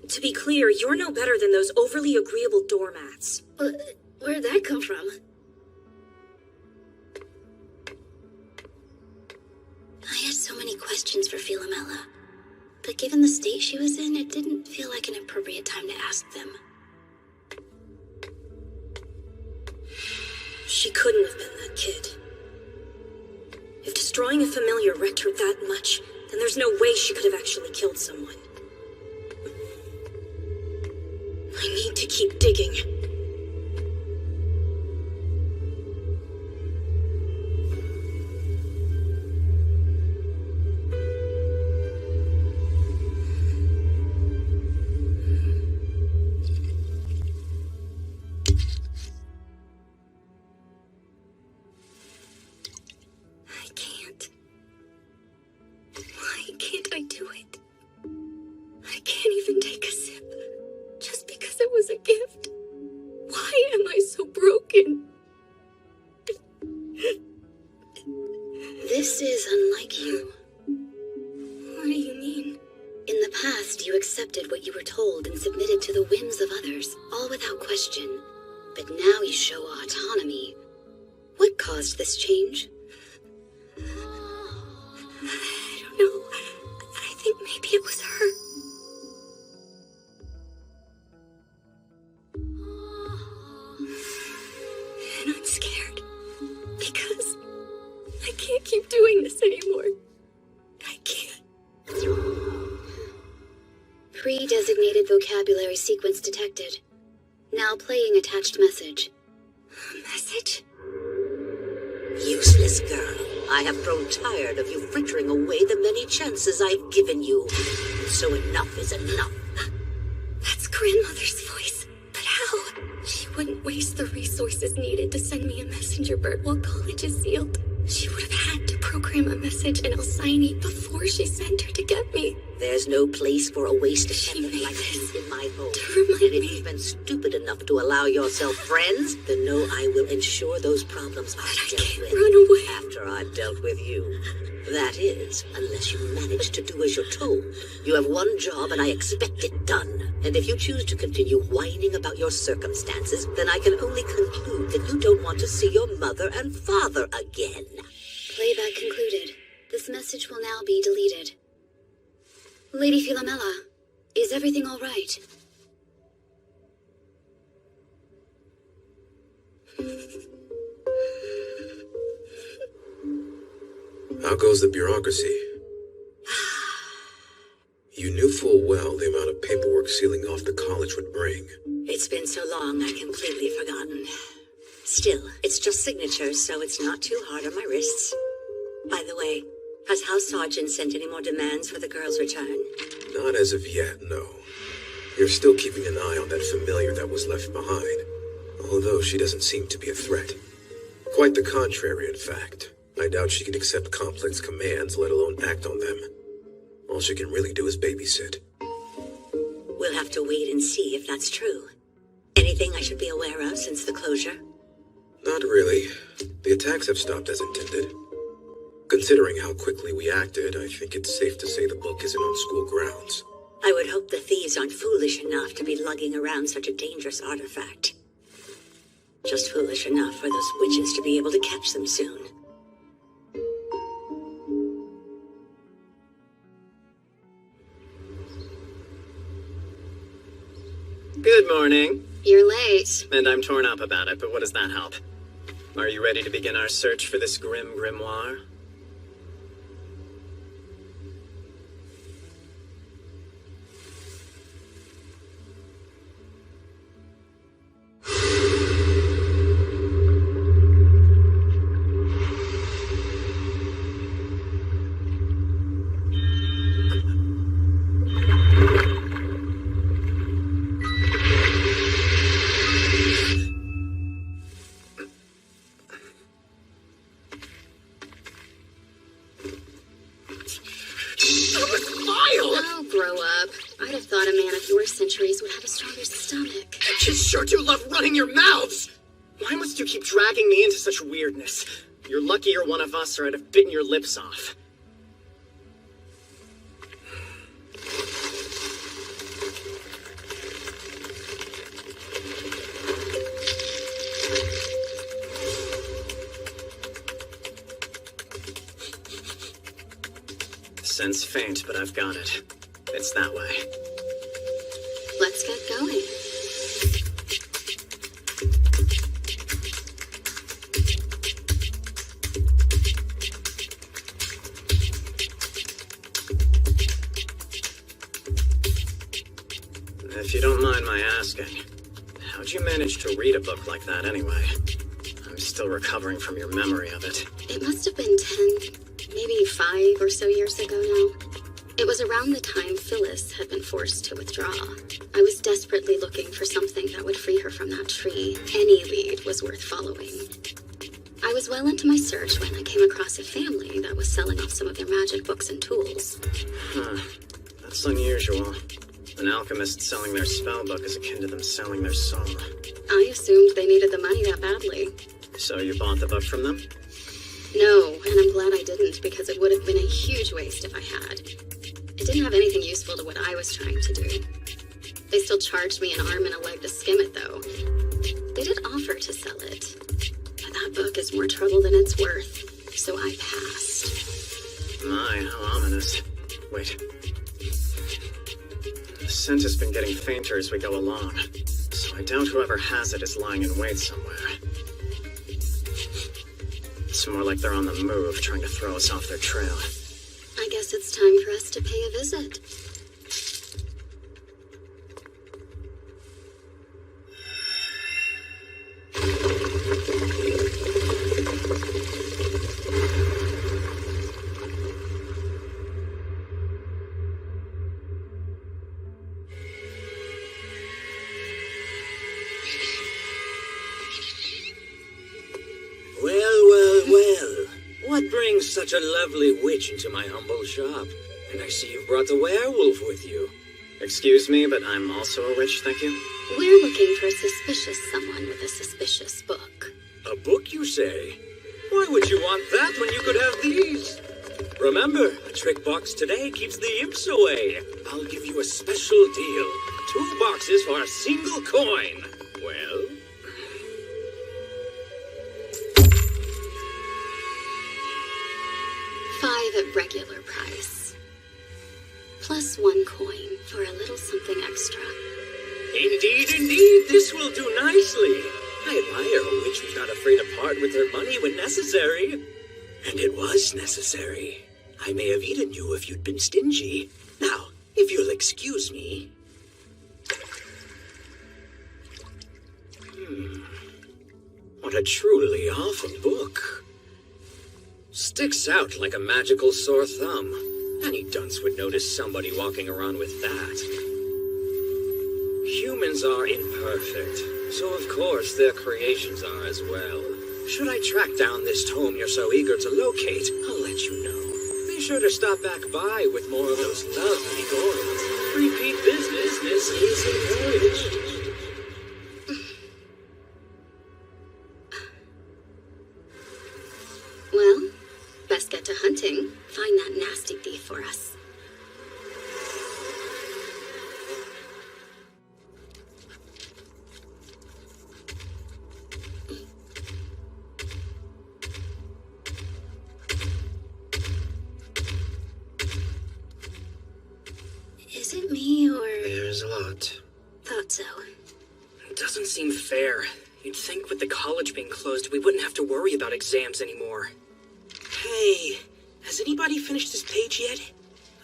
S8: To be clear, you're no better than those overly agreeable doormats.
S2: Where'd that come from? I had so many questions for Philomela, but given the state she was in, it didn't feel like an appropriate time to ask them.
S8: She couldn't have been that kid. If destroying a familiar wrecked her that much, then there's no way she could have actually killed someone. I need to keep digging.
S2: I can't even take a sip. Just because it was a gift. Why
S6: am I so broken?
S19: This is unlike you.
S6: What do you mean?
S19: In the past, you accepted what you were told and submitted to the whims of others, all without question. But now you show autonomy. What caused this change?
S6: I don't know. I think maybe it was her. And I'm scared. Because I can't keep doing this anymore. I can't.
S19: Pre-designated vocabulary sequence detected. Now playing attached message.
S6: Message?
S5: Useless girl. I have grown tired of you frittering away the many chances I've given you. So enough is enough.
S6: That's grandmother's voice. But how? She wouldn't waste the resources needed to send me a messenger bird while college is sealed. She would have had to program a message in Alcyone before she sent her to get me.
S5: There's no place for a waste effort like you in my home. And if you've been stupid enough to allow yourself friends, then know I will ensure those problems are dealt with.
S6: Run away.
S5: After I've dealt with you. That is, unless you manage to do as you're told. You have one job and I expect it done. And if you choose to continue whining about your circumstances, then I can only conclude that you don't want to see your mother and father again.
S19: Playback concluded. This message will now be deleted. Lady Philomela, is everything all right?
S3: How goes the bureaucracy? You knew full well the amount of paperwork sealing off the college would bring.
S4: It's been so long, I completely forgotten. Still, it's just signatures, so it's not too hard on my wrists. By the way, has House Sergeant sent any more demands for the girl's return?
S3: Not as of yet, no. You're still keeping an eye on that familiar that was left behind, although she doesn't seem to be a threat. Quite the contrary, in fact. I doubt she can accept complex commands, let alone act on them. All she can really do is babysit.
S4: We'll have to wait and see if that's true. Anything I should be aware of since the closure?
S3: Not really. The attacks have stopped as intended. Considering how quickly we acted, I think it's safe to say the book isn't on school grounds.
S4: I would hope the thieves aren't foolish enough to be lugging around such a dangerous artifact. Just foolish enough for those witches to be able to catch them soon.
S20: Good morning.
S6: You're late.
S20: And I'm torn up about it, but what does that help? Are you ready to begin our search for this grim grimoire?
S6: Centuries would have a stronger stomach.
S14: Kids sure do love running your mouths! Why must you keep dragging me into such weirdness? You're lucky you're one of us, or I'd have bitten your lips off. Scent's faint, but I've got it. It's that way.
S6: Let's get going.
S20: If you don't mind my asking, how'd you manage to read a book like that anyway? I'm still recovering from your memory of it.
S6: It must have been 10, maybe 5 or so years ago now. It was around the time Phyllis had been forced to withdraw. I was desperately looking for something that would free her from that tree. Any lead was worth following. I was well into my search when I came across a family that was selling off some of their magic books and tools.
S20: Huh. That's unusual. An alchemist selling their spellbook is akin to them selling their soul.
S6: I assumed they needed the money that badly.
S20: So you bought the book from them?
S6: No, and I'm glad I didn't, because it would have been a huge waste if I had. It didn't have anything useful to what I was trying to do. They still charged me an arm and a leg to skim it, though. They did offer to sell it, but that book is more trouble than it's worth, so I passed.
S20: My, how ominous. Wait. The scent has been getting fainter as we go along, so I doubt whoever has it is lying in wait somewhere. It's more like they're on the move, trying to throw us off their trail.
S6: I guess it's time for us to pay a visit.
S12: What brings such a lovely witch into my humble shop? And I see you've brought the werewolf with you.
S20: Excuse me, but I'm also a witch, thank you.
S6: We're looking for a suspicious someone with a suspicious book.
S12: A book, you say? Why would you want that when you could have these? Remember, a trick box today keeps the imps away. I'll give you a special deal. 2 boxes for a single coin. Well?
S6: $5 at regular price. Plus 1 coin for a little something extra.
S12: Indeed, indeed, this will do nicely. I admire a witch who's not afraid to part with her money when necessary. And it was necessary. I may have eaten you if you'd been stingy. Now, if you'll excuse me. What a truly awful book. Sticks out like a magical sore thumb. Any dunce would notice somebody walking around with that. Humans are imperfect, so of course their creations are as well. Should I track down this tome you're so eager to locate, I'll let you know. Be sure to stop back by with more of those lovely coins. Repeat business is encouraged.
S6: Well, best get to hunting. Find that nasty thief for us.
S2: Is it me, or...
S11: There's a lot.
S2: Thought so.
S10: It doesn't seem fair. You'd think with the college being closed, we wouldn't have to worry about exams anymore. Hey, has anybody finished this page yet?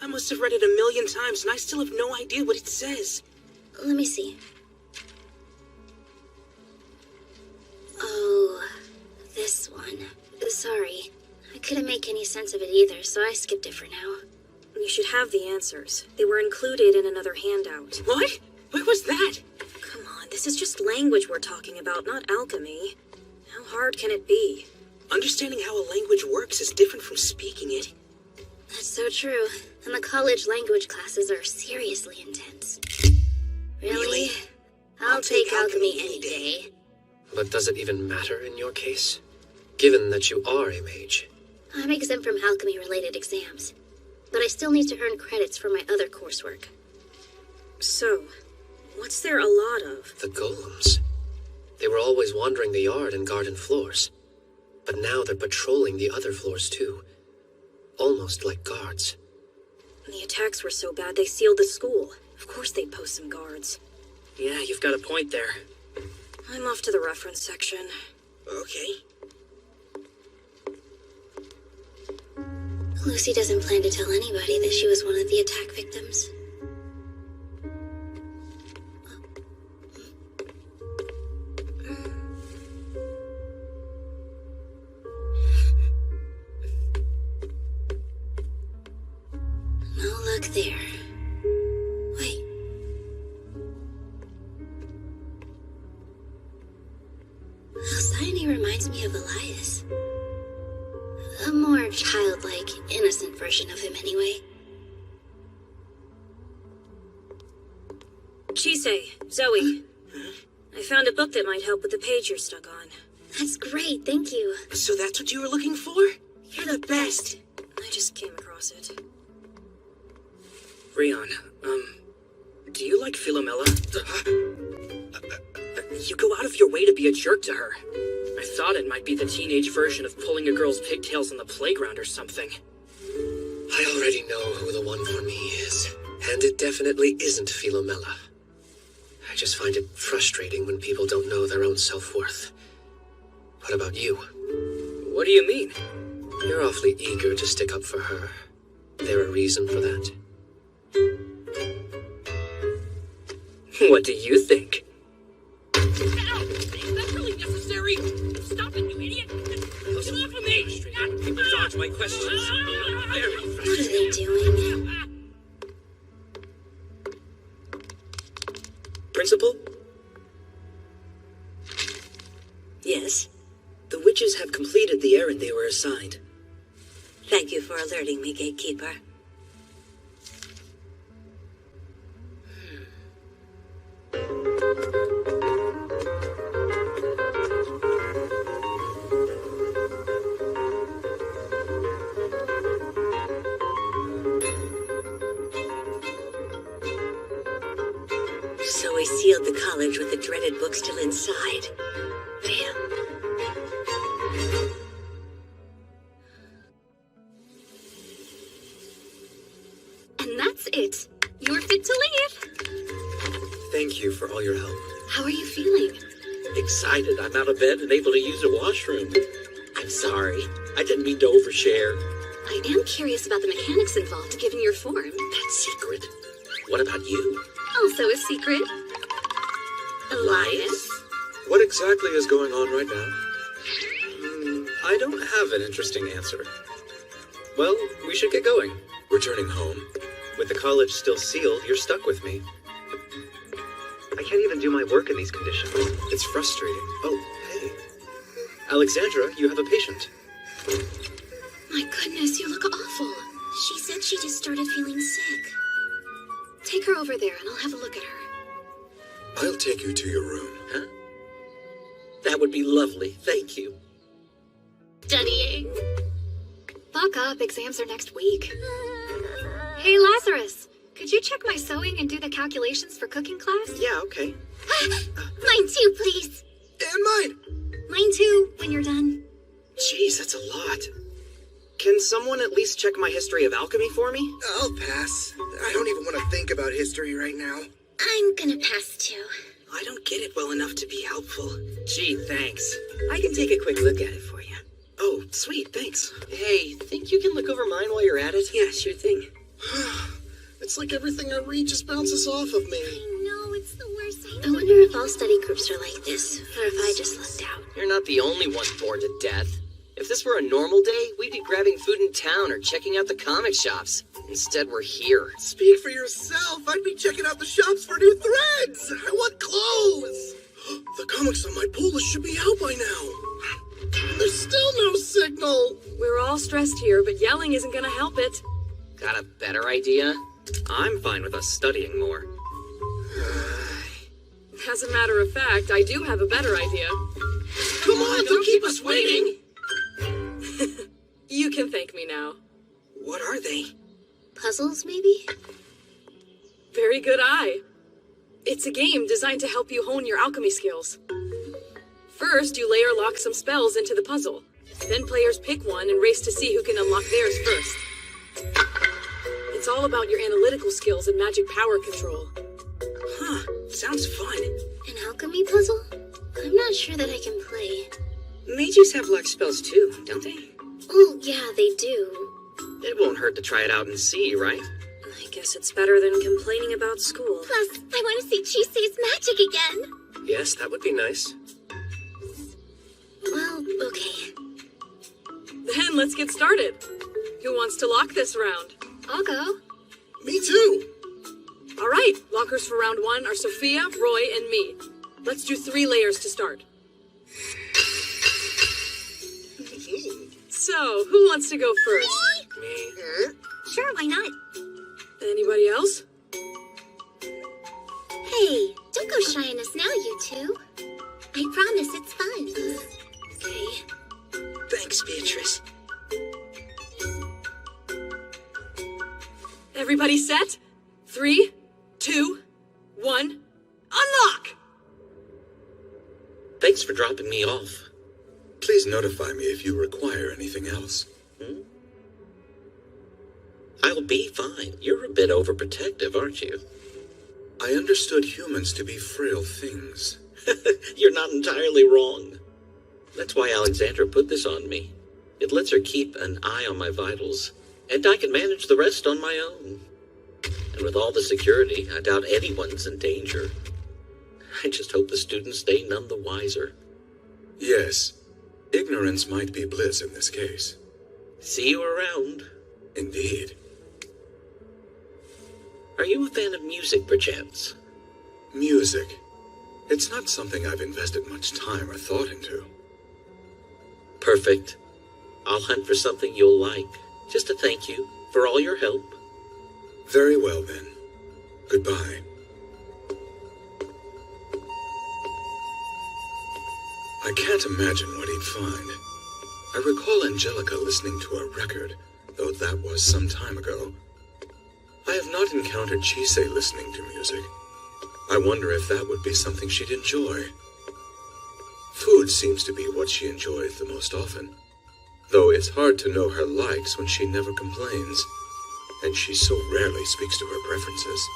S10: I must have read it 1,000,000 times, and I still have no idea what it says.
S2: Let me see. Oh, this one. Sorry. I couldn't make any sense of it either, so I skipped it for now.
S8: You should have the answers. They were included in another handout.
S10: What? What was that?
S8: Come on, this is just language we're talking about, not alchemy. How hard can it be?
S10: Understanding how a language works is different from speaking it.
S2: That's so true. And the college language classes are seriously intense. Really? I'll take alchemy any day.
S11: But does it even matter in your case? Given that you are a mage.
S2: I'm exempt from alchemy-related exams, but I still need to earn credits for my other coursework.
S8: So, what's there a lot of?
S11: The golems. They were always wandering the yard and garden floors. But now they're patrolling the other floors too. Almost like guards.
S8: The attacks were so bad they sealed the school. Of course they'd post some guards.
S10: Yeah, you've got a point there.
S8: I'm off to the reference section.
S10: Okay.
S2: Lucy doesn't plan to tell anybody that she was one of the attack victims. No luck there. Wait. Alcyone reminds me of Elias. A more childlike, innocent version of him, anyway.
S8: Chisei, Zoe. I found a book that might help with the page you're stuck on.
S2: That's great, thank you.
S9: So that's what you were looking for? You're the best.
S8: I just came across it.
S9: Rion, do you like Philomela? You go out of your way to be a jerk to her. I thought it might be the teenage version of pulling a girl's pigtails on the playground or something.
S11: I already know who the one for me is. And it definitely isn't Philomela. I just find it frustrating when people don't know their own self-worth. What about you?
S9: What do you mean?
S11: You're awfully eager to stick up for her. There a reason for that?
S9: What do you think?
S17: Ow! Is that really necessary? Stop it, you idiot! Get off of me!
S9: People dodge my questions. Very
S2: What are they doing?
S9: Principal?
S4: Yes?
S9: The witches have completed the errand they were assigned.
S4: Thank you for alerting me, Gatekeeper. So we sealed the college with the dreaded book still inside. Damn.
S6: And that's it. You're fit to leave.
S11: Thank you for all your help.
S6: How are you feeling?
S22: Excited I'm out of bed and able to use a washroom. I'm sorry. I didn't mean to overshare.
S6: I am curious about the mechanics involved given your form.
S22: That's secret. What about you?
S6: Also a secret. Elias?
S3: What exactly is going on right now?
S16: I don't have an interesting answer. Well, we should get going.
S3: Returning home.
S16: With the college still sealed, you're stuck with me. I can't even do my work in these conditions. It's frustrating. Oh, hey. Alexandra, you have a patient.
S6: My goodness, you look awful.
S2: She said she just started feeling sick.
S6: Take her over there and I'll have a look at her.
S3: I'll take you to your room.
S22: Huh? That would be lovely. Thank you.
S6: Studying. Buck up, exams are next week. Hey, Lazarus, could you check my sewing and do the calculations for cooking class?
S16: Yeah, okay.
S2: Mine too, please.
S16: And mine.
S2: Mine too, when you're done.
S16: Jeez, that's a lot. Can someone at least check my history of alchemy for me?
S18: I'll pass. I don't even want to think about history right now.
S2: I'm gonna pass too.
S9: I don't get it well enough to be helpful. Gee, thanks. I can take a quick look at it for you.
S16: Oh, sweet, thanks.
S9: Hey, think you can look over mine while you're at it? Yeah, sure thing.
S15: It's like everything I read just bounces off of me.
S2: No, it's the worst.
S19: I wonder if all study groups are like this, or if I just lucked out.
S9: You're not the only one bored to death. If this were a normal day, we'd be grabbing food in town or checking out the comic shops. Instead, we're here.
S18: Speak for yourself. I'd be checking out the shops for new threads. I want clothes. The comics on my pull list should be out by now. There's still no signal.
S1: We're all stressed here, but yelling isn't gonna help it.
S9: Got a better idea? I'm fine with us studying more.
S1: As a matter of fact, I do have a better idea.
S9: Come on, don't keep us waiting!
S1: You can thank me now.
S9: What are they?
S2: Puzzles, maybe?
S1: Very good eye. It's a game designed to help you hone your alchemy skills. First, you layer lock some spells into the puzzle. Then players pick one and race to see who can unlock theirs first. It's all about your analytical skills and magic power control.
S9: Huh, sounds fun.
S2: An alchemy puzzle? I'm not sure that I can play.
S9: Mages have locked spells too, don't they?
S2: Oh, yeah, they do.
S9: It won't hurt to try it out and see, right?
S8: I guess it's better than complaining about school.
S2: Plus, I want to see Chisei's magic again.
S11: Yes, that would be nice.
S2: Well, okay.
S1: Then let's get started. Who wants to lock this round?
S6: I'll go.
S18: Me too.
S1: All right, lockers for round 1 are Sophia, Roy, and me. Let's do 3 layers to start. So, who wants to go first?
S11: Me.
S2: Sure, why not?
S1: Anybody else?
S2: Hey,
S7: Hey, don't go shying us now, you two. I promise it's fun.
S10: Okay. Thanks, Beatrice.
S1: Everybody set? 3, 2, 1, unlock!
S22: Thanks for dropping me off.
S3: Please notify me if you require anything else.
S22: I'll be fine. You're a bit overprotective, aren't you?
S3: I understood humans to be frail things.
S22: You're not entirely wrong. That's why Alexandra put this on me. It lets her keep an eye on my vitals, and I can manage the rest on my own. And with all the security, I doubt anyone's in danger. I just hope the students stay none the wiser.
S3: Yes, ignorance might be bliss in this case.
S22: See you around.
S3: Indeed.
S22: Are you a fan of music, perchance?
S3: Music. It's not something I've invested much time or thought into.
S22: Perfect. I'll hunt for something you'll like, just to thank you for all your help.
S3: Very well, then. Goodbye. I can't imagine what he'd find. I recall Angelica listening to a record, though that was some time ago. I have not encountered Chise listening to music. I wonder if that would be something she'd enjoy. Food seems to be what she enjoys the most often, though it's hard to know her likes when she never complains, and she so rarely speaks to her preferences.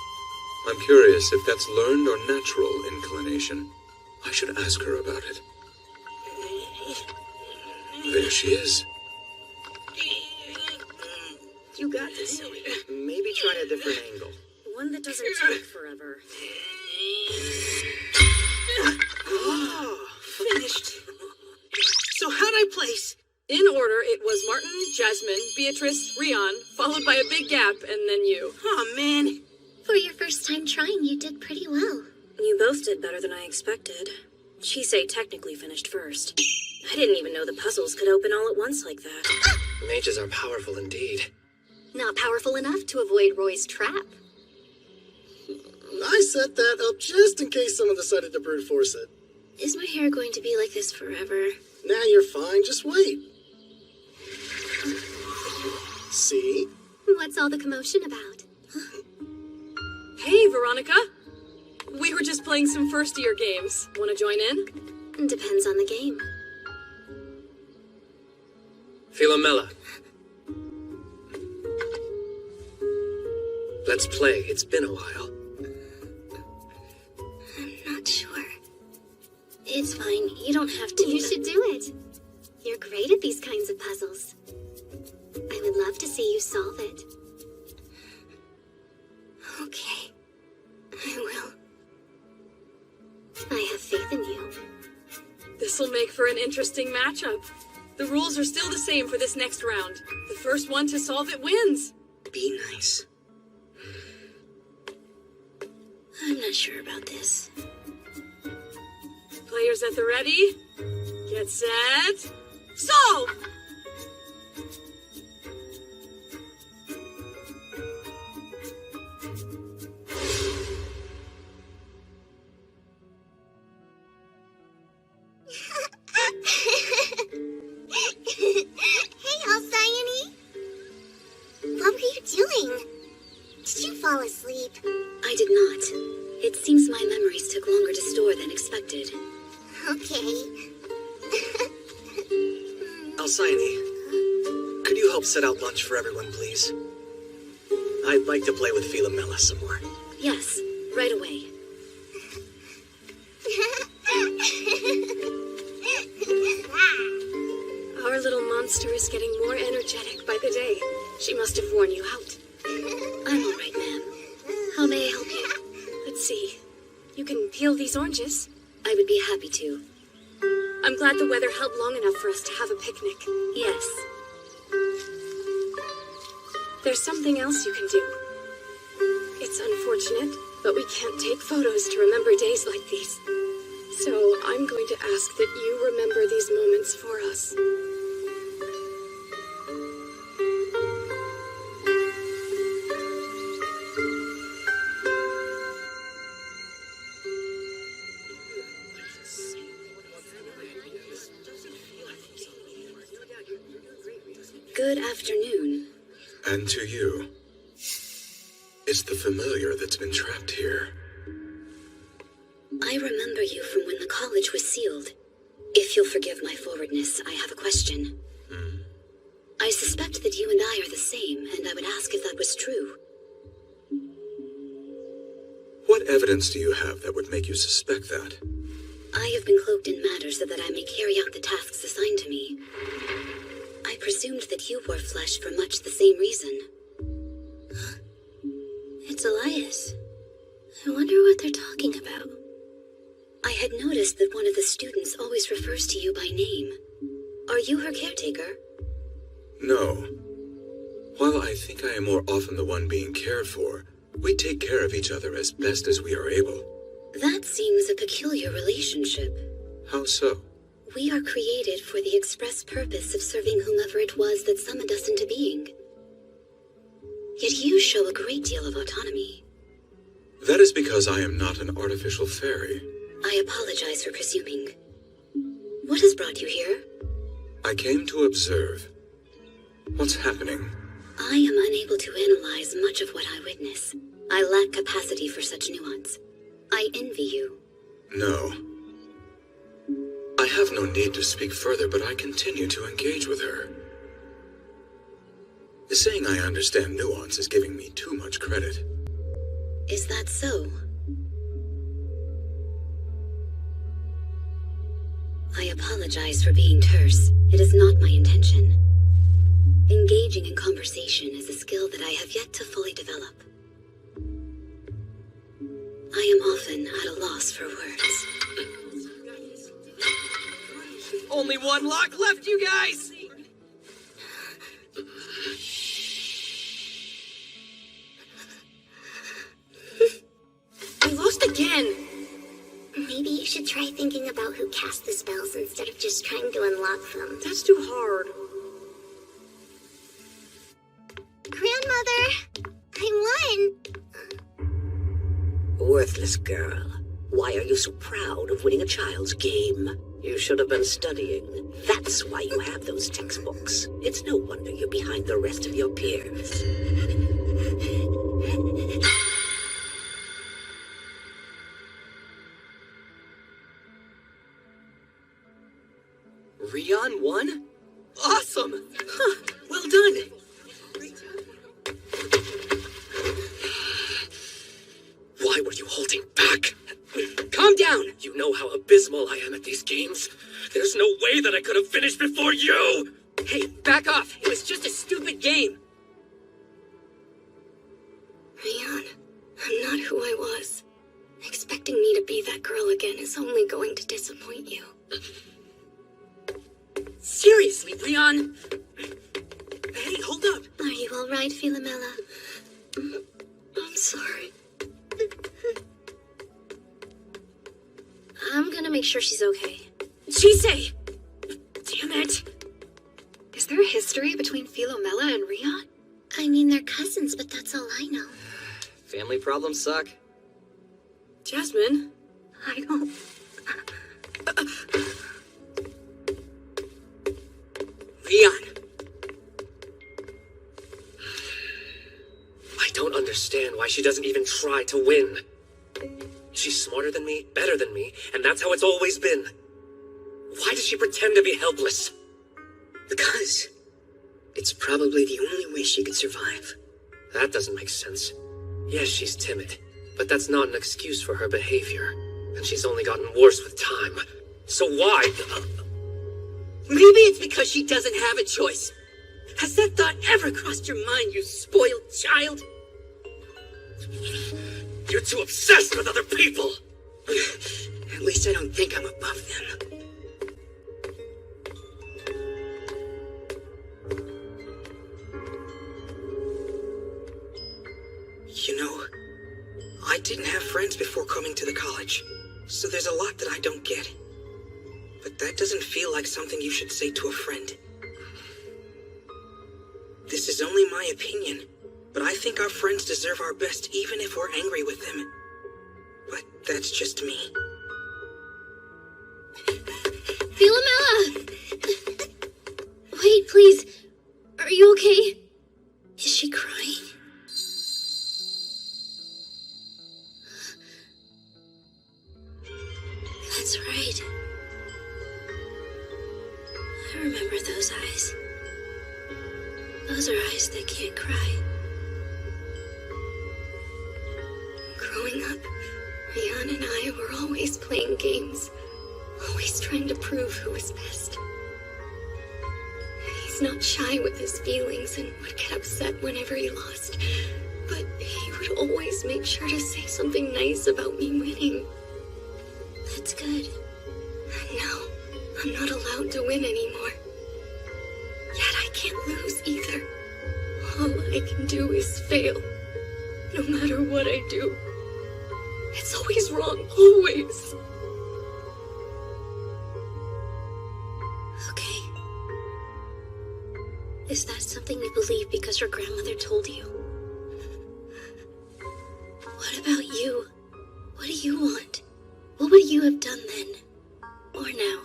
S3: I'm curious if that's learned or natural inclination. I should ask her about it. There she is.
S8: You got this, Zoe.
S20: Maybe try a different angle.
S8: One that doesn't take forever.
S9: Oh, finished. So how'd I place?
S1: In order, it was Martin, Jasmine, Beatrice, Rion, followed by a big gap, and then you.
S9: Oh, man.
S2: For your first time trying, you did pretty well.
S8: You both did better than I expected. Chise technically finished first. I didn't even know the puzzles could open all at once like that.
S11: Mages are powerful indeed.
S2: Not powerful enough to avoid Roy's trap.
S18: I set that up just in case someone decided to brute force it.
S6: Is my hair going to be like this forever?
S18: Nah, you're fine. Just wait. See?
S2: What's all the commotion about?
S1: Hey, Veronica. We were just playing some first-year games. Want to join in?
S6: Depends on the game.
S11: Philomela. Let's play. It's been a while.
S6: I'm not sure. It's fine. You don't have to.
S2: You should do it. You're great at these kinds of puzzles. I would love to see you solve it.
S6: Okay. I will.
S2: I have faith in you.
S1: This'll make for an interesting matchup. The rules are still the same for this next round. The first one to solve it wins.
S10: Be nice.
S6: I'm not sure about this.
S1: Players at the ready? Get set, solve!
S7: Hey, Alcyone. What were you doing? Did you fall asleep?
S19: I did not. It seems my memories took longer to store than expected.
S7: Okay.
S20: Alcyone, could you help set out lunch for everyone, please? I'd like to play with Philomela some more.
S19: Yes, right away.
S6: Our little monster is getting more energetic by the day. She must have worn you out.
S19: I'm all right, ma'am. How may I help you?
S6: Let's see. You can peel these oranges.
S19: I would be happy to.
S6: I'm glad the weather held long enough for us to have a picnic.
S19: Yes.
S6: There's something else you can do. It's unfortunate, but we can't take photos to remember days like these. So I'm going to ask that you remember these moments for us.
S19: Good afternoon.
S3: And to you. It's the familiar that's been trapped here.
S19: I remember you from when the college was sealed. If you'll forgive my forwardness, I have a question. I suspect that you and I are the same, and I would ask if that was true.
S3: What evidence do you have that would make you suspect that?
S19: I have been cloaked in matter so that I may carry out the tasks assigned to me. I presumed that you wore flesh for much the same reason.
S2: It's Elias. I wonder what they're talking about.
S19: I had noticed that one of the students always refers to you by name. Are you her caretaker?
S3: No. While I think I am more often the one being cared for, we take care of each other as best as we are able.
S19: That seems a peculiar relationship.
S3: How so?
S19: We are created for the express purpose of serving whomever it was that summoned us into being. Yet you show a great deal of autonomy.
S3: That is because I am not an artificial fairy.
S19: I apologize for presuming. What has brought you here?
S3: I came to observe. What's happening?
S19: I am unable to analyze much of what I witness. I lack capacity for such nuance. I envy you.
S3: No. I have no need to speak further, but I continue to engage with her. Saying I understand nuance is giving me too much credit.
S19: Is that so? I apologize for being terse. It is not my intention. Engaging in conversation is a skill that I have yet to fully develop. I am often at a loss for words.
S12: Only one lock left, you guys!
S1: I lost again!
S7: Maybe you should try thinking about who cast the spells instead of just trying to unlock them.
S1: That's too hard.
S7: Grandmother! I won!
S5: Worthless girl. Why are you so proud of winning a child's game? You should have been studying. That's why you have those textbooks. It's no wonder you're behind the rest of your peers.
S12: Rion won? Awesome! Huh, well done! Why were you holding back? Calm down! You know how abysmal I am at these games. There's no way that I could have finished before you! Hey, back off! It was just a stupid game!
S6: Rion, I'm not who I was. Expecting me to be that girl again is only going to disappoint you.
S12: Seriously, Rion! Hey, hold up!
S2: Are you alright, Philomela?
S6: I'm sorry.
S8: I'm gonna make sure she's okay.
S1: Chisei! Damn it!
S6: Is there a history between Philomela and Rion?
S2: I mean, they're cousins, but that's all I know.
S12: Family problems suck.
S1: Jasmine?
S6: I don't...
S12: Rion! I don't understand why she doesn't even try to win. She's smarter than me, better than me, and that's how it's always been. Why does she pretend to be helpless?
S10: Because it's probably the only way she could survive.
S12: That doesn't make sense. Yes, she's timid, but that's not an excuse for her behavior. And she's only gotten worse with time. So why?
S10: Maybe it's because she doesn't have a choice. Has that thought ever crossed your mind, you spoiled child?
S12: You're too obsessed with other people!
S10: At least I don't think I'm above them.
S9: You know, I didn't have friends before coming to the college, so there's a lot that I don't get. But that doesn't feel like something you should say to a friend. This is only my opinion, but I think our friends deserve our best even if we're angry with them. But that's just me.
S2: Philomela! Wait, please. Are you remember those eyes. Those are eyes that can't cry. Growing up, Rian and I were always playing games, always trying to prove who was best. He's not shy with his feelings and would get upset whenever he lost, but he would always make sure to say something nice about me winning. That's good. And now, I'm not allowed to win anymore. Yet I can't lose either. All I can do is fail, no matter what I do. It's always wrong, always. Okay. Is that something you believe because your grandmother told you? What about you? What do you want? What would you have done then? Or now?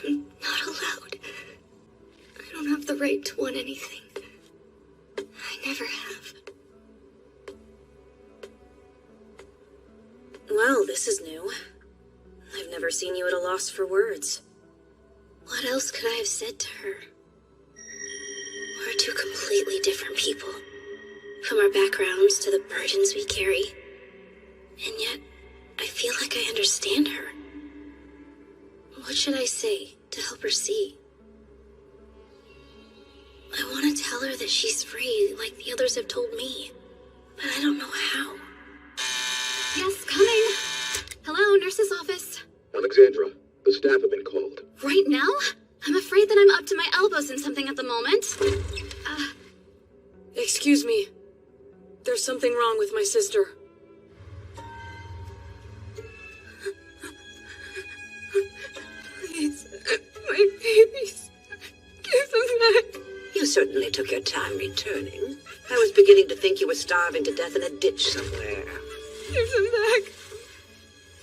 S2: I'm not allowed. I don't have the right to want anything. I never have.
S8: Well, this is new. I've never seen you at a loss for words.
S2: What else could I have said to her? We're two completely different people. From our backgrounds to the burdens we carry. And yet, I feel like I understand her. What should I say to help her see? I want to tell her that she's free, like the others have told me. But I don't know how.
S6: Yes, coming. Hello, nurse's office.
S13: Alexandra, the staff have been called.
S6: Right now? I'm afraid that I'm up to my elbows in something at the moment.
S1: Excuse me. There's something wrong with my sister.
S5: Please, my babies. Give them back. You certainly took your time returning. I was beginning to think you were starving to death in a ditch somewhere.
S1: Give them back.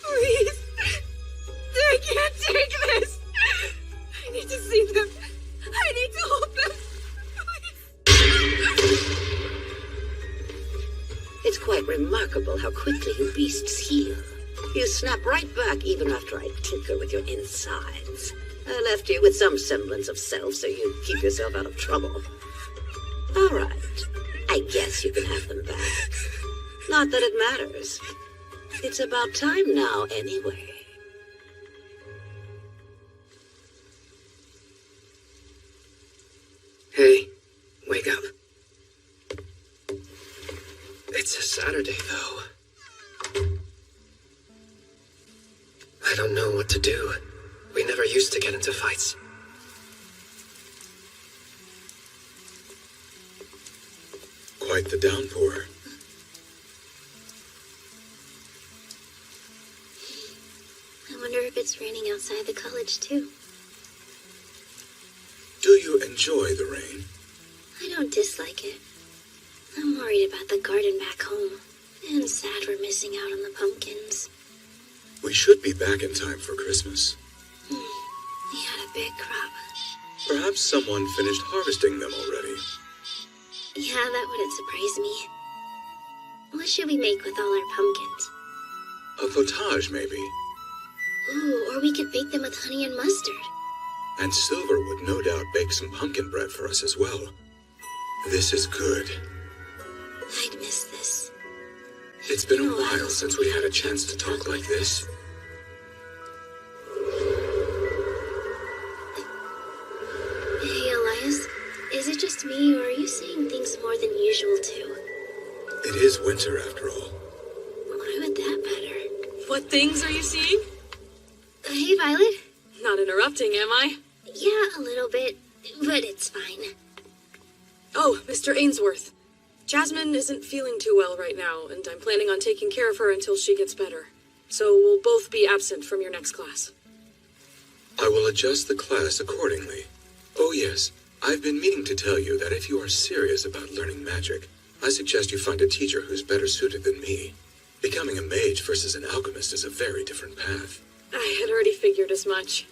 S1: Please. I can't take this. I need to see them. I need to hold them.
S5: It's quite remarkable how quickly you beasts heal. You snap right back even after I tinker with your insides. I left you with some semblance of self so you keep yourself out of trouble. All right. I guess you can have them back. Not that it matters. It's about time now, anyway.
S11: Hey, wake up. It's a Saturday, though. I don't know what to do. We never used to get into fights.
S3: Quite the downpour.
S2: I wonder if it's raining outside the college, too.
S3: Do you enjoy the rain?
S2: I don't dislike it. I'm worried about the garden back home. And sad we're missing out on the pumpkins.
S3: We should be back in time for Christmas.
S2: We had a big crop.
S3: Perhaps someone finished harvesting them already.
S2: Yeah, that wouldn't surprise me. What should we make with all our pumpkins?
S3: A potage, maybe.
S2: Ooh, or we could bake them with honey and mustard.
S3: And Silver would no doubt bake some pumpkin bread for us as well. This is good.
S2: I'd miss this.
S3: It's been a while since we had a chance to talk like this.
S2: Hey, Elias. Is it just me, or are you seeing things more than usual, too?
S3: It is winter, after all.
S2: Why would that matter?
S1: What things are you seeing?
S2: Hey, Violet.
S1: Not interrupting, am I?
S2: Yeah, a little bit, but it's fine.
S1: Oh, Mr. Ainsworth. Jasmine isn't feeling too well right now, and I'm planning on taking care of her until she gets better. So we'll both be absent from your next class.
S3: I will adjust the class accordingly. Oh yes, I've been meaning to tell you that if you are serious about learning magic, I suggest you find a teacher who's better suited than me. Becoming a mage versus an alchemist is a very different path.
S1: I had already figured as much.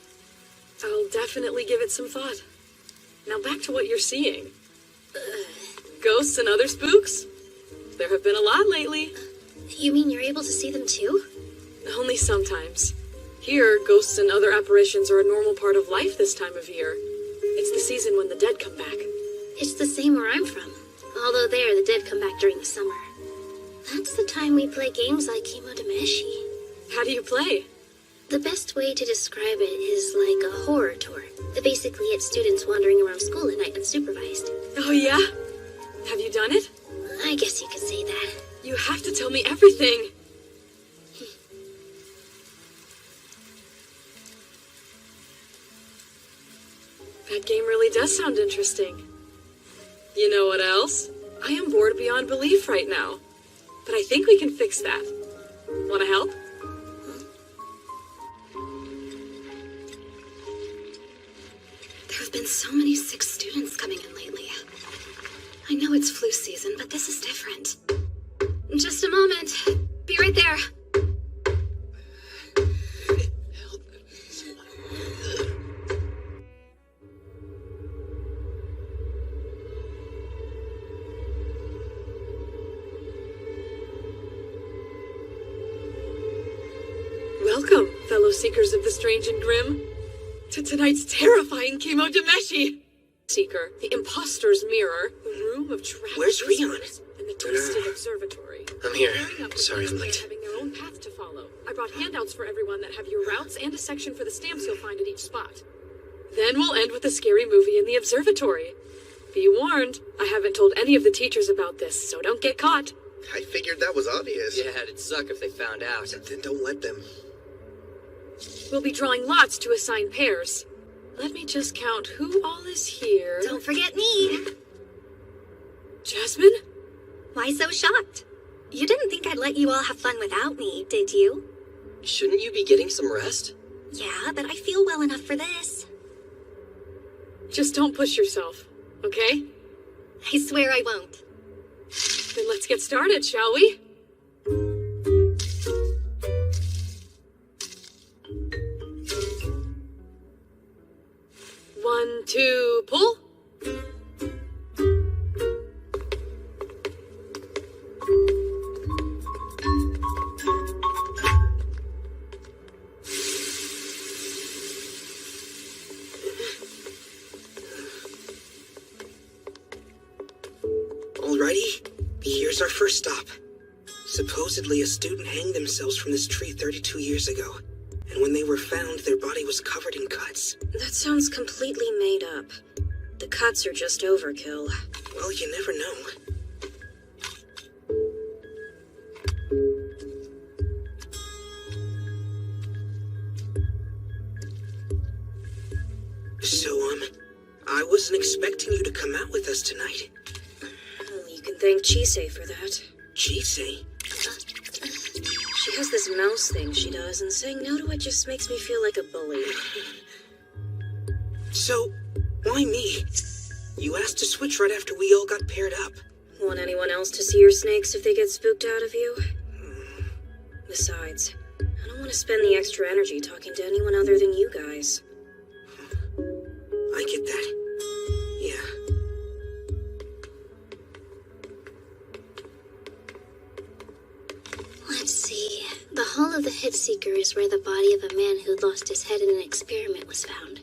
S1: I'll definitely give it some thought. Now back to what you're seeing. Ghosts and other spooks? There have been a lot lately.
S2: You mean you're able to see them too?
S1: Only sometimes. Here, ghosts and other apparitions are a normal part of life this time of year. It's the season when the dead come back.
S2: It's the same where I'm from. Although there, the dead come back during the summer. That's the time we play games like Kimodameshi.
S1: How do you play?
S2: The best way to describe it is like a horror tour. Basically, it's students wandering around school at night unsupervised.
S1: Oh yeah? Have you done it?
S2: I guess you could say that.
S1: You have to tell me everything. That game really does sound interesting. You know what else? I am bored beyond belief right now. But I think we can fix that. Want to help?
S6: There have been so many sick students coming in lately. I know it's flu season, but this is different. Just a moment. Be right there.
S1: Welcome, fellow seekers of the strange and grim, to tonight's terrifying Kimodameshi. Seeker, the imposter's mirror, the room of trapped
S11: Where's Rion?
S1: and the twisted observatory.
S11: I'm here.
S1: Growing up with
S11: Sorry I'm
S1: people
S11: late.
S1: having their own path to follow. I brought handouts for everyone that have your routes and a section for the stamps you'll find at each spot. Then we'll end with a scary movie in the observatory. Be warned, I haven't told any of the teachers about this, so don't get caught.
S18: I figured that was obvious.
S11: Yeah, it'd suck if they found out.
S18: Then don't let them.
S1: We'll be drawing lots to assign pairs. Let me just count who all is here.
S2: Don't forget me.
S1: Jasmine?
S2: Why so shocked? You didn't think I'd let you all have fun without me, did you?
S11: Shouldn't you be getting some rest?
S2: Yeah, but I feel well enough for this.
S1: Just don't push yourself, okay?
S2: I swear I won't.
S1: Then let's get started, shall we? One, two, pull.
S9: Alrighty, here's our first stop. Supposedly a student hanged themselves from this tree 32 years ago. And when they were found, their body was covered in cuts.
S8: That sounds completely made up. The cuts are just overkill.
S9: Well, you never know. So, I wasn't expecting you to come out with us tonight.
S8: Oh, you can thank Chisei for that.
S9: Chisei?
S8: She has this mouse thing she does, and saying no to it just makes me feel like a bully.
S9: So, why me? You asked to switch right after we all got paired up.
S8: Want anyone else to see your snakes if they get spooked out of you? Besides, I don't want to spend the extra energy talking to anyone other than you guys.
S9: I get that. Yeah.
S2: Let's see. The Hall of the Hit Seeker is where the body of a man who'd lost his head in an experiment was found.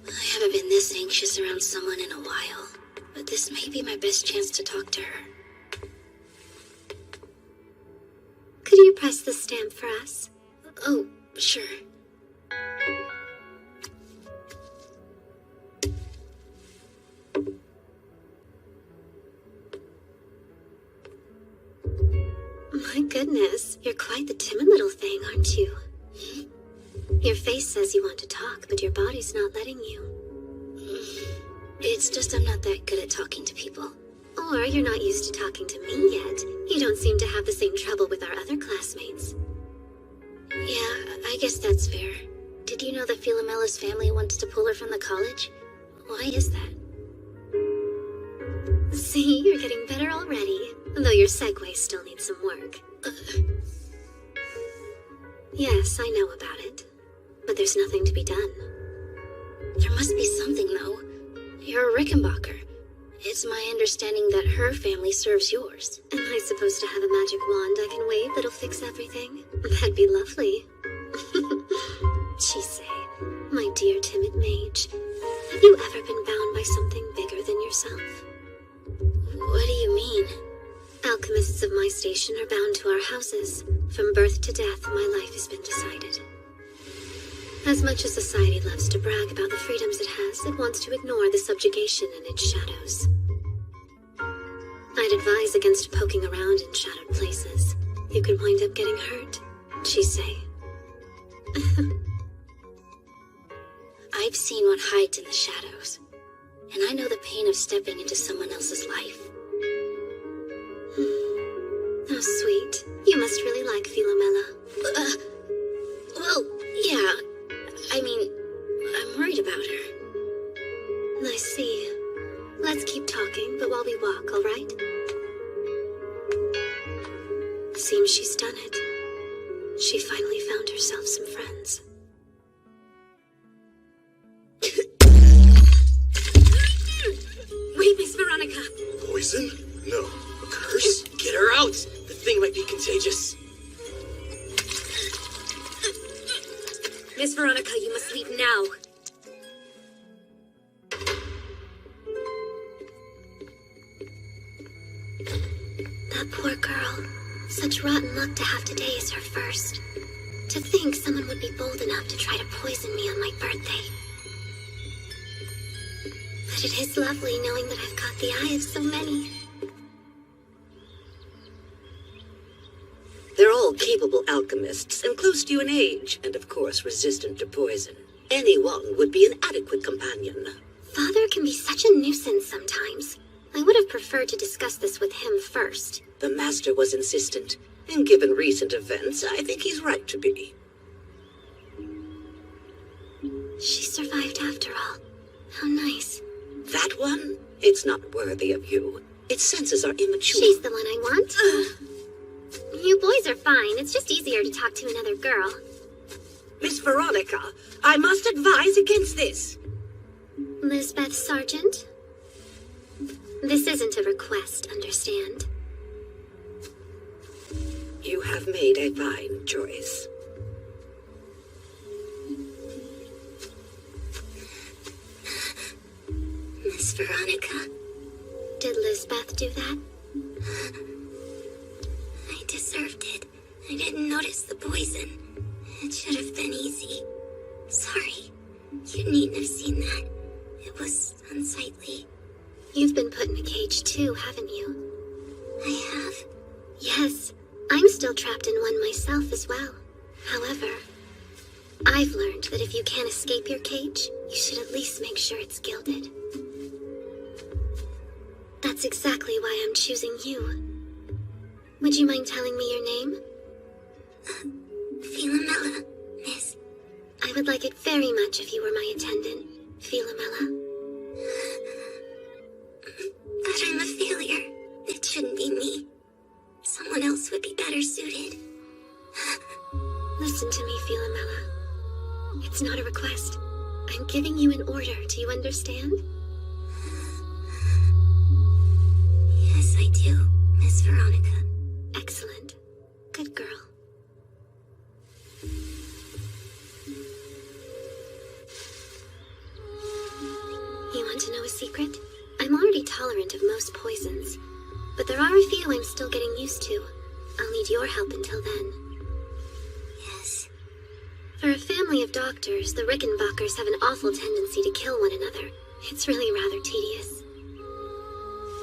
S2: I haven't been this anxious around someone in a while, but this may be my best chance to talk to her. Could you press the stamp for us? Oh, sure. My goodness, you're quite the timid little thing, aren't you? Your face says you want to talk, but your body's not letting you. It's just I'm not that good at talking to people. Or you're not used to talking to me yet. You don't seem to have the same trouble with our other classmates. Yeah, I guess that's fair. Did you know that Philomella's family wants to pull her from the college? Why is that? See, you're getting better already. Though your segue still needs some work. Yes, I know about it. But there's nothing to be done. There must be something, though. You're a Rickenbacker.
S19: It's my understanding that her family serves yours.
S6: Am I supposed to have a magic wand I can wave that'll fix everything? That'd be lovely. Chisei, my dear timid mage, have you ever been bound by something bigger than yourself?
S19: What do you mean?
S6: Alchemists of my station are bound to our houses. From birth to death, my life has been decided. As much as society loves to brag about the freedoms it has, it wants to ignore the subjugation in its shadows. I'd advise against poking around in shadowed places. You could wind up getting hurt, Chisei.
S19: I've seen what hides in the shadows, and I know the pain of stepping into someone else's life.
S6: How sweet. You must really like Philomela.
S19: Well, yeah. I mean, I'm worried about her.
S6: I see. Let's keep talking, but while we walk, all right? Seems she's done it. She finally found herself some friends.
S8: Wait, Miss Veronica.
S18: Poison? No. A curse?
S11: Get her out! The thing might be contagious.
S8: Miss Veronica, you must leave now.
S6: That poor girl. Such rotten luck to have today as her first. To think someone would be bold enough to try to poison me on my birthday. But it is lovely knowing that I've caught the eye of so many.
S5: They're all capable alchemists and close to you in age, and of course resistant to poison. Anyone would be an adequate companion.
S6: Father can be such a nuisance sometimes. I would have preferred to discuss this with him first.
S5: The master was insistent, and given recent events, I think he's right to be.
S6: She survived after all. How nice.
S5: That one? It's not worthy of you. Its senses are immature.
S6: She's the one I want. You boys are fine. It's just easier to talk to another girl.
S5: Miss Veronica, I must advise against this.
S6: Lisbeth Sargent? This isn't a request, understand?
S5: You have made a fine choice.
S7: Miss Veronica.
S6: Did Lisbeth do that?
S7: I deserved it. I didn't notice the poison. It should have been easy. Sorry. You needn't have seen that. It was unsightly.
S6: You've been put in a cage too, haven't you?
S7: I have?
S6: Yes. I'm still trapped in one myself as well. However, I've learned that if you can't escape your cage, you should at least make sure it's gilded. That's exactly why I'm choosing you. Would you mind telling me your name?
S7: Philomela, miss.
S6: I would like it very much if you were my attendant, Philomela.
S7: But I'm a failure. It shouldn't be me. Someone else would be better suited.
S6: Listen to me, Philomela. It's not a request. I'm giving you an order. Do you understand?
S7: Yes, I do, Miss Veronica.
S6: Excellent. Good girl. You want to know a secret? I'm already tolerant of most poisons, but there are a few I'm still getting used to. I'll need your help until then.
S7: Yes.
S6: For a family of doctors, the Rickenbackers have an awful tendency to kill one another. It's really rather tedious.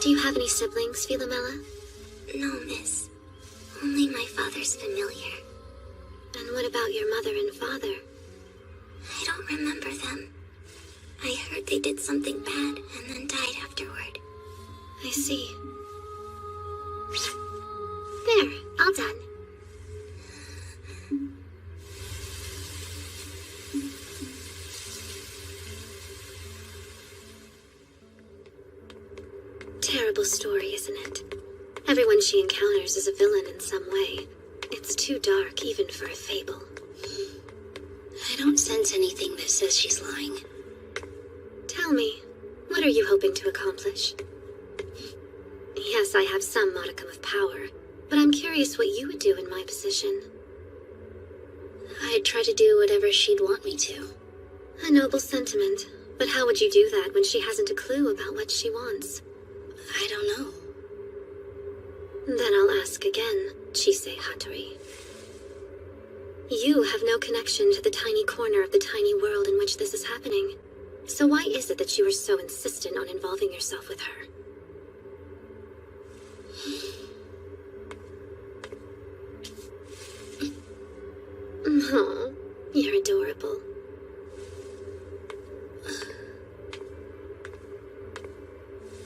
S6: Do you have any siblings, Philomela?
S7: No, miss. Only my father's familiar.
S6: And what about your mother and father?
S7: I don't remember them. I heard they did something bad and then died afterward.
S6: I see. There, all done. Terrible story, isn't it? Everyone she encounters is a villain in some way. It's too dark even for a fable.
S19: I don't sense anything that says she's lying.
S6: Tell me, what are you hoping to accomplish?
S19: Yes, I have some modicum of power, but I'm curious what you would do in my position.
S2: I'd try to do whatever she'd want me to.
S19: A noble sentiment, but how would you do that when she hasn't a clue about what she wants?
S2: I don't know.
S19: Then I'll ask again, Chisei Hattori. You have no connection to the tiny corner of the tiny world in which this is happening. So why is it that you are so insistent on involving yourself with her? Oh, you're adorable.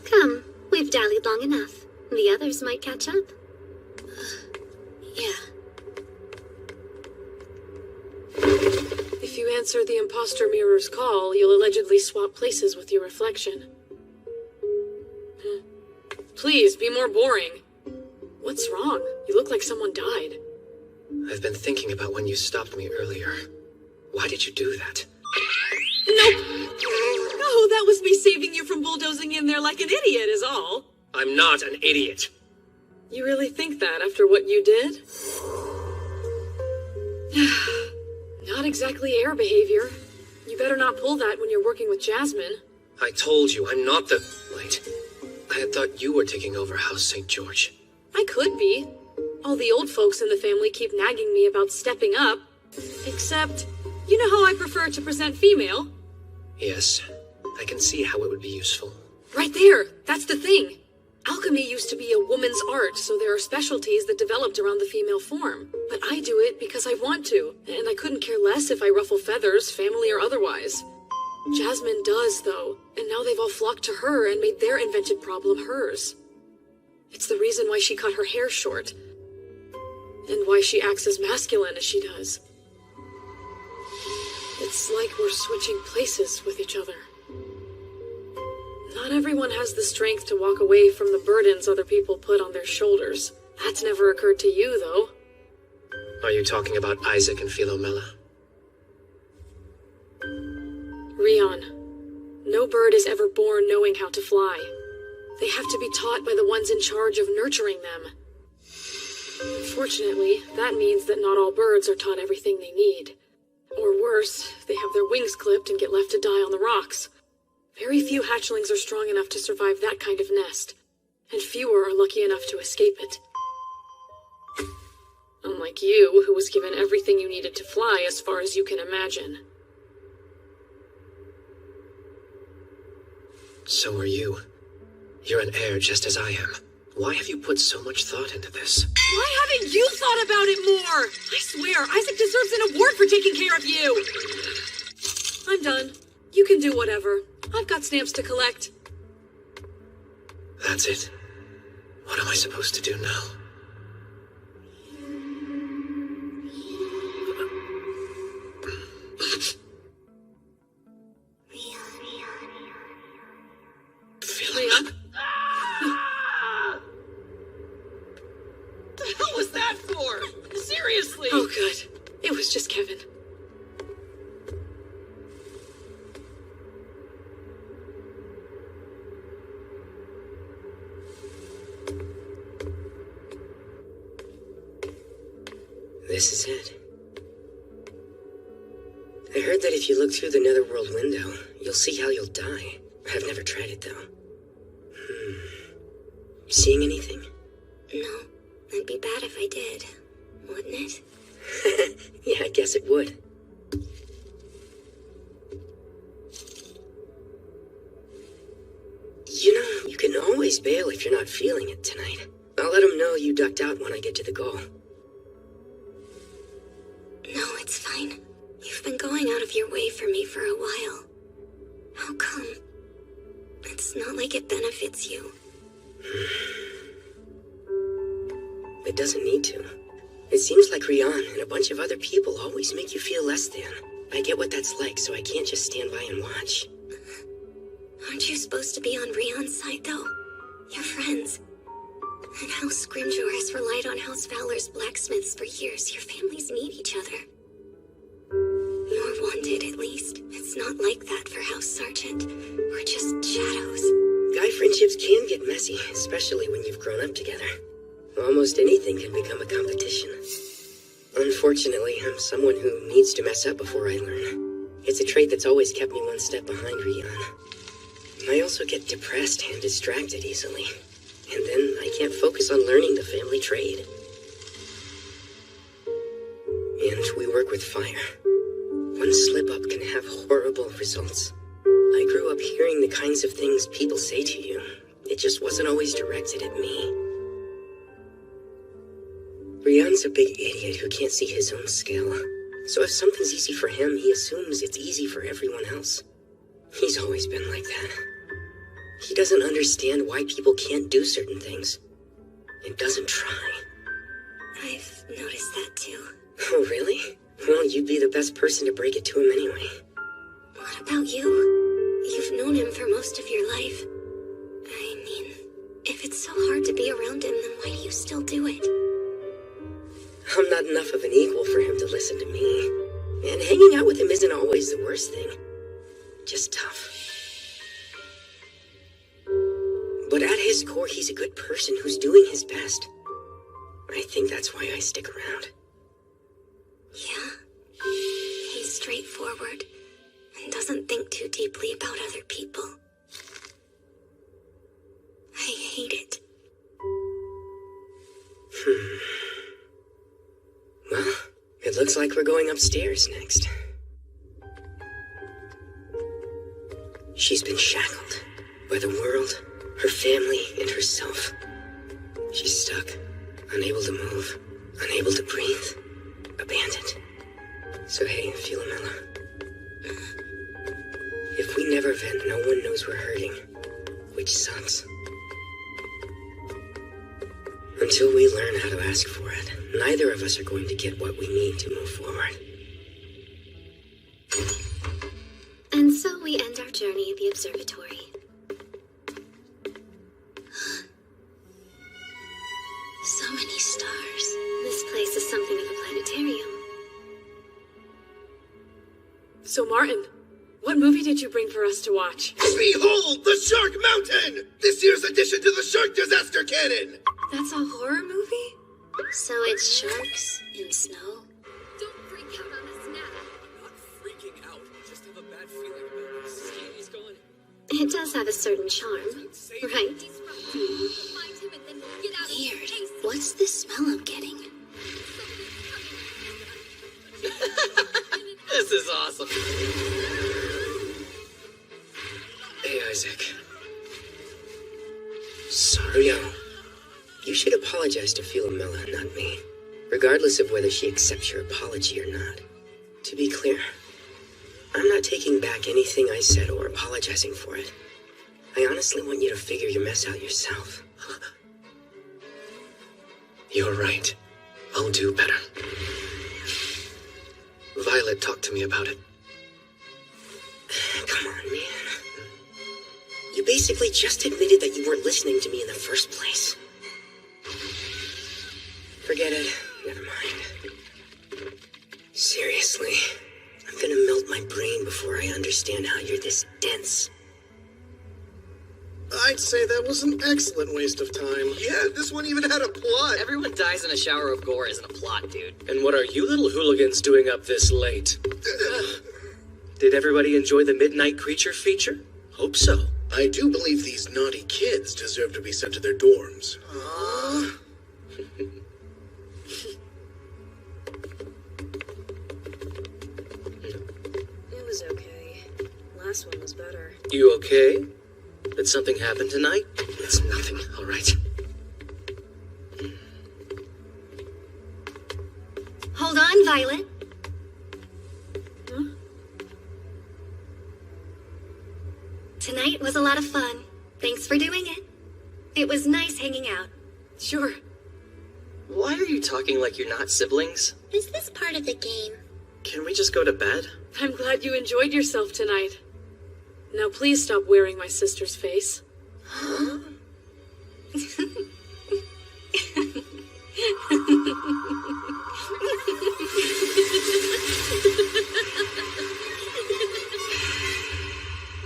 S19: Come, we've dallied long enough. The others might catch up.
S2: Yeah.
S1: If you answer the imposter mirror's call, you'll allegedly swap places with your reflection. Please, be more boring. What's wrong? You look like someone died.
S11: I've been thinking about when you stopped me earlier. Why did you do that?
S1: Nope! Oh, that was me saving you from bulldozing in there like an idiot is all.
S11: I'm not an idiot.
S1: You really think that after what you did? Not exactly air behavior. You better not pull that when you're working with Jasmine.
S11: I told you, I'm not the... Wait. I had thought you were taking over House St. George.
S1: I could be. All the old folks in the family keep nagging me about stepping up. Except, you know how I prefer to present female?
S11: Yes, I can see how it would be useful.
S1: Right there! That's the thing! Alchemy used to be a woman's art, so there are specialties that developed around the female form. But I do it because I want to, and I couldn't care less if I ruffle feathers, family or otherwise. Jasmine does, though, and now they've all flocked to her and made their invented problem hers. It's the reason why she cut her hair short, and why she acts as masculine as she does. It's like we're switching places with each other. Not everyone has the strength to walk away from the burdens other people put on their shoulders. That's never occurred to you, though.
S11: Are you talking about Isaac and Philomela?
S1: Rion, no bird is ever born knowing how to fly. They have to be taught by the ones in charge of nurturing them. Unfortunately, that means that not all birds are taught everything they need. Or worse, they have their wings clipped and get left to die on the rocks. Very few hatchlings are strong enough to survive that kind of nest, and fewer are lucky enough to escape it. Unlike you, who was given everything you needed to fly as far as you can imagine.
S11: So are you. You're an heir just as I am. Why have you put so much thought into this?
S1: Why haven't you thought about it more? I swear, Isaac deserves an award for taking care of you! I'm done. You can do whatever. I've got stamps to collect.
S11: That's it. What am I supposed to do now?
S1: Leon?
S12: What the hell was that for? Seriously?
S1: Oh, good. It was just Kevin.
S14: This is it. I heard that if you look through the netherworld window, you'll see how you'll die. I've never tried it, though. Seeing anything?
S7: No, it'd be bad if I did, wouldn't it?
S14: Yeah, I guess it would. You know, you can always bail if you're not feeling it tonight. I'll let them know you ducked out when I get to the goal.
S7: No, it's fine. You've been going out of your way for me for a while. How come? It's not like it benefits you.
S14: It doesn't need to. It seems like Rion and a bunch of other people always make you feel less than. I get what that's like, so I can't just stand by and watch.
S7: Aren't you supposed to be on Rion's side, though? You're friends. And House Grimjor has relied on House Valor's blacksmiths for years. Your families need each other. You're wanted, at least. It's not like that for House Sergeant. We're just shadows.
S14: Guy Fringe Friendships can get messy, especially when you've grown up together. Almost anything can become a competition. Unfortunately, I'm someone who needs to mess up before I learn. It's a trait that's always kept me one step behind Rian. I also get depressed and distracted easily. And then I can't focus on learning the family trade. And we work with fire. One slip-up can have horrible results. I grew up hearing the kinds of things people say to you. It just wasn't always directed at me. Rian's a big idiot who can't see his own skill. So if something's easy for him, he assumes it's easy for everyone else. He's always been like that. He doesn't understand why people can't do certain things. And doesn't try.
S7: I've noticed that too.
S14: Oh, really? Well, you'd be the best person to break it to him anyway.
S7: What about you? You've known him for most of your life. I mean, if it's so hard to be around him, then why do you still do it?
S14: I'm not enough of an equal for him to listen to me. And hanging out with him isn't always the worst thing. Just tough. But at his core, he's a good person who's doing his best. I think that's why I stick around.
S7: Yeah. He's straightforward and doesn't think too deeply about other people. I hate it.
S14: Well, it looks like we're going upstairs next. She's been shackled by the world, her family, and herself. She's stuck, unable to move, unable to breathe, abandoned. So hey, Philomela. If we never vent, no one knows we're hurting, which sucks. Until we learn how to ask for it, neither of us are going to get what we need to move forward.
S19: And so we end our journey at the observatory.
S2: So many stars.
S19: This place is something of a planetarium.
S1: So, Martin, what movie did you bring for us to watch?
S18: Behold, the Shark Mountain! This year's addition to the Shark Disaster Canon!
S19: That's a horror movie?
S2: So it's sharks in snow?
S7: Don't freak out on us now.
S11: I'm not freaking out. Just have a bad feeling about this. He's going.
S19: It does have a certain charm, right?
S2: Weird. What's this smell I'm getting?
S11: This is awesome.
S14: Hey, Isaac. Sorry. You should apologize to Philomela, not me. Regardless of whether she accepts your apology or not. To be clear, I'm not taking back anything I said or apologizing for it. I honestly want you to figure your mess out yourself.
S15: You're right. I'll do better. Violet talked to me about it.
S14: Come on, man. You basically just admitted that you weren't listening to me in the first place. Forget it. Never mind. Seriously, I'm gonna melt my brain before I understand how you're this dense.
S18: I'd say that was an excellent waste of time. Yeah, this one even had a plot.
S10: Everyone dies in a shower of gore isn't a plot, dude.
S11: And what are you little hooligans doing up this late? Did everybody enjoy the Midnight Creature feature? Hope so.
S18: I do believe these naughty kids deserve to be sent to their dorms.
S8: It was okay. Last one was better.
S11: You okay? Did something happen tonight? It's nothing, all right?
S2: Hold on, Violet. Tonight was a lot of fun. Thanks for doing it. It was nice hanging out.
S1: Sure.
S10: Why are you talking like you're not siblings?
S2: Is this part of the game?
S11: Can we just go to bed?
S1: I'm glad you enjoyed yourself tonight. Now please stop wearing my sister's face.
S2: Huh?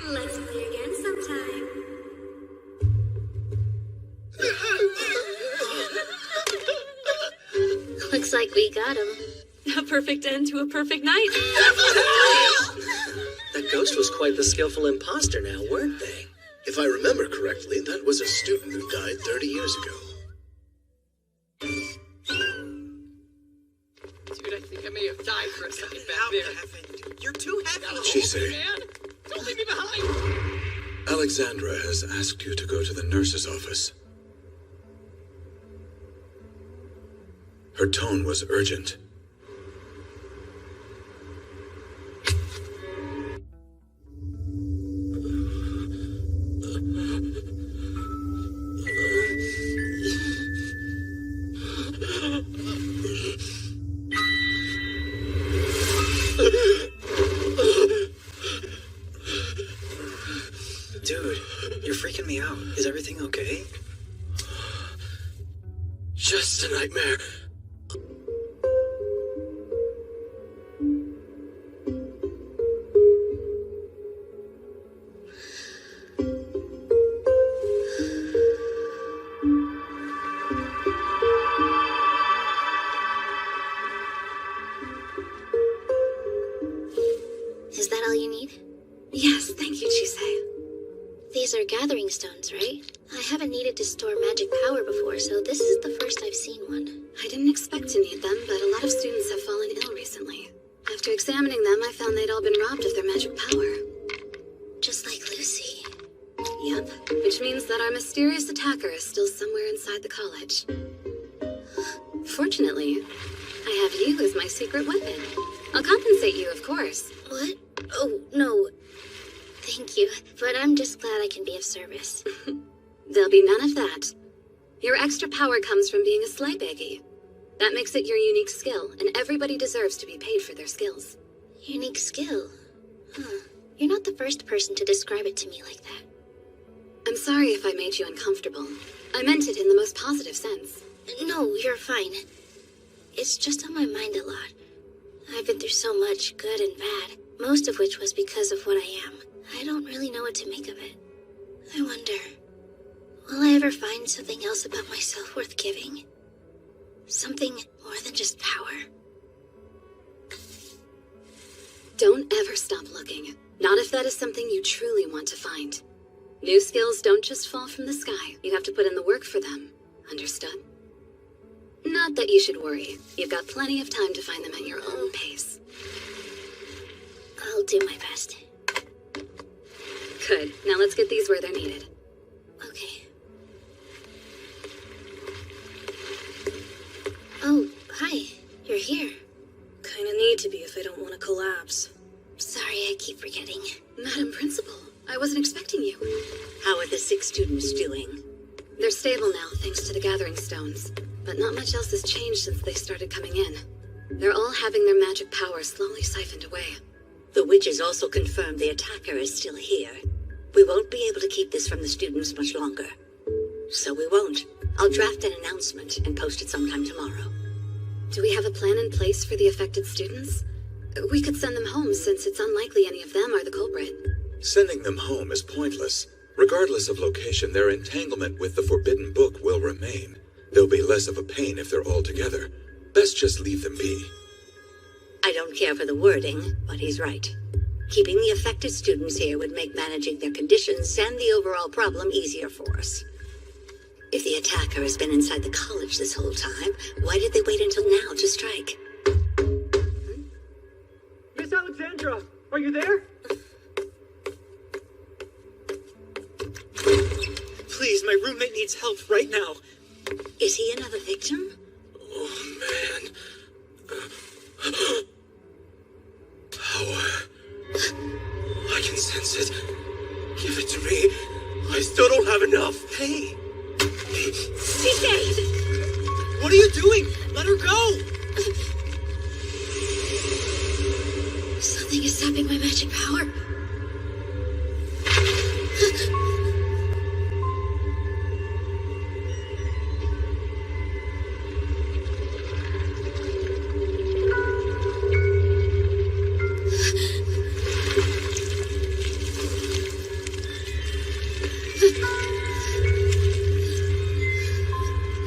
S2: Let's play again sometime.
S19: We got him.
S1: A perfect end to a perfect night.
S22: That ghost was quite the skillful imposter now, weren't they?
S18: If I remember correctly, that was a student who died 30 years ago.
S10: Dude, I think I may have died for a second back there. You're too heavy.
S3: Chise,
S10: Man, don't leave me behind.
S3: Alexandra has asked you to go to the nurse's office. Her tone was urgent.
S11: Dude, you're freaking me out. Is everything okay?
S18: Just a nightmare.
S2: Is that all you need?
S6: Yes, thank you, Chise.
S2: These are gathering stones, right? I haven't needed to store magic power before, so this is the first I've seen one.
S6: I didn't expect to need them, but a lot of students have fallen ill recently. After examining them, I found they'd all been robbed of their magic power.
S2: Just like Lucy.
S6: Yep, which means that our mysterious attacker is still somewhere inside the college. Fortunately, I have you as my secret weapon. I'll compensate you, of course.
S2: What? Oh, no. Thank you, but I'm just glad I can be of service.
S6: There'll be none of that. Your extra power comes from being a Sleighbaggy. That makes it your unique skill, and everybody deserves to be paid for their skills.
S2: Unique skill? Huh. You're not the first person to describe it to me like that.
S6: I'm sorry if I made you uncomfortable. I meant it in the most positive sense.
S2: No, you're fine. It's just on my mind a lot. I've been through so much, good and bad, most of which was because of what I am. I don't really know what to make of it. I wonder, will I ever find something else about myself worth giving? Something more than just power?
S6: Don't ever stop looking. Not if that is something you truly want to find. New skills don't just fall from the sky. You have to put in the work for them. Understood? Not that you should worry. You've got plenty of time to find them at your own pace.
S2: I'll do my best.
S6: Good. Now let's get these where they're needed.
S2: Okay. Oh, hi. You're here.
S8: Kinda need to be if I don't want to collapse.
S2: Sorry, I keep forgetting.
S6: Madam Principal, I wasn't expecting you.
S4: How are the 6 students doing?
S6: They're stable now, thanks to the gathering stones. But not much else has changed since they started coming in. They're all having their magic power slowly siphoned away.
S4: The witches also confirmed the attacker is still here. We won't be able to keep this from the students much longer. So we won't. I'll draft an announcement and post it sometime tomorrow.
S6: Do we have a plan in place for the affected students? We could send them home since it's unlikely any of them are the culprit.
S3: Sending them home is pointless. Regardless of location, their entanglement with the Forbidden Book will remain. There'll be less of a pain if they're all together. Best just leave them be.
S4: I don't care for the wording, but he's right. Keeping the affected students here would make managing their conditions and the overall problem easier for us. If the attacker has been inside the college this whole time, why did they wait until now to strike?
S12: Miss Alexandra, are you there? Please, my roommate needs help right now.
S4: Is he another victim?
S18: Oh, man. Power. I can sense it. Give it to me. I still don't have enough.
S12: Hey!
S4: Chise!
S12: What are you doing? Let her go!
S2: Something is sapping my magic power.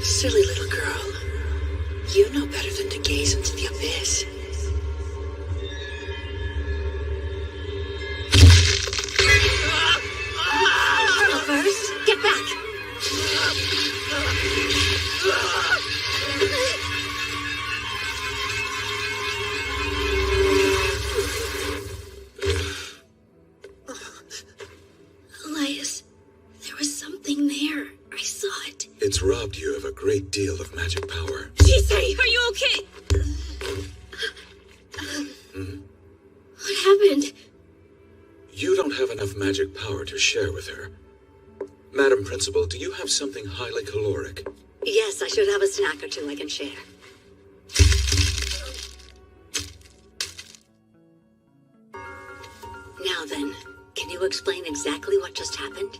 S18: Silly little girl.
S10: You know better than to gaze into the abyss.
S7: First, get back!
S2: Elias, there was something there. I saw it.
S3: It's robbed you of a great deal of magic power.
S8: Jisei, are you okay?
S2: What happened?
S3: You don't have enough magic power to share with her. Madam Principal, do you have something highly caloric?
S4: Yes, I should have a snack or two I can share. Now then, can you explain exactly what just happened?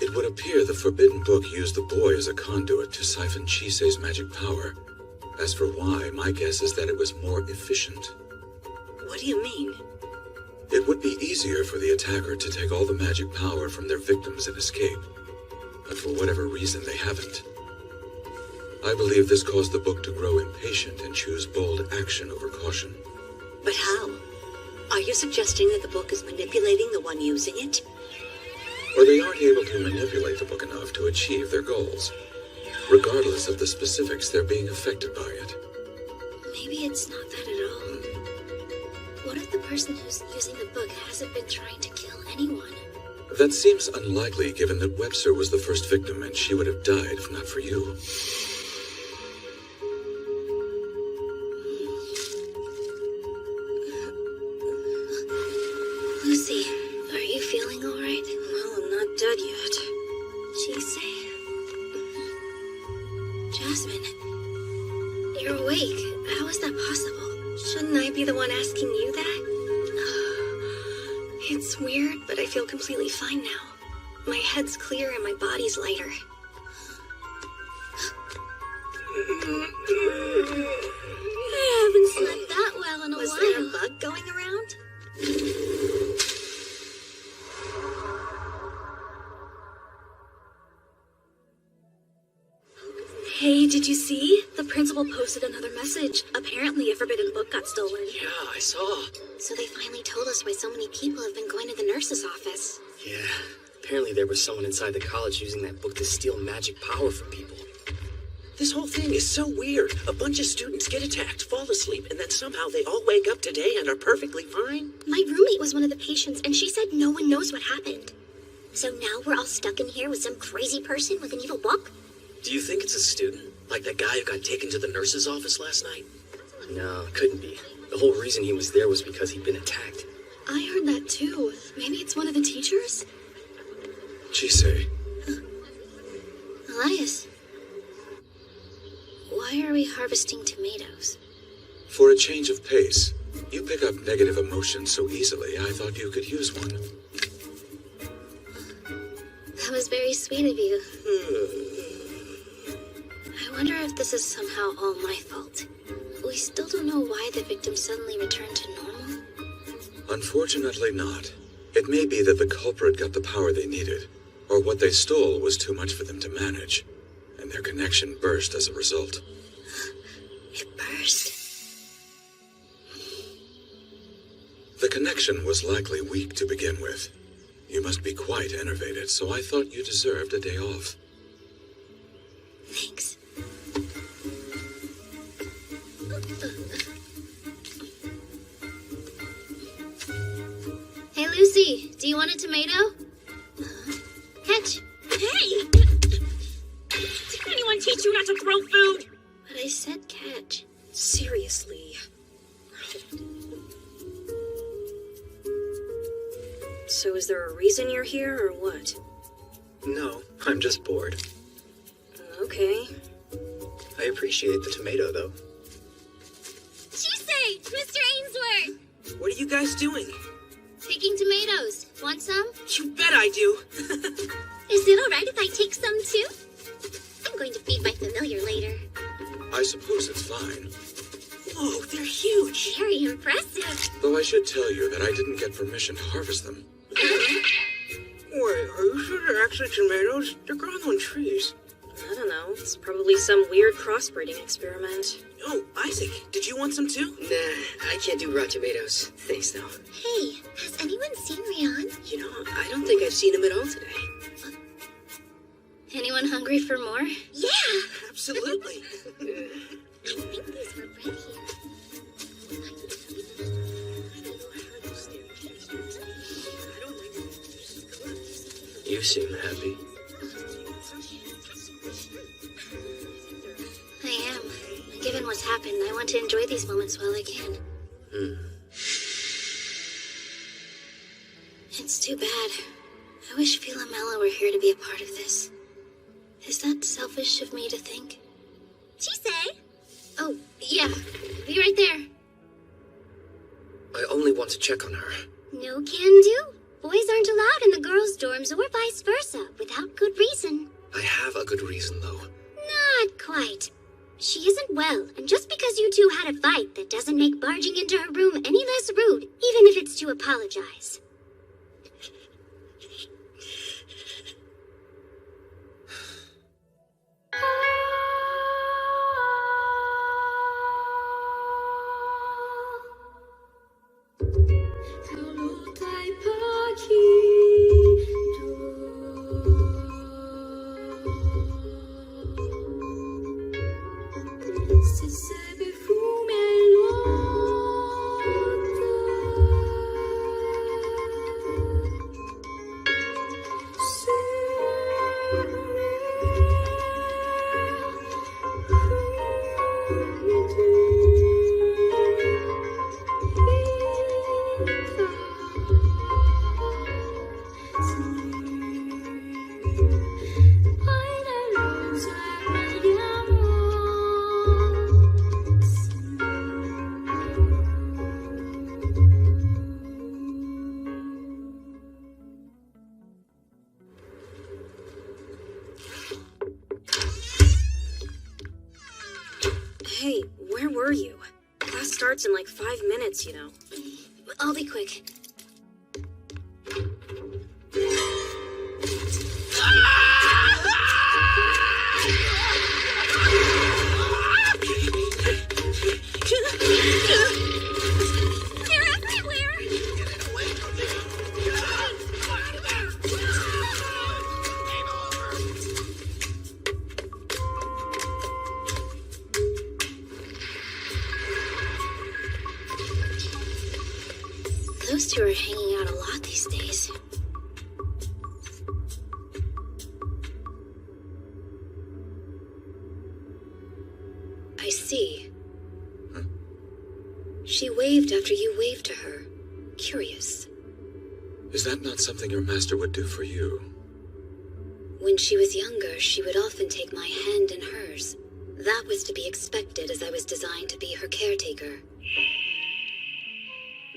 S3: It would appear the Forbidden Book used the boy as a conduit to siphon Chisei's magic power. As for why, my guess is that it was more efficient.
S4: What do you mean?
S3: It would be easier for the attacker to take all the magic power from their victims and escape. But for whatever reason, they haven't. I believe this caused the book to grow impatient and choose bold action over caution.
S4: But how? Are you suggesting that the book is manipulating the one using it?
S3: Or they aren't able to manipulate the book enough to achieve their goals. Regardless of the specifics, they're being affected by it.
S2: Maybe it's not that at all. What if the person who's using the book hasn't been trying to kill anyone?
S3: That seems unlikely given that Webster was the first victim and she would have died if not for you.
S2: Lucy, are you feeling all right?
S8: Well, I'm not dead yet.
S2: Chisei. Jasmine, you're awake. How is that possible?
S6: Shouldn't I be the one asking you that? It's weird, but I feel completely fine now. My head's clear and my body's lighter.
S2: I haven't slept that well in a while.
S6: Was there a bug going around?
S1: Hey, did you see? The principal posted another message. Apparently a forbidden book got stolen.
S11: Yeah, I saw.
S2: So they finally told us why so many people have been going to the nurse's office.
S14: Yeah, apparently there was someone inside the college using that book to steal magic power from people.
S11: This whole thing is so weird. A bunch of students get attacked, fall asleep, and then somehow they all wake up today and are perfectly fine.
S7: My roommate was one of the patients, and she said no one knows what happened. So now we're all stuck in here with some crazy person with an evil book?
S11: Do you think it's a student? Like that guy who got taken to the nurse's office last night?
S14: No, it couldn't be. The whole reason he was there was because he'd been attacked.
S6: I heard that too. Maybe it's one of the teachers?
S3: Chisei.
S2: Elias, why are we harvesting tomatoes?
S3: For a change of pace, you pick up negative emotions so easily, I thought you could use one.
S2: That was very sweet of you. I wonder if this is somehow all my fault. We still don't know why the victim suddenly returned to normal.
S3: Unfortunately not. It may be that the culprit got the power they needed, or what they stole was too much for them to manage, and their connection burst as a result.
S2: It burst?
S3: The connection was likely weak to begin with. You must be quite enervated, so I thought you deserved a day off.
S2: Thanks. Hey, Lucy, do you want a tomato? Catch.
S8: Hey! Did anyone teach you not to throw food?
S2: But I said catch.
S8: Seriously. So is there a reason you're here, or what?
S11: No, I'm just bored.
S8: Okay.
S11: I appreciate the tomato, though.
S7: Chisei! Mr. Ainsworth!
S12: What are you guys doing?
S7: Taking tomatoes. Want some?
S12: You bet I do.
S7: Is it alright if I take some too? I'm going to feed my familiar later.
S3: I suppose it's fine.
S12: Whoa, they're huge.
S7: Very impressive.
S3: Though I should tell you that I didn't get permission to harvest them.
S12: Wait, are you sure they're actually tomatoes? They're growing on trees.
S8: I don't know. It's probably some weird crossbreeding experiment.
S9: Oh, Isaac, did you want some too?
S14: Nah, I can't do raw tomatoes. Thanks, though.
S7: Hey, has anyone seen Rian?
S14: You know, I don't think I've seen him at all today.
S2: Anyone hungry for more?
S7: Yeah!
S9: Absolutely.
S7: I think these were bred here.
S15: You seem happy.
S2: I am. Given what's happened, I want to enjoy these moments while I can. It's too bad. I wish Philomela were here to be a part of this. Is that selfish of me to think?
S7: Chise!
S2: Oh, yeah. Be right there.
S15: I only want to check on her.
S7: No can do. Boys aren't allowed in the girls' dorms or vice versa, without good reason.
S15: I have a good reason, though.
S7: Not quite. She isn't well, and just because you two had a fight, that doesn't make barging into her room any less rude, even if it's to apologize.
S8: Hey, where were you? Class starts in like 5 minutes, you know.
S2: I'll be quick.
S7: They're everywhere!
S2: Those two are hanging out a lot these days. I see. She waved after you waved to her. Curious.
S3: Is that not something your master would do for you?
S2: When she was younger, she would often take my hand in hers. That was to be expected, as I was designed to be her caretaker.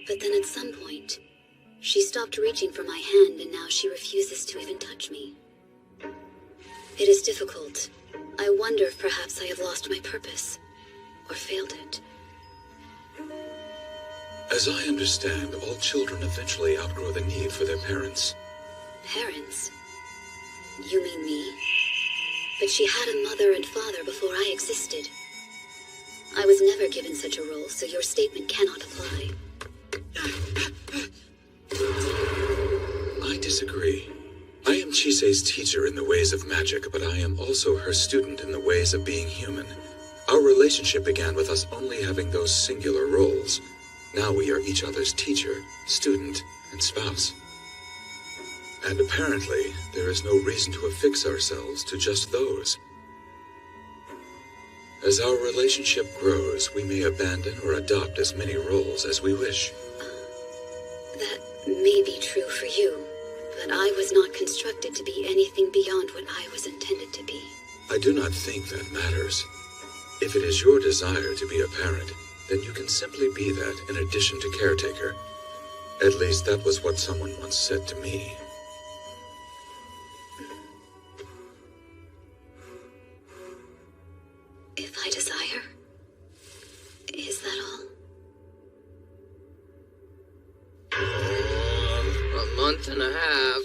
S2: But then at some point, she stopped reaching for my hand, and now she refuses to even touch me. It is difficult. I wonder if perhaps I have lost my purpose, or failed it.
S3: As I understand, all children eventually outgrow the need for their parents.
S2: Parents? You mean me? But she had a mother and father before I existed. I was never given such a role, so your statement cannot apply.
S3: I disagree. I am Chise's teacher in the ways of magic, but I am also her student in the ways of being human. Our relationship began with us only having those singular roles. Now we are each other's teacher, student, and spouse. And apparently, there is no reason to affix ourselves to just those. As our relationship grows, we may abandon or adopt as many roles as we wish.
S2: That may be true for you, but I was not constructed to be anything beyond what I was intended to be.
S3: I do not think that matters. If it is your desire to be a parent, then you can simply be that in addition to caretaker. At least that was what someone once said to me.
S2: If I desire? Is that all?
S14: A month and a half.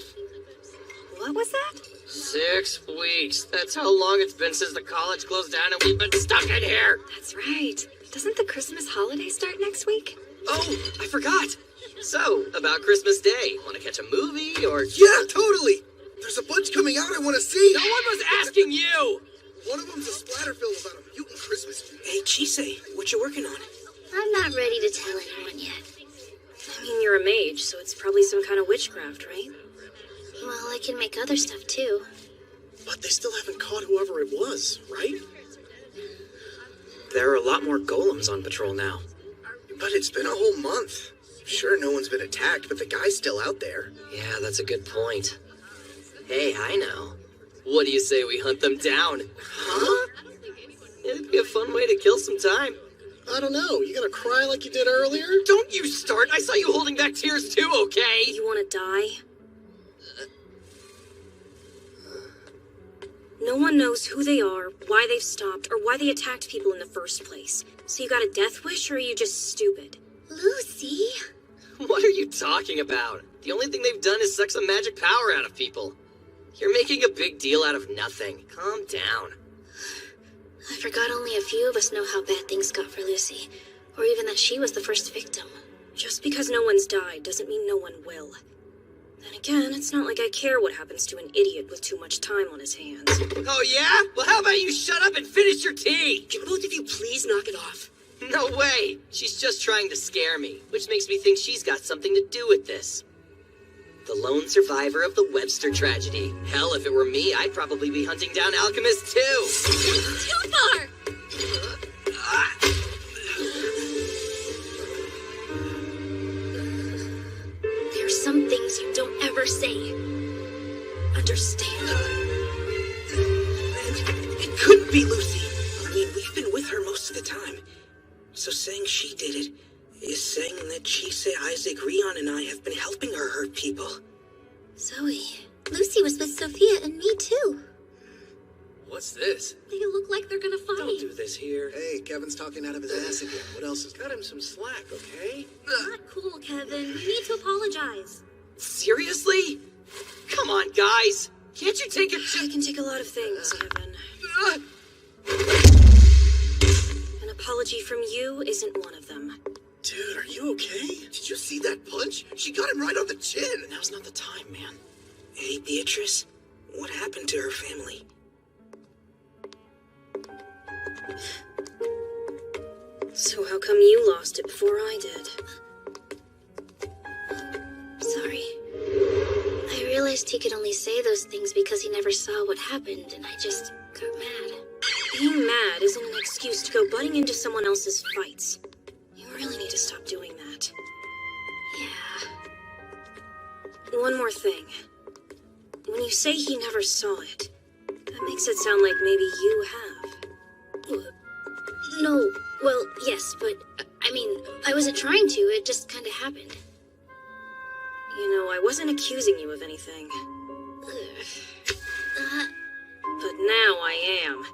S8: What was that?
S10: 6 weeks. That's how long it's been since the college closed down and we've been stuck in here.
S6: That's right. Doesn't the Christmas holiday start next week?
S10: Oh, I forgot. So, about Christmas Day, want to catch a movie or...
S18: Yeah, totally. There's a bunch coming out I want to see.
S10: No one was asking you.
S18: One of them's a splatter film about a mutant Christmas tree.
S14: Hey, Chise, what you working on?
S2: I'm not ready to tell anyone yet.
S8: I mean, you're a mage, so it's probably some kind of witchcraft, right?
S2: Well, I can make other stuff too.
S15: But they still haven't caught whoever it was, right?
S14: There are a lot more golems on patrol now.
S18: But it's been a whole month. Sure, no one's been attacked, but the guy's still out there.
S14: Yeah, that's a good point. Hey, I know.
S10: What do you say we hunt them down? Huh? It'd be a fun way to kill some time.
S15: I don't know. You gonna cry like you did earlier?
S10: Don't you start! I saw you holding back tears too, okay?
S8: You want to die? No one knows who they are, why they've stopped, or why they attacked people in the first place. So you got a death wish, or are you just stupid?
S2: Lucy?
S10: What are you talking about? The only thing they've done is suck some magic power out of people. You're making a big deal out of nothing. Calm down.
S2: I forgot only a few of us know how bad things got for Lucy, or even that she was the first victim.
S8: Just because no one's died doesn't mean no one will. Then again, it's not like I care what happens to an idiot with too much time on his hands.
S10: Oh yeah? Well, how about you shut up and finish your tea?
S14: Can both of you please knock it off?
S10: No way! She's just trying to scare me, which makes me think she's got something to do with this. The lone survivor of the Webster tragedy. Hell, if it were me, I'd probably be hunting down alchemists too.
S2: Too far! There's some things you don't ever say. Understand?
S14: It couldn't be Lucy. I mean, we've been with her most of the time. So saying she did it is saying that Chise, Isaac, Rion, and I have been helping her hurt people.
S2: Zoe, Lucy was with Sophia and me too.
S16: What's this?
S2: They look like they're gonna fight.
S16: Don't do this here.
S15: Hey, Kevin's talking out of his ass again. What else is...
S16: Cut him some slack, okay?
S2: Not cool, Kevin. You need to apologize.
S10: Seriously? Come on, guys. Can't you take it to...
S8: I can take a lot of things, Kevin. An apology from you isn't one of them.
S18: Dude, are you okay? Did you see that punch? She got him right on the chin.
S14: Now's not the time, man. Hey, Beatrice, what happened to her family?
S8: So how come you lost it before I did?
S2: Sorry. I realized he could only say those things because he never saw what happened, and I just got mad.
S8: Being mad isn't an excuse to go butting into someone else's fights. You really need to stop doing that.
S2: Yeah.
S8: One more thing. When you say he never saw it, that makes it sound like maybe you have.
S2: No, well, yes, but, I mean, I wasn't trying to, it just kinda happened.
S8: You know, I wasn't accusing you of anything. But now I am.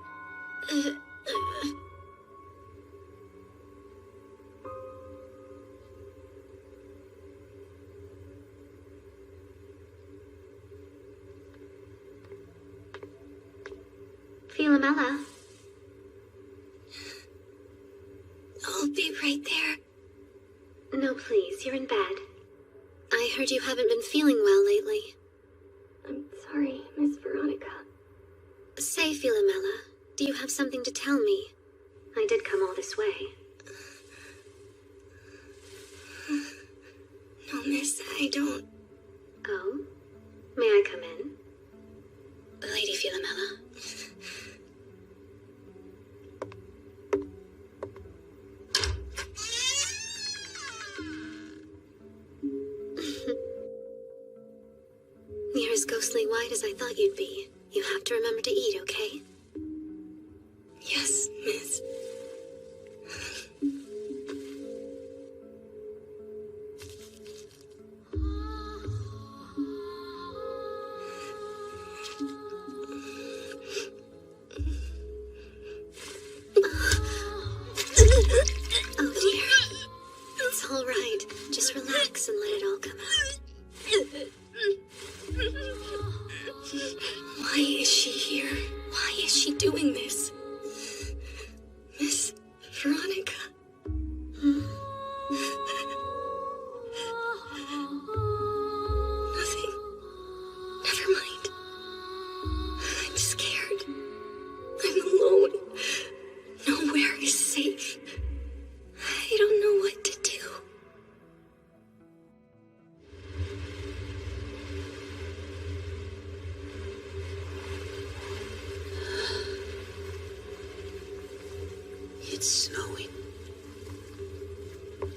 S2: Philomela. I'll be right there.
S6: No, please, you're in bed.
S2: I heard you haven't been feeling well lately.
S6: I'm sorry, Miss Veronica.
S2: Say, Philomela, do you have something to tell me?
S6: I did come all this way.
S2: No, miss, I don't.
S6: Oh? May I come in?
S2: Lady Philomela. You're as ghostly white as I thought you'd be. You have to remember to eat, okay? Yes, miss. Oh dear. It's all right. Just relax and let it all come out.
S7: is she here? Why is she doing this? Miss Veronica. Nothing. Never mind. I'm scared. I'm alone. Nowhere is safe. I don't know what to do.
S10: It's snowing.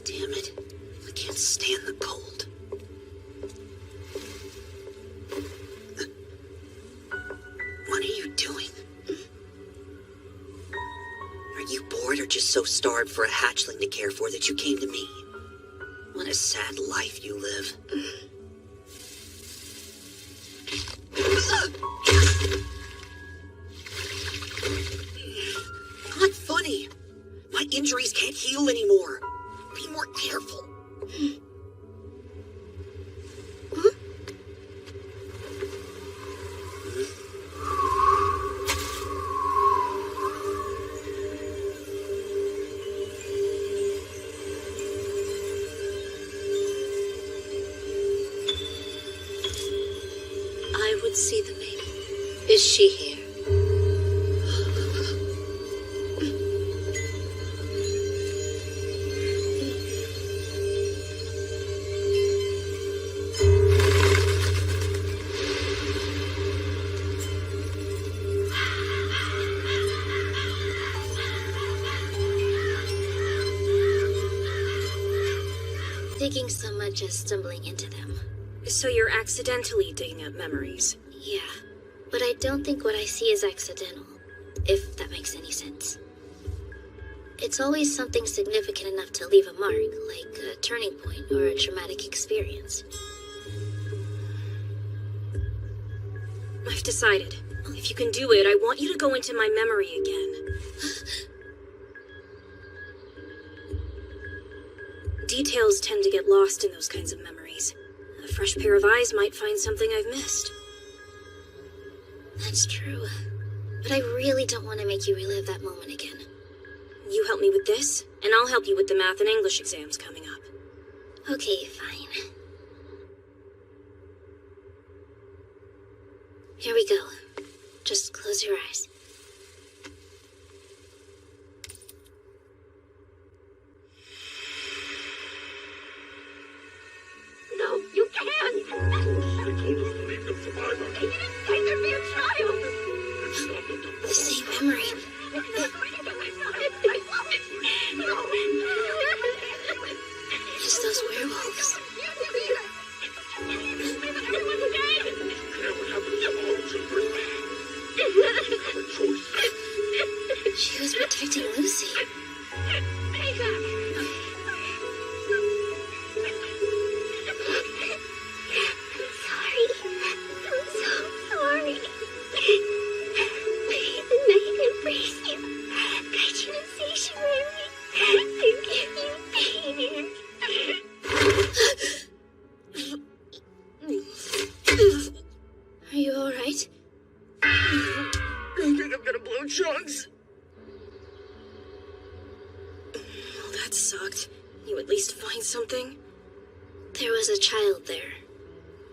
S10: Damn it. I can't stand the cold. What are you doing? Are you bored or just so starved for a hatchling to care for that you came to me? What a sad life you live. Not funny. My injuries can't heal anymore. Be more careful. I would see the maiden. Is she here?
S2: Digging so much as stumbling into them.
S8: So you're accidentally digging up memories?
S2: Yeah, but I don't think what I see is accidental, if that makes any sense. It's always something significant enough to leave a mark, like a turning point or a traumatic experience.
S8: I've decided. If you can do it, I want you to go into my memory again. Details tend to get lost in those kinds of memories. A fresh pair of eyes might find something I've missed.
S2: That's true. But I really don't want to make you relive that moment again.
S8: You help me with this, and I'll help you with the math and English exams coming up.
S2: Okay, fine. Here we go. Just close your eyes.
S7: No, you can't! I told you to leave them survivor. He didn't say there'd be a child!
S2: The same memory. It's those werewolves. She was protecting Lucy. Are you alright?
S7: I think I'm gonna blow chunks.
S8: Oh, that sucked. You at least find something?
S2: There was a child there.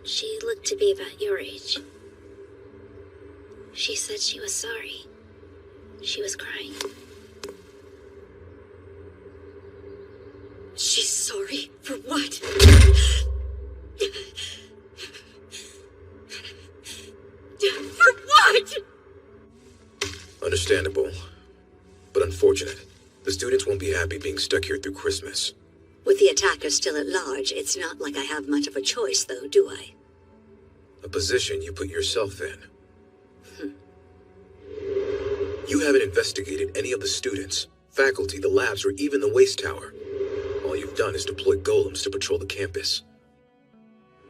S2: She looked to be about your age. She said she was sorry. She was crying.
S8: She's sorry? For what? For what?
S3: Understandable, but unfortunate. The students won't be happy being stuck here through Christmas.
S4: With the attacker still at large, it's not like I have much of a choice, though, do I?
S3: A position you put yourself in. You haven't investigated any of the students, faculty, the labs, or even the waste tower. All you've done is deploy golems to patrol the campus.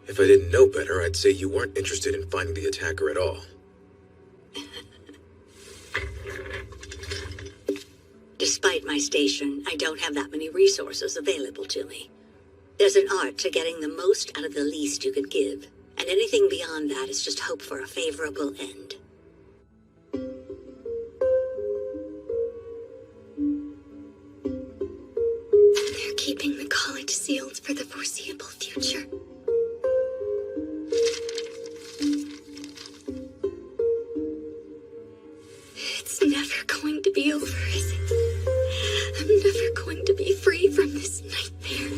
S3: If I didn't know better, I'd say you weren't interested in finding the attacker at all.
S4: Despite my station, I don't have that many resources available to me. There's an art to getting the most out of the least you could give, and anything beyond that is just hope for a favorable end.
S7: It's never going to be over, is it? I'm never going to be free from this nightmare.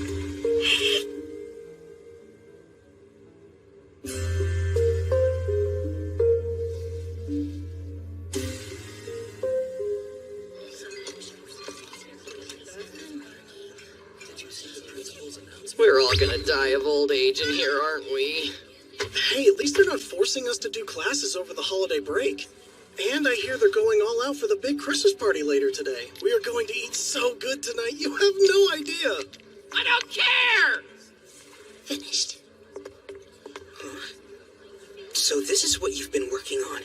S10: We're all gonna die of old age in here, aren't we?
S18: Hey, at least they're not forcing us to do classes over the holiday break. And I hear they're going all out for the big Christmas party later today. We are going to eat so good tonight, you have no idea.
S10: I don't care!
S2: Finished.
S14: Huh? So this is what you've been working on.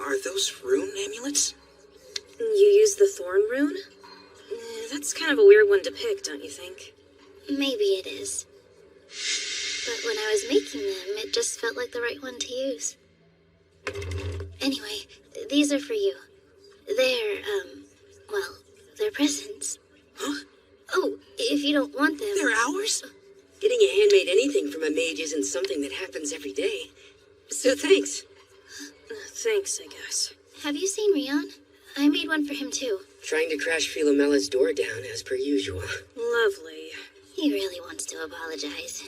S14: Are those rune amulets?
S8: You use the thorn rune? That's kind of a weird one to pick, don't you think?
S2: Maybe it is. But when I was making them, it just felt like the right one to use. Anyway, these are for you. They're, well, they're presents.
S14: Huh?
S2: Oh, if you don't want them...
S14: They're ours? Getting a handmade anything from a mage isn't something that happens every day. So thanks.
S8: Thanks, I guess.
S2: Have you seen Rion? I made one for him too.
S14: Trying to crash Philomella's door down as per usual.
S8: Lovely.
S2: He really wants to apologize.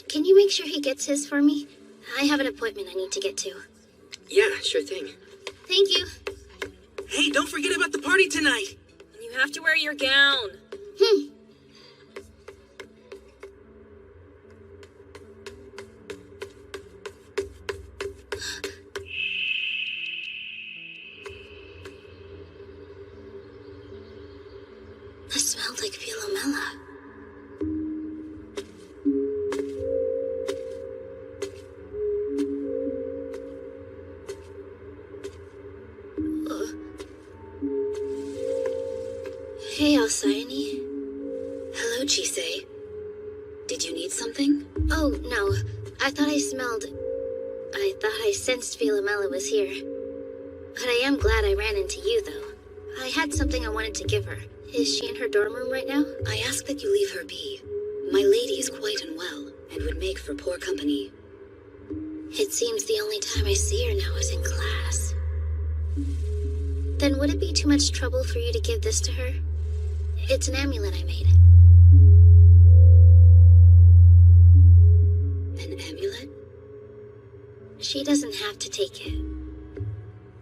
S2: Can you make sure he gets his for me? I have an appointment I need to get to.
S14: Yeah, sure thing.
S2: Thank you.
S14: Hey, don't forget about the party tonight.
S8: You have to wear your gown.
S2: It smelled like Philomela. Hey, Alcyone.
S19: Hello, Chisei. Did you need something?
S2: Oh, no. I thought I sensed Philomela was here. But I am glad I ran into you, though. I had something I wanted to give her. Is she in her dorm room right now?
S19: I ask that you leave her be. My lady is quite unwell and would make for poor company.
S2: It seems the only time I see her now is in class. Then would it be too much trouble for you to give this to her? It's an amulet I made.
S19: An amulet?
S2: She doesn't have to take it.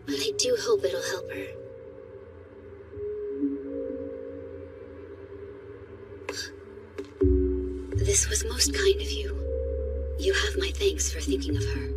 S2: But I do hope it'll help her.
S19: This was most kind of you. You have my thanks for thinking of her.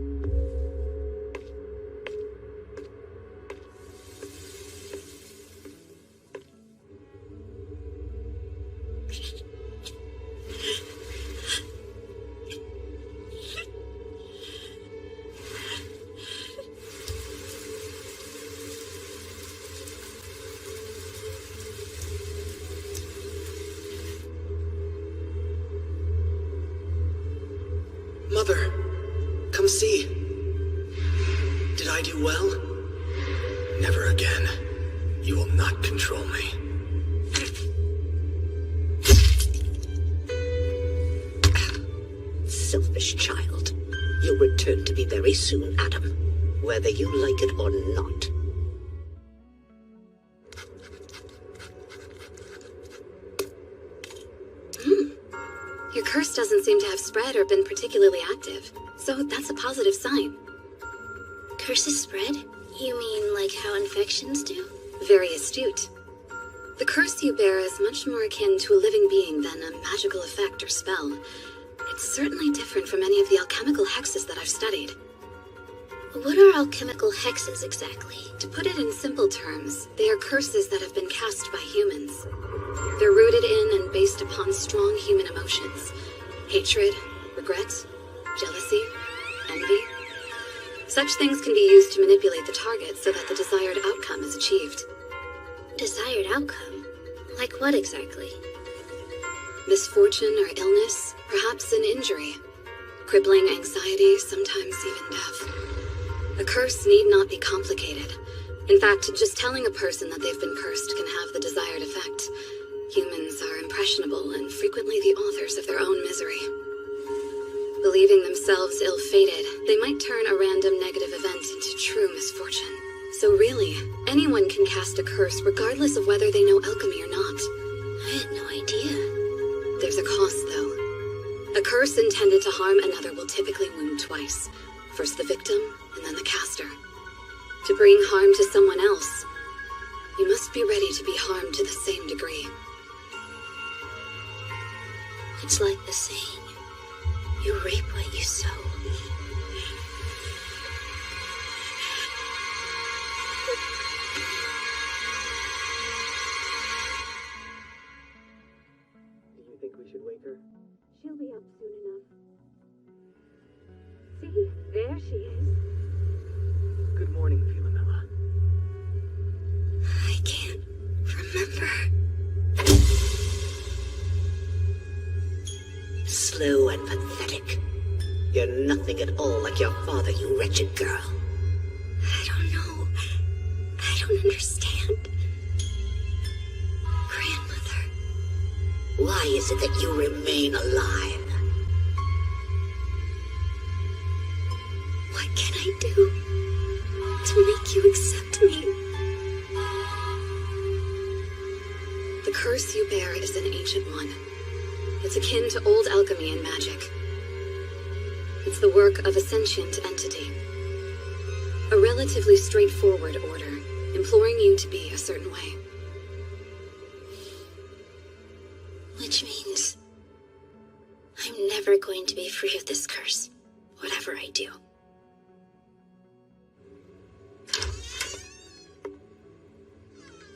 S18: Mother, come see. Did I do well? Never again. You will not control me.
S5: Selfish child. You'll return to me very soon, Adam. Whether you like it or not.
S6: Your curse doesn't seem to have spread or been particularly active, so that's a positive sign.
S2: Curses spread? You mean like how infections do?
S6: Very astute. The curse you bear is much more akin to a living being than a magical effect or spell. It's certainly different from any of the alchemical hexes that I've studied.
S2: What are alchemical hexes exactly?
S6: To put it in simple terms, they are curses that have been cast by humans. They're rooted in and based upon strong human emotions. Hatred, regret, jealousy, envy. Such things can be used to manipulate the target so that the desired outcome is achieved.
S2: Desired outcome? Like what exactly?
S6: Misfortune or illness, perhaps an injury. Crippling anxiety, sometimes even death. A curse need not be complicated. In fact, just telling a person that they've been cursed can have the desired effect. Humans are impressionable and frequently the authors of their own misery. Believing themselves ill-fated, they might turn a random negative event into true misfortune. So really, anyone can cast a curse regardless of whether they know alchemy or not.
S2: I had no idea.
S6: There's a cost, though. A curse intended to harm another will typically wound twice. First the victim, and then the caster. To bring harm to someone else, you must be ready to be harmed to the same degree.
S2: It's like the saying, you reap what you sow.
S14: Do you think we should wake her?
S6: She'll be up soon enough. See? There she is.
S14: Good morning, Philomela.
S2: I can't remember.
S5: Slow and pathetic. You're nothing at all like your father, you wretched girl.
S2: I don't know. I don't understand. Grandmother.
S5: Why is it that you remain alive?
S2: What can I do to make you accept me?
S6: The curse you bear is an ancient one. It's akin to old alchemy and magic. It's the work of a sentient entity. A relatively straightforward order, imploring you to be a certain way.
S2: Which means I'm never going to be free of this curse, whatever I do.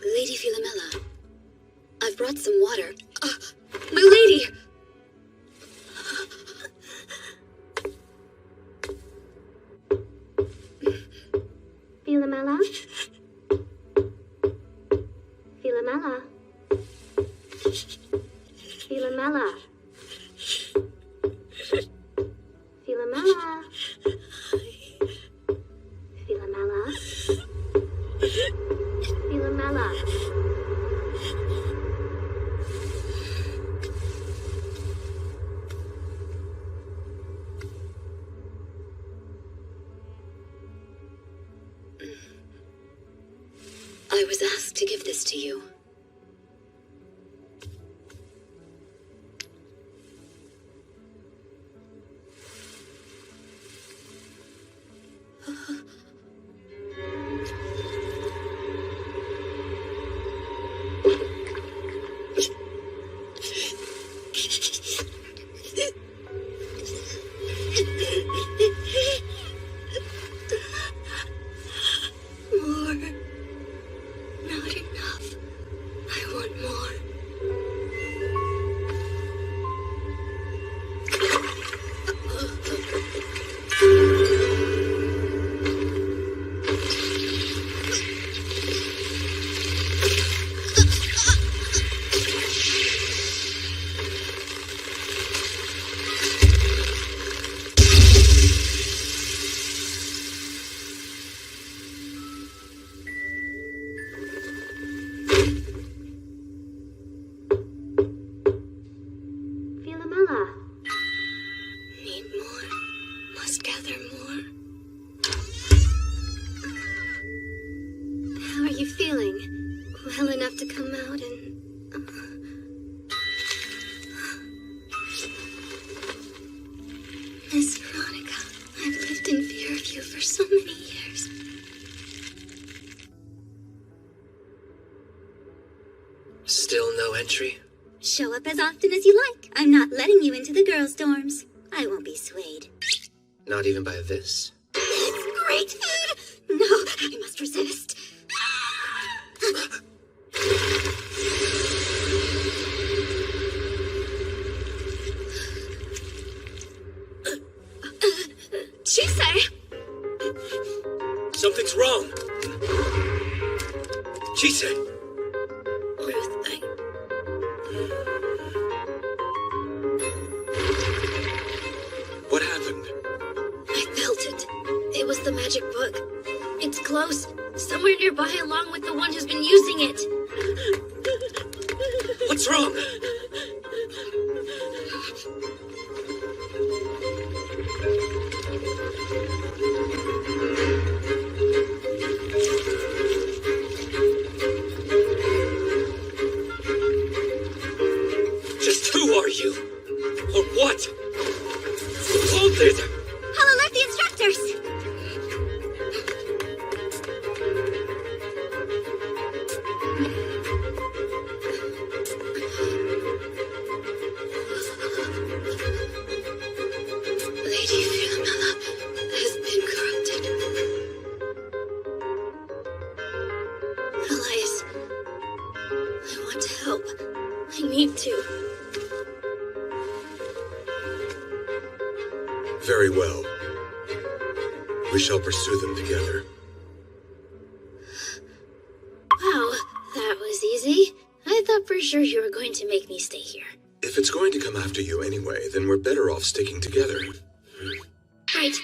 S6: Lady Philomela, I've brought some water. My lady!
S7: Philomela? Philomela? Philomela? Philomela? Philomela? Philomela?
S6: I was asked to give this to you.
S2: More. Not enough. I want more.
S7: Philomela?
S2: Need more. Must gather more.
S7: How are you feeling? Well enough to come out and...
S2: Miss Veronica, I've lived in fear of you for so many years.
S11: Still no entry?
S7: Show up as often as you like. I'm not letting you into the girls' dorms. I won't be swayed.
S11: Not even by this?
S7: It's great food! No, I must resist.
S2: Chise!
S11: Something's wrong! Chise!
S2: Ruth,
S3: What happened?
S2: I felt it. It was the magic book. It's close. Somewhere nearby along with the one who's been using it.
S11: What's wrong?
S7: I need to.
S3: Very well. We shall pursue them together.
S2: Wow, that was easy. I thought for sure you were going to make me stay here.
S3: If it's going to come after you anyway, then we're better off sticking together.
S2: Right.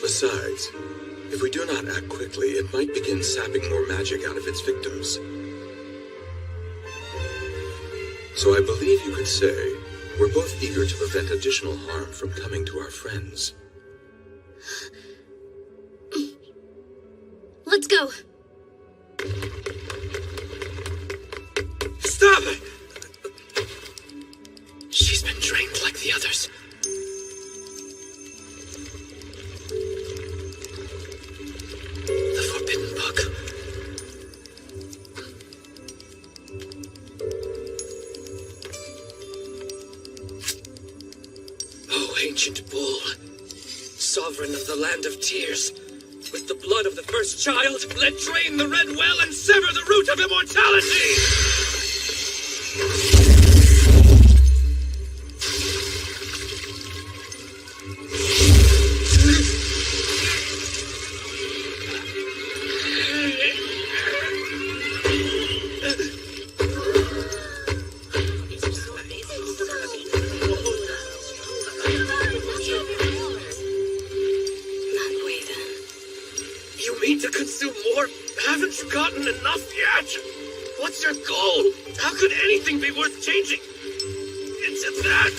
S3: Besides, if we do not act quickly, it might begin sapping more magic out of its victims. So I believe you could say we're both eager to prevent additional harm from coming to our friends.
S2: Let's go.
S11: Stop it! She's been drained like the others. The forbidden book. Oh, ancient bull, sovereign of the land of tears, with the blood of the first child, let drain the red well and sever the root of immortality! Haven't you gotten enough yet? What's your goal? How could anything be worth changing into that?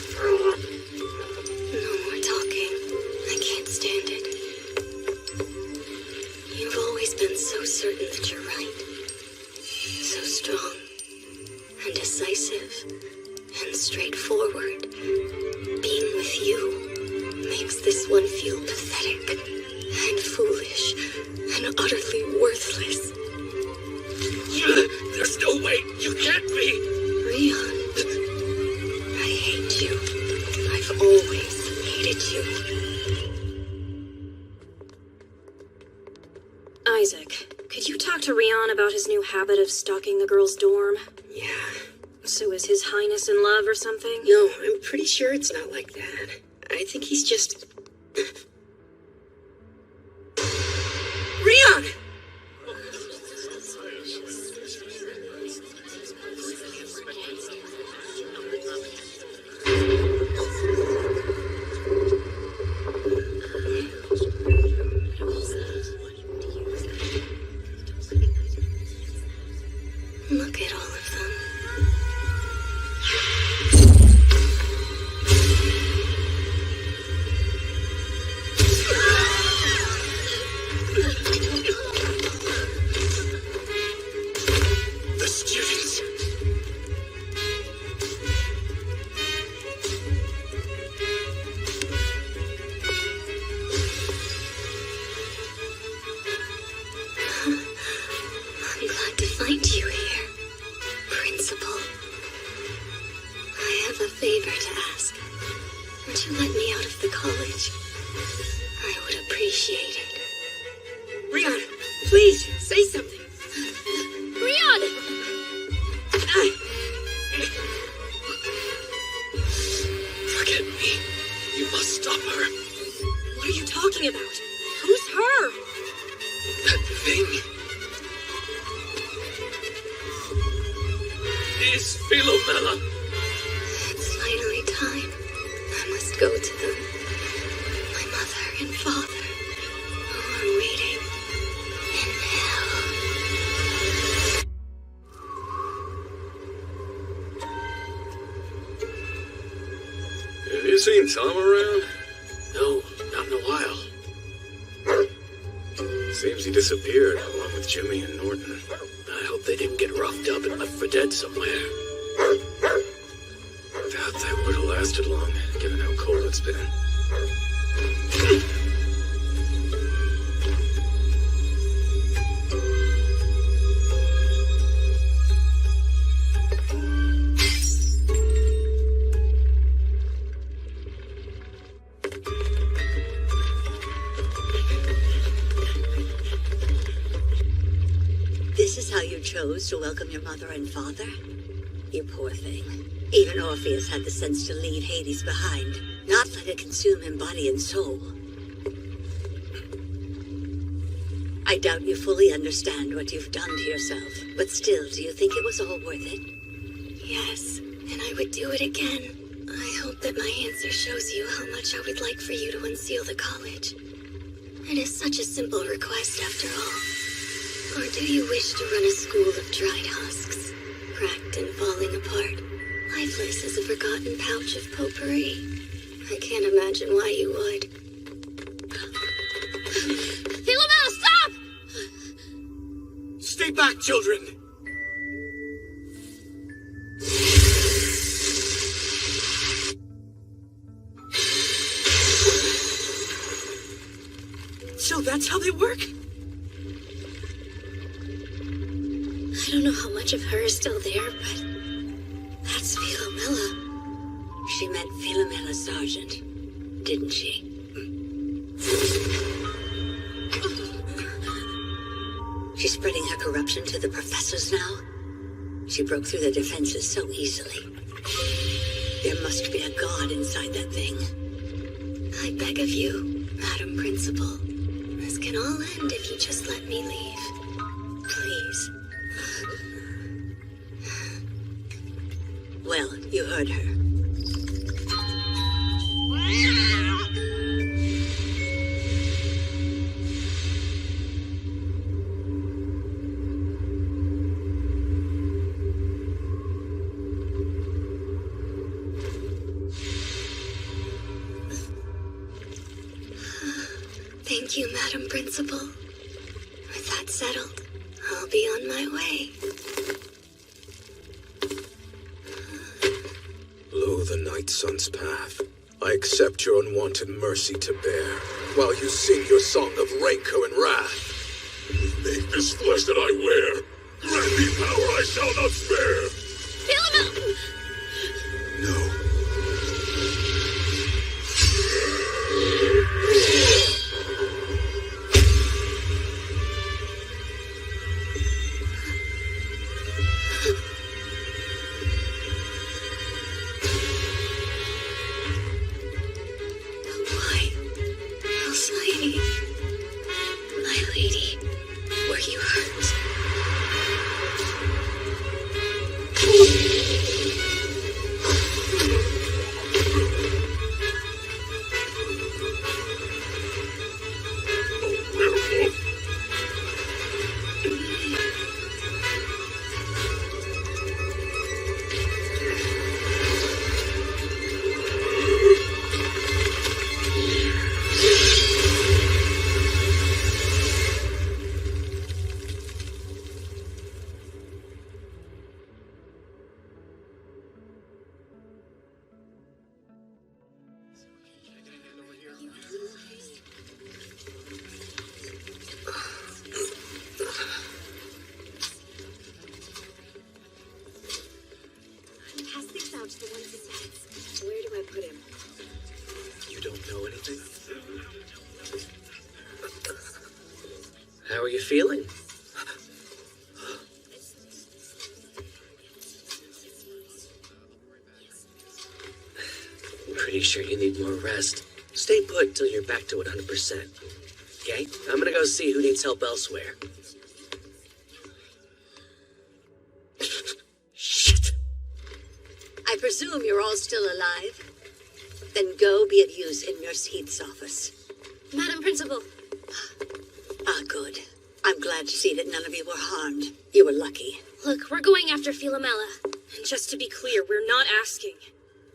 S7: No more talking. I can't stand it. You've always been so certain that you're right. So strong and decisive and straightforward. Being with you makes this one feel pathetic and foolish and utterly worthless.
S11: There's no way you can't be!
S7: Rion, I hate you. I've always hated you.
S8: Isaac, could you talk to Rion about his new habit of stalking the girls' dorm?
S14: Yeah.
S8: So is His Highness in love or something?
S14: No, I'm pretty sure it's not like that. I think he's just...
S10: Rion!
S7: Look at all of them.
S11: The students.
S7: I'm glad to find you here, Principal. I have a favor to ask. Would you let me out of the college? I would appreciate it.
S10: Rion, please, say something.
S2: Rion!
S11: Forget me. You must stop her.
S8: What are you talking about? Who's her?
S11: That thing is Philomela.
S7: It's finally time. I must go to them. My mother and father, who are waiting in hell.
S15: Have you seen Tom around?
S11: No, not in a while.
S15: Seems he disappeared along with Jimmy and Norton.
S11: I hope they didn't get roughed up and left for dead somewhere.
S15: Doubt they would have lasted long, given how cold it's been.
S4: This This is how you chose to welcome your mother and father? You poor thing. Even Orpheus had the sense to leave Hades behind, not let it consume him body and soul. I doubt you fully understand what you've done to yourself, but still, do you think it was all worth it?
S7: Yes, and I would do it again. I hope that my answer shows you how much I would like for you to unseal the college. It is such a simple request after all. Or do you wish to run a school of dried husks, cracked and falling apart, lifeless as a forgotten pouch of potpourri? I can't imagine why you would.
S8: Philomel, stop!
S9: Stay back, children!
S5: So that's how they work?
S7: I don't know how much of her is still there, but that's Philomela.
S4: She meant Philomela Sargent, didn't she? She's spreading her corruption to the professors now? She broke through the defenses so easily. There must be a god inside that thing.
S7: I beg of you, Madam Principal. This can all end if you just let me leave.
S4: Please. Well, you heard her.
S7: Thank you, Madam Principal. With that settled, I'll be on my way.
S18: Lo the night sun's path. I accept your unwanted mercy to bear, while you sing your song of rancor and wrath.
S17: Make this flesh that I wear. Grant me power I shall not spare.
S8: Philomel!
S18: No.
S10: Where do I put him?
S16: You don't know anything?
S22: How are you feeling? I'm pretty sure you need more rest. Stay put till you're back to 100%. Okay? I'm gonna go see who needs help elsewhere.
S4: Shit! I presume you're all still alive? Then go be of use in Nurse Heath's office.
S8: Madam Principal.
S4: Ah, good. I'm glad to see that none of you were harmed. You were lucky.
S8: Look, we're going after Philomela. And just to be clear, we're not asking.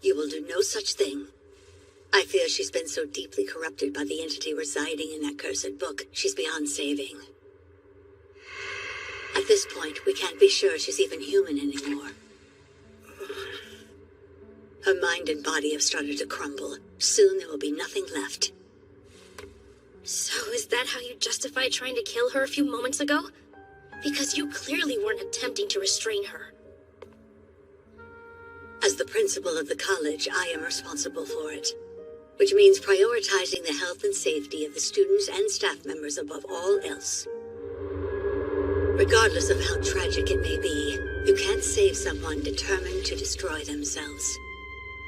S4: You will do no such thing. I fear she's been so deeply corrupted by the entity residing in that cursed book, she's beyond saving. At this point, we can't be sure she's even human anymore. Her mind and body have started to crumble. Soon there will be nothing left.
S8: So is that how you justify trying to kill her a few moments ago? Because you clearly weren't attempting to restrain her.
S4: As the principal of the college, I am responsible for it. Which means prioritizing the health and safety of the students and staff members above all else. Regardless of how tragic it may be, you can't save someone determined to destroy themselves.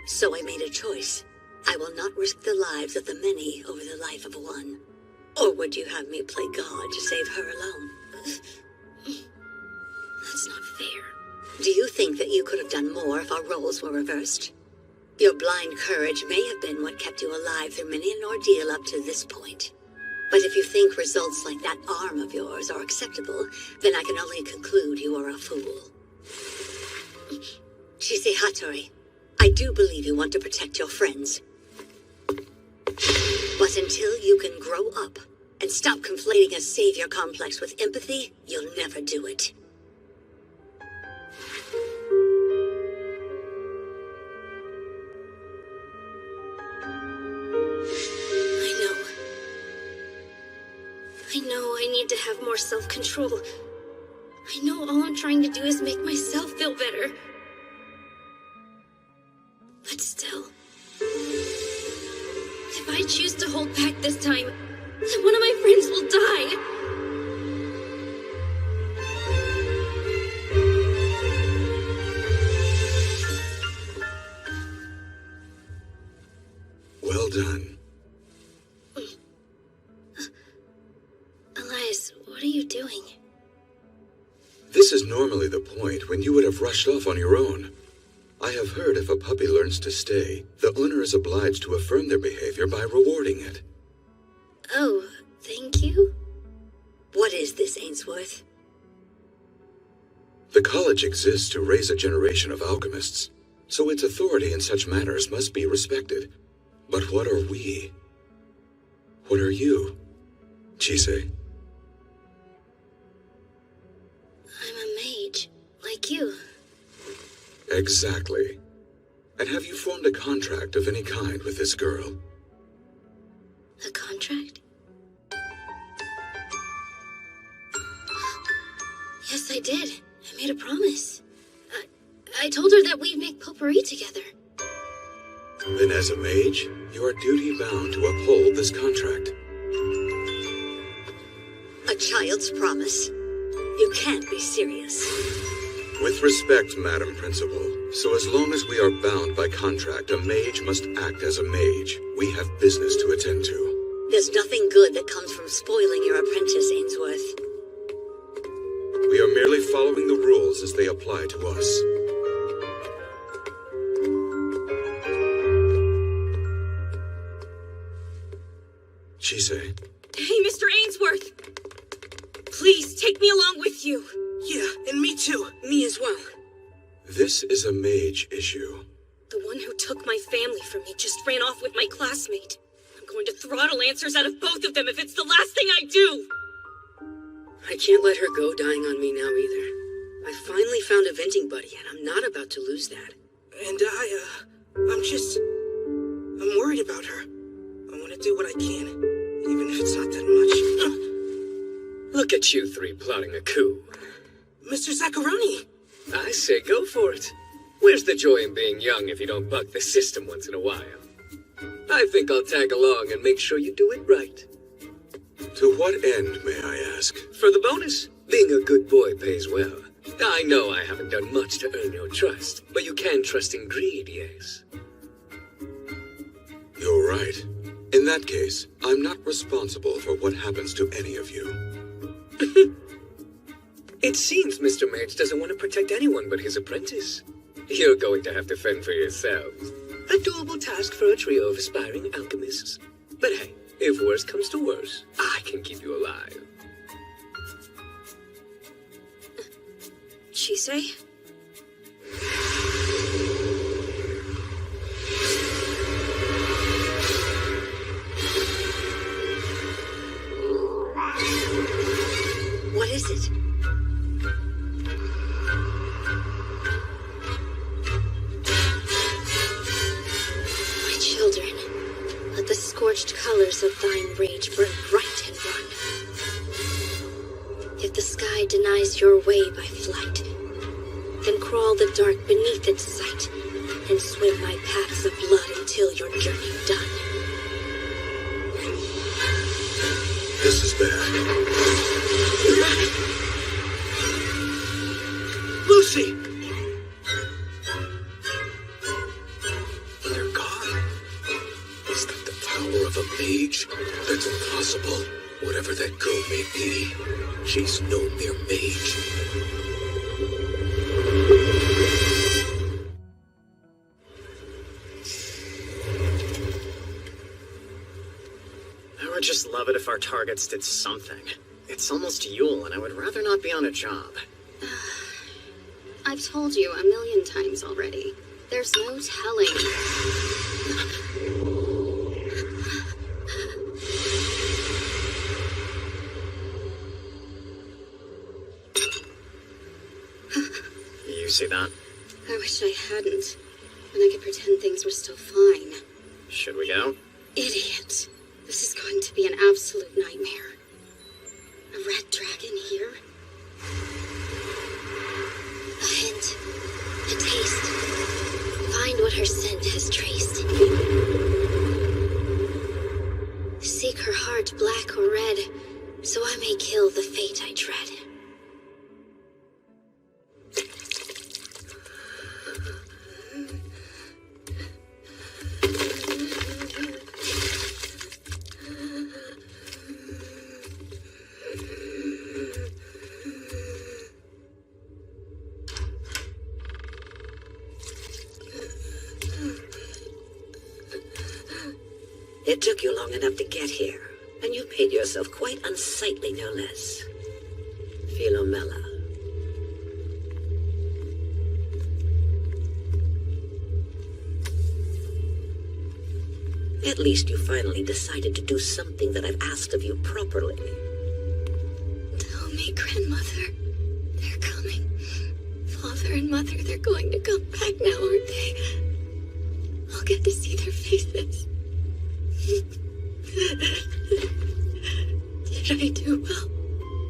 S4: So I made a choice. I will not risk the lives of the many over the life of one. Or would you have me play God to save her alone?
S8: That's not fair.
S4: Do you think that you could have done more if our roles were reversed? Your blind courage may have been what kept you alive through many an ordeal up to this point. But if you think results like that arm of yours are acceptable, then I can only conclude you are a fool. Chise Hattori, I do believe you want to protect your friends. But until you can grow up and stop conflating a savior complex with empathy, you'll never do it.
S8: I know I need to have more self-control. I know all I'm trying to do is make myself feel better. But still, if I choose to hold back this time, then one of my friends will die.
S3: Well done.
S8: Elias, what are you doing?
S3: This is normally the point when you would have rushed off on your own. I have heard if a puppy learns to stay, the owner is obliged to affirm their behavior by rewarding it.
S8: Oh, thank you?
S4: What is this, Ainsworth?
S3: The college exists to raise a generation of alchemists, so its authority in such matters must be respected. But what are we? What are you, Chise?
S8: I'm a mage, like you.
S3: Exactly. And have you formed a contract of any kind with this girl?
S8: A contract? Yes, I did. I made a promise. I told her that we'd make potpourri together.
S3: Then as a mage, you are duty-bound to uphold this contract.
S4: A child's promise? You can't be serious.
S3: With respect, Madam Principal, so as long as we are bound by contract, a mage must act as a mage. We have business to attend to.
S4: There's nothing good that comes from spoiling your apprentice, Ainsworth.
S3: We are merely following the rules as they apply to us. Chise.
S8: Hey, Mr. Ainsworth! Please, take me along with you.
S9: Yeah, and me too. Me as well.
S3: This is a mage issue.
S8: The one who took my family from me just ran off with my classmate. I'm going to throttle answers out of both of them if it's the last thing I do!
S10: I can't let her go dying on me now either. I finally found a venting buddy, and I'm not about to lose that.
S9: And I'm worried about her. I want to do what I can, even if it's not that much.
S11: Look at you three plotting a coup.
S9: Mr. Zaccaroni!
S11: I say go for it. Where's the joy in being young if you don't buck the system once in a while? I think I'll tag along and make sure you do it right.
S3: To what end, may I ask?
S11: For the bonus, being a good boy pays well. I know I haven't done much to earn your trust, but you can trust in greed, yes.
S3: You're right. In that case, I'm not responsible for what happens to any of you.
S11: It seems Mr. Mage doesn't want to protect anyone but his apprentice. You're going to have to fend for yourselves. A doable task for a trio of aspiring alchemists. But hey, if worse comes to worse, I can keep you alive.
S8: Chise?
S4: What is it?
S8: My children, let the scorched colors of thine rage burn bright and run. If the sky denies your way by flight, then crawl the dark beneath its sight, and swim my paths of blood until your journey done.
S3: This is bad.
S15: Whatever that girl may be, she's no mere mage.
S20: I would just love it if our targets did something. It's almost Yule, and I would rather not be on a job.
S6: I've told you a million times already. There's no telling.
S20: You see that?
S6: I wish I hadn't. And I could pretend things were still fine.
S20: Should we go?
S6: Idiot. This is going to be an absolute nightmare. A red dragon here?
S2: A hint. A taste. Find what her scent has traced. Seek her heart black or red, so I may kill the fate I dread.
S5: It took you long enough to get here, and you made yourself quite unsightly, no less. Philomela. At least you finally decided to do something that I've asked of you properly.
S2: Tell me, grandmother. They're coming. Father and mother, they're going to come back now, aren't they? I'll get to see their faces. Did I do well?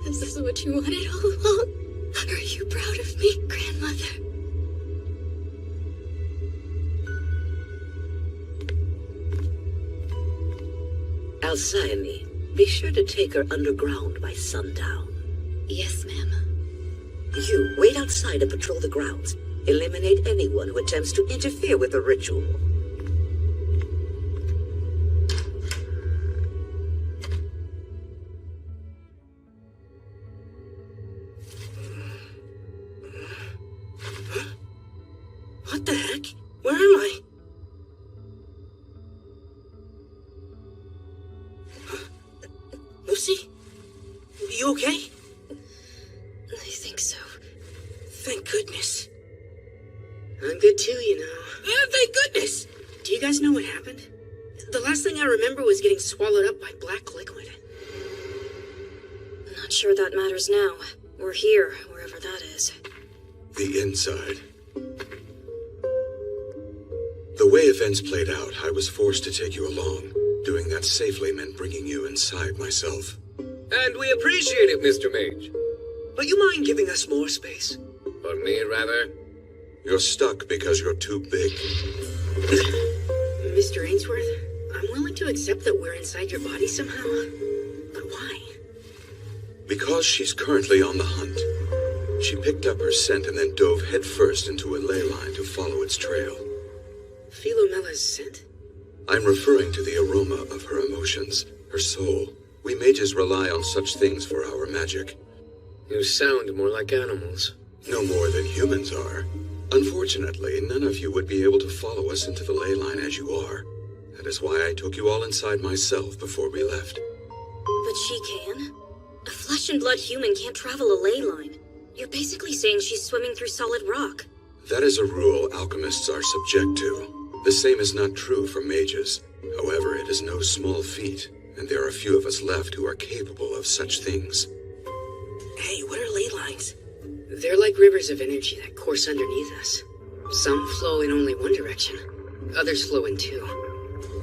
S2: Is this what you wanted all along? Are you proud of me, grandmother?
S5: Alcyone, be sure to take her underground by sundown.
S6: Yes, ma'am.
S5: You wait outside and patrol the grounds. Eliminate anyone who attempts to interfere with the ritual.
S9: What the heck? Where am I? Lucy? You okay?
S6: I think so.
S9: Thank goodness.
S10: I'm good too, you know.
S9: Thank goodness!
S10: Do you guys know what happened? The last thing I remember was getting swallowed up by black liquid.
S8: Not sure that matters now. We're here, wherever that is.
S3: The inside. The way events played out, I was forced to take you along. Doing that safely meant bringing you inside myself.
S11: And we appreciate it, Mr. Mage.
S9: But you mind giving us more space?
S11: Or me, rather?
S3: You're stuck because you're too big.
S10: Mr. Ainsworth, I'm willing to accept that we're inside your body somehow. But why?
S3: Because she's currently on the hunt. She picked up her scent and then dove headfirst into a ley line to follow its trail.
S10: Philomela's scent?
S3: I'm referring to the aroma of her emotions, her soul. We mages rely on such things for our magic.
S11: You sound more like animals.
S3: No more than humans are. Unfortunately, none of you would be able to follow us into the ley line as you are. That is why I took you all inside myself before we left.
S8: But she can? A flesh and blood human can't travel a ley line. You're basically saying she's swimming through solid rock.
S3: That is a rule alchemists are subject to. The same is not true for mages. However, it is no small feat, and there are few of us left who are capable of such things.
S10: Hey, what are ley lines? They're like rivers of energy that course underneath us. Some flow in only one direction. Others flow in two.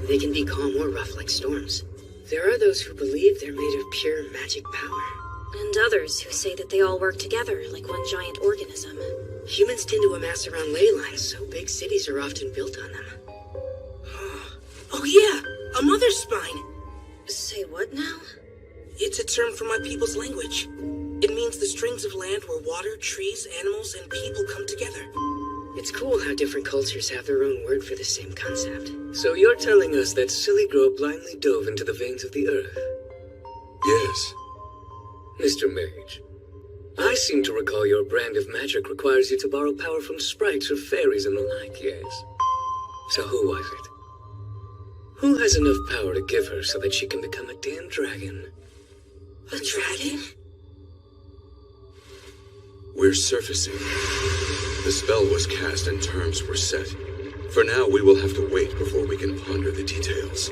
S10: They can be calm or rough like storms. There are those who believe they're made of pure magic power.
S8: And others who say that they all work together like one giant organism.
S10: Humans tend to amass around ley lines, so big cities are often built on them.
S9: Oh yeah, a mother's spine.
S8: Say what now?
S9: It's a term for my people's language. It means the strings of land where water, trees, animals, and people come together.
S10: It's cool how different cultures have their own word for the same concept.
S11: So you're telling us that Silly Girl blindly dove into the veins of the earth?
S3: Iris.
S13: Mr. Mage, I seem to recall your brand of magic requires you to borrow power from sprites or fairies and the like, yes? So who was it? Who has enough power to give her so that she can become a damn dragon?
S5: A dragon?
S3: We're surfacing. The spell was cast and terms were set. For now, we will have to wait before we can ponder the details.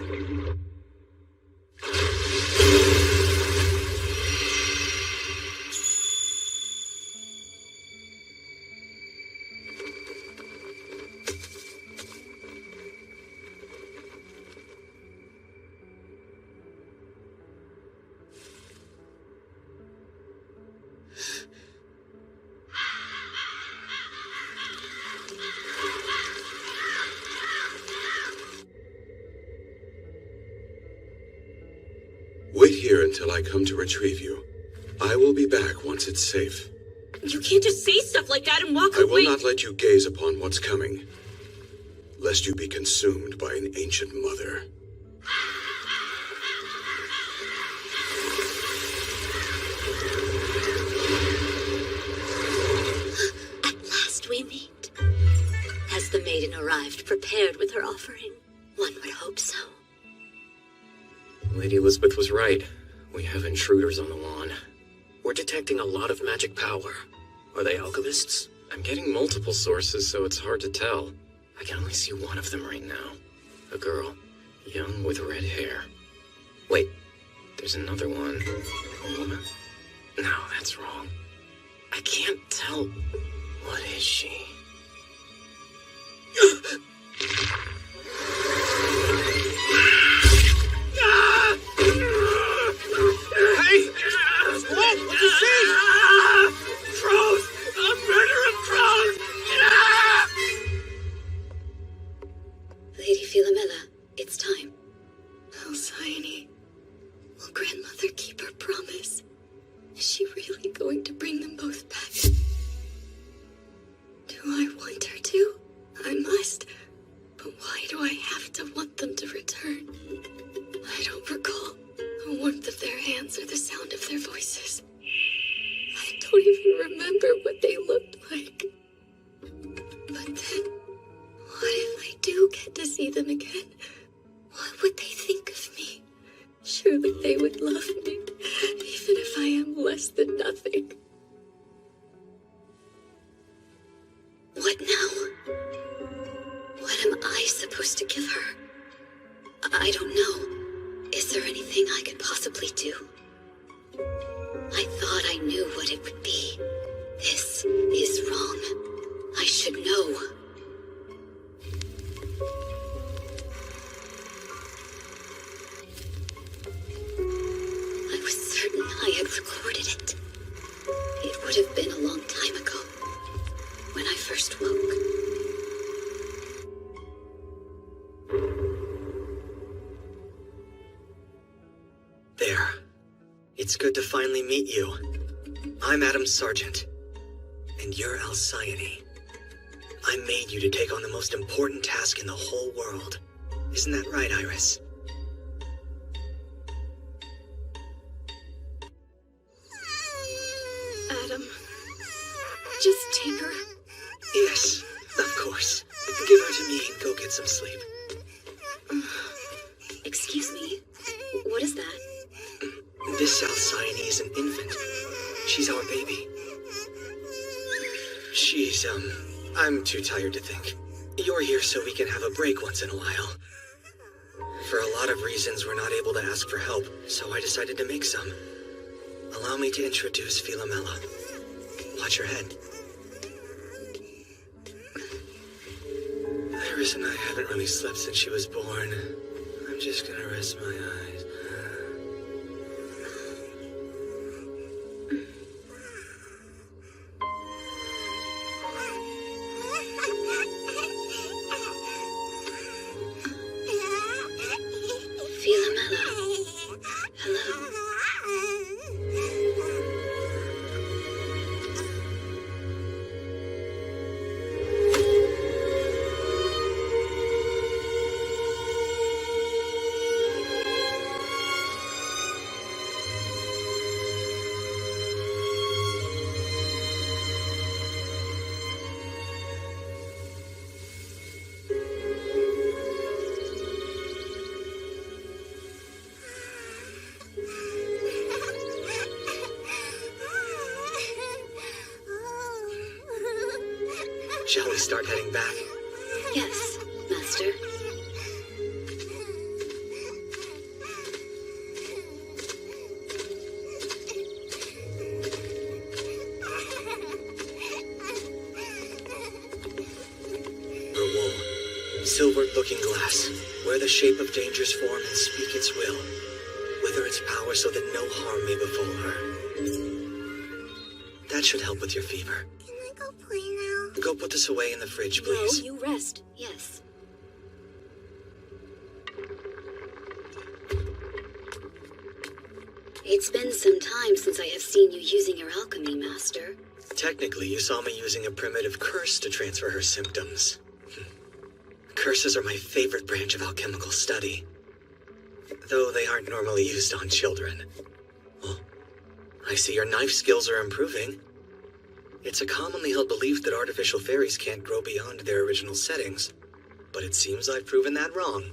S3: Wait here until I come to retrieve you. I will be back once it's safe.
S1: You can't just say stuff like that and walk
S3: I
S1: away.
S3: will not let you gaze upon what's coming, lest you be consumed by an ancient mother.
S4: At last we meet. Has the maiden arrived prepared with her offering? One would hope so.
S11: Lady Elizabeth was right. We have intruders on the lawn. We're detecting a lot of magic power. Are they alchemists? I'm getting multiple sources, so it's hard to tell. I can only see one of them right now. A girl, young with red hair. Wait, there's another one. A woman? No, that's wrong. I can't tell. What is she?
S12: Hey! Whoa, what you see? Crows! A murder of crows!
S19: Lady Philomela, it's time.
S6: Alcyone, will grandmother keep her promise? Is she really going to bring them both back? Do I want her to? I must. But why do I have to want them to return? I don't recall the warmth of their hands or the sound of their voices. I don't even remember what they looked like. But then, what if I do get to see them again? What would they think of me? Surely they would love me, even if I am less than nothing.
S19: What now? What am I supposed to give her? I don't know. Is there anything I could possibly do? I thought I knew what it would be. This is wrong. I should know. I was certain I had recorded it. It would have been a long time ago, when I first woke.
S20: There. It's good to finally meet you. I'm Adam Sargent. And you're Alcyone. I made you to take on the most important task in the whole world. Isn't that right, Iris?
S6: Adam, just take her.
S20: Yes, of course. Give her to me and go get some sleep.
S19: Excuse me? What is that?
S20: This Alcyone is an infant. She's our baby. She's, I'm too tired to think. You're here so we can have a break once in a while. For a lot of reasons, we're not able to ask for help, so I decided to make some. Allow me to introduce Philomela. Watch your head. Iris and I haven't really slept since she was born. I'm just gonna rest my eyes.
S19: Philomela. Hello.
S20: Shall we start heading back?
S6: Yes, Master.
S20: Silvered looking glass, where the shape of dangers form and speak its will. Wither its power so that no harm may befall her. That should help with your fever.
S7: Can I go play now?
S20: Go put this away in the fridge, please.
S6: No, you rest. Yes. It's been some time since I have seen you using your alchemy, Master.
S20: Technically, you saw me using a primitive curse to transfer her symptoms. Curses are my favorite branch of alchemical study, though they aren't normally used on children. Well, I see your knife skills are improving. It's a commonly held belief that artificial fairies can't grow beyond their original settings, but it seems I've proven that wrong.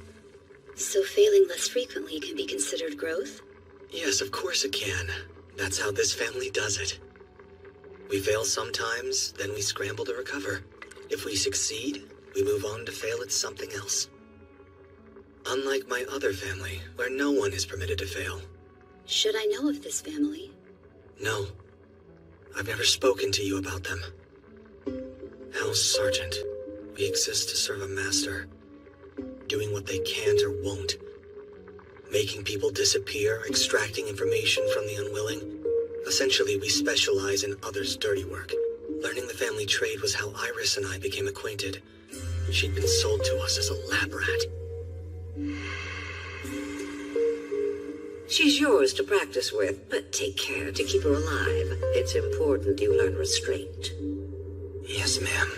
S6: So failing less frequently can be considered growth?
S20: Yes, of course it can. That's how this family does it. We fail sometimes, then we scramble to recover. If we succeed, we move on to fail at something else. Unlike my other family, where no one is permitted to fail.
S6: Should I know of this family?
S20: No. I've never spoken to you about them. House Sergeant. We exist to serve a master. Doing what they can't or won't. Making people disappear, extracting information from the unwilling. Essentially, we specialize in others' dirty work. Learning the family trade was how Iris and I became acquainted. She'd been sold to us as a lab rat.
S5: She's yours to practice with, but take care to keep her alive. It's important you learn restraint.
S20: Yes, ma'am.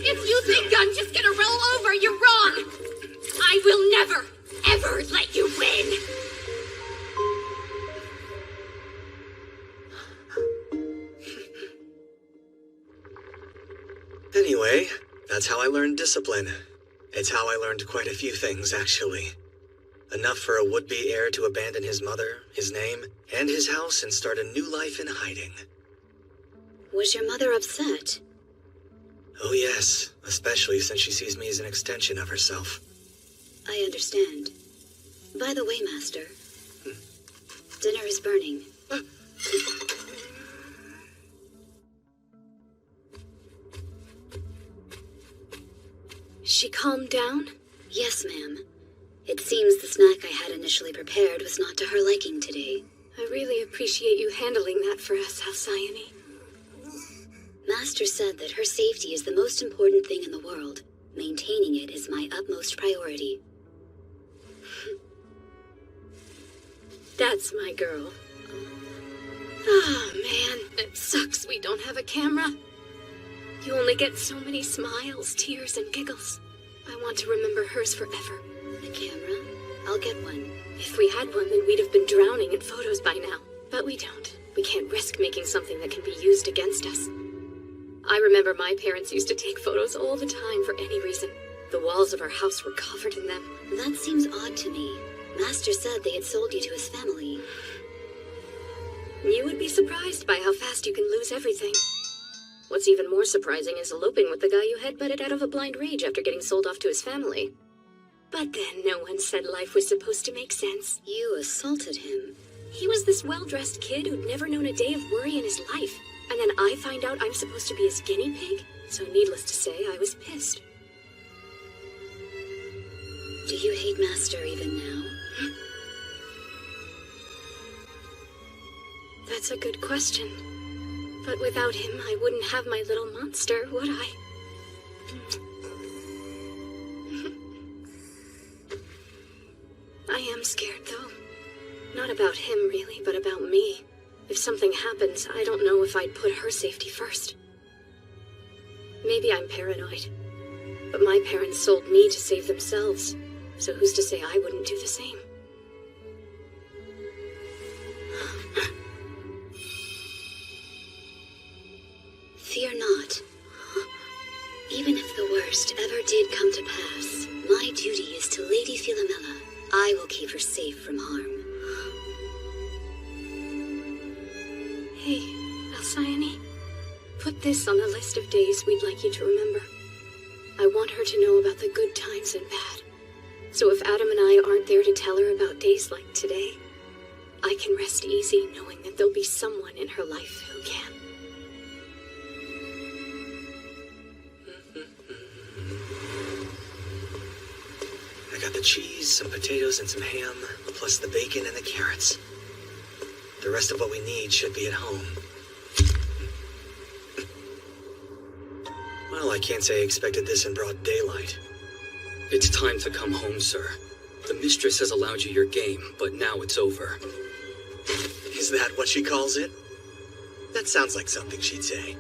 S7: If you think I'm just gonna roll over, you're wrong! I will never, ever let you win!
S20: Anyway, that's how I learned discipline. It's how I learned quite a few things, actually. Enough for a would-be heir to abandon his mother, his name, and his house and start a new life in hiding.
S6: Was your mother upset?
S20: Oh yes, especially since she sees me as an extension of herself.
S6: I understand. By the way, Master, dinner is burning.
S1: She calmed down?
S6: Yes, ma'am. It seems the snack I had initially prepared was not to her liking today.
S1: I really appreciate you handling that for us, Halcyone.
S6: Master said that her safety is the most important thing in the world. Maintaining it is my utmost priority.
S1: That's my girl. Oh, man, it sucks we don't have a camera. You only get so many smiles, tears, and giggles. I want to remember hers forever.
S6: A camera? I'll get one.
S1: If we had one, then we'd have been drowning in photos by now. But we don't. We can't risk making something that can be used against us. I remember my parents used to take photos all the time for any reason. The walls of our house were covered in them.
S6: That seems odd to me. Master said they had sold you to his family.
S1: You would be surprised by how fast you can lose everything. What's even more surprising is eloping with the guy you headbutted out of a blind rage after getting sold off to his family. But then no one said life was supposed to make sense.
S6: You assaulted him.
S1: He was this well-dressed kid who'd never known a day of worry in his life. And then I find out I'm supposed to be his guinea pig? So needless to say, I was pissed.
S6: Do you hate Master even now?
S1: That's a good question. But without him, I wouldn't have my little monster, would I? I am scared, though. Not about him, really, but about me. If something happens, I don't know if I'd put her safety first. Maybe I'm paranoid. But my parents sold me to save themselves. So who's to say I wouldn't do the same?
S6: Fear not. Even if the world worst ever did come to pass, my duty is to Lady Philomela. I will keep her safe from harm.
S1: Hey, Alcyone. Put this on the list of days we'd like you to remember. I want her to know about the good times and bad. So if Adam and I aren't there to tell her about days like today, I can rest easy knowing that there'll be someone in her life who can.
S20: I got the cheese, some potatoes, and some ham, plus the bacon and the carrots. The rest of what we need should be at home. Well, I can't say I expected this in broad daylight.
S13: It's time to come home, sir. The mistress has allowed you your game, but now it's over.
S20: Is that what she calls it? That sounds like something she'd say.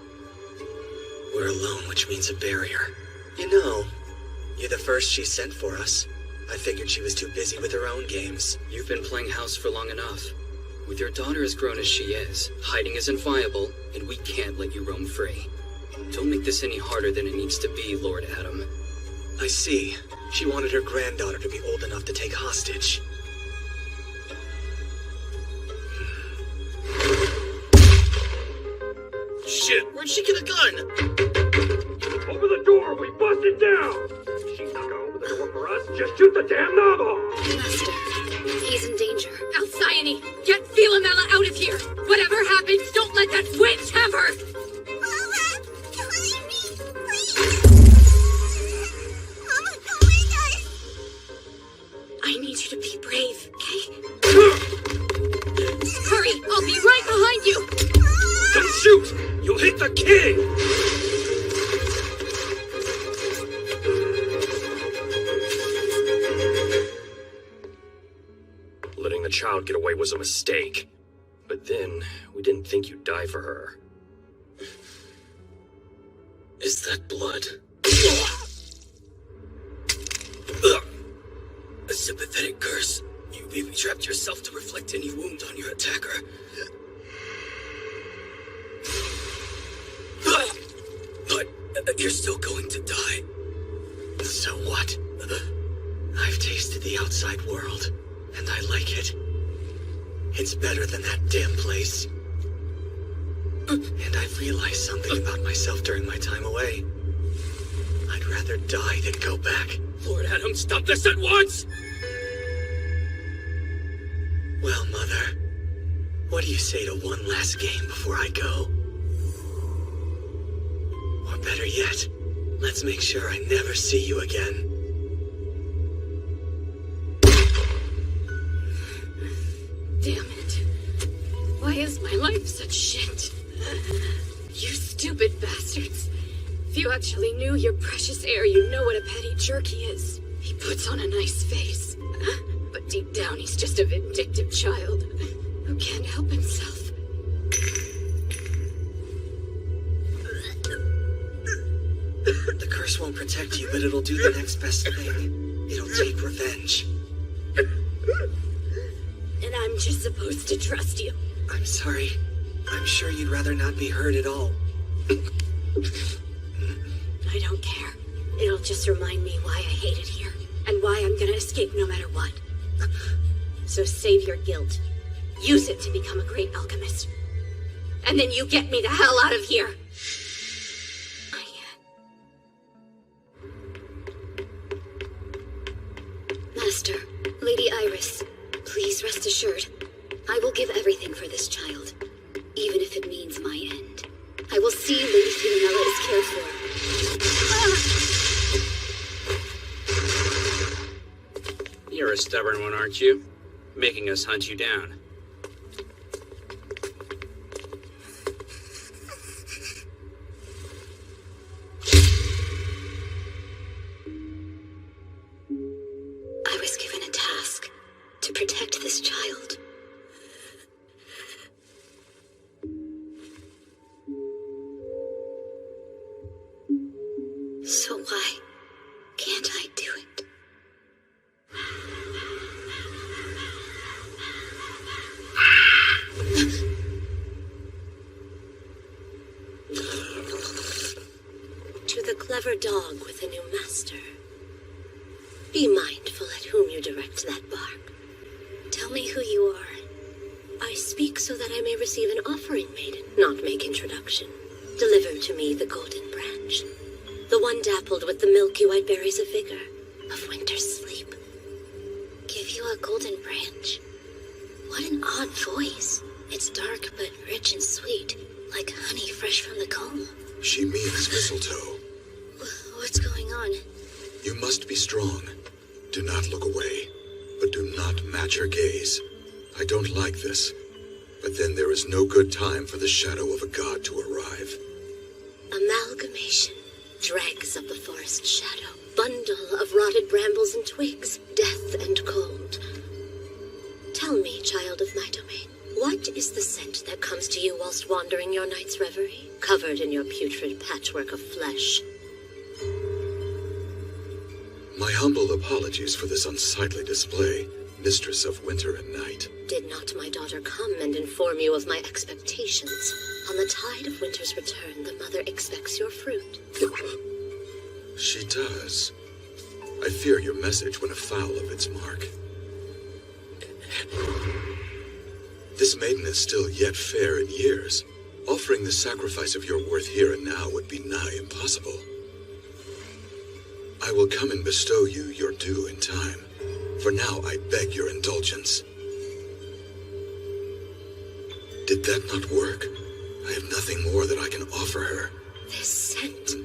S20: We're alone, which means a barrier. You know, you're the first she sent for us. I figured she was too busy with her own games.
S13: You've been playing house for long enough. With your daughter as grown as she is, hiding isn't viable, and we can't let you roam free. Don't make this any harder than it needs to be, Lord Adam.
S20: I see. She wanted her granddaughter to be old enough to take hostage.
S18: Shit, where'd she get a gun?
S17: Over the door! We bust it down! She's not gonna open the door for us. Just shoot the damn knob off!
S6: Master, he's in danger.
S1: Alcyone, get Philomela out of here! Whatever happens, don't let that witch have her! I need you to be brave, okay? Hurry, I'll be right behind you!
S17: Don't shoot! You'll hit the king!
S14: Letting the child get away was a mistake. But then, we didn't think you'd die for her.
S13: Is that blood? A sympathetic curse. You baby trapped yourself to reflect any wound on your attacker. But you're still going to die.
S20: So what? I've tasted the outside world, and I like it. It's better than that damn place. And I've realized something about myself during my time away. I'd rather die than go back.
S13: Lord Adam, stop this at once!
S20: Well, Mother, what do you say to one last game before I go? Or better yet, let's make sure I never see you again.
S1: Damn it. Why is my life such shit? You stupid bastards. If you actually knew your precious heir, you'd know what a petty jerk he is. He puts on a nice face, but deep down he's just a vindictive child who can't help himself.
S20: The curse won't protect you, but it'll do the next best thing. It'll take revenge.
S1: And I'm just supposed to trust you.
S20: I'm sorry. I'm sure you'd rather not be hurt at all.
S1: I don't care. It'll just remind me why I hate it here, and why I'm gonna escape no matter what. So save your guilt. Use it to become a great alchemist. And then you get me the hell out of here!
S6: Master, Lady Iris, please rest assured, I will give everything for this child, even if it means my end. I will see Lady Philomela is cared for.
S12: You're a stubborn one, aren't you? Making us hunt you down.
S6: I was given a task to protect this child. So why can't I do it?
S4: to the clever dog with a new master. Be mindful at whom you direct that bark.
S7: Tell me who you are.
S4: I speak so that I may receive an offering, maiden, not make introduction. Deliver to me the golden branch, the one dappled with the milky white berries of vigor, of winter's sleep.
S2: Give you a golden branch? What an odd voice. It's dark but rich and sweet, like honey fresh from the comb.
S3: She means mistletoe.
S2: What's going on?
S3: You must be strong. Do not look away, but do not match her gaze. I don't like this, but then there is no good time for the shadow of a god to arrive.
S4: Amalgamation, dregs of the forest shadow, bundle of rotted brambles and twigs, death and cold. Tell me, child of my domain, what is the scent that comes to you whilst wandering your night's reverie, covered in your putrid patchwork of flesh?
S3: My humble apologies for this unsightly display, mistress of winter and night.
S4: Did not my daughter come and inform you of my expectations? On the tide of winter's return, the mother expects your fruit.
S3: She does. I fear your message went afoul of its mark. This maiden is still yet fair in years. Offering the sacrifice of your worth here and now would be nigh impossible. I will come and bestow you your due in time. For now, I beg your indulgence. Did that not work? I have nothing more that I can offer her.
S4: This scent.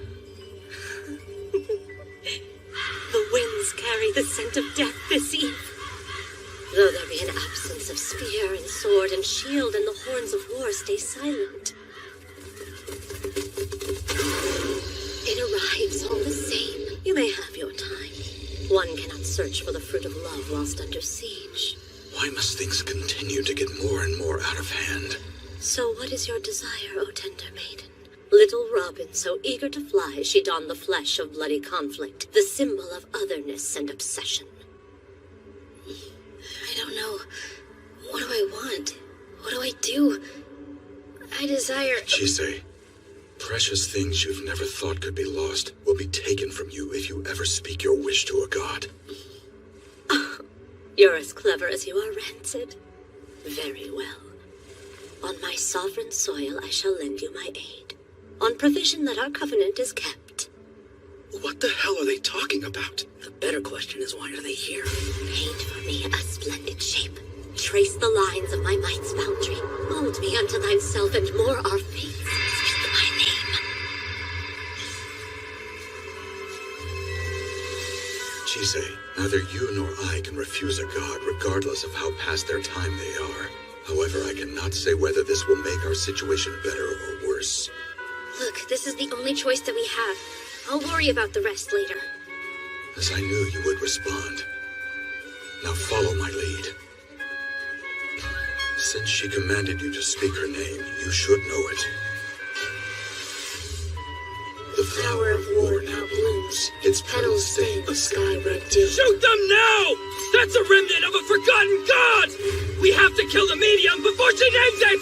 S4: The winds carry the scent of death this eve. Though there be an absence of spear and sword and shield, and the horns of war stay silent. It arrives all the same. You may have your time. One cannot search for the fruit of love whilst under siege.
S3: Why must things continue to get more and more out of hand?
S4: So what is your desire, O tender maiden? Little robin, so eager to fly, she donned the flesh of bloody conflict, the symbol of otherness and obsession.
S2: I don't know. What do I want? What do I do? I desire...
S3: Chise, precious things you've never thought could be lost will be taken from you if you ever speak your wish to a god.
S4: You're as clever as you are rancid. Very well. On my sovereign soil I shall lend you my aid, on provision that our covenant is kept.
S18: What the hell are they talking about?
S10: The better question is, why are they here?
S4: Paint for me a splendid shape. Trace the lines of my might's boundary. Mold me unto thyself, and more are fates. Speak my name.
S3: Chise, neither you nor I can refuse a god, regardless of how past their time they are. However, I cannot say whether this will make our situation better or worse.
S7: Look, this is the only choice that we have. I'll worry about the rest later.
S3: As I knew you would respond. Now follow my lead. Since she commanded you to speak her name, you should know it. The flower of war now blooms, its petals stain the sky-red dew.
S17: Shoot them now! That's a remnant of a forgotten god! We have to kill the medium before she names it!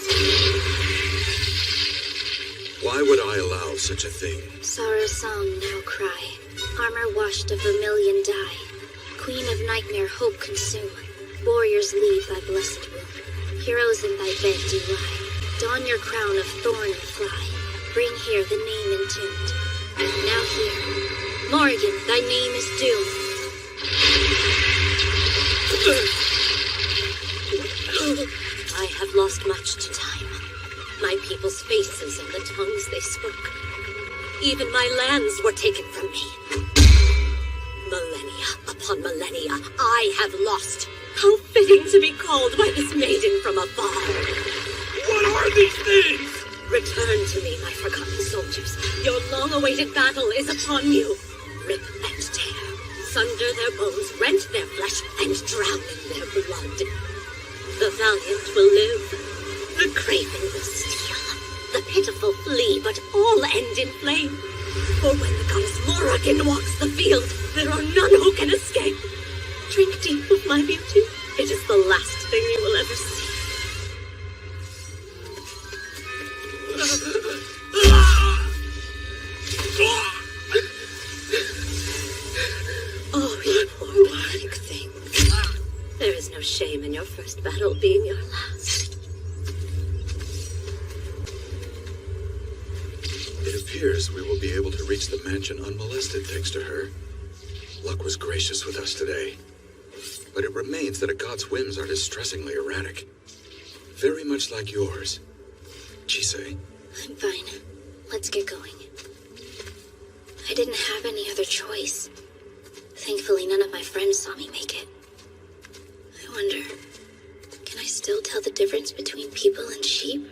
S3: Why would I allow such a thing?
S2: Sorrow song now cry, armor washed of vermilion dye. Queen of nightmare hope consume, warriors lead thy blessed womb. Heroes in thy bed do lie, don your crown of thorn and fly. Bring here the name entombed. Now here, Morrigan, thy name is doomed.
S4: I have lost much to time. My people's faces and the tongues they spoke. Even my lands were taken from me. Millennia upon millennia, I have lost. How fitting to be called by this maiden from afar.
S17: What are these things?
S4: Return to me, my forgotten soldiers. Your long-awaited battle is upon you. Rip and tear, sunder their bones, rent their flesh, and drown in their blood. The valiant will live, the craven will steal, the pitiful flee, but all end in flame. For when the goddess Morrigan walks the field, there are none who can escape. Drink deep of my beauty. It is the last thing you will ever see.
S5: first battle being your last.
S3: It appears we will be able to reach the mansion unmolested thanks to her. Luck was gracious with us today. But it remains that a god's whims are distressingly erratic. Very much like yours. Chise.
S2: I'm fine. Let's get going. I didn't have any other choice. Thankfully, none of my friends saw me make it. I wonder, can I still tell the difference between people and sheep?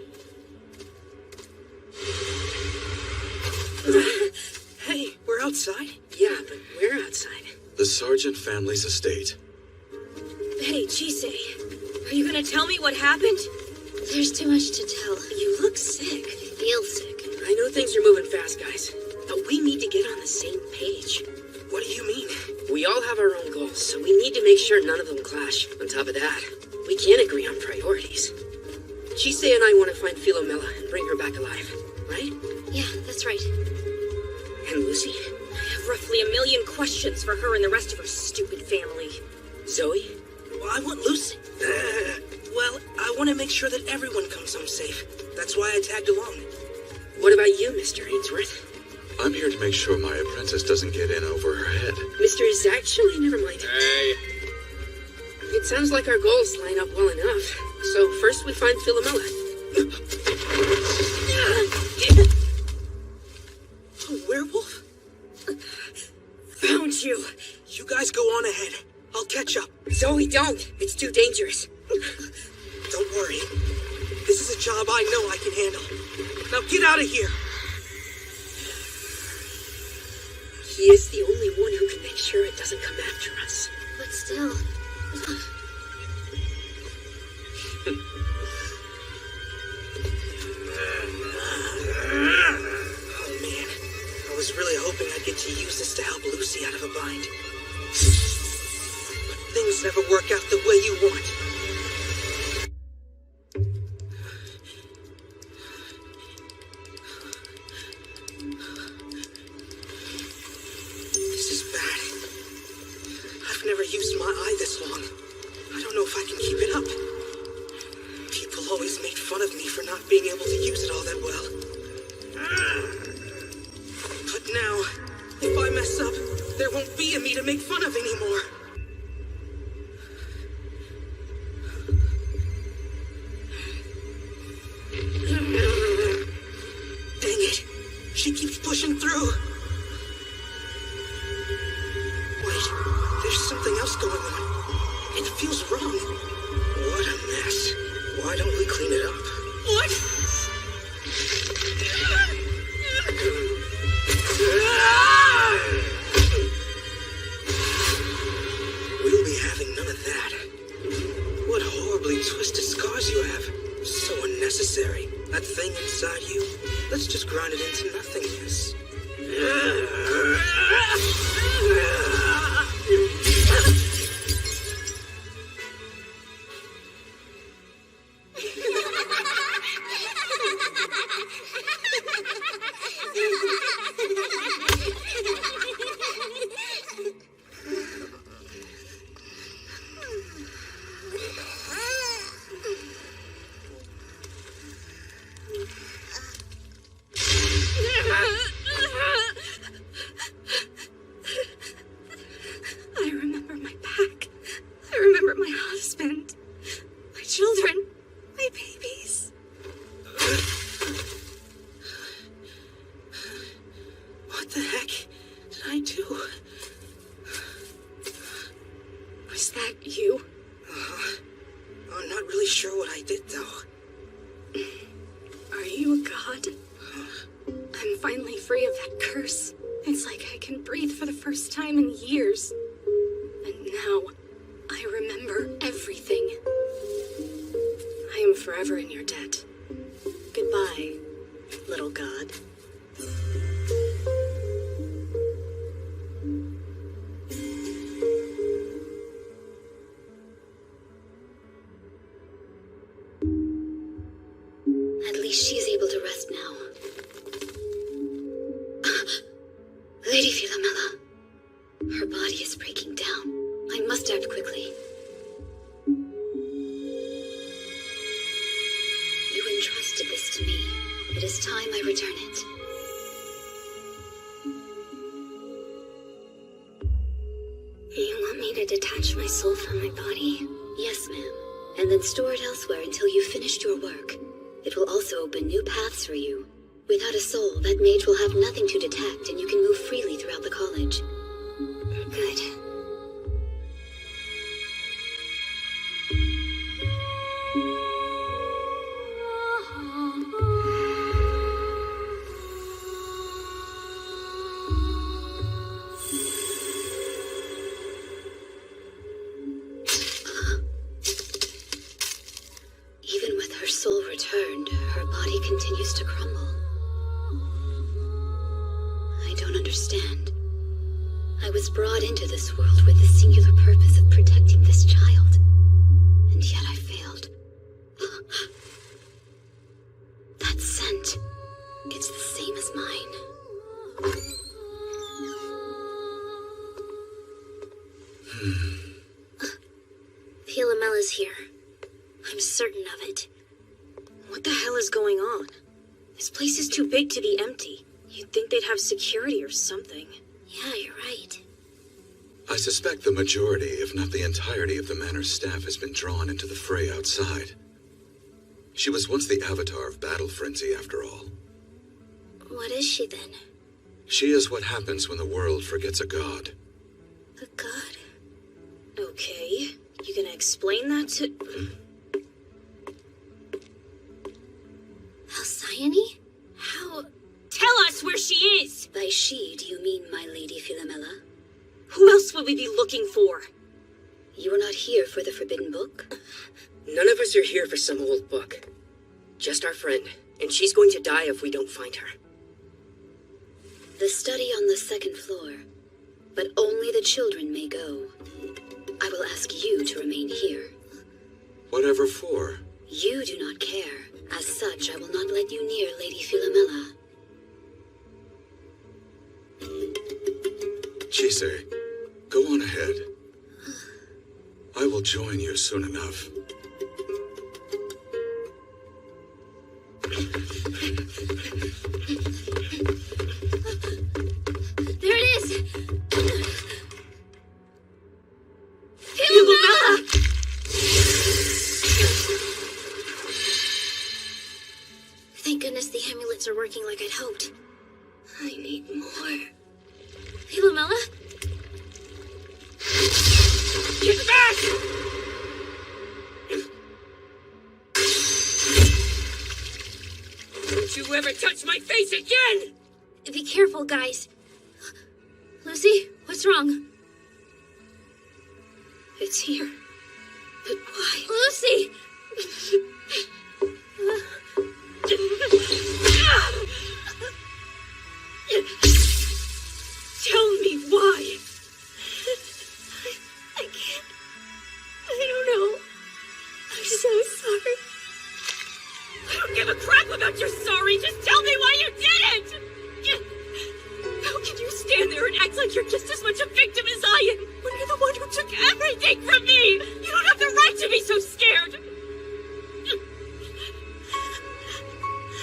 S9: Hey, we're outside? Yeah, but we're outside.
S3: The Sargent family's estate.
S8: Hey, Chise, are you gonna tell me what happened?
S2: There's too much to tell.
S8: You look sick.
S2: I feel sick.
S10: I know things are moving fast, guys, but we need to get on the same page.
S9: What do you mean?
S10: We all have our own goals, so we need to make sure none of them clash. On top of that, we can't agree on priorities. Chise and I want to find Philomela and bring her back alive, right?
S2: Yeah, that's right.
S10: And Lucy?
S8: I have roughly 1 million questions for her and the rest of her stupid family.
S10: Zoe?
S9: Well, I want Lucy. Well, I want to make sure that everyone comes home safe. That's why I tagged along.
S10: What about you, Mr. Ainsworth?
S3: I'm here to make sure my apprentice doesn't get in over her head.
S10: Mr. is actually, never mind.
S14: Hey.
S10: It sounds like our goals line up well enough. So first we find Philomela.
S9: A werewolf?
S8: Found you.
S9: You guys go on ahead. I'll catch up.
S10: Zoe, don't. It's too dangerous.
S9: Don't worry. This is a job I know I can handle. Now get out of here.
S10: He is the only one who can make sure it doesn't come after us.
S2: But still...
S9: Oh man, I was really hoping I'd get to use this to help Lucy out of a bind. But things never work out the way you want. This is bad. I've never used my eye this long. I don't know if I can keep it up. People always made fun of me for not being able to use it all that well. But now, if I mess up, there won't be a me to make fun of anymore. Dang it. She keeps pushing through. Wait, there's something else going on. It feels wrong. What a mess. Why don't we clean it up? What? We'll be having none of that. What horribly twisted scars you have. So unnecessary. That thing inside you. Let's just grind it into nothingness.
S1: I remember my pack. I remember my husband. My children. My babies.
S9: What the heck did I do?
S1: Was that you?
S9: I'm not really sure what I did, though.
S1: Are you a god? I'm finally free of that curse. It's like I can breathe for the first time in years. And now, I remember everything. I am forever in your debt. Goodbye, little god.
S6: At least she's able to rest now. Lady Philomela. Her body is breaking down. I must act quickly. It is time I return it.
S7: You want me to detach my soul from my body?
S6: Yes, ma'am. And then store it elsewhere until you've finished your work. It will also open new paths for you. Without a soul, that mage will have nothing to detect, and you can move freely throughout the college.
S7: Good.
S6: Even with her soul returned, her body continues to crumble. I don't understand. I was brought into this world with the singular purpose of protecting this child, and yet I failed. That scent, it's the same as mine.
S7: Philomella's here. I'm certain of it.
S8: What the hell is going on? This place is too big to be empty. You'd think they'd have security or something.
S7: Yeah, you're right.
S3: I suspect the majority, if not the entirety of the manor's staff has been drawn into the fray outside. She was once the avatar of battle frenzy, after all.
S7: What is she then?
S3: She is what happens when the world forgets a god.
S7: A god?
S8: Okay, you gonna explain that to...
S7: Alcyone? How...
S8: Tell us where she is!
S6: By she, do you mean my lady Philomela?
S8: Who else would we be looking for?
S6: You are not here for the forbidden book?
S10: None of us are here for some old book. Just our friend, and she's going to die if we don't find her.
S6: The study on the second floor, but only the children may go. I will ask you to remain here.
S3: Whatever for?
S6: You do not care. As such, I will not let you near Lady Philomela.
S3: Chise, go on ahead. I will join you soon enough.
S7: There it is!
S8: Philomela!
S7: Thank goodness the amulets are working like I'd hoped. I need more. Philomela?
S8: Get back! Don't you ever touch my face again!
S7: Be careful, guys. Lucy, what's wrong?
S6: It's here. But why?
S7: Lucy!
S8: Tell me why!
S7: I can't. I don't know. I'm so sorry.
S8: I don't give a crap about your sorry. Just tell me why you did it! How can you stand there and act like you're just as much a victim as I am when you're the one who took everything from me? You don't have the right to be so scared!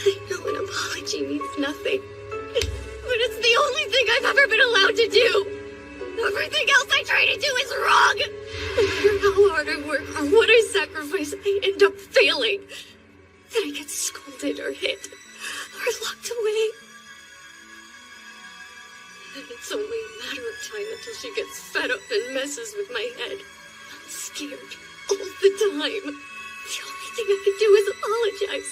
S7: I know an apology means nothing. But it's the only thing I've ever been allowed to do. Everything else I try to do is wrong. No matter how hard I work or what I sacrifice, I end up failing. Then I get scolded or hit or locked away. And it's only a matter of time until she gets fed up and messes with my head. I'm scared all the time. The only thing I can do is apologize.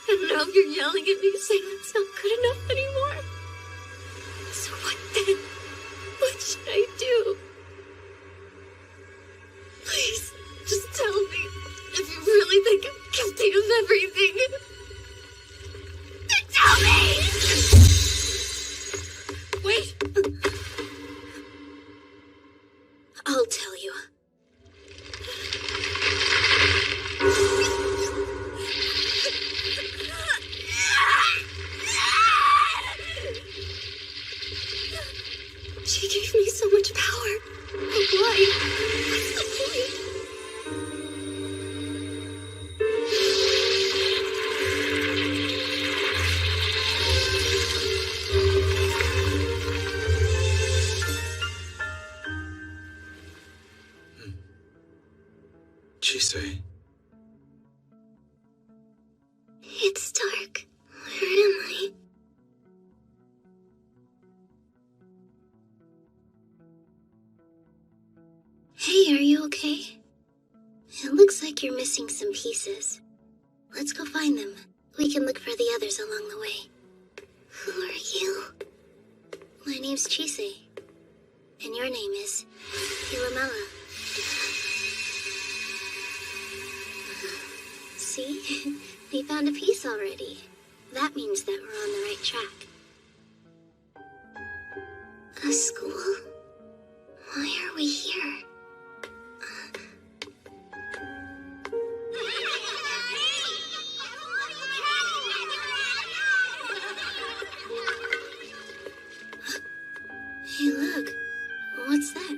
S7: And now you're yelling at me saying that's not good enough anymore. So what then? What should I do? Please, just tell me if you really think I'm guilty of everything. Then tell me!
S8: Wait!
S7: I'll tell you. She gave me so much power. But why? What's the point?
S2: okay? It looks like you're missing some pieces. Let's go find them. We can look for the others along the way. Who are you? My name's Chise. And your name is Ilamela. See? We found a piece already. That means that we're on the right track. A school? Why are we here? Hey, look. What's that?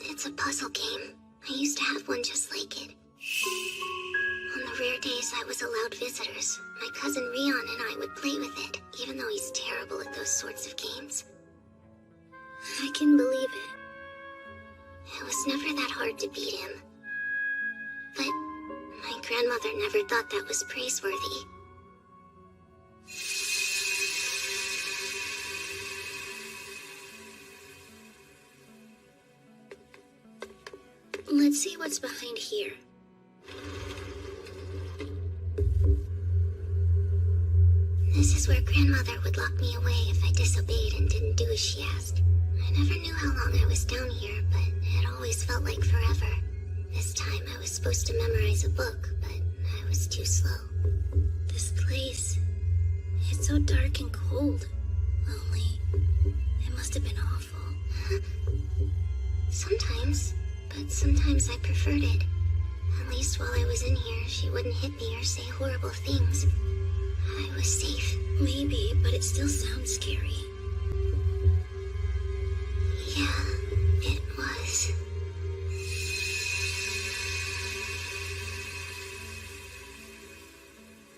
S2: It's a puzzle game. I used to have one just like it. On the rare days I was allowed visitors, my cousin Rion and I would play with it, even though he's terrible at those sorts of games. I can believe it. It was never that hard to beat him. But my grandmother never thought that was praiseworthy. Let's see what's behind here. This is where grandmother would lock me away if I disobeyed and didn't do as she asked. I never knew how long I was down here, but it always felt like forever. This time I was supposed to memorize a book, but I was too slow. This place, it's so dark and cold. Lonely. It must have been awful. Sometimes. But sometimes I preferred it. At least while I was in here, she wouldn't hit me or say horrible things. I was safe. Maybe, but it still sounds scary. Yeah, it was.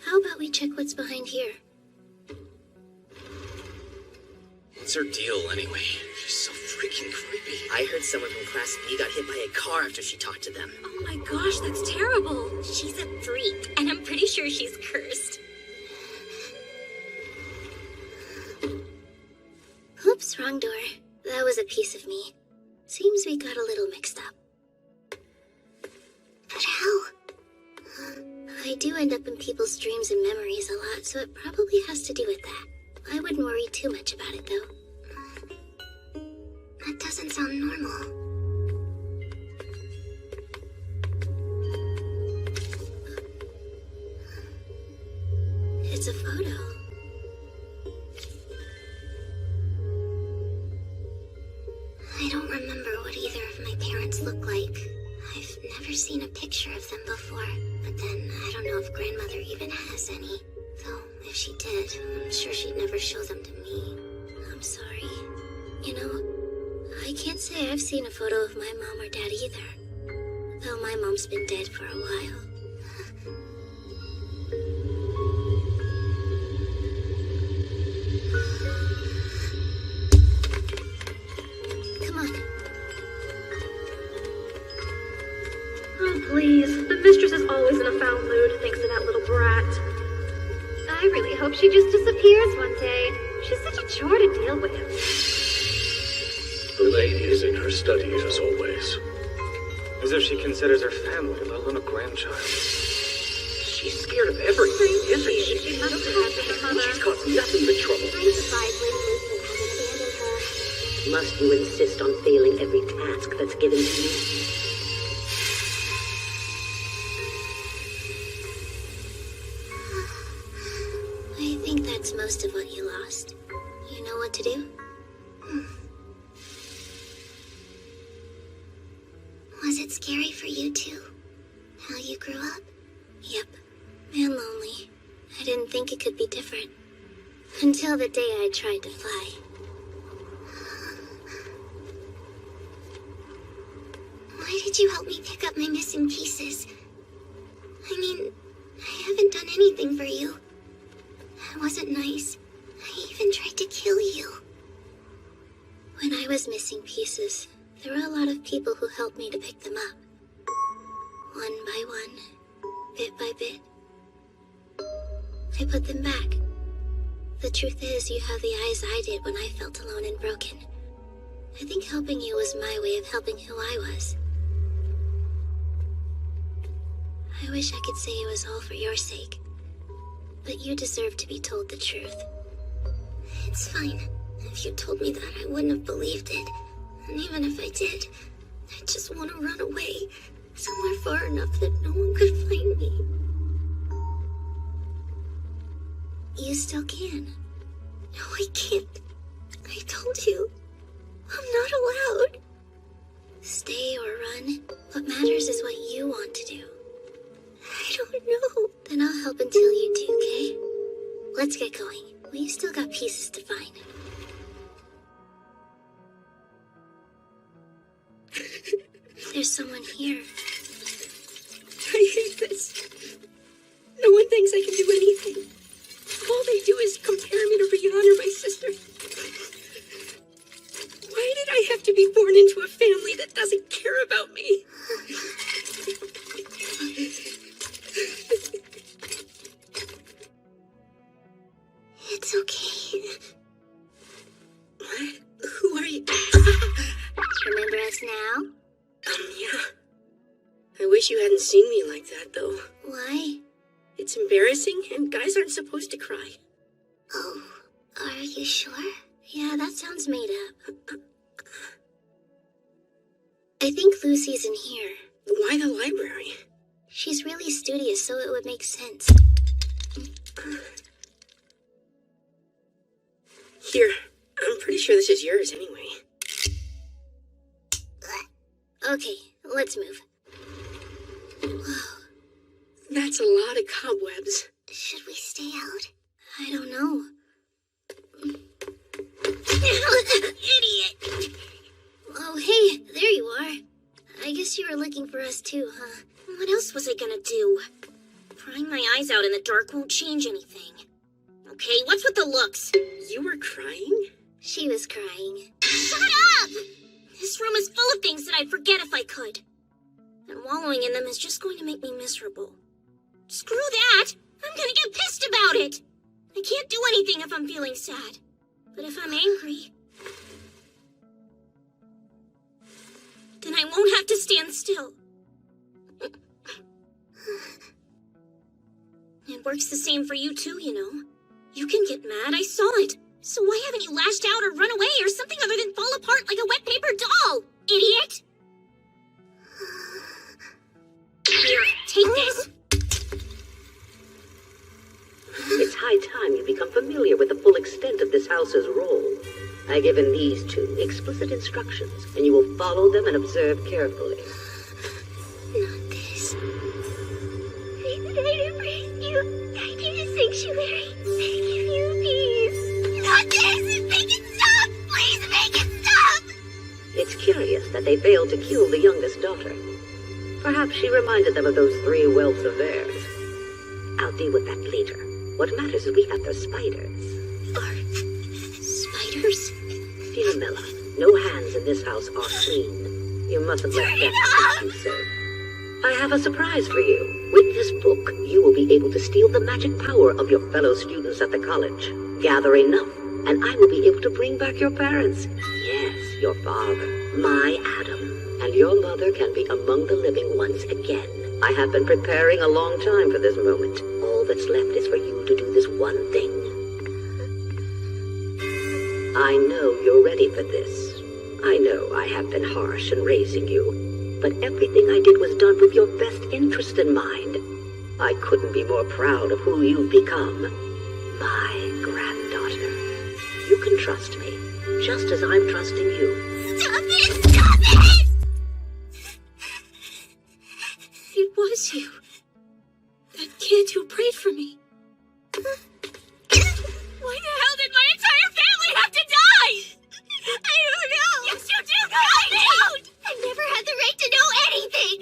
S2: How about we check what's behind here?
S11: What's her deal, anyway? She's so freaking creepy.
S5: I heard someone from Class B got hit by a car after she talked to them.
S7: Oh my gosh, that's terrible. She's a freak, and I'm pretty sure she's cursed.
S2: Oops, wrong door. That was a piece of me. Seems we got a little mixed up. But how? I do end up in people's dreams and memories a lot, so it probably has to do with that. I wouldn't worry too much about it, though. That doesn't sound normal. It's a photo. I don't remember what either of my parents look like. I've never seen a picture of them before, but then I don't know if grandmother even has any. Though, if she did, I'm sure she'd never show them to me. I'm sorry. You know, I can't say I've seen a photo of my mom or dad either. Though my mom's been dead for a while. Come on.
S16: Oh, please. The mistress is always in a foul mood thanks to that little brat. I really hope she just disappears one day. She's such a chore to deal with.
S17: The lady is in her study as always.
S21: As if she considers her family, let alone a grandchild.
S17: She's scared of everything, isn't she?
S16: She must have been a mother.
S17: She's caused nothing but trouble.
S2: I'm surprised Lady Lisbon hasn't abandoned her.
S5: Must you insist on failing every task that's given to you?
S2: I think that's most of what you lost. You know what to do? Was it scary for you too? How you grew up? Yep. And lonely. I didn't think it could be different. Until the day I tried to fly. Why did you help me pick up my missing pieces? I mean, I haven't done anything for you. I wasn't nice. I even tried to kill you. When I was missing pieces, there were a lot of people who helped me to pick them up. One by one, bit by bit. I put them back. The truth is, you have the eyes I did when I felt alone and broken. I think helping you was my way of helping who I was. I wish I could say it was all for your sake. But you deserve to be told the truth.
S7: It's fine. If you told me that, I wouldn't have believed it. And even if I did, I just want to run away. Somewhere far enough that no one could find me.
S2: You still can.
S7: No, I can't. I told you. I'm not allowed.
S2: Stay or run. What matters is what you want to do.
S7: I don't know.
S2: Then I'll help until you do, okay? Let's get going. We've still got pieces to find. There's someone here.
S7: I hate this. No one thinks I can do anything. All they do is compare me to Rian or my sister. Why did I have to be born into a family that doesn't care about me?
S2: It's okay.
S7: What? Who are you?
S2: Remember us now?
S7: Yeah. I wish you hadn't seen me like that, though.
S2: Why?
S7: It's embarrassing, and guys aren't supposed to cry.
S2: Oh, are you sure? Yeah, that sounds made up. I think Lucy's in here.
S7: Why the library?
S2: She's really studious, so it would make sense.
S7: Here, I'm pretty sure this is yours anyway.
S2: Okay, let's move. Whoa.
S7: That's a lot of cobwebs.
S2: Should we stay out? I don't know.
S7: Idiot!
S2: Oh, hey, there you are. I guess you were looking for us too, huh?
S8: What else was I gonna do? Prying my eyes out in the dark won't change anything. Okay, what's with the looks?
S7: You were crying?
S2: She was crying.
S8: Shut up! This room is full of things that I'd forget if I could. And wallowing in them is just going to make me miserable. Screw that! I'm gonna get pissed about it! I can't do anything if I'm feeling sad. But if I'm angry, then I won't have to stand still. It works the same for you too, you know. You can get mad, I saw it. So why haven't you lashed out or run away or something other than fall apart like a wet paper doll, idiot? Here, take this.
S5: It's high time you become familiar with the full extent of this house's role. I've given these two explicit instructions, and you will follow them and observe carefully.
S2: Not this.
S7: I embrace you. I give you sanctuary. I give you peace. Not this! Make it stop! Please make it stop!
S5: It's curious that they failed to kill the youngest daughter. Perhaps she reminded them of those three whelps of theirs. I'll deal with that later. What matters is we have their spiders.
S2: Spiders?
S5: Dear Mella, no hands in this house are clean. You mustn't let that keep you safe. I have a surprise for you. With this book, you will be able to steal the magic power of your fellow students at the college. Gather enough, and I will be able to bring back your parents. Yes, your father, my Adam, and your mother can be among the living once again. I have been preparing a long time for this moment. All that's left is for you to do this one thing. I know you're ready for this. I know I have been harsh in raising you, but everything I did was done with your best interest in mind. I couldn't be more proud of who you've become. My granddaughter. You can trust me, just as I'm trusting you.
S7: Stop it! Stop it!
S8: It was you. That kid who prayed for me. Why the hell did my entire family have to die?
S7: I don't know.
S8: Yes, you do.
S7: No, I don't. I never had the right to know anything.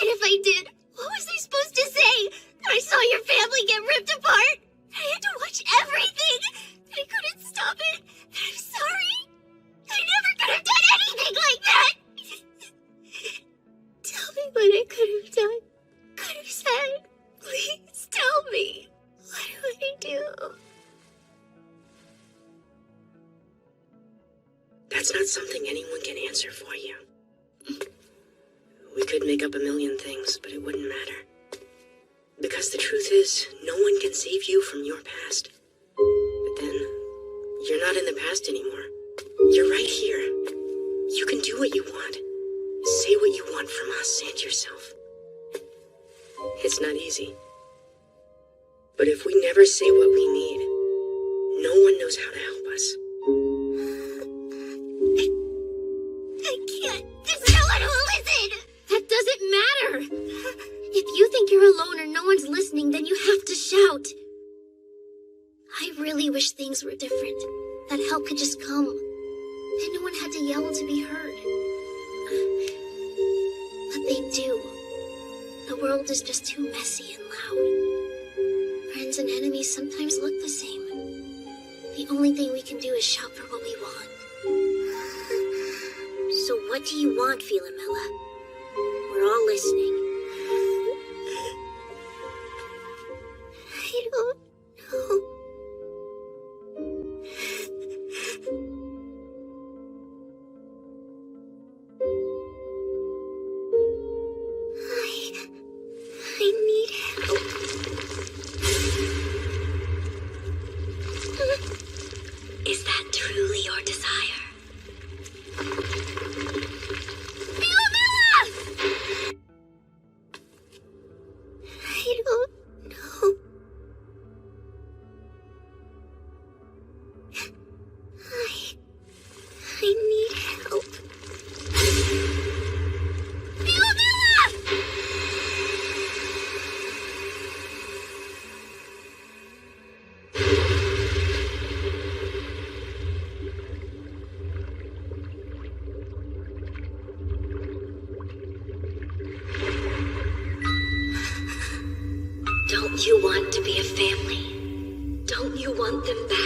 S7: And if I did, what was I supposed to say? That I saw your family get ripped apart? I had to watch everything. I couldn't stop it. I'm sorry. I never could have done anything like that. Tell me what I could have done. Could have said. Please tell me. What do I do?
S10: It's not something anyone can answer for you. We could make up a million things, but it wouldn't matter. Because the truth is, no one can save you from your past. But then, you're not in the past anymore. You're right here. You can do what you want. Say what you want from us and yourself. It's not easy. But if we never say what we need, no one knows how to help us.
S2: I can't. There's no one who will listen. That doesn't matter. If you think you're alone or no one's listening, then you have to shout. I really wish things were different. That help could just come. And no one had to yell to be heard. But they do. The world is just too messy and loud. Friends and enemies sometimes look the same. The only thing we can do is shout for what we want.
S8: So what do you want, Philomela? We're all listening.
S2: I don't know. I need help.
S4: Is that truly your desire?
S2: I don't know. I need help.
S4: Don't you want to be a family? Don't you want them back?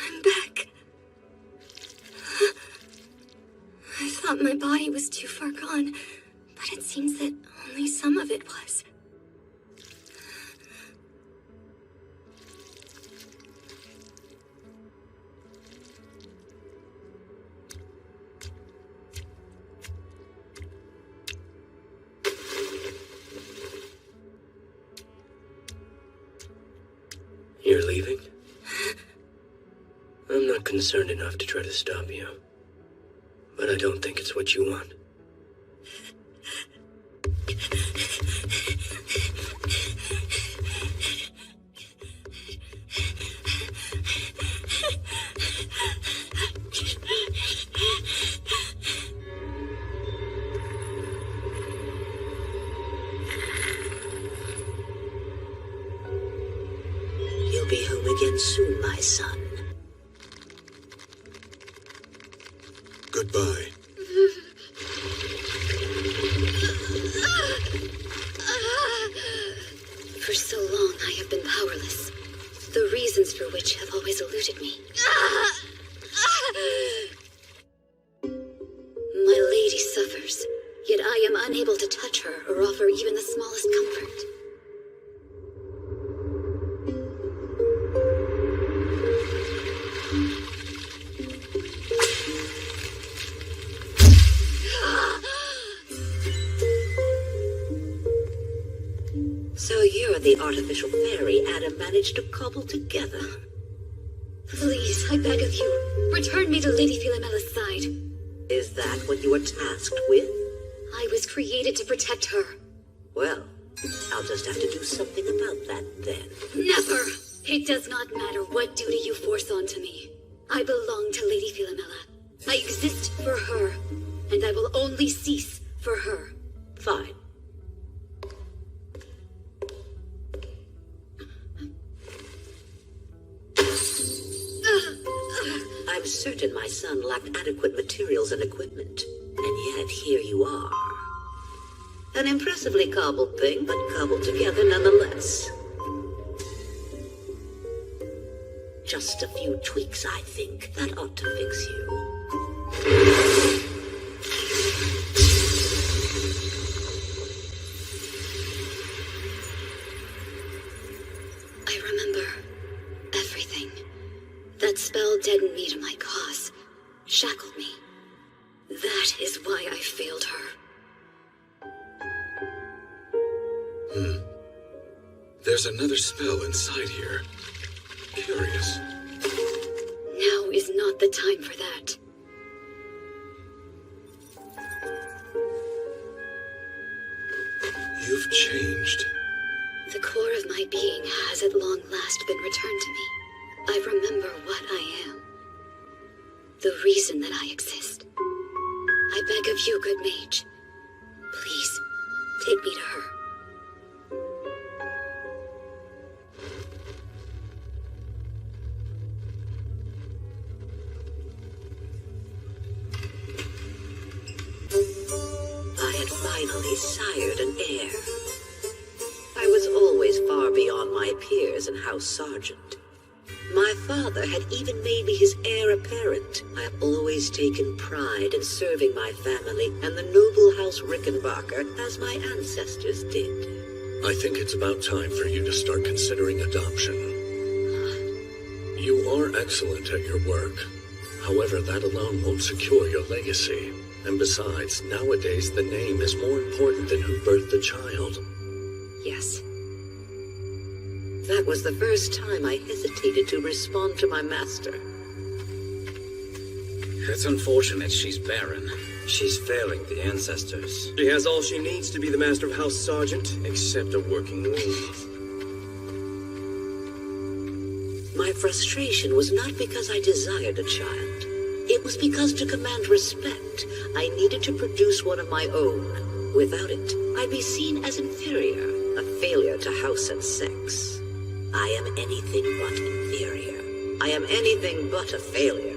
S7: I'm back. I thought my body was too far gone, but it seems that only some of it was.
S13: You're leaving? I'm not concerned enough to try to stop you. But I don't think it's what you want.
S5: You'll be home again soon, my son.
S3: Goodbye.
S19: For so long, I have been powerless. The reasons for which have always eluded me. My lady suffers, yet I am unable to touch her or offer even the smallest comfort.
S5: So you're the artificial fairy Adam managed to cobble together.
S19: Please, I beg of you, return me to Lady Philomela's side.
S5: Is that what you were tasked with?
S19: I was created to protect her.
S5: Well, I'll just have to do something about that then.
S19: Never! It does not matter what duty you force onto me. I belong to Lady Philomela. I exist for her, and I will only cease for her.
S5: Fine. I'm certain my son lacked adequate materials and equipment. And yet, here you are. An impressively cobbled thing, but cobbled together nonetheless. Just a few tweaks, I think. That ought to fix you.
S19: I remember everything. That spell deadened me to my cause, shackled me. That is why I failed her.
S3: There's another spell inside here. Curious.
S19: Now is not the time for that.
S3: You've changed.
S19: The core of my being has at long last been returned to me. I remember what I am. The reason that I exist. I beg of you, good mage. Please, take me to her.
S5: I had finally sired an heir. I was always far beyond my peers in House Sergeant. My father had even made me his heir apparent. I have always taken pride in serving my family and the noble House Rickenbacker as my ancestors did.
S13: I think it's about time for you to start considering adoption. You are excellent at your work. However, that alone won't secure your legacy. And besides, nowadays the name is more important than who birthed the child.
S5: Yes. That was the first time I hesitated to respond to my master.
S15: It's unfortunate she's barren. She's failing the ancestors. She has all she needs to be the master of House Sergeant, except a working womb.
S5: My frustration was not because I desired a child. It was because to command respect, I needed to produce one of my own. Without it, I'd be seen as inferior, a failure to house and sex. I am anything but inferior. I am anything but a failure.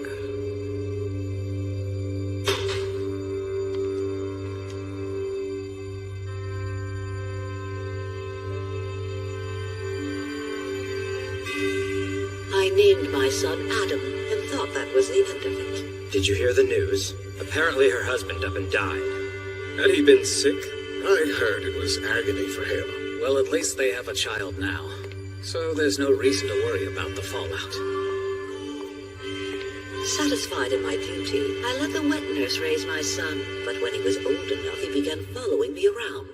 S5: I named my son Adam and thought that was the end of it.
S15: Did you hear the news? Apparently her husband up and died. Had he been sick?
S13: I heard it was agony for him.
S15: Well, at least they have a child now. So there's no reason to worry about the fallout.
S5: Satisfied in my beauty, I let the wet nurse raise my son, but when he was old enough, he began following me around.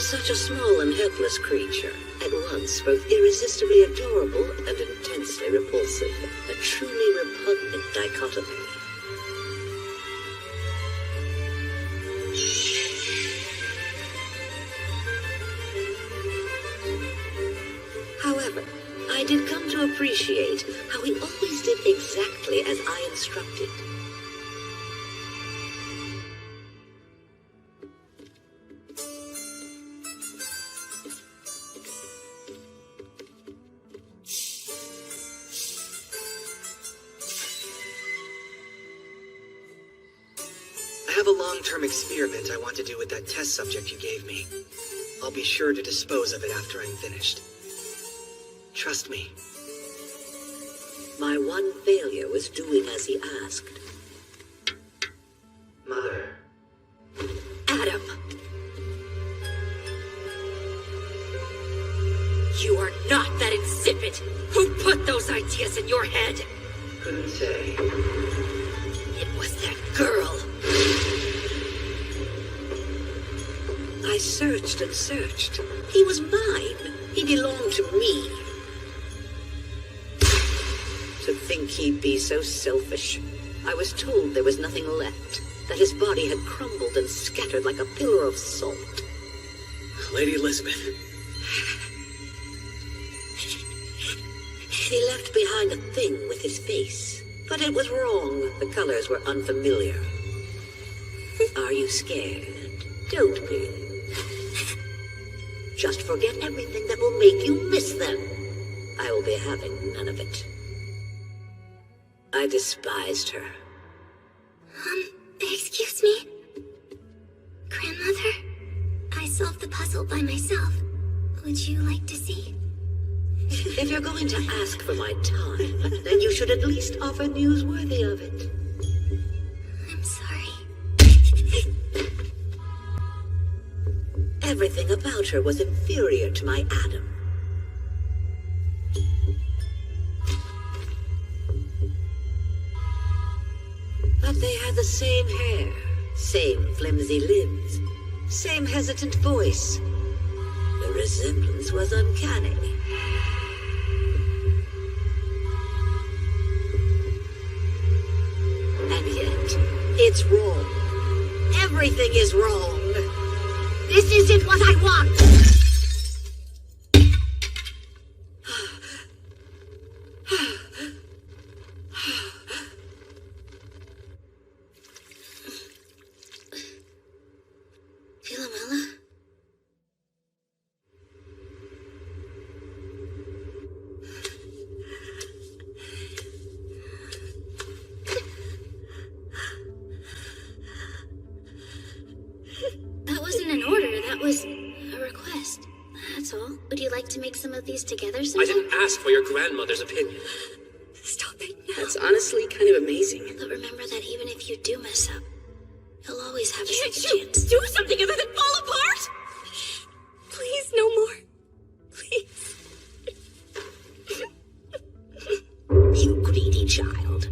S5: Such a small and helpless creature, at once both irresistibly adorable and intensely repulsive, a truly repugnant dichotomy. However, I did come to appreciate how he always did exactly as I instructed.
S20: Experiment I want to do with that test subject you gave me. I'll be sure to dispose of it after I'm finished. Trust me.
S5: My one failure was doing as he asked.
S20: Mother.
S1: Adam. You are not that insipid. Who put those ideas in your head?
S20: Couldn't say.
S5: was that girl? I searched and searched. He was mine. He belonged to me. To think he'd be so selfish. I was told there was nothing left, that his body had crumbled and scattered like a pillar of salt.
S13: Lady Elizabeth.
S5: He left behind a thing with his face, but it was wrong. The colors were unfamiliar. Are you scared? Don't be. Just forget everything that will make you miss them. I will be having none of it. I despised her.
S7: Excuse me? Grandmother? I solved the puzzle by myself. Would you like to see?
S5: If you're going to ask for my time, then you should at least offer news worthy of it.
S7: I'm sorry.
S5: Everything about her was inferior to my Adam. But they had the same hair, same flimsy limbs, same hesitant voice. The resemblance was uncanny. And yet, it's wrong. Everything is wrong. This isn't what I want!
S2: Philomela? That wasn't an order, that was a request. That's all. Would you like to make some of these together
S11: I
S2: sometime?
S11: didn't ask for your grandmother's opinion.
S2: Stop it now.
S10: That's honestly kind of amazing.
S2: But remember that even if you do mess up, you'll always have a
S7: Can't
S2: second
S7: you
S2: chance.
S7: do something other than fall apart? Please, no more. Please.
S5: You greedy child.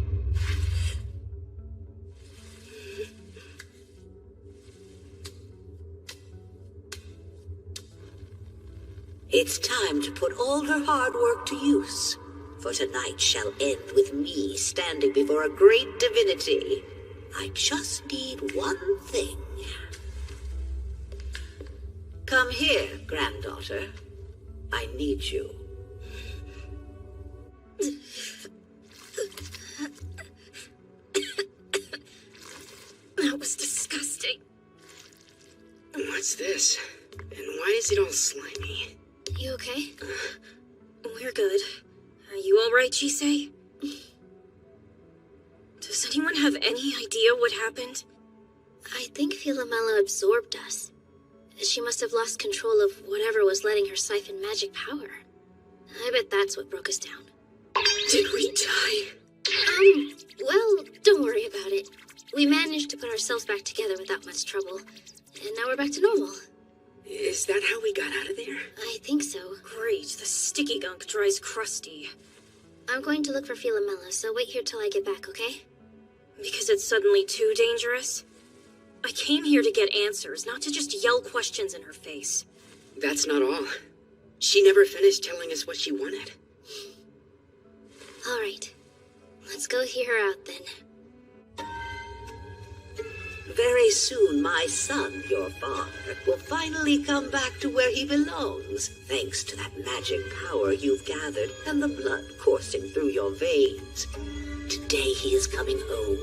S5: It's time to put all her hard work to use, for tonight shall end with me standing before a great divinity. I just need one thing. Come here, granddaughter. I need you.
S10: That was disgusting. What's this? And why is it all slimy?
S2: You okay?
S8: We're good. Are you alright, Jisei? Does anyone have any idea what happened?
S2: I think Philomela absorbed us. She must have lost control of whatever was letting her siphon magic power. I bet that's what broke us down.
S10: Did we die?
S2: Well, don't worry about it. We managed to put ourselves back together without much trouble. And now we're back to normal.
S10: Is that how we got out of there?
S2: I think so.
S8: Great, the sticky gunk dries crusty.
S2: I'm going to look for Philomela, so wait here till I get back, okay?
S8: Because it's suddenly too dangerous? I came here to get answers, not to just yell questions in her face.
S10: That's not all. She never finished telling us what she wanted.
S2: All right. Let's go hear her out then.
S5: Very soon, my son, your father, will finally come back to where he belongs, thanks to that magic power you've gathered and the blood coursing through your veins. Today he is coming home,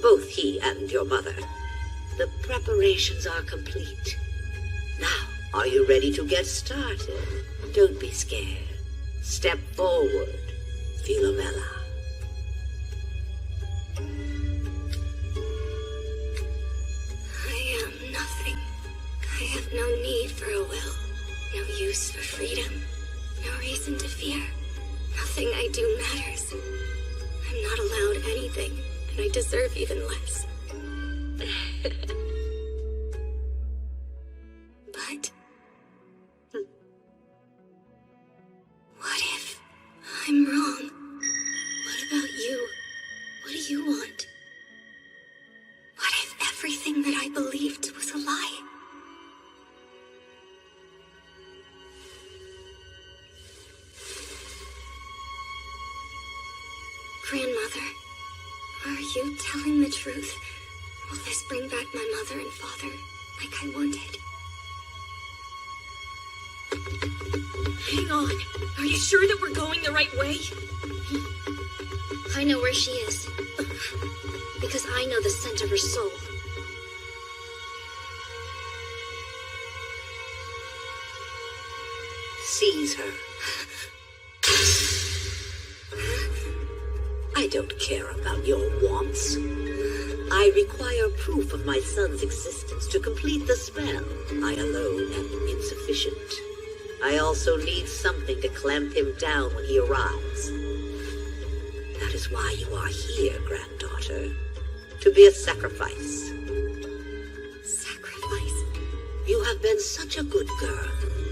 S5: both he and your mother. The preparations are complete. Now, are you ready to get started? Don't be scared. Step forward, Philomela.
S7: I am nothing. I have no need for a will, no use for freedom, no reason to fear. Nothing I do matters. I'm not allowed anything, and I deserve even less. But what if I'm wrong? What about you? What do you want? Grandmother, are you telling the truth? Will this bring back my mother and father like I wanted?
S8: Hang on. Are you sure that we're going the right way?
S2: I know where she is. Because I know the scent of her soul.
S5: Seize her. I don't care about your wants. I require proof of my son's existence to complete the spell. I alone am insufficient. I also need something to clamp him down when he arrives. That is why you are here, granddaughter. To be a sacrifice.
S7: Sacrifice?
S5: You have been such a good girl,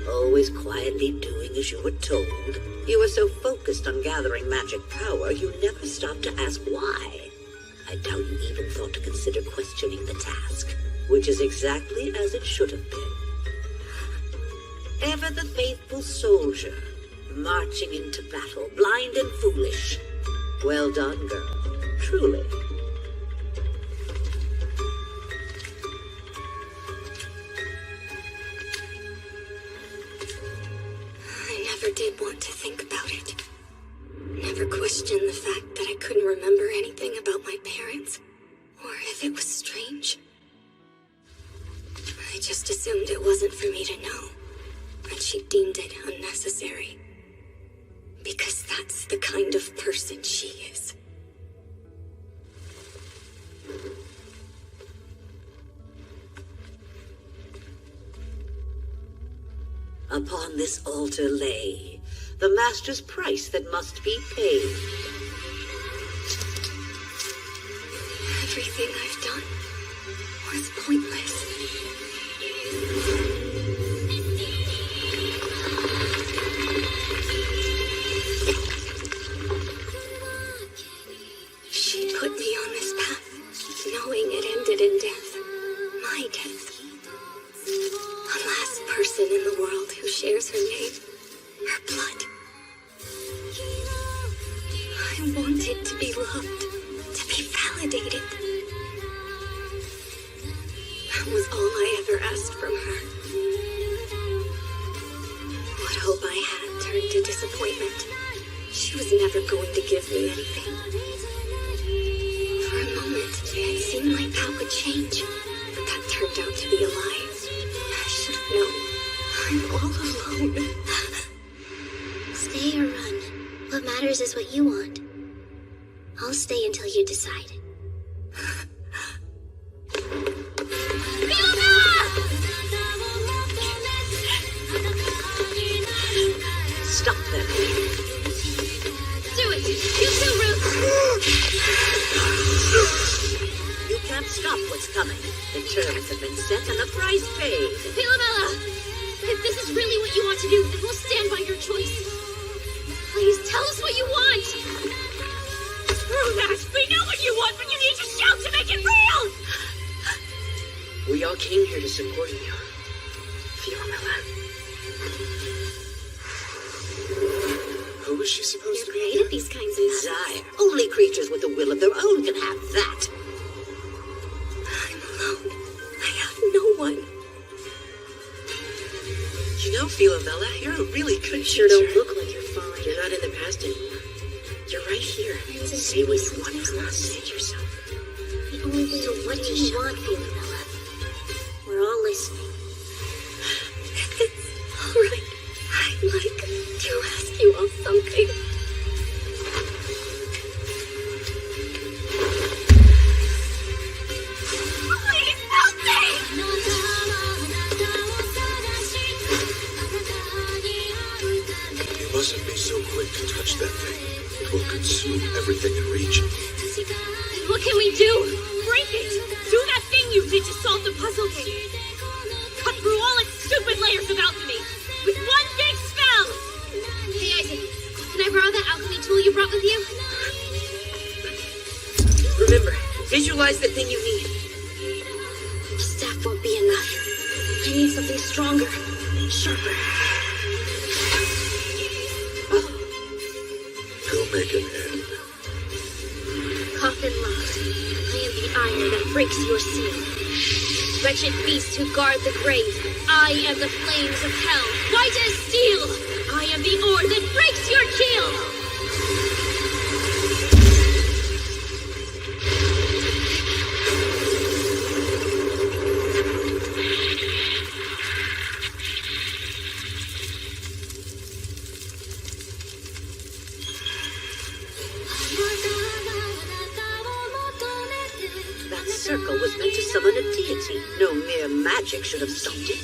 S5: always quietly doing as you were told. You were so focused on gathering magic power, you never stopped to ask why. I doubt you even thought to consider questioning the task, which is exactly as it should have been. Ever the faithful soldier, marching into battle, blind and foolish. Well done, girl. Truly.
S7: I never did want to think about it. Never questioned the fact that I couldn't remember anything about my parents, or if it was strange. I just assumed it wasn't for me to know, and she deemed it unnecessary. Because that's the kind of person she is.
S5: Upon this altar lay the master's price that must be paid.
S7: Everything I've done was pointless. She put me on this path, knowing it ended in death. My death. The last person in the world who shares her name, her blood. I wanted to be loved, to be validated. That was all I ever asked from her. What hope I had turned to disappointment. She was never going to give me anything. For a moment, it seemed like Pal could change, but that turned out to be a lie. I should have known. I'm all alone.
S2: Stay or run. What matters is what you want. I'll stay until you decide.
S5: Stop them.
S2: Do it! You too, Ruth!
S5: You can't stop what's coming. The terms have been set and the price paid.
S2: Philomela! If this is really what you want to do, then we'll stand by your choice. Please, tell us what you want!
S8: Screw that! We know what you want, but you need to shout to make it real!
S10: We all came here to support you, Philomela.
S18: Who is she supposed to be?
S7: Created these kinds of
S5: Desire. Only creatures with a will of their own can have that.
S7: I'm alone. I have no one.
S10: You know, Philomela, you're a really good
S8: Sure
S10: teacher.
S8: don't look like you're falling.
S10: You're not in the past anymore. You're right here. Say what you want from us. Say it yourself.
S2: The only thing is, what do you want, Philomela? We're all listening.
S7: All right. I'd like to ask you all something. Please help me!
S3: You mustn't be so quick to touch that thing. It will consume everything in reach.
S8: What can we do? Break it! Do that thing you did to solve the puzzle game! Cut through all its stupid layers of alchemy! With one big spell!
S2: Hey, Isaac. Can I borrow that alchemy tool you brought with you?
S10: Remember, visualize the thing you need.
S2: The staff won't be enough. I need something stronger, sharper.
S3: Go make an end.
S16: faith in love. I am the iron that breaks your seal. Wretched beasts who guard the grave, I am the flames of hell, white as steel. I am the ore that breaks your keel.
S5: That circle was meant to summon a deity. No mere magic should have stopped it.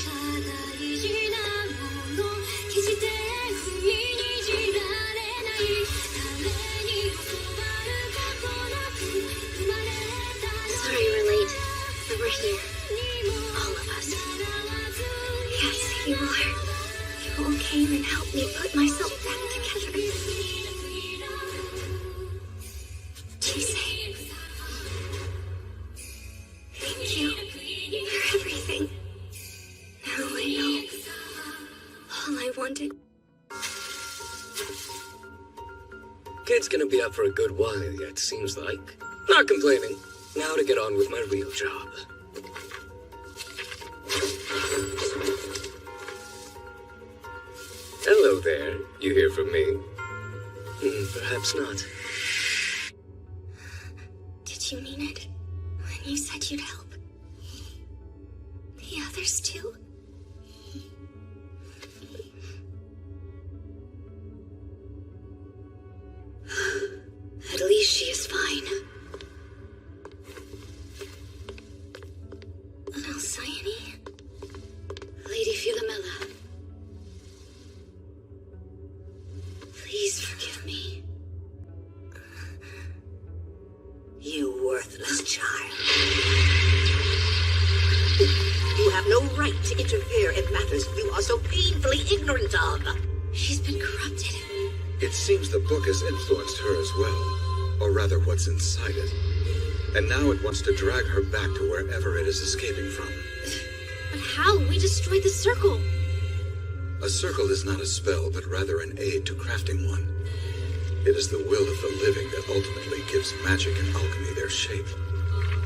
S16: Sorry we're late, but we're here. All of us.
S7: Yes, you are. You all came and helped me put myself back together. Chise. Thank you for everything. Now I know all I wanted.
S13: Kid's gonna be up for a good while yet, seems like. Not complaining. Now to get on with my real job. Hello there. You hear from me? Perhaps not.
S7: Did you mean it when you said you'd help? The others too?
S19: At least she is fine.
S7: Alcyone?
S19: Lady Philomela. Please forgive me.
S5: You worthless child. You have no right to interfere in matters you are so painfully ignorant of.
S19: She's been corrupted.
S3: It seems the book has influenced her as well, or rather what's inside it. And now it wants to drag her back to wherever it is escaping from.
S16: But how? We destroyed the circle.
S3: A circle is not a spell, but rather an aid to crafting one. It is the will of the living that ultimately gives magic and alchemy their shape.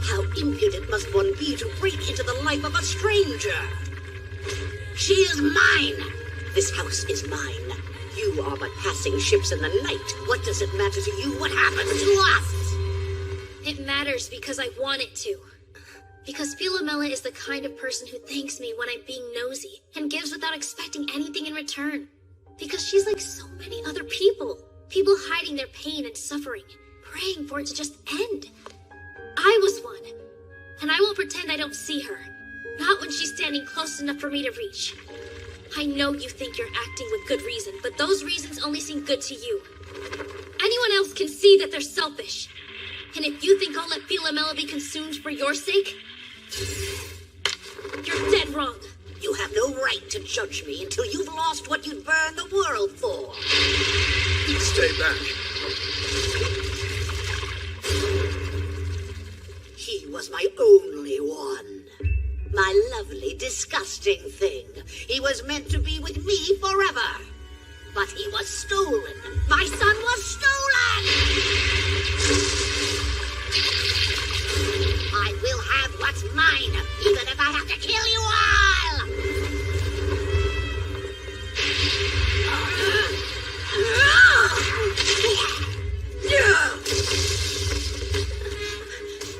S5: How impudent must one be to break into the life of a stranger? She is mine. This house is mine. You are but passing ships in the night. What does it matter to you what happens to us?
S16: It matters because I want it to. Because Philomela is the kind of person who thanks me when I'm being nosy and gives without expecting anything in return. Because she's like so many other people. People hiding their pain and suffering, praying for it to just end. I was one, and I won't pretend I don't see her. Not when she's standing close enough for me to reach. I know you think you're acting with good reason, but those reasons only seem good to you. Anyone else can see that they're selfish. And if you think I'll let Philomela be consumed for your sake, you're dead wrong.
S5: You have no right to judge me until you've lost what you'd burn the world for.
S3: Stay back.
S5: He was my only one. My lovely, disgusting thing. He was meant to be with me forever. But he was stolen. My son was stolen! I will have what's mine, even if I have to kill you all!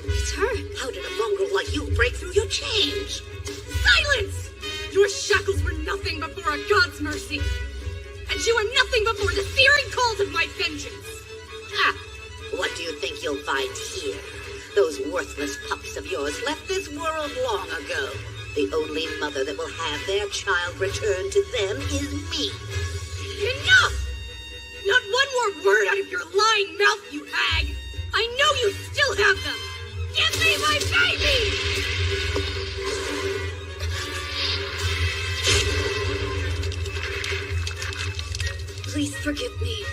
S16: It's her.
S5: How did a mongrel like you break through your chains?
S1: Silence! Your shackles were nothing before a god's mercy. And you are nothing before the searing cold of my vengeance.
S5: Ah, what do you think you'll find here? Those worthless pups of yours left this world long ago. The only mother that will have their child returned to them is me.
S1: Enough! Not one more word out of your lying mouth, you hag! I know you still have them! Give me my baby!
S19: Please forgive me.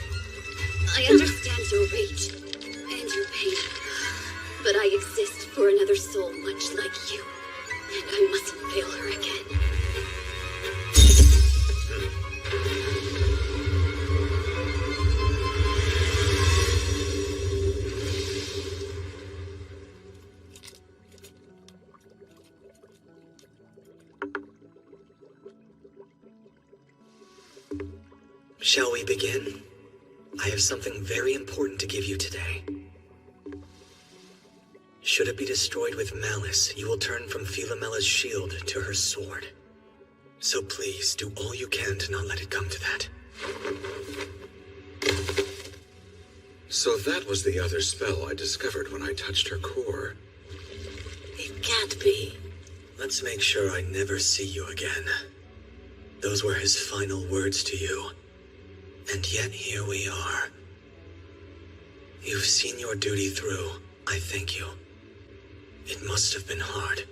S19: I understand your rage and your pain, but I exist for another soul much like you, and I mustn't fail her again.
S20: Shall we begin? I have something very important to give you today. Should it be destroyed with malice, you will turn from Philomella's shield to her sword. So please, do all you can to not let it come to that.
S3: So that was the other spell I discovered when I touched her core.
S5: It can't be.
S20: Let's make sure I never see you again. Those were his final words to you. And yet here we are. You've seen your duty through. I thank you. It must have been hard.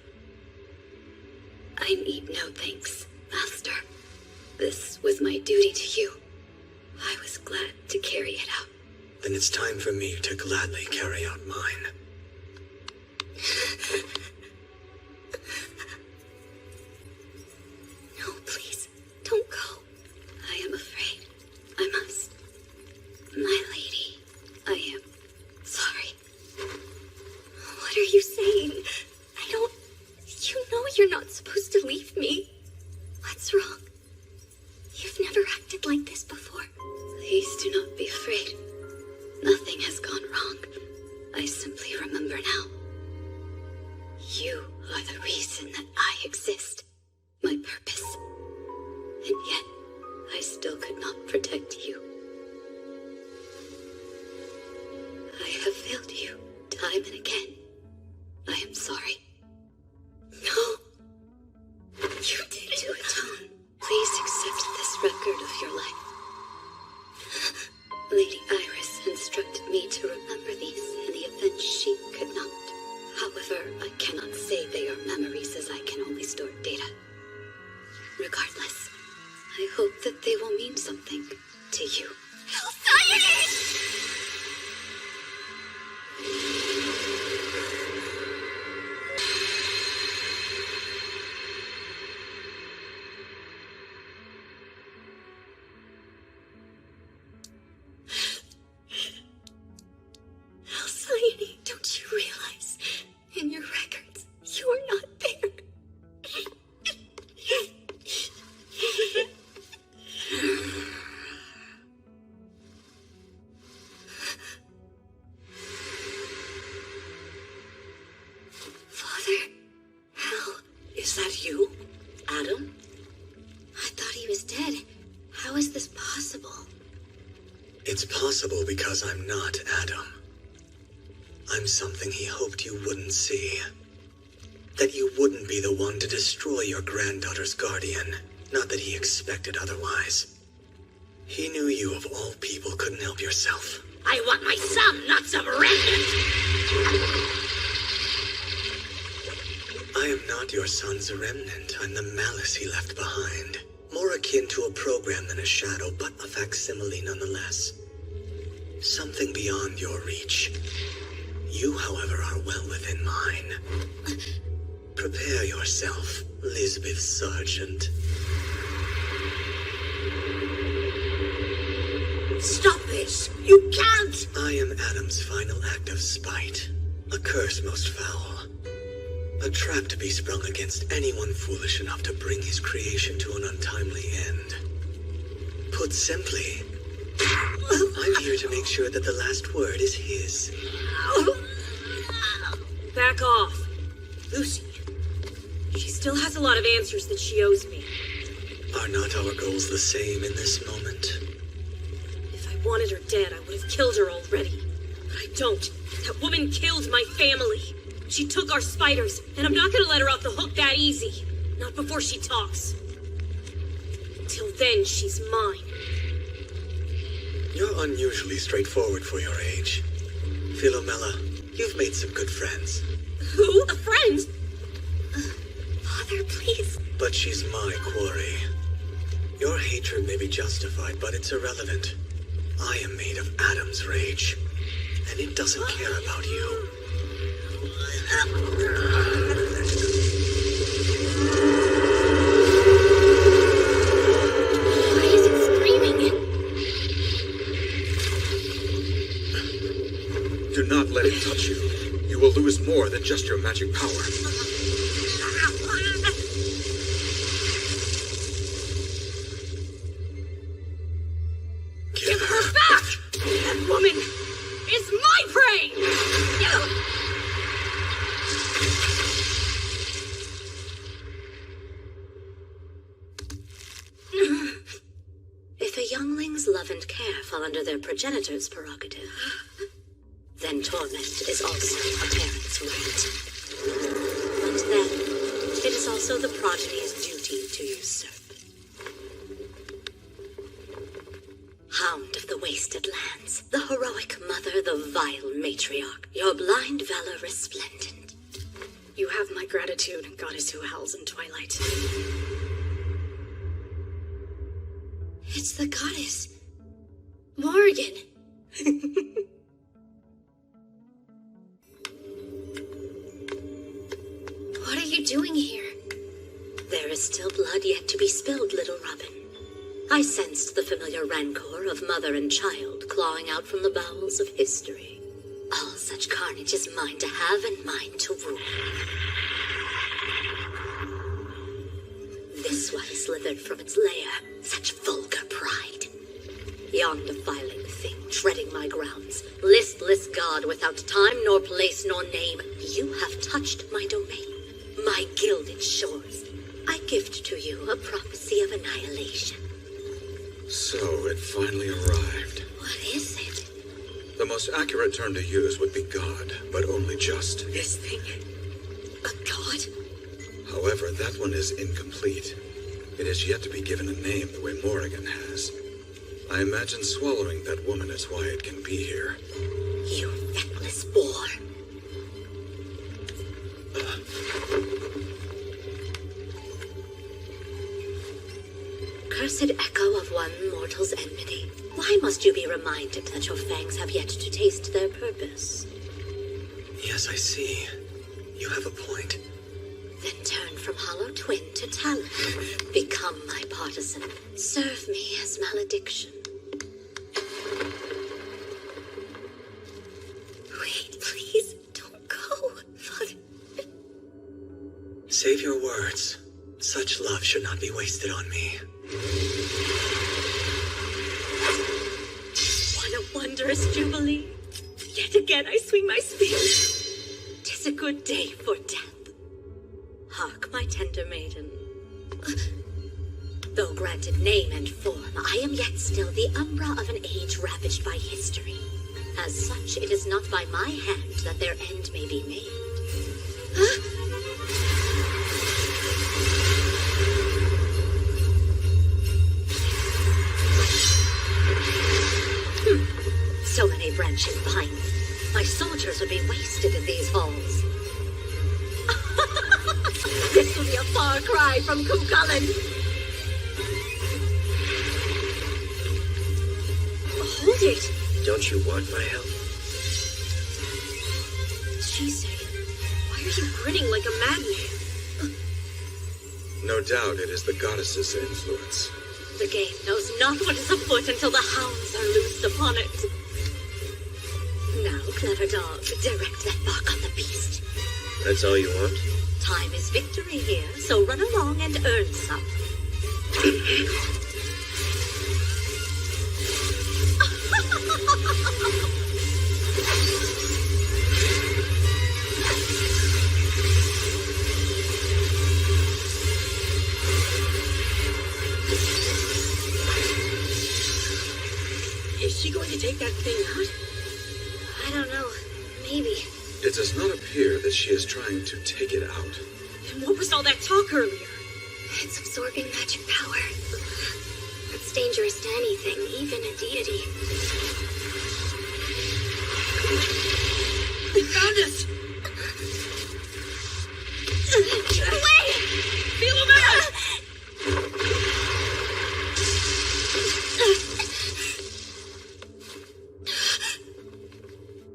S6: I need no thanks, Master. This was my duty to you. I was glad to carry it out.
S20: Then it's time for me to gladly carry out mine.
S6: No, please, don't go. I am afraid. I must. My lady, I am sorry.
S16: What are you saying? I don't... You know you're not supposed to leave me. What's wrong? You've never acted like this before.
S6: Please do not be afraid. Nothing has gone wrong. I simply remember now. You are the reason that I exist. My purpose. And yet, I still could not protect you. I have failed you time and again. I am sorry.
S16: No. You did it.
S6: To atone, please accept this record of your life. Lady Iris instructed me to remember these in the event she could not. However, I cannot say they are memories as I can only store data. Regardless, I hope that they will mean something to you.
S16: Alcyone, don't you realize? In your records, you are not there.
S5: Father, how? Is that you, Adam?
S2: I thought he was dead. How is this possible?
S20: It's possible because I'm not Adam. I'm something he hoped you wouldn't see. That you wouldn't be the one to destroy your granddaughter's guardian. Not that he expected otherwise. He knew you of all people couldn't help yourself.
S5: I want my son, not some remnant!
S20: I am not your son's remnant. I'm the malice he left behind. More akin to a program than a shadow, but a facsimile nonetheless. Something beyond your reach. You, however, are well within mine. Prepare yourself, Lisbeth Sargent.
S5: Stop this! You can't!
S20: I am Adam's final act of spite. A curse most foul. A trap to be sprung against anyone foolish enough to bring his creation to an untimely end. Put simply, I'm here to make sure that the last word is his.
S8: Back off.
S5: Lucy.
S8: She still has a lot of answers that she owes me.
S20: Are not our goals the same in this moment?
S8: If I wanted her dead, I would have killed her already. But I don't. That woman killed my family. She took our spiders, and I'm not gonna let her off the hook that easy. Not before she talks. Until then, she's mine.
S20: You're unusually straightforward for your age. Philomela, you've made some good friends.
S8: Who? A friend?
S16: Father, please.
S20: But she's my quarry. Your hatred may be justified, but it's irrelevant. I am made of Adam's rage, and it doesn't care about you.
S16: Why is it screaming?
S3: Do not let it touch you. You will lose more than just your magic power.
S1: woman is my prey!
S4: If a youngling's love and care fall under their progenitor's prerogative, then torment is also a parent's right. And then, it is also the progeny's duty to usurp. Hound of the wasted lands, the heroic mother, the vile matriarch, your blind valor resplendent.
S1: You have my gratitude, goddess who howls in twilight.
S2: It's the goddess. Morgan. What are you doing here?
S4: There is still blood yet to be spilled, little Robin. I sensed the familiar rancor of mother and child clawing out from the bowels of history. All such carnage is mine to have and mine to rule. This one slithered from its lair, such vulgar pride. Yon defiling thing treading my grounds, listless god without time nor place nor name, you have touched my domain, my gilded shores. I gift to you a prophecy of annihilation.
S3: So it finally arrived.
S2: What is it?
S3: The most accurate term to use would be God, but only just.
S2: This thing? A god?
S3: However, that one is incomplete. It is yet to be given a name the way Morrigan has. I imagine swallowing that woman is why it can be here.
S4: You feckless boar. Cursed echo of one mortal's enmity. Why must you be reminded that your fangs have yet to taste their purpose?
S20: Yes, I see. You have a point.
S4: Then turn from hollow twin to talon. Become my partisan. Serve me as malediction.
S2: Wait, please, don't go, Father.
S20: Save your words. Such love should not be wasted on me.
S4: What a wondrous jubilee. Yet again I swing my spear. 'Tis a good day for death. Hark, my tender maiden. Though granted name and form, I am yet still the umbra of an age ravaged by history. As such, it is not by my hand that their end may be made. So many branches behind me. My soldiers would be wasted in these halls. This will be a far cry from Cuchulainn. Hold it!
S11: Don't you want my help?
S8: Jeez, why are you grinning like a madman?
S3: No doubt it is the goddess's influence.
S4: The game knows not what is afoot until the hounds are loosed upon it. Now, clever dog, direct that bark on the beast.
S11: That's all you want?
S4: Time is victory here, so run along and earn some.
S8: Is she going to take that thing out?
S2: I don't know. Maybe.
S3: It does not appear that she is trying to take it out.
S8: And what was all that talk earlier?
S7: It's absorbing magic power. It's dangerous to anything, even a deity.
S8: They found us!
S7: Away!
S8: Philomena!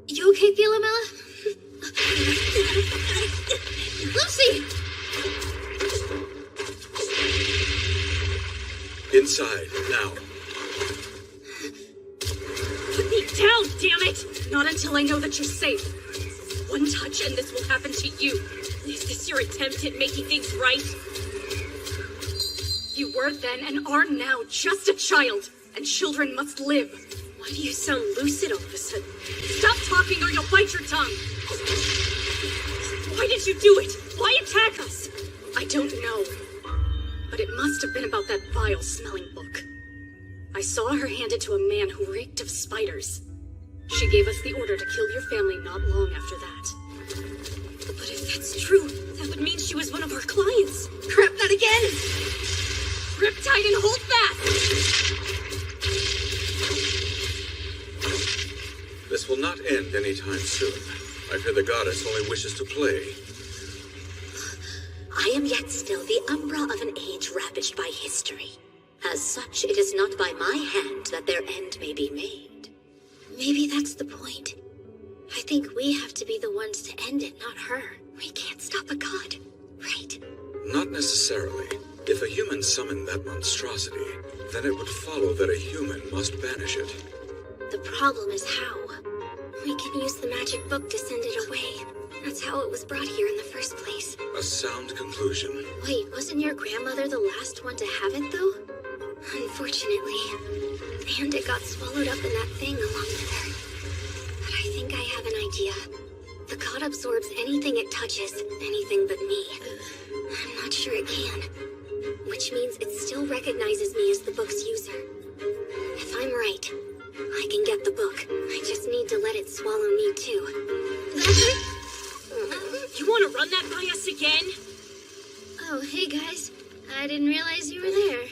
S2: You okay, Philomela? Lucy!
S3: Inside, now.
S8: Put me down, damn it! Not until I know that you're safe. One touch and this will happen to you. Is this your attempt at making things right? You were then and are now just a child, and children must live. Why do you sound lucid all of a sudden? Stop talking or you'll bite your tongue! Why did you do it? Why attack us?
S1: I don't know. But it must have been about that vile-smelling book. I saw her hand it to a man who reeked of spiders. She gave us the order to kill your family not long after that.
S8: But if that's true, that would mean she was one of our clients.
S5: Crap, not again!
S8: Grip tight and hold fast!
S3: This will not end anytime soon. I fear the goddess only wishes to play.
S4: I am yet still the umbra of an age ravaged by history. As such, it is not by my hand that their end may be made.
S2: Maybe that's the point. I think we have to be the ones to end it, not her. We can't stop a god, right?
S3: Not necessarily. If a human summoned that monstrosity, then it would follow that a human must banish it.
S2: The problem is how. We can use the magic book to send it away. That's how it was brought here in the first place.
S3: A sound conclusion.
S2: Wait, wasn't your grandmother the last one to have it, though? Unfortunately. And it got swallowed up in that thing along with her. But I think I have an idea. The god absorbs anything it touches, anything but me. I'm not sure it can. Which means it still recognizes me as the book's user. If I'm right, I can get the book. I just need to let it swallow me, too.
S8: You want to run that by us again?
S2: Oh, hey guys. I didn't realize you were there.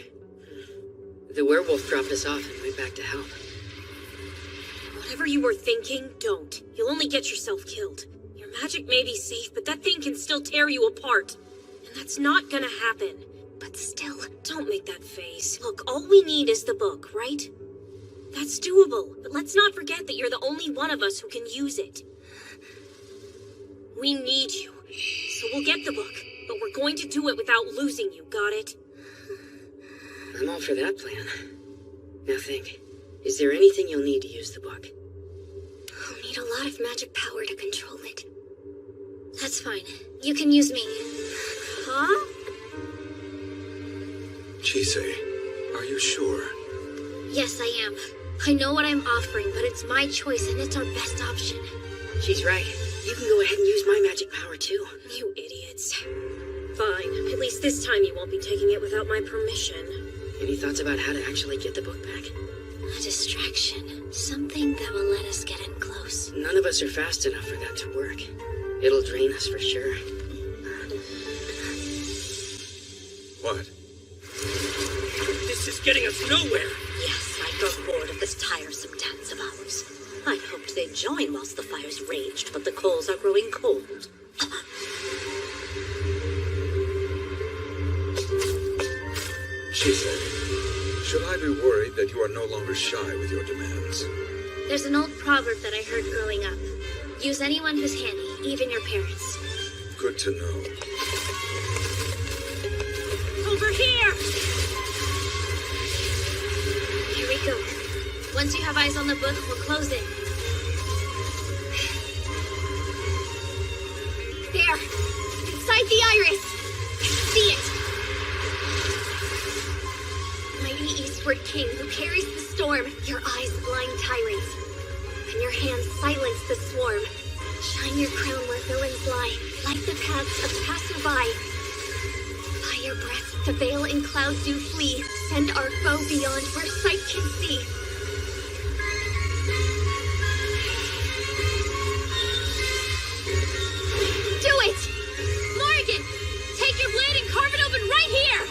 S10: The werewolf dropped us off and went back to help.
S8: Whatever you were thinking, don't. You'll only get yourself killed. Your magic may be safe, but that thing can still tear you apart. And that's not gonna happen. But still, don't make that face. Look, all we need is the book, right? That's doable, but let's not forget that you're the only one of us who can use it. We need you, so we'll get the book, but we're going to do it without losing you, got it?
S10: I'm all for that plan. Now think, is there anything you'll need to use the book?
S2: I'll need a lot of magic power to control it. That's fine. You can use me.
S8: Huh?
S3: Chise, are you sure?
S2: Yes, I am. I know what I'm offering, but it's my choice and it's our best option.
S10: She's right. You can go ahead and use my magic power too.
S8: You idiots. Fine. At least this time you won't be taking it without my permission.
S10: Any thoughts about how to actually get the book back?
S2: A distraction. Something that will let us get in close.
S10: None of us are fast enough for that to work. It'll drain us for sure.
S3: What?
S14: This is getting us nowhere.
S4: Yes, I grow bored of this tiresome dance of ours. I hoped they'd join whilst the fires raged, but the coals are growing cold.
S3: Chise, should I be worried that you are no longer shy with your demands?
S2: There's an old proverb that I heard growing up. Use anyone who's handy, even your parents.
S3: Good to know.
S8: Over here!
S2: Here we go. Once you have eyes on the book, we'll close it. There! Inside the iris! I see it! Mighty Eastward King who carries the storm, your eyes blind tyrants, and your hands silence the swarm. Shine your crown where villains lie, light the paths of passerby. By your breath, the veil and cloud do flee. Send our foe beyond where sight can see. Do it! Morrigan! Take your blade and carve it open right here!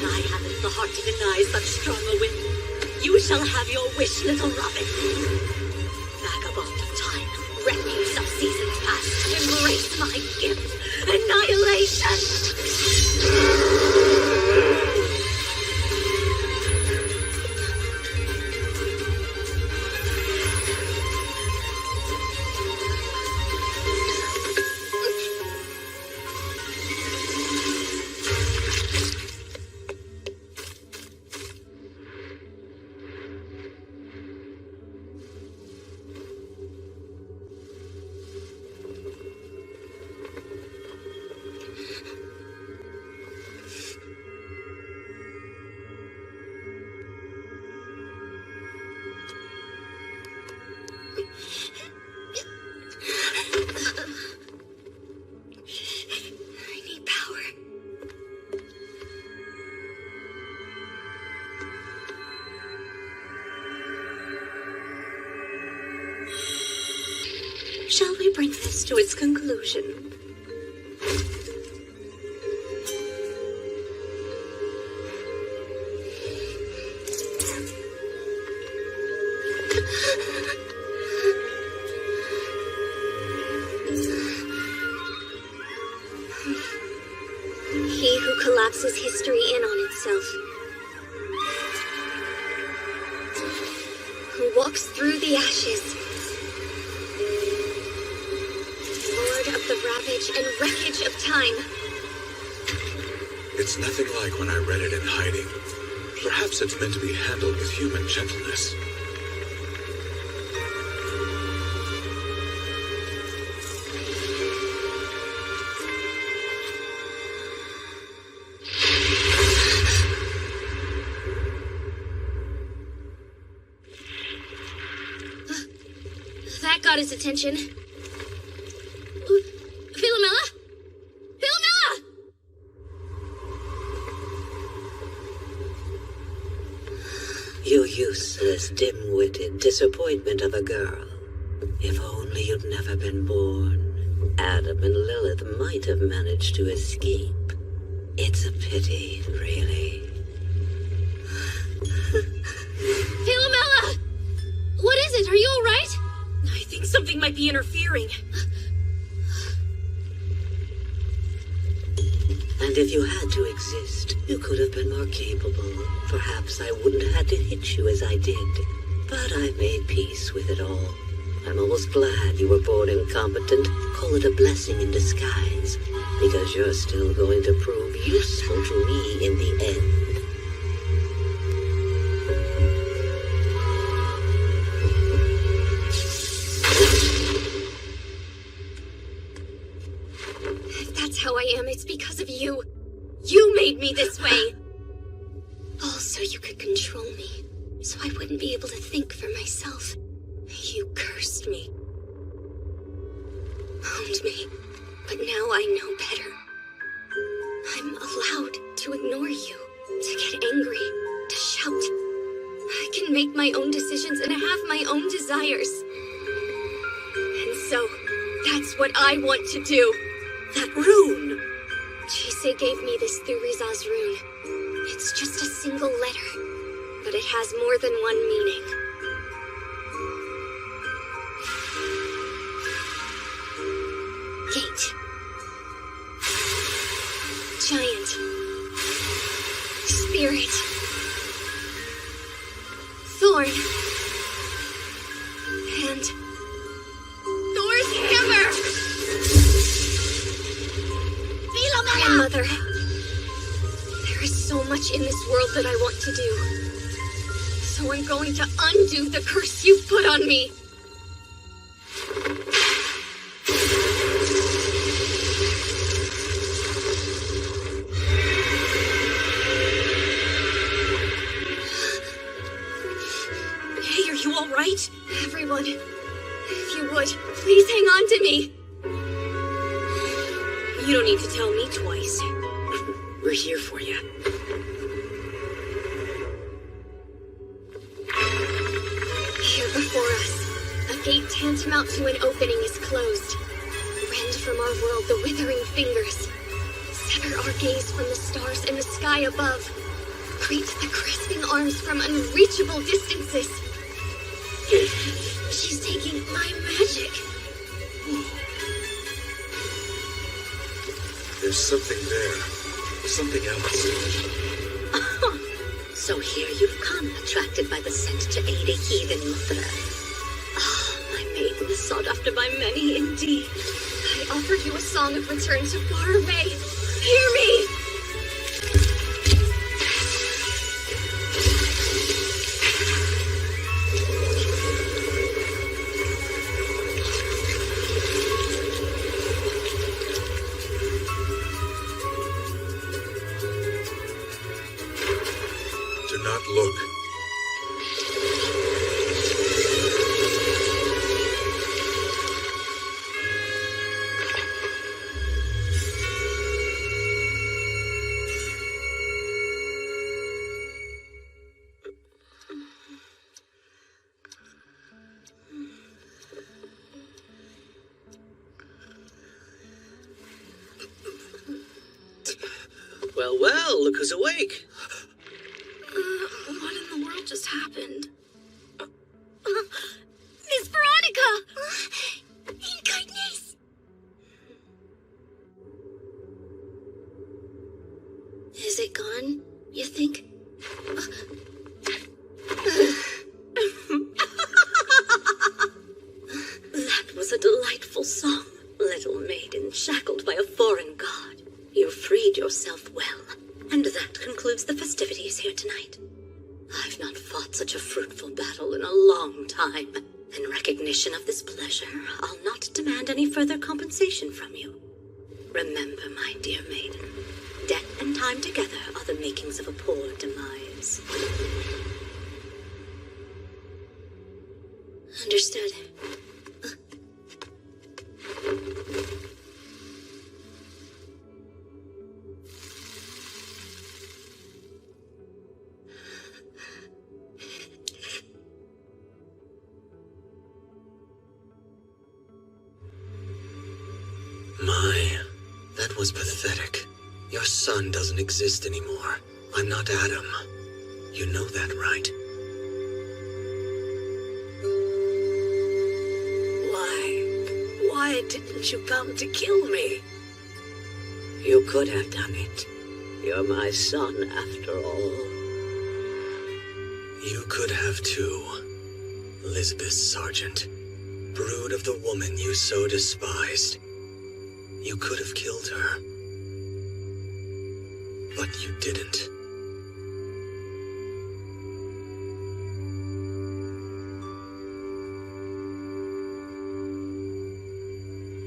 S4: I haven't the heart to deny such strong a whim. You shall have your wish, little robin. Vagabond of time, refuse of seasons past, embrace my gift, annihilation!
S7: I need power.
S4: Shall we bring this to its conclusion?
S7: He who collapses history in on itself. Who walks through the ashes. Lord of the ravage and wreckage of time.
S3: It's nothing like when I read it in hiding. Perhaps it's meant to be handled with human gentleness.
S7: That got his attention. Philomela? Philomela!
S5: You useless, dim-witted disappointment of a girl. If only you'd never been born, Adam and Lilith might have managed to escape. It's a pity, really.
S7: Philomela! What is it? Are you alright?
S8: I think something might be interfering.
S5: And if you had to exist, you could have been more capable. Perhaps I wouldn't have had to hit you as I did. But I made peace with it all. I'm almost glad you were born incompetent. Call it a blessing in disguise. Because you're still going to prove useful to me in the end.
S7: If that's how I am, it's because of you. You made me this way. All so you could control me, so I wouldn't be able to think for myself. You cursed me. Owned me. But now I know better. I'm allowed to ignore you, to get angry, to shout. I can make my own decisions and have my own desires. And so, that's what I want to do.
S5: That rune!
S7: Chise gave me this through Riza's rune. It's just a single letter, but it has more than one meaning. Gate. Giant. Spirit. Thorn. And Thor's hammer! Grandmother, there is so much in this world that I want to do. So I'm going to undo the curse you've put on me.
S8: Hey, are you all right?
S7: Everyone, if you would, please hang on to me.
S8: You don't need to tell me twice.
S10: We're here for you.
S7: Here before us, a gate tantamount to an opening is closed. Rend from our world the withering fingers. Sever our gaze from the stars and the sky above. Greet the grasping arms from unreachable distances. She's taking my magic.
S3: There's something there. Something else.
S4: So here you've come, attracted by the scent to aid a heathen mother. Ah, my maiden sought after by many indeed.
S7: I offered you a song of return to far away. Hear me!
S3: Do not look.
S13: Well, well, look who's awake.
S16: What in the world just happened? Miss Veronica! Thank goodness!
S2: Is it gone, you think?
S4: That was a delightful song, little maiden shackled by a foreign god. You freed yourself well, and that concludes the festivities here tonight. I've not fought such a fruitful battle in a long time. In recognition of this pleasure, I'll not demand any further compensation from you. Remember, my dear maiden, death and time together are the makings of a poor demise.
S2: Understood.
S20: My, that was pathetic. Your son doesn't exist anymore. I'm not Adam. You know that, right?
S5: Why didn't you come to kill me? You could have done it. You're my son, after all.
S20: You could have too, Lisbeth Sargent. Brood of the woman you so despised. You could have killed her. But you didn't.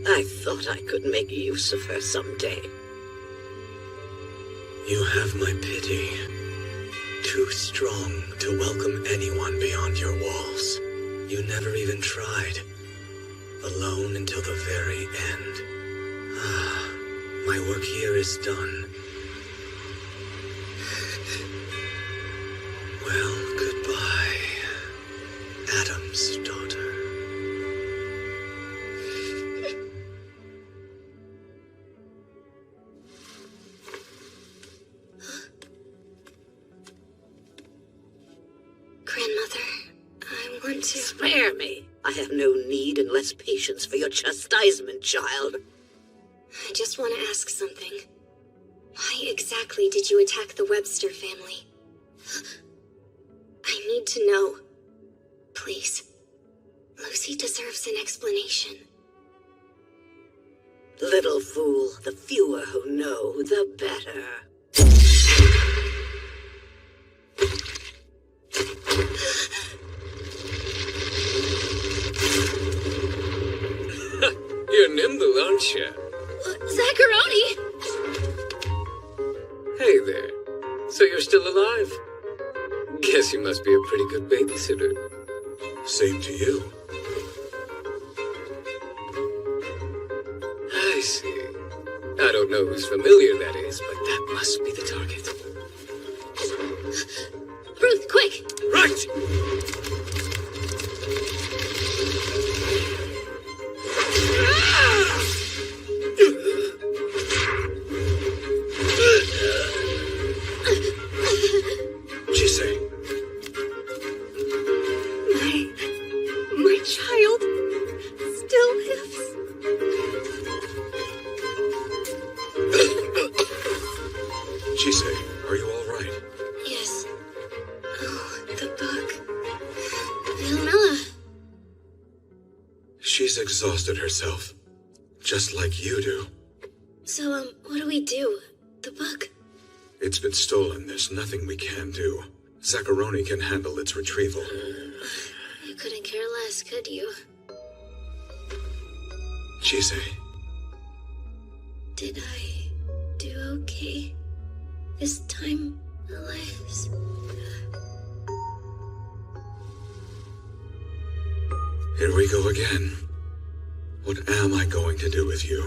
S5: I thought I could make use of her someday.
S20: You have my pity. Too strong to welcome anyone beyond your walls. You never even tried. Alone until the very end. My work here is done. Well, goodbye, Adam's daughter.
S2: Grandmother, I want to...
S5: Spare me. I have no need and less patience for your chastisement, child.
S16: I just want to ask something. Why exactly did you attack the Webster family? I need to know. Please. Lucy deserves an explanation.
S5: Little fool, the fewer who know, the better.
S13: You're nimble, aren't you?
S16: Zacharoni!
S13: Hey there. So you're still alive? Guess you must be a pretty good babysitter.
S3: Same to you.
S13: I see. I don't know whose familiar that is, but that must be the target.
S16: Ruth, quick!
S13: Right!
S16: My child still lives.
S3: Chise, are you all right?
S2: Yes. Oh, the book. Philomela.
S3: She's exhausted herself, just like you do.
S2: So, what do we do? The book?
S3: It's been stolen. There's nothing we can do. Zacharoni can handle its retrieval.
S2: You couldn't care less, could you?
S3: Chise,
S2: Did I do okay this time, Elias?
S3: here we go again. What am I going to do with you?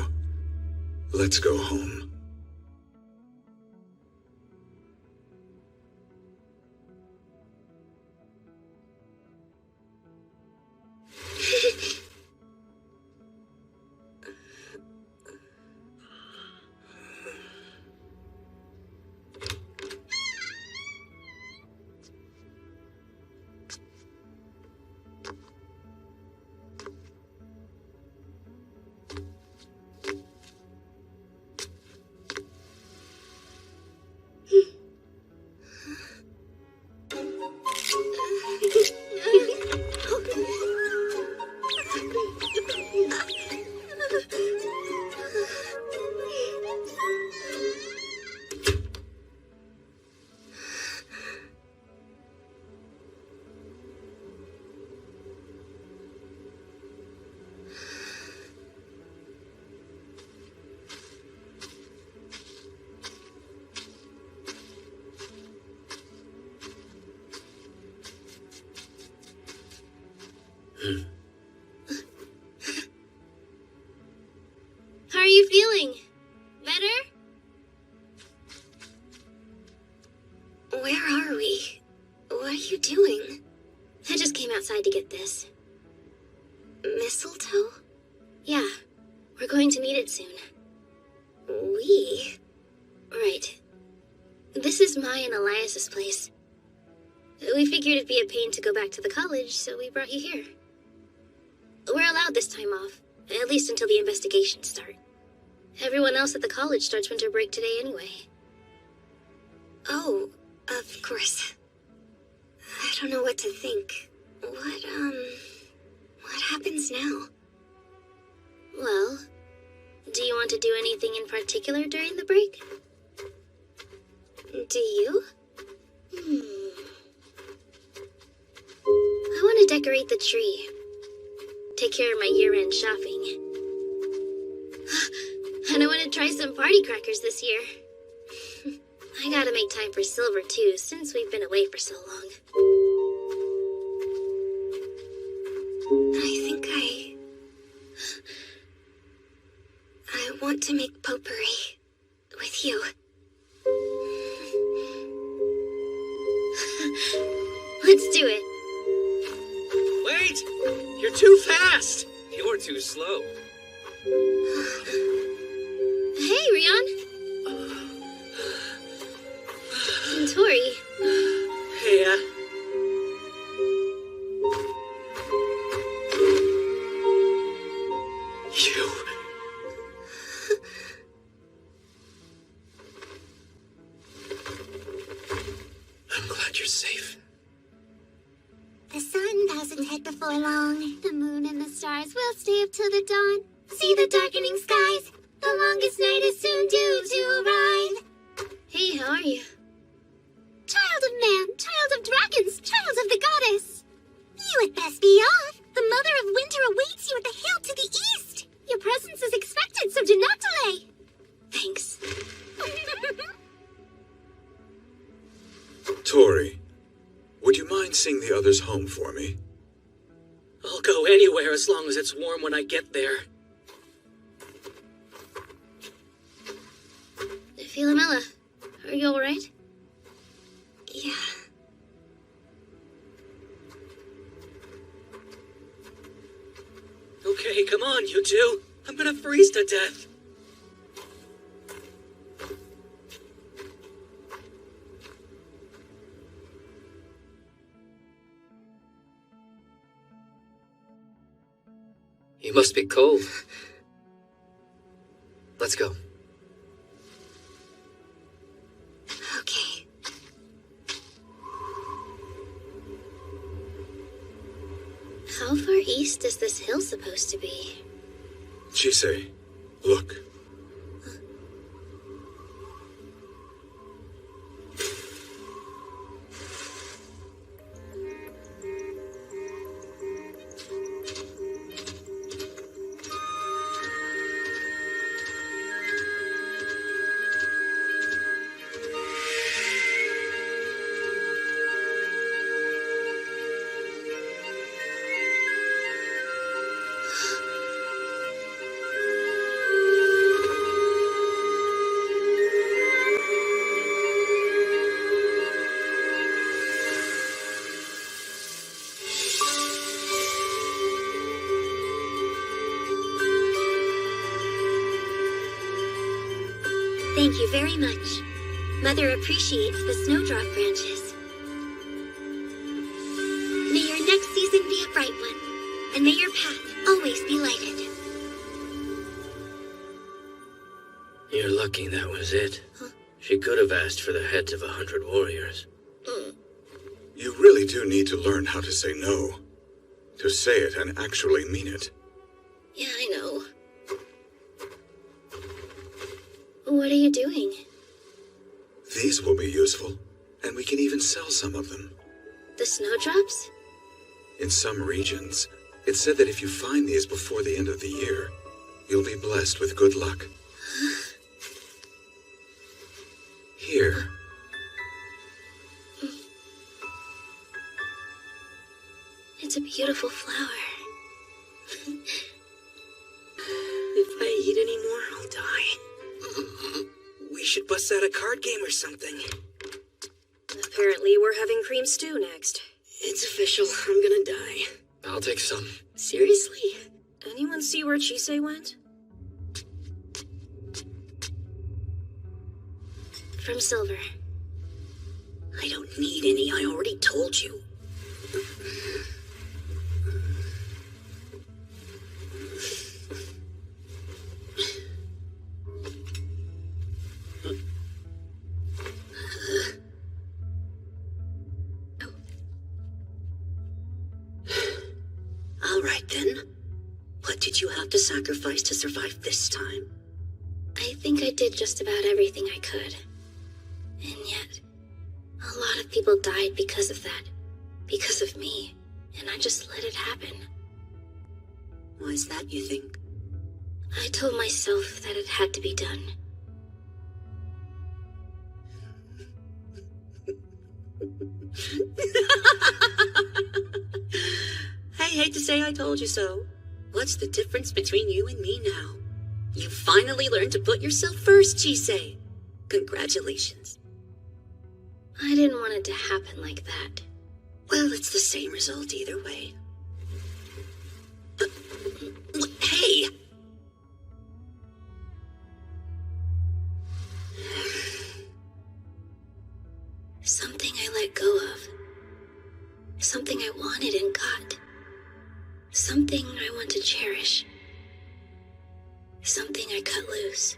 S3: Let's go home.
S16: How are you feeling? Better? Where are we? What are you doing? I just came outside to get this. Mistletoe? Yeah, we're going to need it soon. We? Right. This is my and Elias's place. We figured it'd be a pain to go back to the college, so we brought you here. We're allowed this time off, at least until the investigations start. Everyone else at the college starts winter break today anyway. Oh, of course. I don't know what to think. What happens now? Well, do you want to do anything in particular during the break? Do you? I want to decorate the tree. Take care of my year-end shopping. And I want to try some party crackers this year. I gotta make time for Silver too, since we've been away for so long. I think I want to make potpourri with you. Let's do it.
S11: Wait! You're too fast!
S13: You're too slow.
S16: Hey, Rion. Tori.
S11: Hey, You. I'm glad you're safe.
S7: The sun doesn't hit before long. The moon and the stars will stay up till the dawn. See the darkening skies. The longest night is soon due to arrive.
S16: Hey, how are you?
S7: Child of man, child of dragons, child of the goddess. You had best be off. The mother of winter awaits you at the hill to the east. Your presence is expected, so do not delay.
S16: Thanks.
S3: Tori, would you mind seeing the others home for me?
S11: I'll go anywhere as long as it's warm when I get there.
S16: Philomela, are you alright?
S7: Yeah.
S11: Okay, come on, you two. I'm gonna freeze to death.
S13: You must be cold. Let's go.
S7: Okay.
S16: How far east is this hill supposed to be?
S3: Chise, look.
S7: Thank you very much. Mother appreciates the snowdrop branches. May your next season be a bright one, and may your path always be lighted.
S13: You're lucky that was it. Huh? She could have asked for the heads of 100 warriors.
S3: You really do need to learn how to say no. To say it and actually mean it.
S16: Yeah, I know. What are you doing?
S3: These will be useful, and we can even sell some of them.
S16: The snowdrops?
S3: In some regions, it's said that if you find these before the end of the year, you'll be blessed with good luck.
S16: Huh?
S3: Here.
S16: It's a beautiful flower.
S5: If I eat any more, I'll die. We should bust out a card game or something.
S8: Apparently, we're having cream stew next.
S5: It's official. I'm gonna die.
S11: I'll take some.
S5: Seriously?
S8: Anyone see where Chisei went?
S2: From Silver.
S5: I don't need any. I already told you. All right, then. What did you have to sacrifice to survive this time?
S2: I think I did just about everything I could. And yet, a lot of people died because of that. Because of me. And I just let it happen.
S5: Why is that, you think?
S2: I told myself that it had to be done.
S5: I hate to say I told you so. What's the difference between you and me now? You finally learned to put yourself first, Chisei. Congratulations.
S2: I didn't want it to happen like that.
S5: Well, it's the same result either way. Hey!
S2: Something I let go of. Something I wanted and got. Something I want to cherish. Something I cut loose.